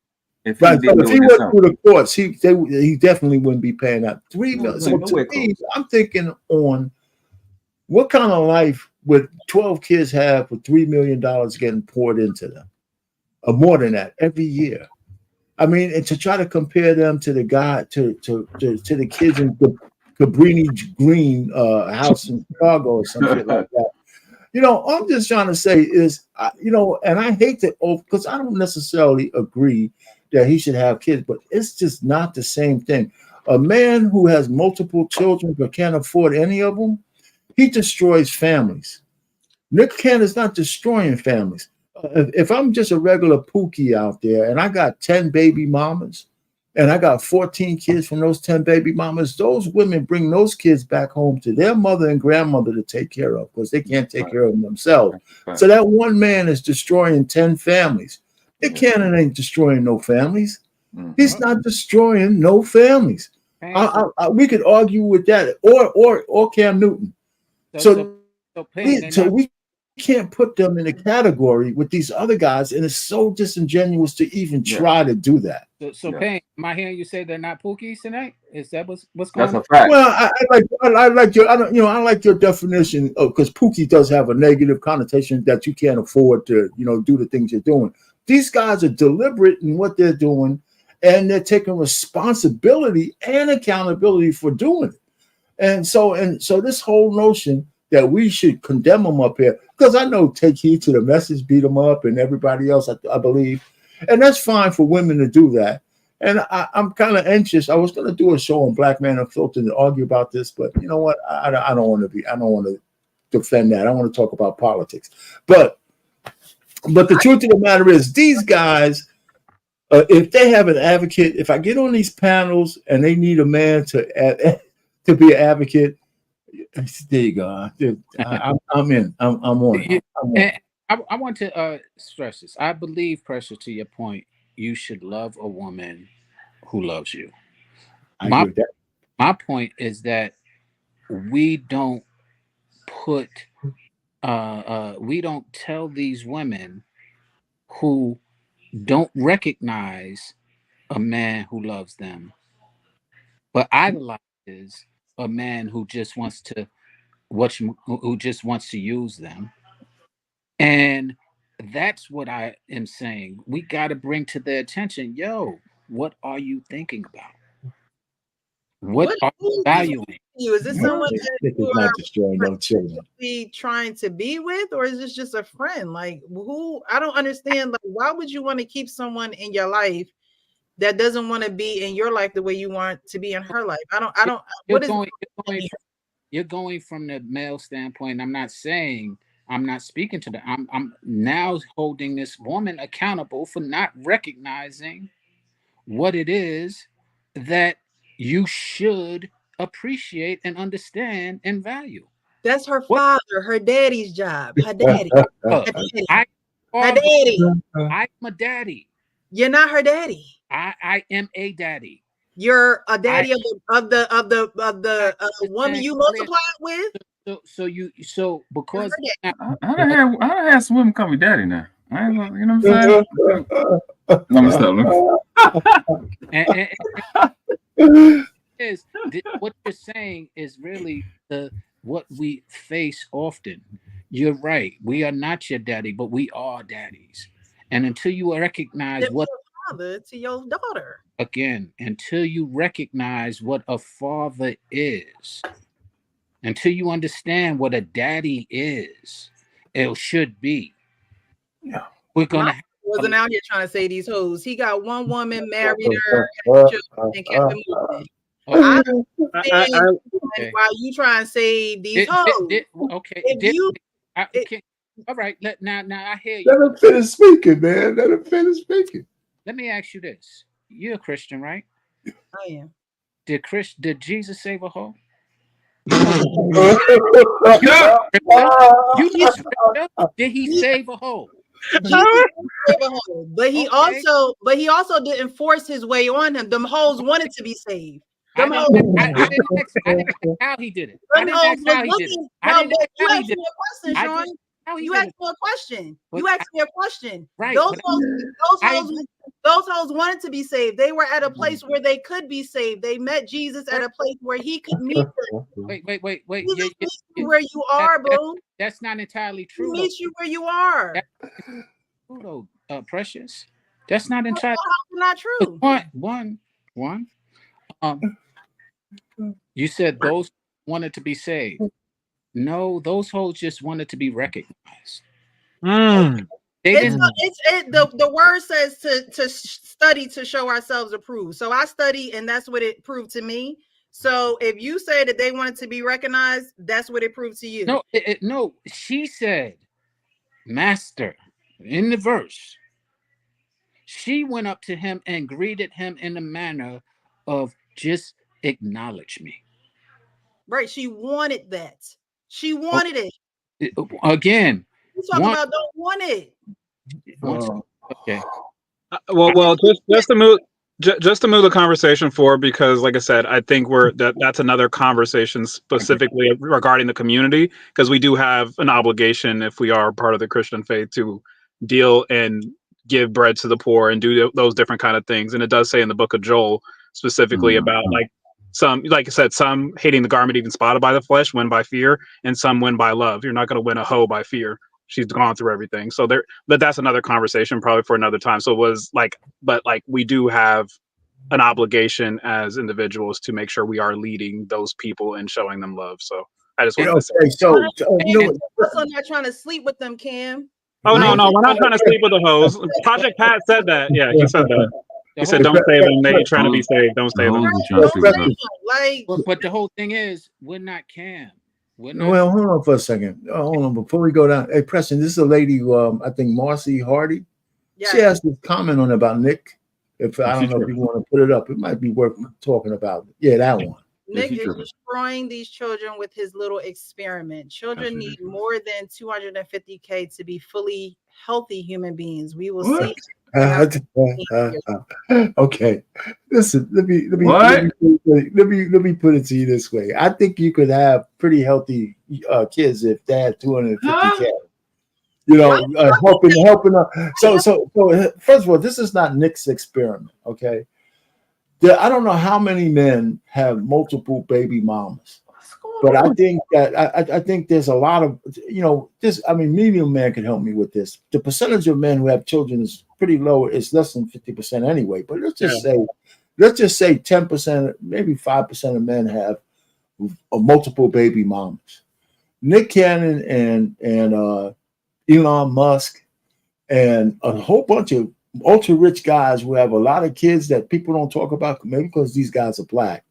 if he right. didn't So if he went through the courts, he definitely wouldn't be paying out $3 million. So to me, I'm thinking on what kind of life would 12 kids have with $3 million getting poured into them, or more than that every year. I mean, and to try to compare them to the guy to the kids in the Cabrini Green house in Chicago or something like that. You know, all I'm just trying to say is, and I hate to, because I don't necessarily agree that he should have kids, but it's just not the same thing. A man who has multiple children but can't afford any of them, he destroys families. Nick Cannon's not destroying families. If I'm just a regular Pookie out there and I got 10 baby mamas and I got 14 kids from those 10 baby mamas, those women bring those kids back home to their mother and grandmother to take care of because they can't take care of them themselves. So that one man is destroying 10 families. Nick Cannon ain't destroying no families. He's not destroying no families. We could argue with that or Cam Newton. So we can't put them in a category with these other guys, and it's so disingenuous to even try to do that. So Payne, am I hearing you say they're not Pookies tonight? Is that what's going on? That's a fact. Well, I like your definition because Pookie does have a negative connotation that you can't afford to do the things you're doing. These guys are deliberate in what they're doing, and they're taking responsibility and accountability for doing it. And so this whole notion that we should condemn them up here, because I know Take Heed to the Message beat them up and everybody else, I believe. And that's fine for women to do that. And I'm kind of anxious. I was going to do a show on Black Man Unfiltered and argue about this, but you know what? I don't want to defend that. I want to talk about politics. But the truth of the matter is these guys, if they have an advocate, if I get on these panels and they need a man to be an advocate, there you go. I'm in. I'm on. I want to stress this. I believe, Pressure, to your point, you should love a woman who loves you. My point is that we don't tell these women who don't recognize a man who loves them, but idolizes a man who just wants to use them. And that's what I am saying. We got to bring to their attention, what are you thinking about? What are you valuing? Is this someone that you not destroying no children? Trying to be with, or is this just a friend? Like, who? I don't understand. Like, why would you want to keep someone in your life that doesn't want to be in your life the way you want to be in her life? I don't. You're going from the male standpoint. I'm not saying I'm not speaking to that. I'm now holding this woman accountable for not recognizing what it is that you should appreciate and understand and value. That's her What? father, her daddy's job. Her daddy. Her daddy. I Her daddy. I'm a daddy. You're not her daddy. I am a daddy. You're a daddy of the woman you multiplied with. So because I done had some women call me daddy now. I ain't gonna, you know what I'm saying? Let me stop. What you're saying is really what we face often. You're right. We are not your daddy, but we are daddies. And until you recognize what father to your daughter, again, until you recognize what a father is, until you understand what a daddy is, it should be. Yeah. We're gonna. Wasn't out here trying to say these hoes. He got one woman, married her, had children, and kept it moving. I don't understand why you try and say these hoes. All right. Now I hear you. Let him finish speaking, man. Let him finish speaking. Let me ask you this: you're a Christian, right? I am. Did Jesus save a hoe? Did he save a hoe? But he also didn't force his way on them. Them hoes wanted to be saved. I didn't ask how he did it. I didn't ask how he did it. You asked me a question, Sean. You asked me a question. You asked me a question. Right. Those hoes wanted to be saved. They were at a place where they could be saved. They met Jesus at a place where he could meet them. Wait. Jesus meets you where you are, boo. That's not entirely true. He meets you where you are. True though, Precious. That's not entirely not true. One. You said those wanted to be saved. No, those hoes just wanted to be recognized. The word says to study to show ourselves approved. So I study, and that's what it proved to me. So if you say that they wanted to be recognized, that's what it proved to you. No, she said, Master, in the verse. She went up to him and greeted him in the manner of just acknowledge me. Right. She wanted that. She wanted it. Again. You talk about don't want it. Okay. Well, just to move the conversation forward, because like I said, I think that's another conversation specifically regarding the community, because we do have an obligation, if we are part of the Christian faith, to deal and give bread to the poor and do those different kind of things. And it does say in the book of Joel specifically about some, like I said, some hating the garment even spotted by the flesh win by fear, and some win by love. You're not going to win a hoe by fear. She's gone through everything. So but that's another conversation probably for another time. So it was but we do have an obligation as individuals to make sure we are leading those people and showing them love. So I just want to say. I'm not trying to sleep with them, Cam. Oh, no, we're not trying to sleep with the hoes. Project Pat said that. Yeah, he said that. He said, don't save them. They're trying to be saved. Don't save them. But the whole thing is, we're not Cam. Well, hold on for a second. Hold on. Before we go down, hey, Preston, this is a lady who I think Marcy Hardy. Yeah. She has this comment on about Nick. If I don't know if you want to put it up, it might be worth talking about. Yeah, that one. Nick is destroying these children with his little experiment. Children need more than $250K to be fully healthy human beings. We will see. Okay, listen. Let me put it to you this way. I think you could have pretty healthy kids if they had $250K. You know, helping. So first of all, this is not Nick's experiment. Okay. I don't know how many men have multiple baby mamas, but I think that I think there's a lot of, this. I mean, medium man can help me with this. The percentage of men who have children is pretty low. It's less than 50% anyway. But let's just say 10%, maybe 5% of men have multiple baby mamas. Nick Cannon and Elon Musk and a whole bunch of ultra rich guys who have a lot of kids that people don't talk about, maybe because these guys are black,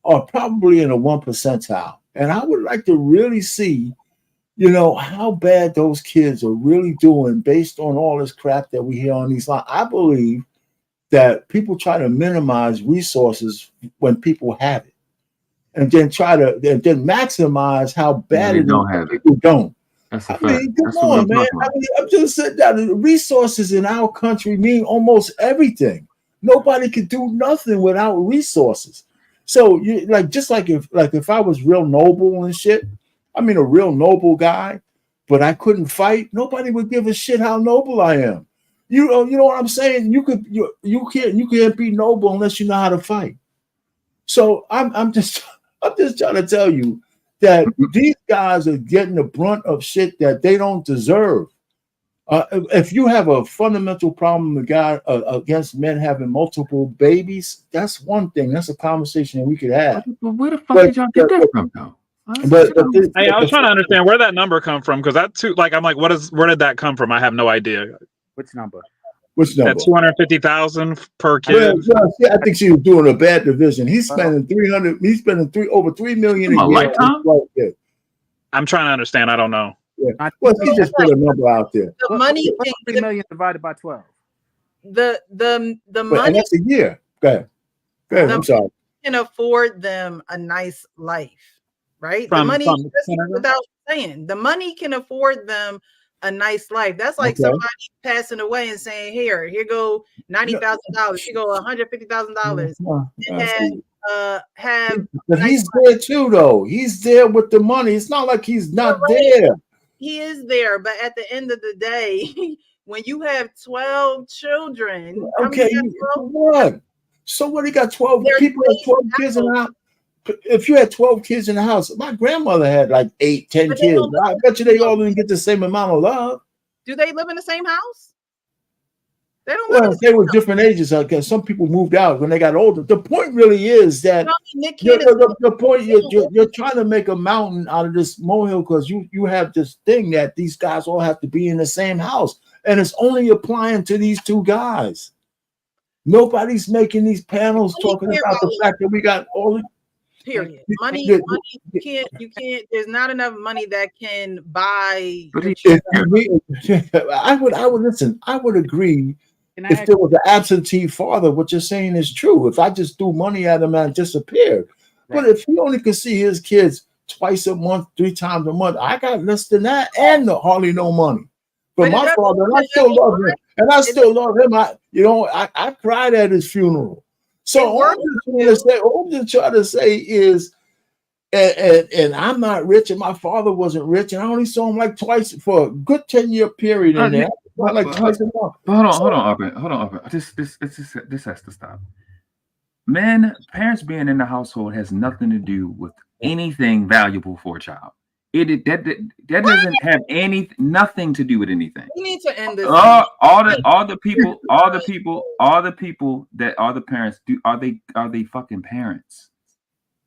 are probably in a 1 percentile. And I would like to really see, you know, how bad those kids are really doing based on all this crap that we hear on these lines. I believe that people try to minimize resources when people have it, and then then maximize how bad it is when people don't. That's a I fact. mean, come That's what on, I'm man. talking I about. mean, I'm just saying that the resources in our country mean almost everything. Nobody can do nothing without resources. So you like just like if I was real noble and shit, I mean a real noble guy, but I couldn't fight, nobody would give a shit how noble I am. You know what I'm saying? You can't be noble unless you know how to fight. So I'm just I'm just trying to tell you that these guys are getting the brunt of shit that they don't deserve. If you have a fundamental problem against men having multiple babies, that's one thing. That's a conversation that we could have. But where the fuck did y'all get that from, though? Hey, I was trying to understand where that number come from, because that too, like, I'm like, where did that come from? I have no idea. Which number? Which number? At 250,000 per kid. Well, I think she was doing a bad division. He's spending 300. He's spending over 3 million a year. I'm trying to understand. I don't know. Yeah. Well, he just put a number out there. The money, 3 million divided by 12. The But, money. and that's a year. Go ahead. Go ahead. I'm sorry. Can afford them a nice life, right? The money, without saying, the money can afford them a nice life. That's like somebody passing away and saying, "Here go $90,000. Here go $150,000." But he's there too, though. He's there with the money. It's not like he's not there. He is there, but at the end of the day, when you have 12 children, okay, what? So what? He got 12 people. Have 12 kids in the house. If you had 12 kids in the house, my grandmother had like 8, 10 kids. I bet you they all didn't get the same amount of love. Do they live in the same house? They don't. Well, they were different ages. Because some people moved out when they got older. The point really is that the point you're trying to make a mountain out of this molehill because you have this thing that these guys all have to be in the same house, and it's only applying to these two guys. Nobody's making these panels talking about the fact that we got all the period. Money, you can't. There's not enough money that can buy. I would listen. I would agree if there was an absentee father. What you're saying is true. If I just threw money at him and disappeared, but if he only could see his kids twice a month, 3 times a month, I got less than that and hardly no money. But my father, and I still love him, and I still love him. I cried at his funeral. So all I'm just trying to say is, and I'm not rich, and my father wasn't rich, and I only saw him like twice for a good 10-year period in there. Like twice a month. Hold on. This has to stop. Parents being in the household has nothing to do with anything valuable for a child. That doesn't have nothing to do with anything. We need to end this. All the people that are the parents are they fucking parents?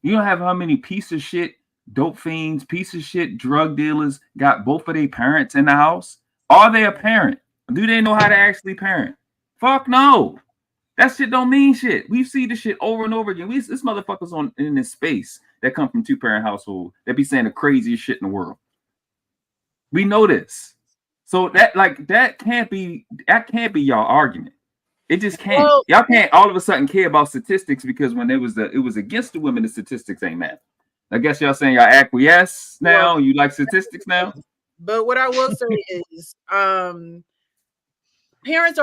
You don't have how many piece of shit dope fiends, piece of shit drug dealers got both of their parents in the house? Are they a parent? Do they know how to actually parent? Fuck no. That shit don't mean shit. We see this shit over and over again. This motherfuckers in this space that come from 2-parent household that be saying the craziest shit in the world. We know this. So that can't be y'all argument. It just can't. Well, y'all can't all of a sudden care about statistics because when it was against the women, the statistics ain't matter. I guess y'all saying y'all acquiesce now. You like statistics now. But what I will say is, parents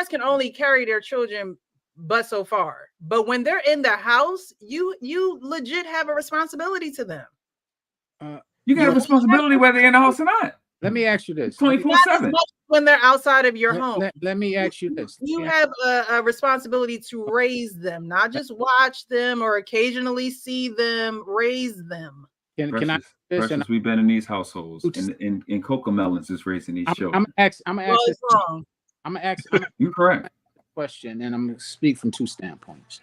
can only carry their children but so far. But when they're in the house, you legit have a responsibility to them. You got a responsibility whether they're in the house or not. Let me ask you this: 24/7. When they're outside of your home. Let me ask you this: you have a responsibility to raise them, not just watch them or occasionally see them. Raise them. Can I? Precious, we've been in these households, and Coco Melons is raising these children. I'm gonna ask. You're correct. Question, and I'm gonna speak from 2 standpoints.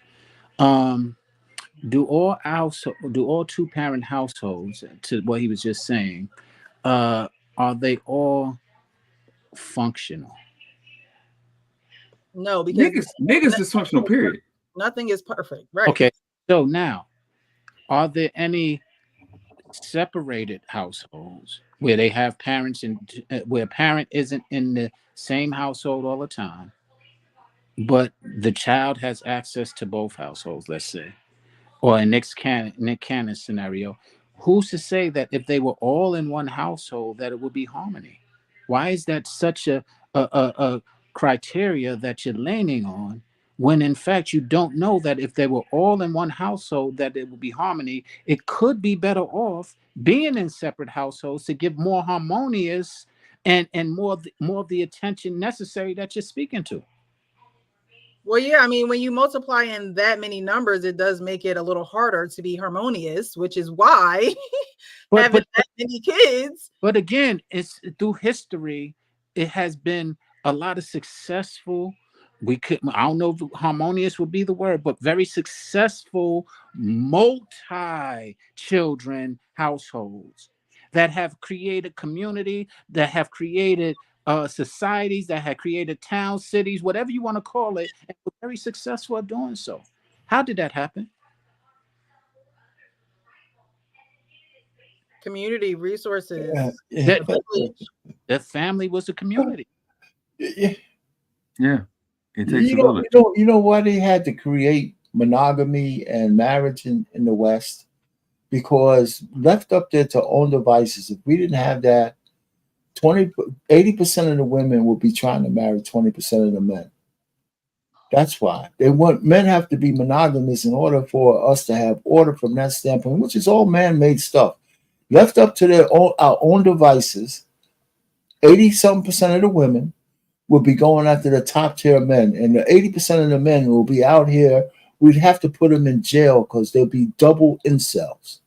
Do all 2-parent households, to what he was just saying, are they all functional? No, because niggas dysfunctional. Period. Nothing is perfect, right? Okay, so now, are there any separated households where they have parents and where a parent isn't in the same household all the time, but the child has access to both households, let's say, or in Nick Cannon's scenario, who's to say that if they were all in one household that it would be harmony? Why is that such a criteria that you're leaning on, when in fact you don't know that if they were all in one household that it would be harmony? It could be better off being in separate households to give more harmonious and more of the attention necessary that you're speaking to. Well, yeah, I mean, when you multiply in that many numbers, it does make it a little harder to be harmonious, which is why having that many kids. But again, it's through history, it has been a lot of successful. I don't know if harmonious would be the word, but very successful multi-children households that have created community, that have created societies, that have created towns, cities, whatever you want to call it, and were very successful at doing so. How did that happen? Community resources. The family was a community. Yeah. It takes you know why they had to create monogamy and marriage in the West? Because left up there to own devices, if we didn't have that, 80% of the women will be trying to marry 20% of the men. That's why men have to be monogamous in order for us to have order from that standpoint, which is all man-made stuff. Left up to our own devices, 80-something% of the women will be going after the top tier men, and the 80% of the men will be out here. We'd have to put them in jail because they'll be double incels.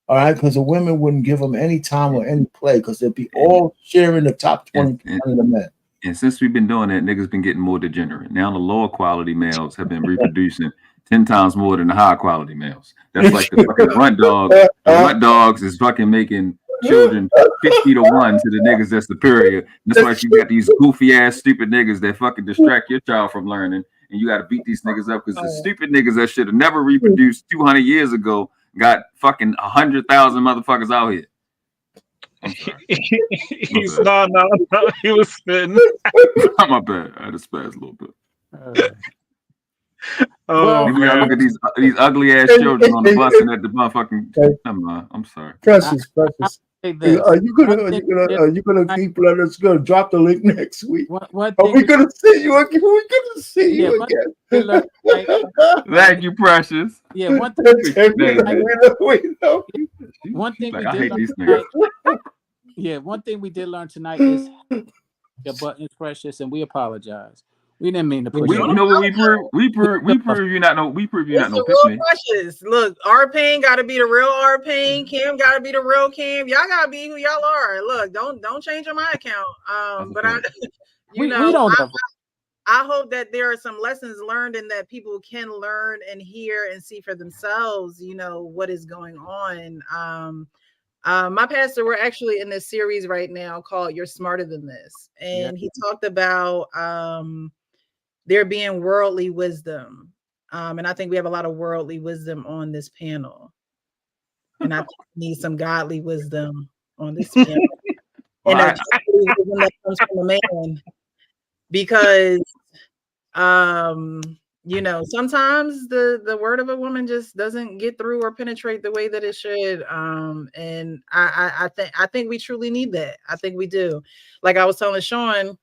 All right, because the women wouldn't give them any time or any play because they'd be all sharing the top 20% of the men. And since we've been doing that, niggas been getting more degenerate. Now the lower quality males have been reproducing 10 times more than the high quality males. That's like the fucking runt dogs. The runt dogs is fucking making children 50-1 to the niggas that's superior. That's why you got these goofy ass stupid niggas that fucking distract your child from learning, and you got to beat these niggas up because the stupid niggas that should have never reproduced 200 years ago got fucking 100,000 motherfuckers out here. He's no, he was spitting. My bad. I had to spaz a little bit. Oh, we gotta look at these ugly ass children on the bus and at the motherfucking. I'm sorry. Precious. Are you gonna keep letting us go? Drop the link next week. Are we gonna see you again? We're gonna see you again. Thank you, Precious. Yeah, one thing we did learn tonight is your button is precious, and we apologize. We didn't mean to put you. Know what we prove? We prove you not know. We prove you not know. Real precious. Look, R-Pain got to be the real R-Pain. Kim got to be the real Kim. Y'all got to be who y'all are. Look, don't change on my account. But I hope that there are some lessons learned and that people can learn and hear and see for themselves, what is going on. My pastor, we're actually in this series right now called You're Smarter Than This. And he talked about there being worldly wisdom. And I think we have a lot of worldly wisdom on this panel. And I think we need some godly wisdom on this panel. And that comes from a man. Because sometimes the word of a woman just doesn't get through or penetrate the way that it should. And I think we truly need that. I think we do. Like I was telling Sean,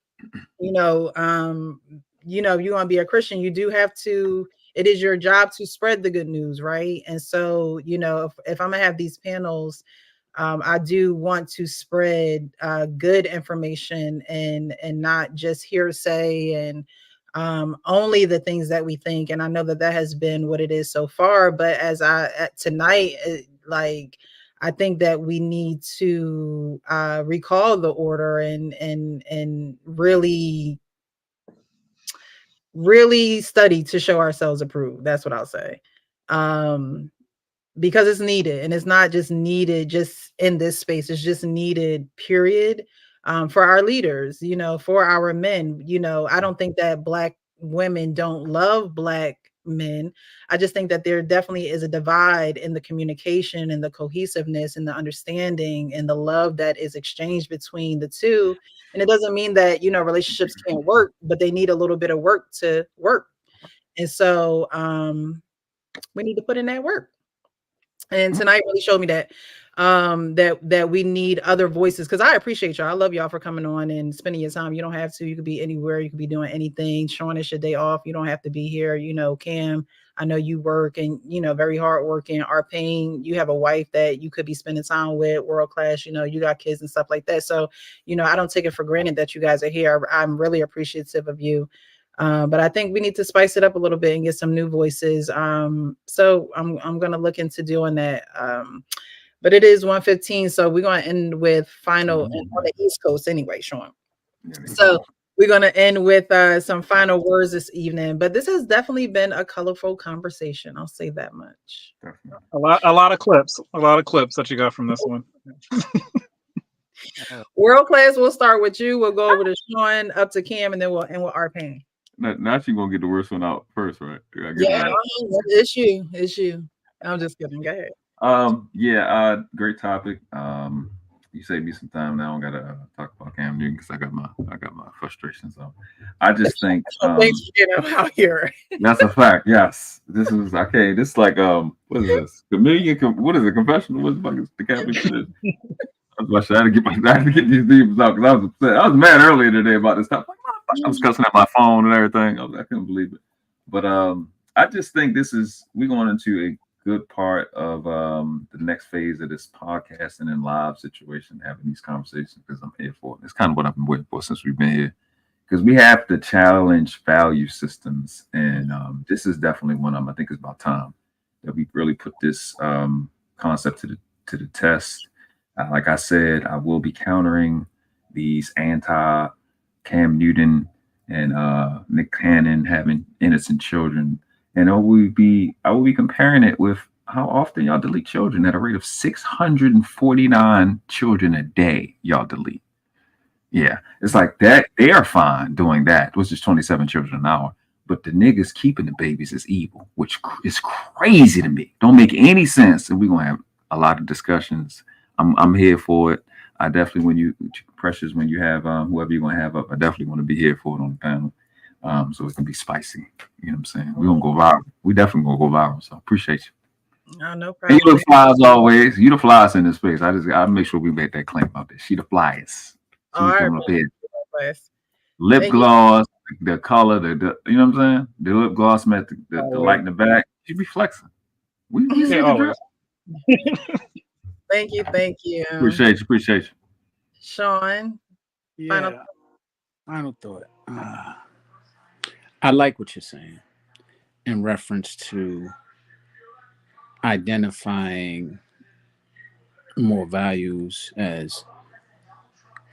if you want to be a Christian, you do have to, it is your job to spread the good news, right? And so, if I'm gonna have these panels, I do want to spread good information and not just hearsay and only the things that we think. And I know that has been what it is so far. But tonight, I think that we need to recall the order and really study to show ourselves approved. That's what I'll say. Because it's needed, and it's not just needed just in this space. It's just needed, period, for our leaders, for our men. I don't think that Black women don't love Black men. I just think that there definitely is a divide in the communication and the cohesiveness and the understanding and the love that is exchanged between the two. And it doesn't mean that, relationships can't work, but they need a little bit of work to work. And so we need to put in that work. And tonight really showed me that we need other voices, because I appreciate y'all. I love y'all for coming on and spending your time. You don't have to. You could be anywhere. You could be doing anything. Sean, it's your day off. You don't have to be here. Cam, I know you work and, very hard working. Arpane, you have a wife that you could be spending time with, world class. You got kids and stuff like that. So, I don't take it for granted that you guys are here. I'm really appreciative of you. But I think we need to spice it up a little bit and get some new voices. So I'm gonna look into doing that. But it is 1:15, so we're gonna end with final on the East Coast anyway, Sean. So we're gonna end with some final words this evening. But this has definitely been a colorful conversation. I'll say that much. A lot of clips that you got from this one. World class. We'll start with you. We'll go over to Sean, up to Cam, and then we'll end with Arpane. Now she's gonna get the worst one out first, right? Yeah, it's you. I'm just kidding. Go ahead. Great topic. You saved me some time. Now I gotta talk about Cam Newton because I got my frustrations. So I just think thanks for getting out here. That's a fact. Yes, this is okay. This is like what is this? What is it? Confessional? What's the Catholic shit? I had to get these demons out because I was upset. I was mad earlier today about this stuff. I was cussing at my phone and everything. I couldn't believe it. But I just think we're going into a good part of the next phase of this podcasting and live situation, having these conversations, because I'm here for it. It's kind of what I've been waiting for since we've been here, because we have to challenge value systems, and this is definitely one of them. I think it's about time that we really put this concept to the test. Like I said, I will be countering these anti Cam Newton and Nick Cannon having innocent children, and I will be comparing it with how often y'all delete children at a rate of 649 children a day. Y'all delete. Yeah, it's like that. They are fine doing that, which is 27 children an hour. But the niggas keeping the babies is evil, which is crazy to me. Don't make any sense. And we're gonna have a lot of discussions. I'm here for it. I definitely, when you have whoever you're gonna have up, I definitely want to be here for it on the panel, so it can be spicy. You know what I'm saying? We're gonna go viral. We definitely gonna go viral. So appreciate you. No problem. And you the flies always. You the flies in this space. I make sure we make that claim out there. She the flies. All right. Lip gloss, the color, the you know what I'm saying? The lip gloss met the light in the back. She be flexing. We see the dress. Thank you. Appreciate you. Sean, final thought. I like what you're saying in reference to identifying more values, as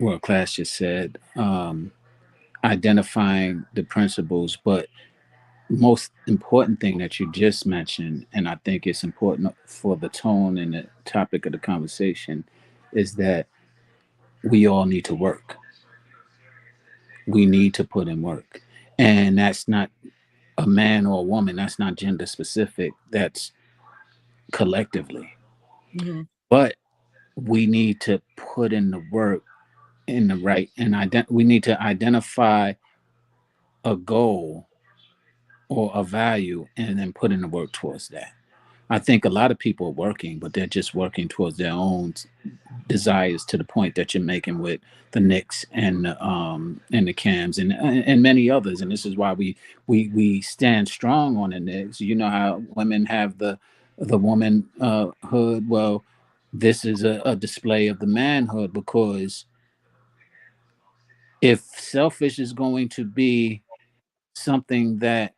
World Class just said, identifying the principles, but most important thing that you just mentioned, and I think it's important for the tone and the topic of the conversation, is that we all need to work. We need to put in work. And that's not a man or a woman. That's not gender specific. That's collectively. Mm-hmm. But we need to put in the work in the right, and we need to identify a goal or a value and then put in the work towards that. I think a lot of people are working, but they're just working towards their own desires, to the point that you're making with the Knicks and the Cams and many others. And this is why we stand strong on the Knicks. You know how women have the womanhood. Well, this is a display of the manhood, because if selfish is going to be something that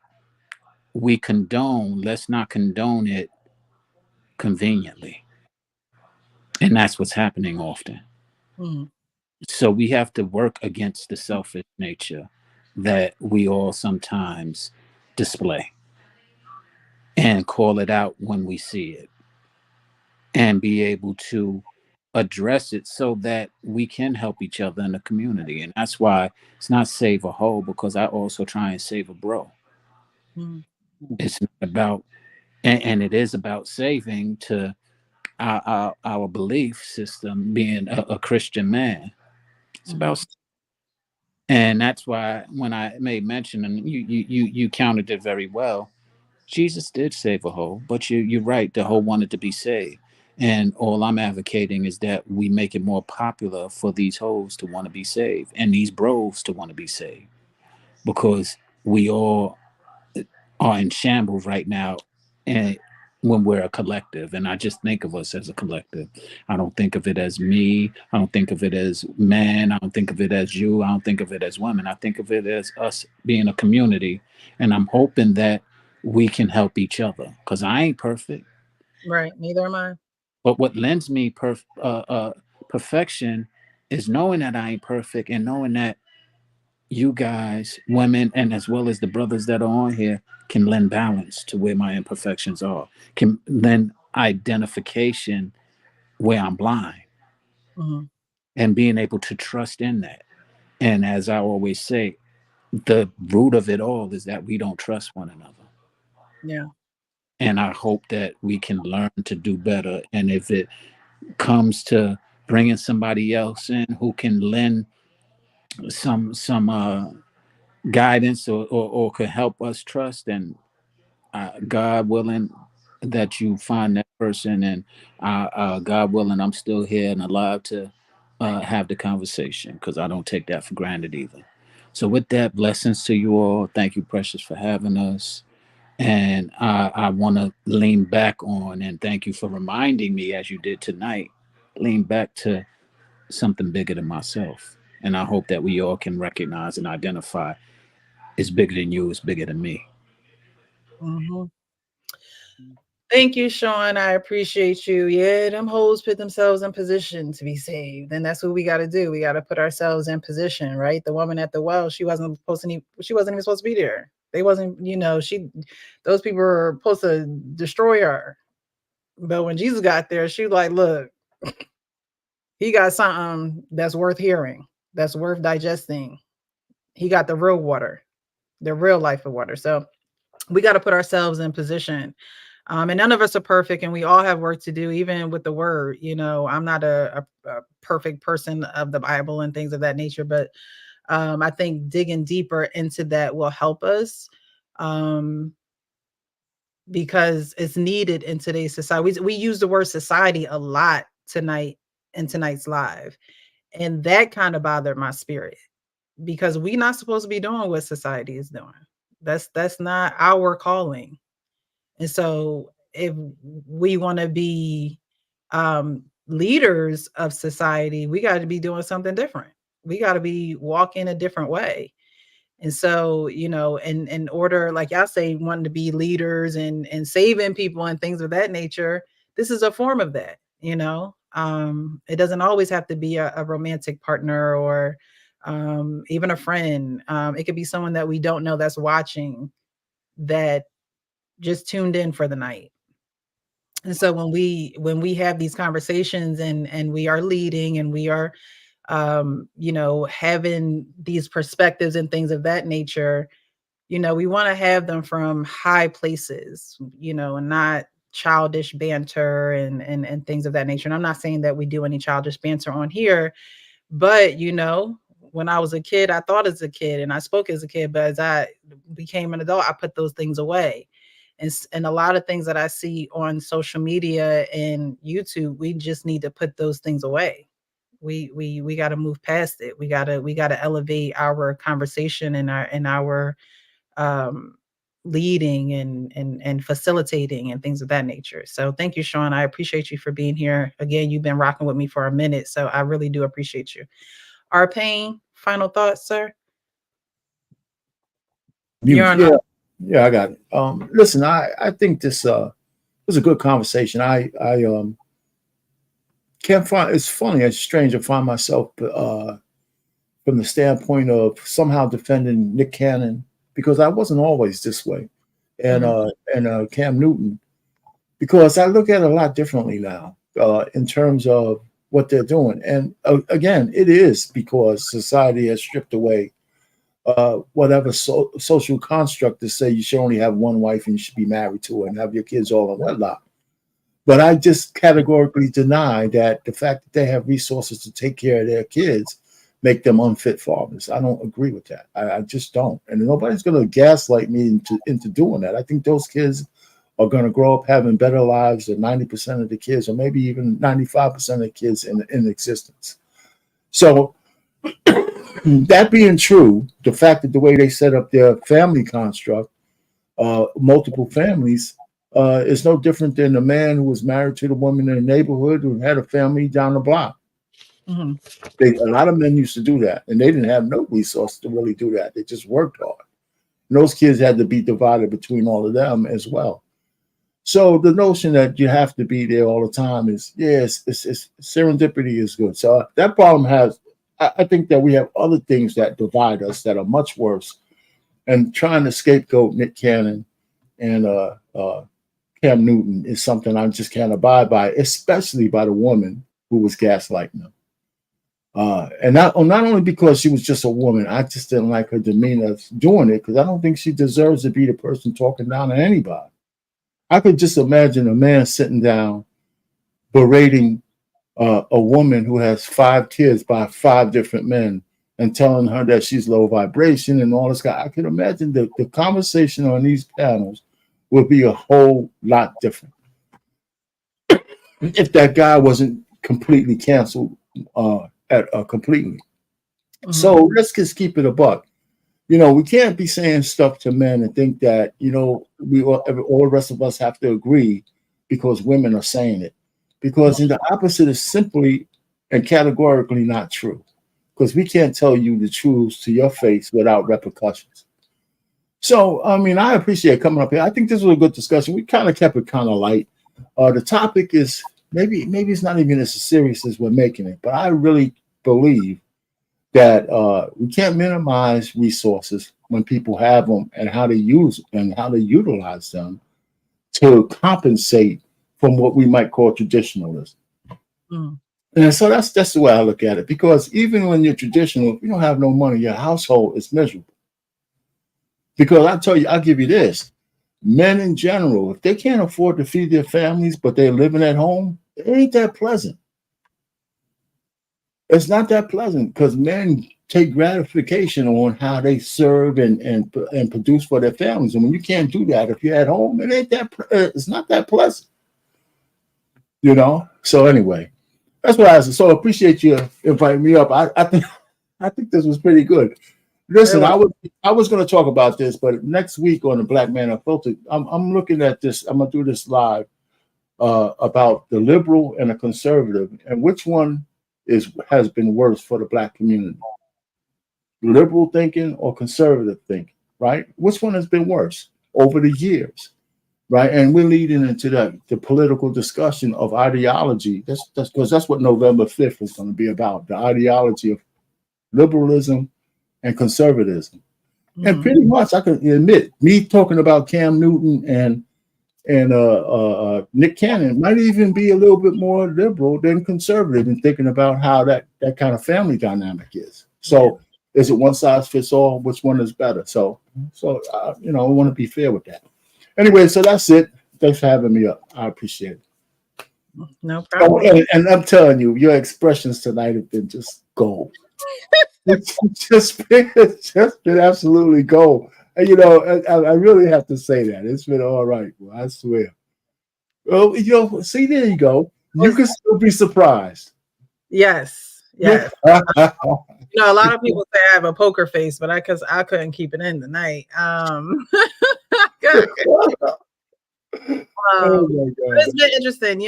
we condone, let's not condone it conveniently. And that's what's happening often. Mm-hmm. So we have to work against the selfish nature that we all sometimes display, and call it out when we see it, and be able to address it so that we can help each other in the community. And that's why it's not save a hoe, because I also try and save a bro. Mm-hmm. It's not about, and it is about saving to our belief system, being a Christian man. It's about, and that's why when I made mention, and you counted it very well. Jesus did save a hoe, but you're right. The hoe wanted to be saved, and all I'm advocating is that we make it more popular for these hoes to want to be saved and these bros to want to be saved, because we all are in shambles right now, and when we're a collective, and I just think of us as a collective. I don't think of it as me. I don't think of it as man. I don't think of it as you. I don't think of it as women. I think of it as us being a community, and I'm hoping that we can help each other, because I ain't perfect. Right. Neither am I. But what lends me perfection is knowing that I ain't perfect, and knowing that you guys, women, and as well as the brothers that are on here, can lend balance to where my imperfections are, can lend identification where I'm blind, and being able to trust in that. And as I always say, the root of it all is that we don't trust one another. Yeah. And I hope that we can learn to do better. And if it comes to bringing somebody else in who can lend some guidance, or could help us trust, and God willing that you find that person, and God willing I'm still here and alive to have the conversation, because I don't take that for granted either. So with that, blessings to you all. Thank you, Precious, for having us. And I want to lean back on, and thank you for reminding me, as you did tonight, lean back to something bigger than myself. And I hope that we all can recognize and identify it's bigger than you, it's bigger than me. Thank you, Sean. I appreciate you. Yeah, them hoes put themselves in position to be saved. And that's what we got to do. We got to put ourselves in position, right? The woman at the well, she wasn't even supposed to be there. They wasn't, those people were supposed to destroy her. But when Jesus got there, she was like, look, he got something that's worth hearing, that's worth digesting. He got the real water, the real life of water. So we got to put ourselves in position. And none of us are perfect, and we all have work to do, even with the word. I'm not a perfect person of the Bible and things of that nature, but I think digging deeper into that will help us, because it's needed in today's society. We use the word society a lot tonight in tonight's live, and that kind of bothered my spirit, because we're not supposed to be doing what society is doing. That's not our calling. And so if we want to be leaders of society, we got to be doing something different. We got to be walking a different way. And so, in order, like y'all say, wanting to be leaders and saving people and things of that nature, this is a form of that. It doesn't always have to be a romantic partner, or even a friend. It could be someone that we don't know that's watching, that just tuned in for the night. And so when we have these conversations, and we are leading, and we are having these perspectives and things of that nature, we want to have them from high places, and not childish banter and things of that nature. And I'm not saying that we do any childish banter on here, but when I was a kid, I thought as a kid and I spoke as a kid, but as I became an adult, I put those things away. And a lot of things that I see on social media and YouTube, we just need to put those things away. We got to move past it. We got to elevate our conversation and our leading and facilitating and things of that nature. So thank you, Sean. I appreciate you for being here. Again, you've been rocking with me for a minute, so I really do appreciate you. Our Pain, final thoughts, sir? Yeah, I got it. Listen, I think this was a good conversation. I can't find, it's funny, it's strange to find myself from the standpoint of somehow defending Nick Cannon, because I wasn't always this way, and Cam Newton, because I look at it a lot differently now in terms of what they're doing. And again, it is because society has stripped away whatever social construct to say you should only have one wife and you should be married to her and have your kids all in wedlock. But I just categorically deny that the fact that they have resources to take care of their kids make them unfit fathers. I don't agree with that. I just don't. And nobody's going to gaslight me into doing that. I think those kids are going to grow up having better lives than 90% of the kids, or maybe even 95% of the kids in existence. So that being true, the fact that the way they set up their family construct, multiple families, is no different than a man who was married to the woman in the neighborhood who had a family down the block. A lot of men used to do that, and they didn't have no resources to really do that. They just worked hard. And those kids had to be divided between all of them as well. So the notion that you have to be there all the time is, yes, it's serendipity is good. So that problem has, I think that we have other things that divide us that are much worse. And trying to scapegoat Nick Cannon and Cam Newton is something I just can't abide by, especially by the woman who was gaslighting them. And not only because she was just a woman, I just didn't like her demeanor doing it, because I don't think she deserves to be the person talking down to anybody. I could just imagine a man sitting down berating a woman who has 5 kids by 5 different men and telling her that she's low vibration and all this. I could imagine the conversation on these panels would be a whole lot different if that guy wasn't completely canceled completely. So let's just keep it a buck. We can't be saying stuff to men and think that, we all the rest of us have to agree because women are saying it. Because the opposite is simply and categorically not true. Because we can't tell you the truth to your face without repercussions. So, I appreciate coming up here. I think this was a good discussion. We kind of kept it kind of light. The topic is maybe it's not even as serious as we're making it, but I really believe that we can't minimize resources when people have them, and how to use and how to utilize them to compensate from what we might call traditionalism. And so that's the way I look at it, because even when you're traditional, if you don't have no money, your household is miserable. Because I'll give you this, men in general, if they can't afford to feed their families, but they're living at home, it ain't that pleasant. It's not that pleasant, because men take gratification on how they serve and produce for their families. And when you can't do that, if you're at home, it's not that pleasant. So anyway, that's what I said. So I appreciate you inviting me up. I think this was pretty good. Listen, I was going to talk about this, but next week on the Black Man Unfiltered, I'm looking at this. I'm going to do this live about the liberal and the conservative, and which one has been worse for the Black community: liberal thinking or conservative thinking, right? Which one has been worse over the years, right? And we're leading into the political discussion of ideology. That's because that's what November 5th is going to be about: the ideology of liberalism and conservatism. And pretty much, I can admit, me talking about Cam Newton and Nick Cannon might even be a little bit more liberal than conservative in thinking about how that kind of family dynamic is. So is it one size fits all? Which one is better? So I want to be fair with that. Anyway, so that's it. Thanks for having me up. I appreciate it. No problem. And I'm telling you, your expressions tonight have been just gold. It's just been absolutely gold. And, I really have to say that. It's been all right. Well, I swear. Well, see, there you go. You can still be surprised. Yes. A lot of people say I have a poker face, but I couldn't keep it in tonight. Oh my God. It's been interesting.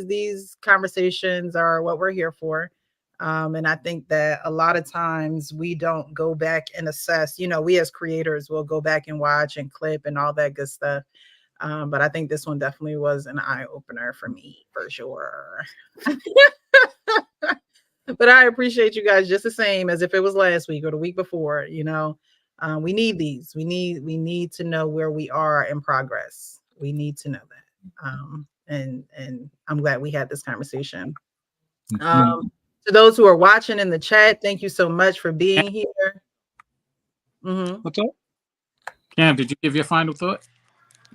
These conversations are what we're here for. And I think that a lot of times we don't go back and assess. We as creators will go back and watch and clip and all that good stuff. But I think this one definitely was an eye opener for me, for sure. But I appreciate you guys just the same as if it was last week or the week before. We need these. We need to know where we are in progress. We need to know that. And I'm glad we had this conversation. To those who are watching in the chat, thank you so much for being here. What's up? Cam, did you give your final thought?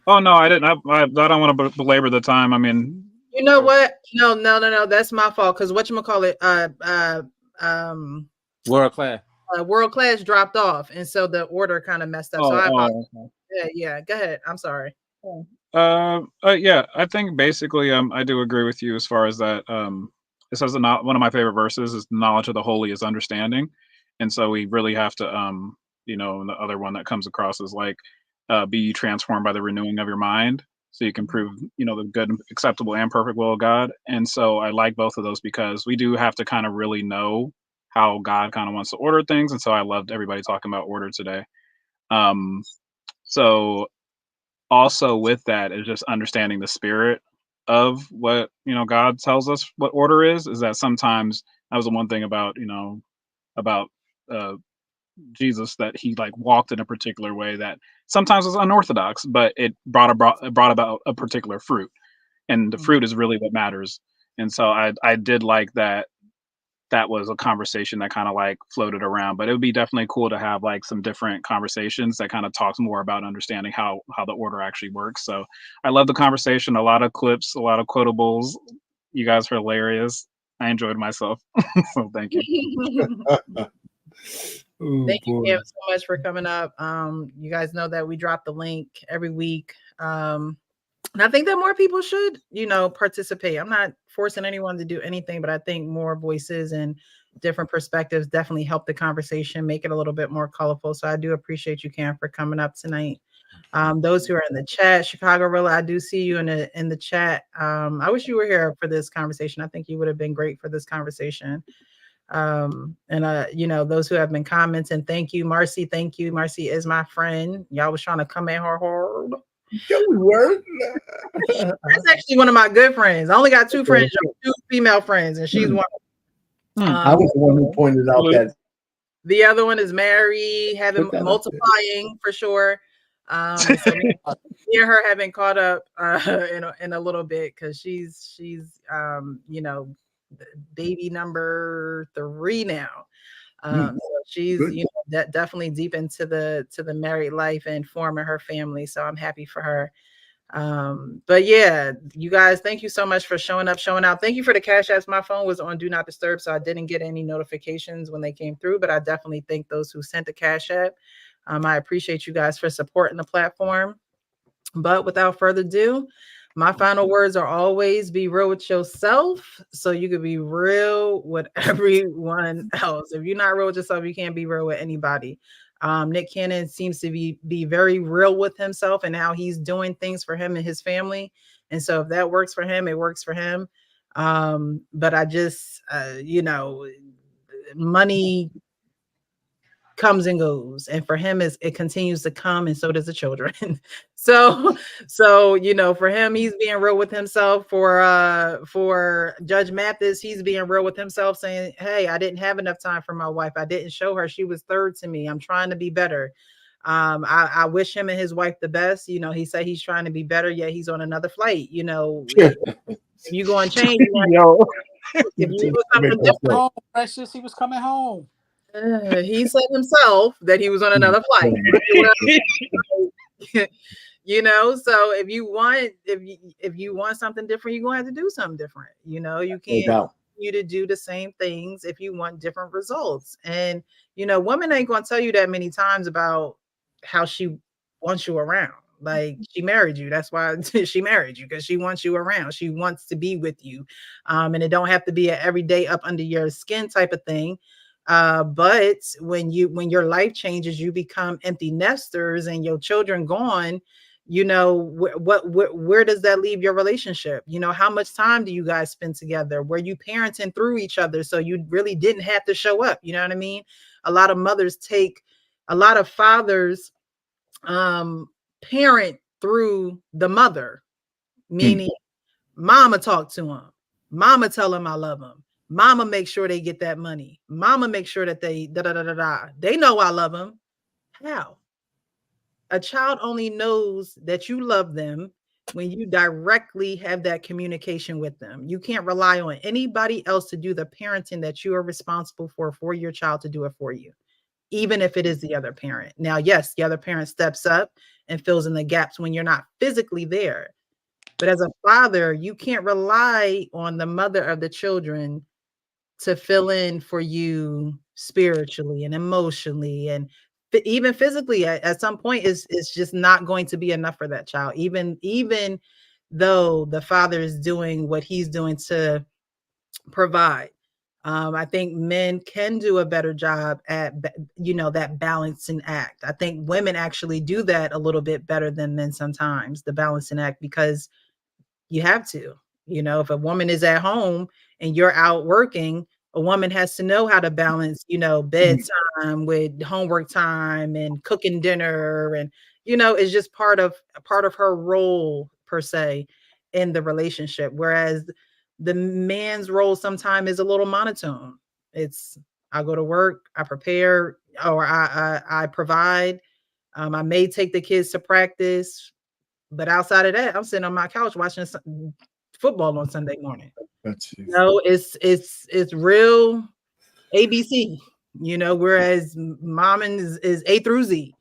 Oh no, I didn't. I don't want to belabor the time. I mean, you know what? No. That's my fault. Because whatchamacallit, World class. World Class dropped off, and so the order kind of messed up. So I apologize. Yeah. Go ahead. I'm sorry. Yeah, I think basically, I do agree with you as far as that. It says one of my favorite verses is knowledge of the holy is understanding, and so we really have to, and the other one that comes across is like, be transformed by the renewing of your mind, so you can prove, the good, acceptable, and perfect will of God. And so I like both of those because we do have to kind of really know how God kind of wants to order things, and so I loved everybody talking about order today. So also with that is just understanding the spirit of what God tells us what order is that sometimes that was the one thing about about uh Jesus, that he like walked in a particular way that sometimes was unorthodox, but it brought about a particular fruit, and the fruit is really what matters. And so I did like that was a conversation that kind of like floated around. But it would be definitely cool to have like some different conversations that kind of talks more about understanding how the order actually works. So I love the conversation. A lot of clips, a lot of quotables. You guys are hilarious. I enjoyed myself. So thank you. Thank you, Cam, so much for coming up. You guys know that we drop the link every week. And I think that more people should, participate. I'm not forcing anyone to do anything, but I think more voices and different perspectives definitely help the conversation, make it a little bit more colorful. So I do appreciate you, Cam, for coming up tonight. Those who are in the chat, Chicago Rilla, I do see you in the chat. I wish you were here for this conversation. I think you would have been great for this conversation. And those who have been commenting, thank you, Marcy. Thank you. Marcy is my friend. Y'all was trying to come at her hard. That's actually one of my good friends. I only got two friends, two female friends, and she's one of them. I was the one who pointed out that the other one is Mary, having multiplying for sure. So me and her have been caught up in a little bit because she's baby number 3 now. So she's definitely deep into the married life and forming her family. So I'm happy for her. But yeah, you guys, thank you so much for showing up, showing out. Thank you for the cash apps. My phone was on do not disturb, so I didn't get any notifications when they came through, but I definitely thank those who sent the cash app. I appreciate you guys for supporting the platform. But without further ado, my final words are always be real with yourself so you can be real with everyone else. If you're not real with yourself, you can't be real with anybody. Nick Cannon seems to be very real with himself and how he's doing things for him and his family. And so if that works for him, it works for him. But I just, money comes and goes, and for him it continues to come, and so does the children. so for him, he's being real with himself. For Judge Mathis, he's being real with himself, saying, hey, I didn't have enough time for my wife. I didn't show her. She was third to me. I'm trying to be better. I wish him and his wife the best. He said he's trying to be better, yet he's on another flight. If you go and change, if you do something different, Precious, he was coming home. He said himself that he was on another flight. So if you want something different, you're gonna have to do something different. You can't continue to do the same things if you want different results. And women ain't gonna tell you that many times about how she wants you around. Like, she married you. That's why she married you, because she wants you around. She wants to be with you. And it don't have to be an everyday up under your skin type of thing. But when your life changes, you become empty nesters and your children gone, where does that leave your relationship? How much time do you guys spend together? Were you parenting through each other so you really didn't have to show up? You know what I mean? A lot of fathers parent through the mother, meaning mama talk to him, mama tell him I love him, mama make sure they get that money, mama make sure that they they know I love them. How? A child only knows that you love them when you directly have that communication with them. You can't rely on anybody else to do the parenting that you are responsible for your child to do it for you. even if it is the other parent. Now, yes, the other parent steps up and fills in the gaps when you're not physically there. But as a father, you can't rely on the mother of the children to fill in for you spiritually and emotionally and even physically. At some point, it's just not going to be enough for that child, even though the father is doing what he's doing to provide. I think men can do a better job at, that balancing act. I think women actually do that a little bit better than men sometimes, the balancing act, because you have to. If a woman is at home and you're out working, a woman has to know how to balance, bedtime with homework time and cooking dinner, and it's just part of her role per se in the relationship. Whereas the man's role sometimes is a little monotone. It's I go to work, I prepare, or I provide. I may take the kids to practice, but outside of that, I'm sitting on my couch watching football on Sunday morning. It's real ABC, whereas mom is A through Z,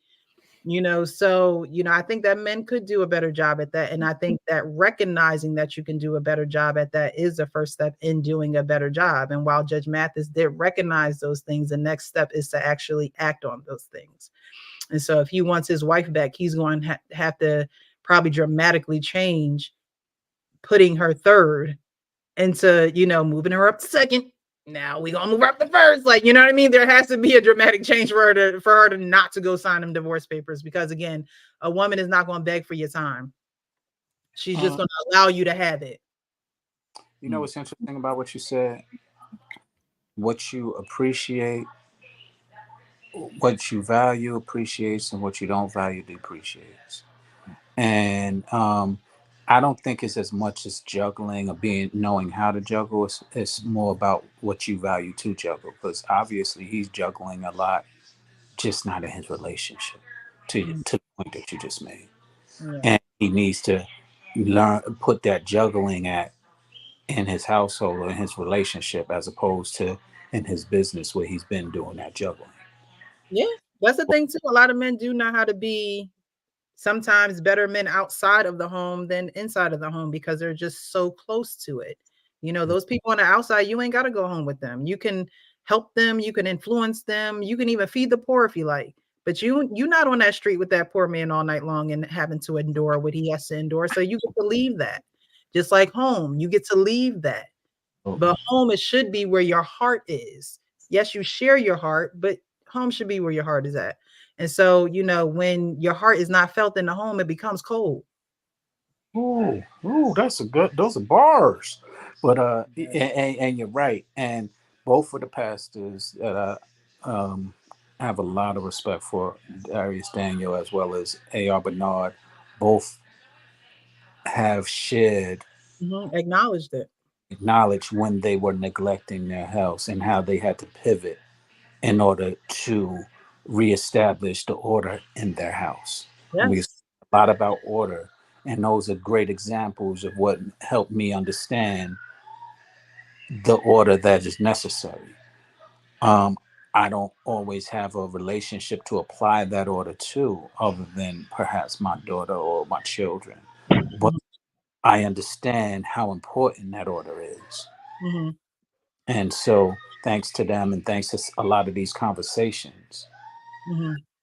so, I think that men could do a better job at that. And I think that recognizing that you can do a better job at that is the first step in doing a better job. And while Judge Mathis did recognize those things, the next step is to actually act on those things. And so if he wants his wife back, he's going to have to probably dramatically change putting her third into, moving her up to second. Now we gonna move her up to first. Like, you know what I mean? There has to be a dramatic change for her to not to go sign them divorce papers, because again, a woman is not going to beg for your time. She's just going to allow you to have it. You know what's interesting about what you said? What you appreciate, what you value appreciates, and what you don't value depreciates. And I don't think it's as much as juggling or knowing how to juggle. It's more about what you value to juggle, because obviously he's juggling a lot, just not in his relationship to the point that you just made. Yeah. And he needs to put that juggling act in his household or in his relationship, as opposed to in his business where he's been doing that juggling. Yeah, that's the thing too. A lot of men do know how to be sometimes better men outside of the home than inside of the home, because they're just so close to it. Those people on the outside, you ain't got to go home with them. You can help them, you can influence them, you can even feed the poor if you like. But you're not on that street with that poor man all night long and having to endure what he has to endure. So you get to leave that. Just like home, you get to leave that. But home, it should be where your heart is. Yes, you share your heart, but home should be where your heart is at. And so, when your heart is not felt in the home, it becomes cold. Ooh, those are bars. But and you're right. And both of the pastors that I have a lot of respect for, Darius Daniel as well as A.R. Bernard, both have shared, acknowledged when they were neglecting their house and how they had to pivot in order to reestablish the order in their house. Yes. We a lot about order, and those are great examples of what helped me understand the order that is necessary. I don't always have a relationship to apply that order to, other than perhaps my daughter or my children. But I understand how important that order is. Mm-hmm. And so thanks to them and thanks to a lot of these conversations,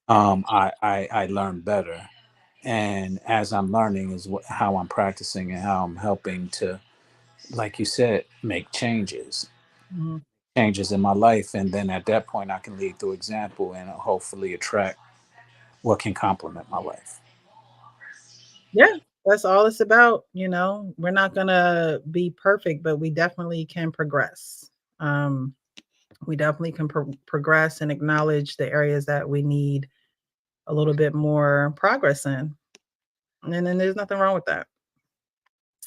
I learn better. And as I'm learning is how I'm practicing and how I'm helping to, like you said, make changes in my life. And then at that point, I can lead through example and hopefully attract what can complement my life. Yeah, that's all it's about. We're not going to be perfect, but we definitely can progress. We definitely can progress and acknowledge the areas that we need a little bit more progress in. And then there's nothing wrong with that.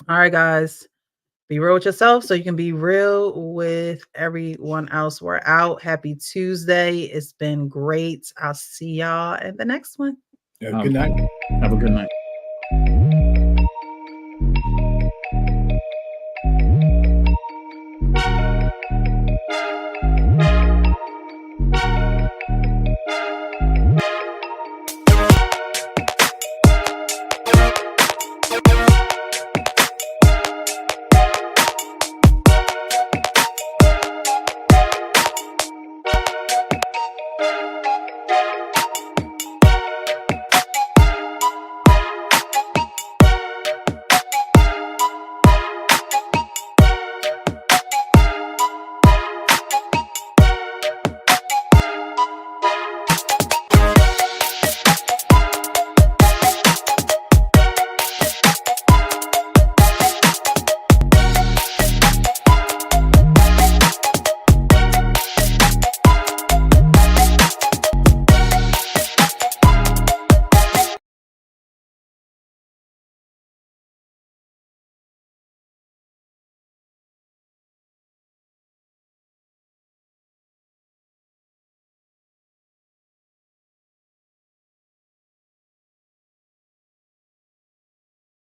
All right, guys, be real with yourself so you can be real with everyone else. We're out. Happy Tuesday. It's been great. I'll see y'all in the next one. Yeah, good night. Have a good night.